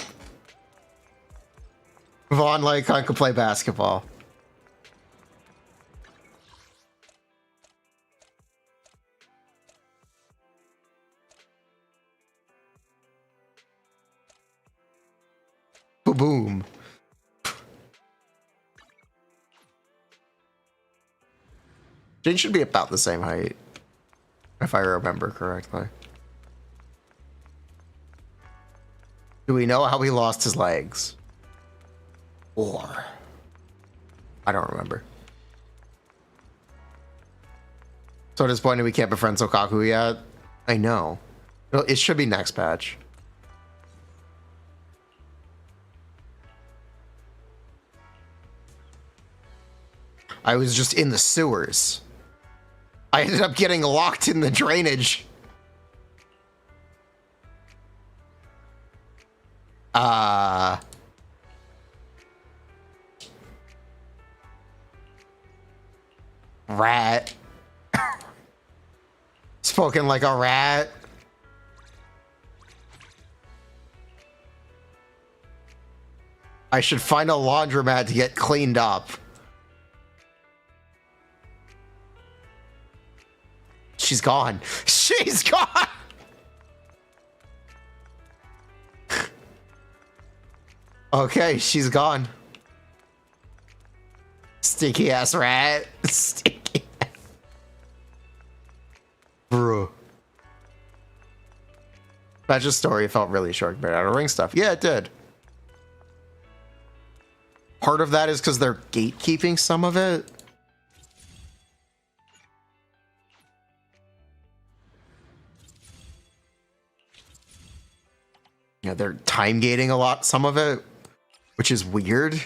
Von Lycon can play basketball. Boom. Jin should be about the same height, if I remember correctly. Do we know how he lost his legs? Or I don't remember. So disappointed we can't befriend Sokaku yet. I know. It should be next patch. I was just in the sewers. I ended up getting locked in the drainage. Rat. Spoken like a rat. I should find a laundromat to get cleaned up. She's gone. She's gone! Okay, she's gone. Sticky ass rat. Sticky. Bro. That just story felt really short compared to Outer Ring stuff. Yeah, it did. Part of that is because they're gatekeeping some of it. Yeah, they're time gating a lot, some of it, which is weird.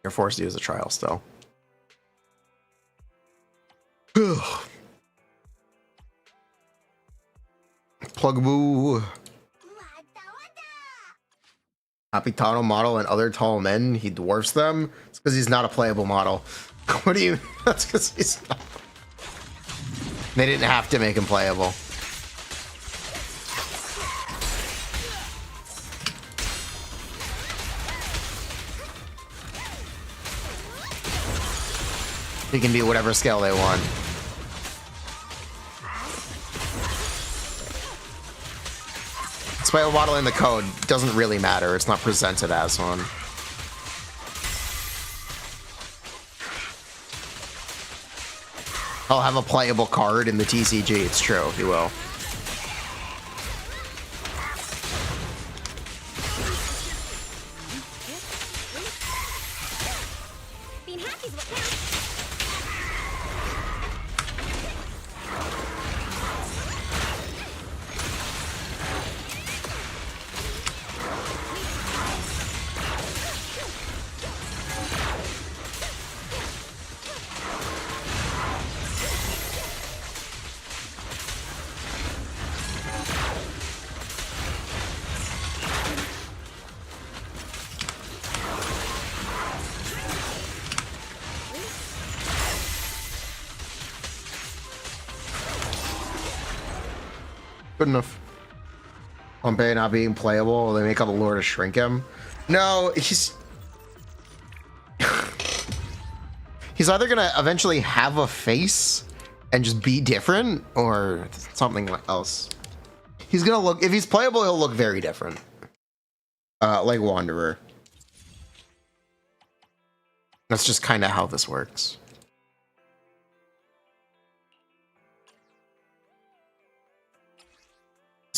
You're forced to use a trial still. Plugaboo. Capitano model and other tall men, he dwarfs them. It's because he's not a playable model. What do you? That's because he's not. They didn't have to make him playable. He can be whatever scale they want. Playable model in the code doesn't really matter. It's not presented as one. I'll have a playable card in the TCG. It's true, he will. Good enough. Honkai not being playable, they make up a lure to shrink him. No, he's either gonna eventually have a face and just be different, or something else. He's gonna look, if he's playable, he'll look very different. Like Wanderer. That's just kind of how this works.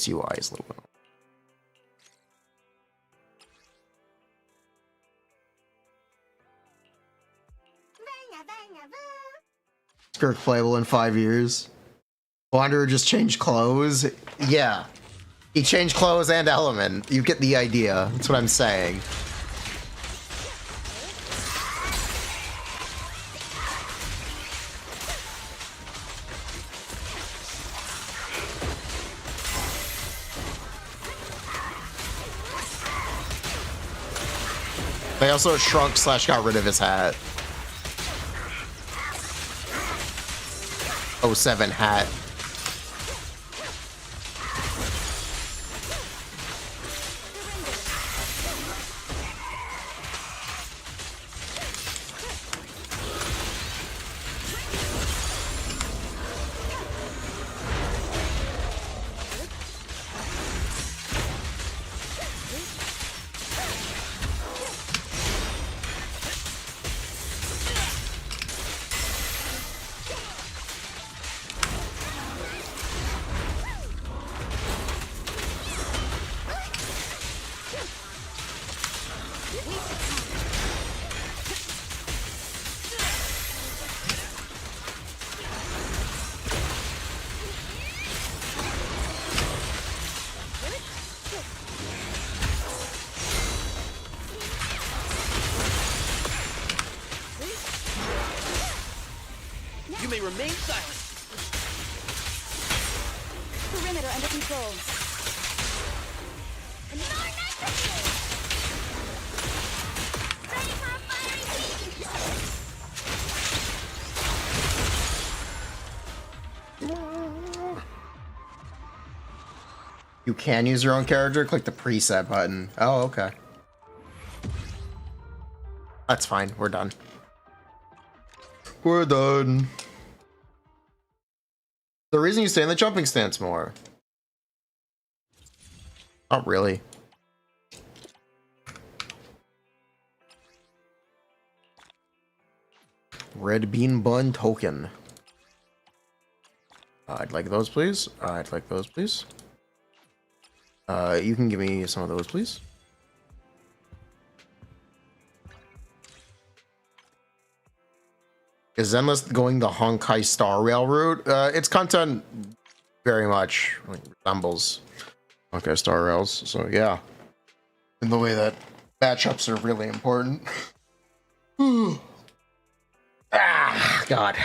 UI is a little bit. Skirk playable in 5 years. Wanderer just changed clothes. Yeah. He changed clothes and element. You get the idea. That's what I'm saying. They also shrunk / got rid of his hat. 07 hat. remain silent. Perimeter under control. You can use your own character? Click the preset button. Oh, okay. That's fine. We're done. We're done. The reason you stay in the jumping stance more. Not really. Red bean bun token. I'd like those, please. I'd like those, please. You can give me some of those, please. Is Zenless going the Honkai Star Rail route? Its content very much resembles Honkai Star Rails, so yeah. In the way that matchups are really important. Ah, God.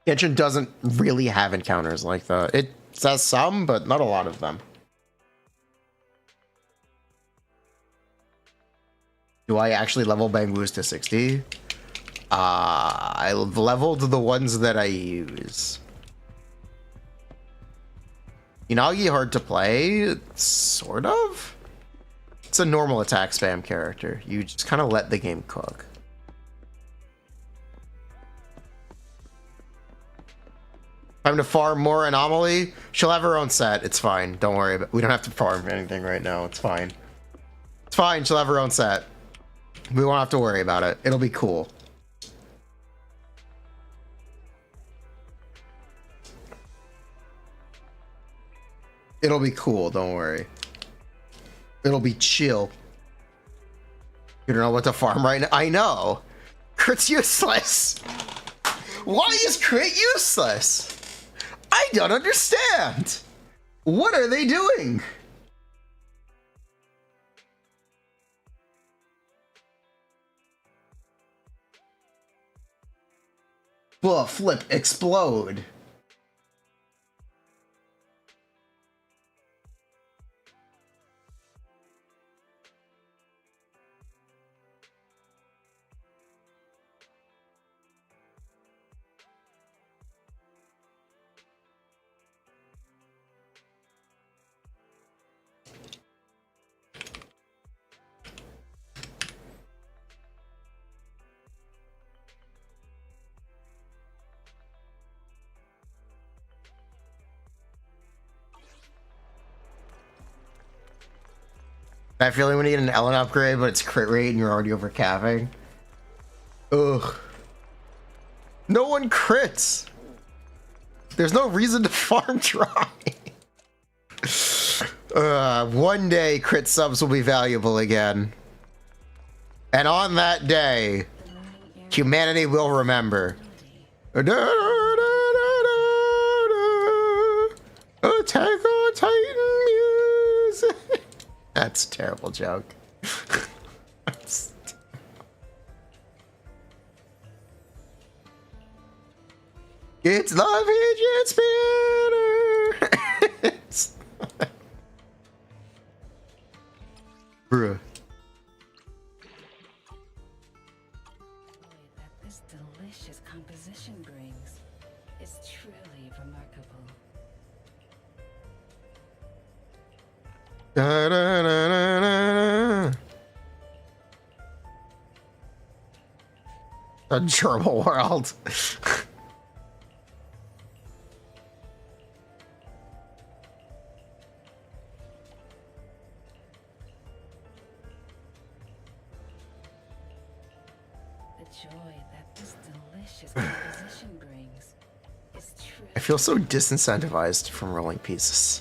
Genshin doesn't really have encounters like that. It says some, but not a lot of them. Do I actually level Bangoos to 60? I've leveled the ones that I use. Inagi hard to play? Sort of? It's a normal attack spam character. You just kind of let the game cook. Time to farm more Anomaly. She'll have her own set. It's fine. Don't worry. We don't have to farm anything right now. It's fine. It's fine. She'll have her own set. We won't have to worry about it. It'll be cool. It'll be cool. Don't worry. It'll be chill. You don't know what to farm right now? I know. Crit's useless. Why is crit useless? I don't understand. What are they doing? Blah, flip, explode. That feeling when you get an Ellen upgrade, but it's crit rate and you're already over capping. Ugh. No one crits. There's no reason to farm try. One day crit subs will be valuable again. And on that day, humanity will remember. Attack on Titan music. That's a terrible joke. It's the fidget spinner. Bruh. That this delicious composition brings is truly remarkable. Da, da, da, da, da. A gerbil world. I feel so disincentivized from rolling pieces.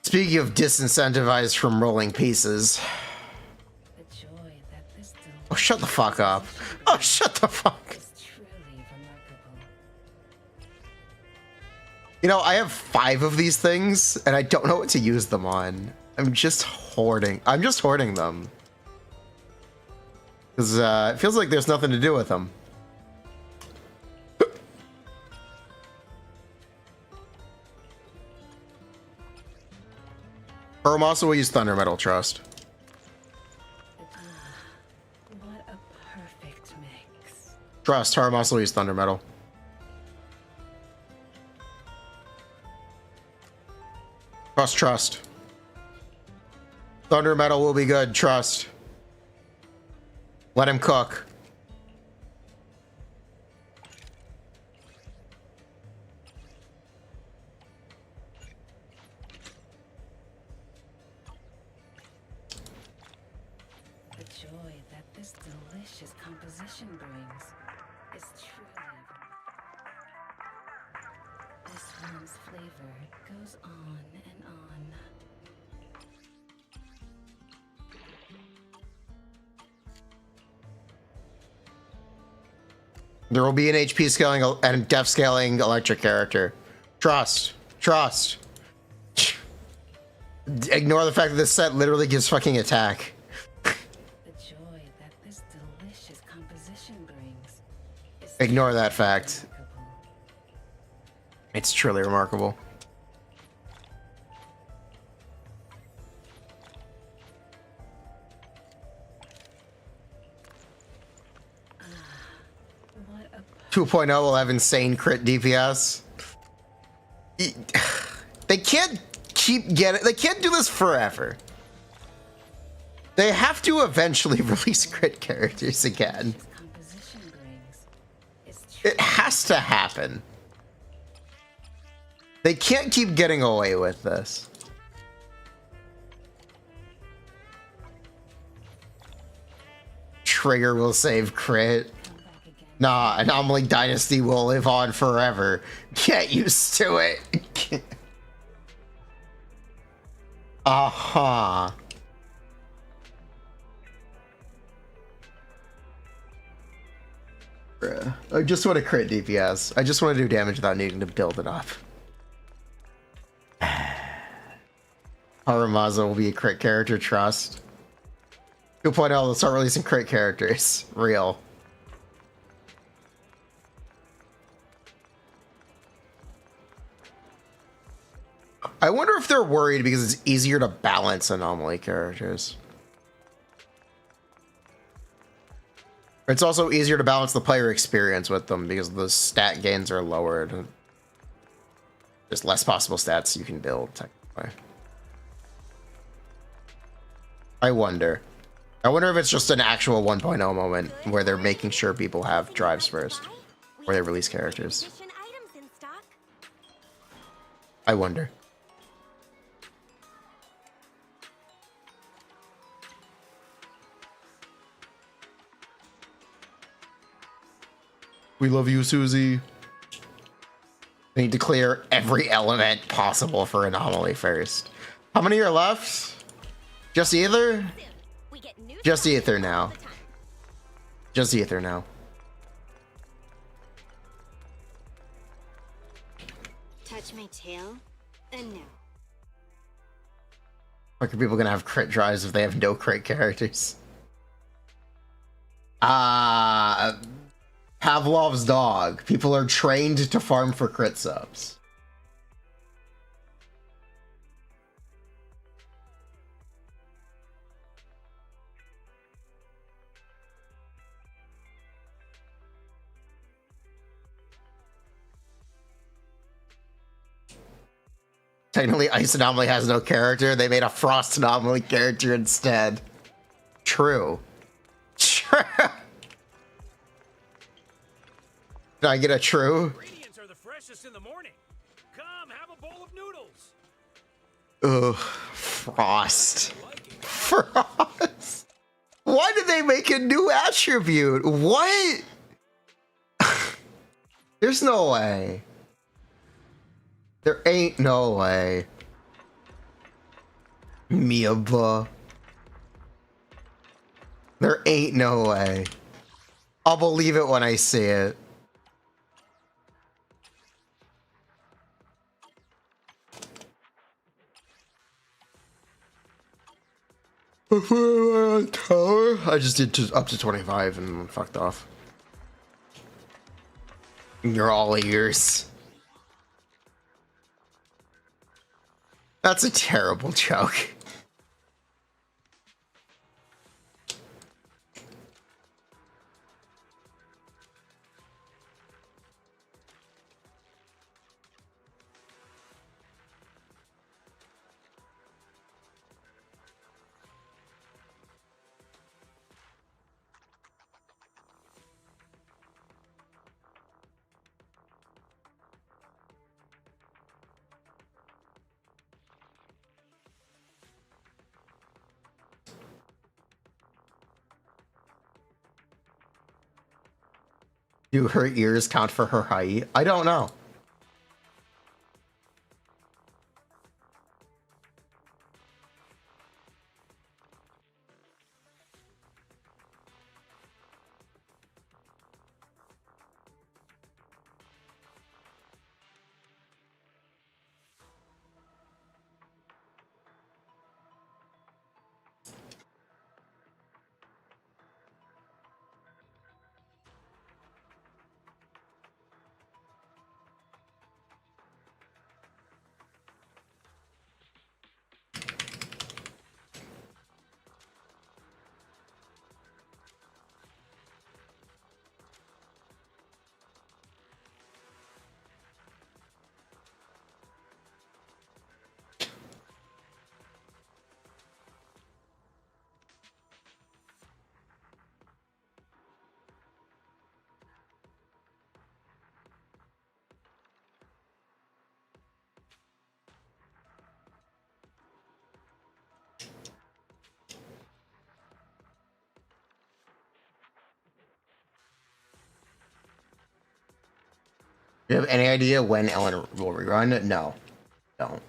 Speaking of disincentivized from rolling pieces. shut the fuck up. Oh, shut the fuck. You know, I have 5 of these things, and I don't know what to use them on. I'm just hoarding them. Because it feels like there's nothing to do with them. Hermasa will use Thunder Metal, trust. What a perfect mix. Trust, Hermasa will use Thunder Metal. Trust. Thunder Metal will be good, trust. Let him cook. The joy that this delicious composition brings is truly. This one's flavor goes on and on. There will be an HP scaling and def scaling electric character. Trust. Ignore the fact that this set literally gives fucking attack. The joy that this delicious composition brings is Ignore that fact. It's truly remarkable. what a 2.0 will have insane crit DPS. They can't they can't do this forever. They have to eventually release crit characters again. composition brings is It has to happen. They can't keep getting away with this. Trigger will save crit. Nah, Anomaly Dynasty will live on forever. Get used to it. Aha. Bruh. I just want to crit DPS. I just want to do damage without needing to build it up. Haramaza will be a crit character, trust. 2.0 will start releasing crit characters. Real. I wonder if they're worried because it's easier to balance anomaly characters. It's also easier to balance the player experience with them because the stat gains are lowered. There's less possible stats you can build, technically. I wonder if it's just an actual 1.0 moment where they're making sure people have drives first, where they release characters. I wonder. We love you, Susie. We need to clear every element possible for Anomaly first. How many are left? Just Ether? Just Ether now. Just Ether now. Touch my tail, and no. Like, are people gonna have crit drives if they have no crit characters? Pavlov's dog. People are trained to farm for crit subs. Technically, Ice Anomaly has no character. They made a Frost Anomaly character instead. True. True. Did I get a true? Ingredients are the freshest in the morning. Come, have a bowl of noodles. Ugh, Frost. Frost. Why did they make a new attribute? What? There's no way. There ain't no way. Miyabuh. There ain't no way. I'll believe it when I see it. I just did up to 25 and fucked off. You're all ears. That's a terrible joke. Do her ears count for her height? I don't know. Do you have any idea when Ellen will rerun? No. Don't.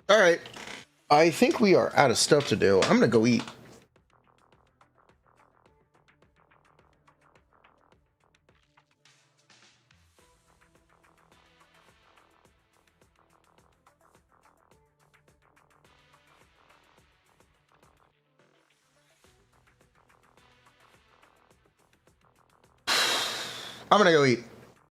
All right. I think we are out of stuff to do. I'm gonna go eat. I'm gonna go eat.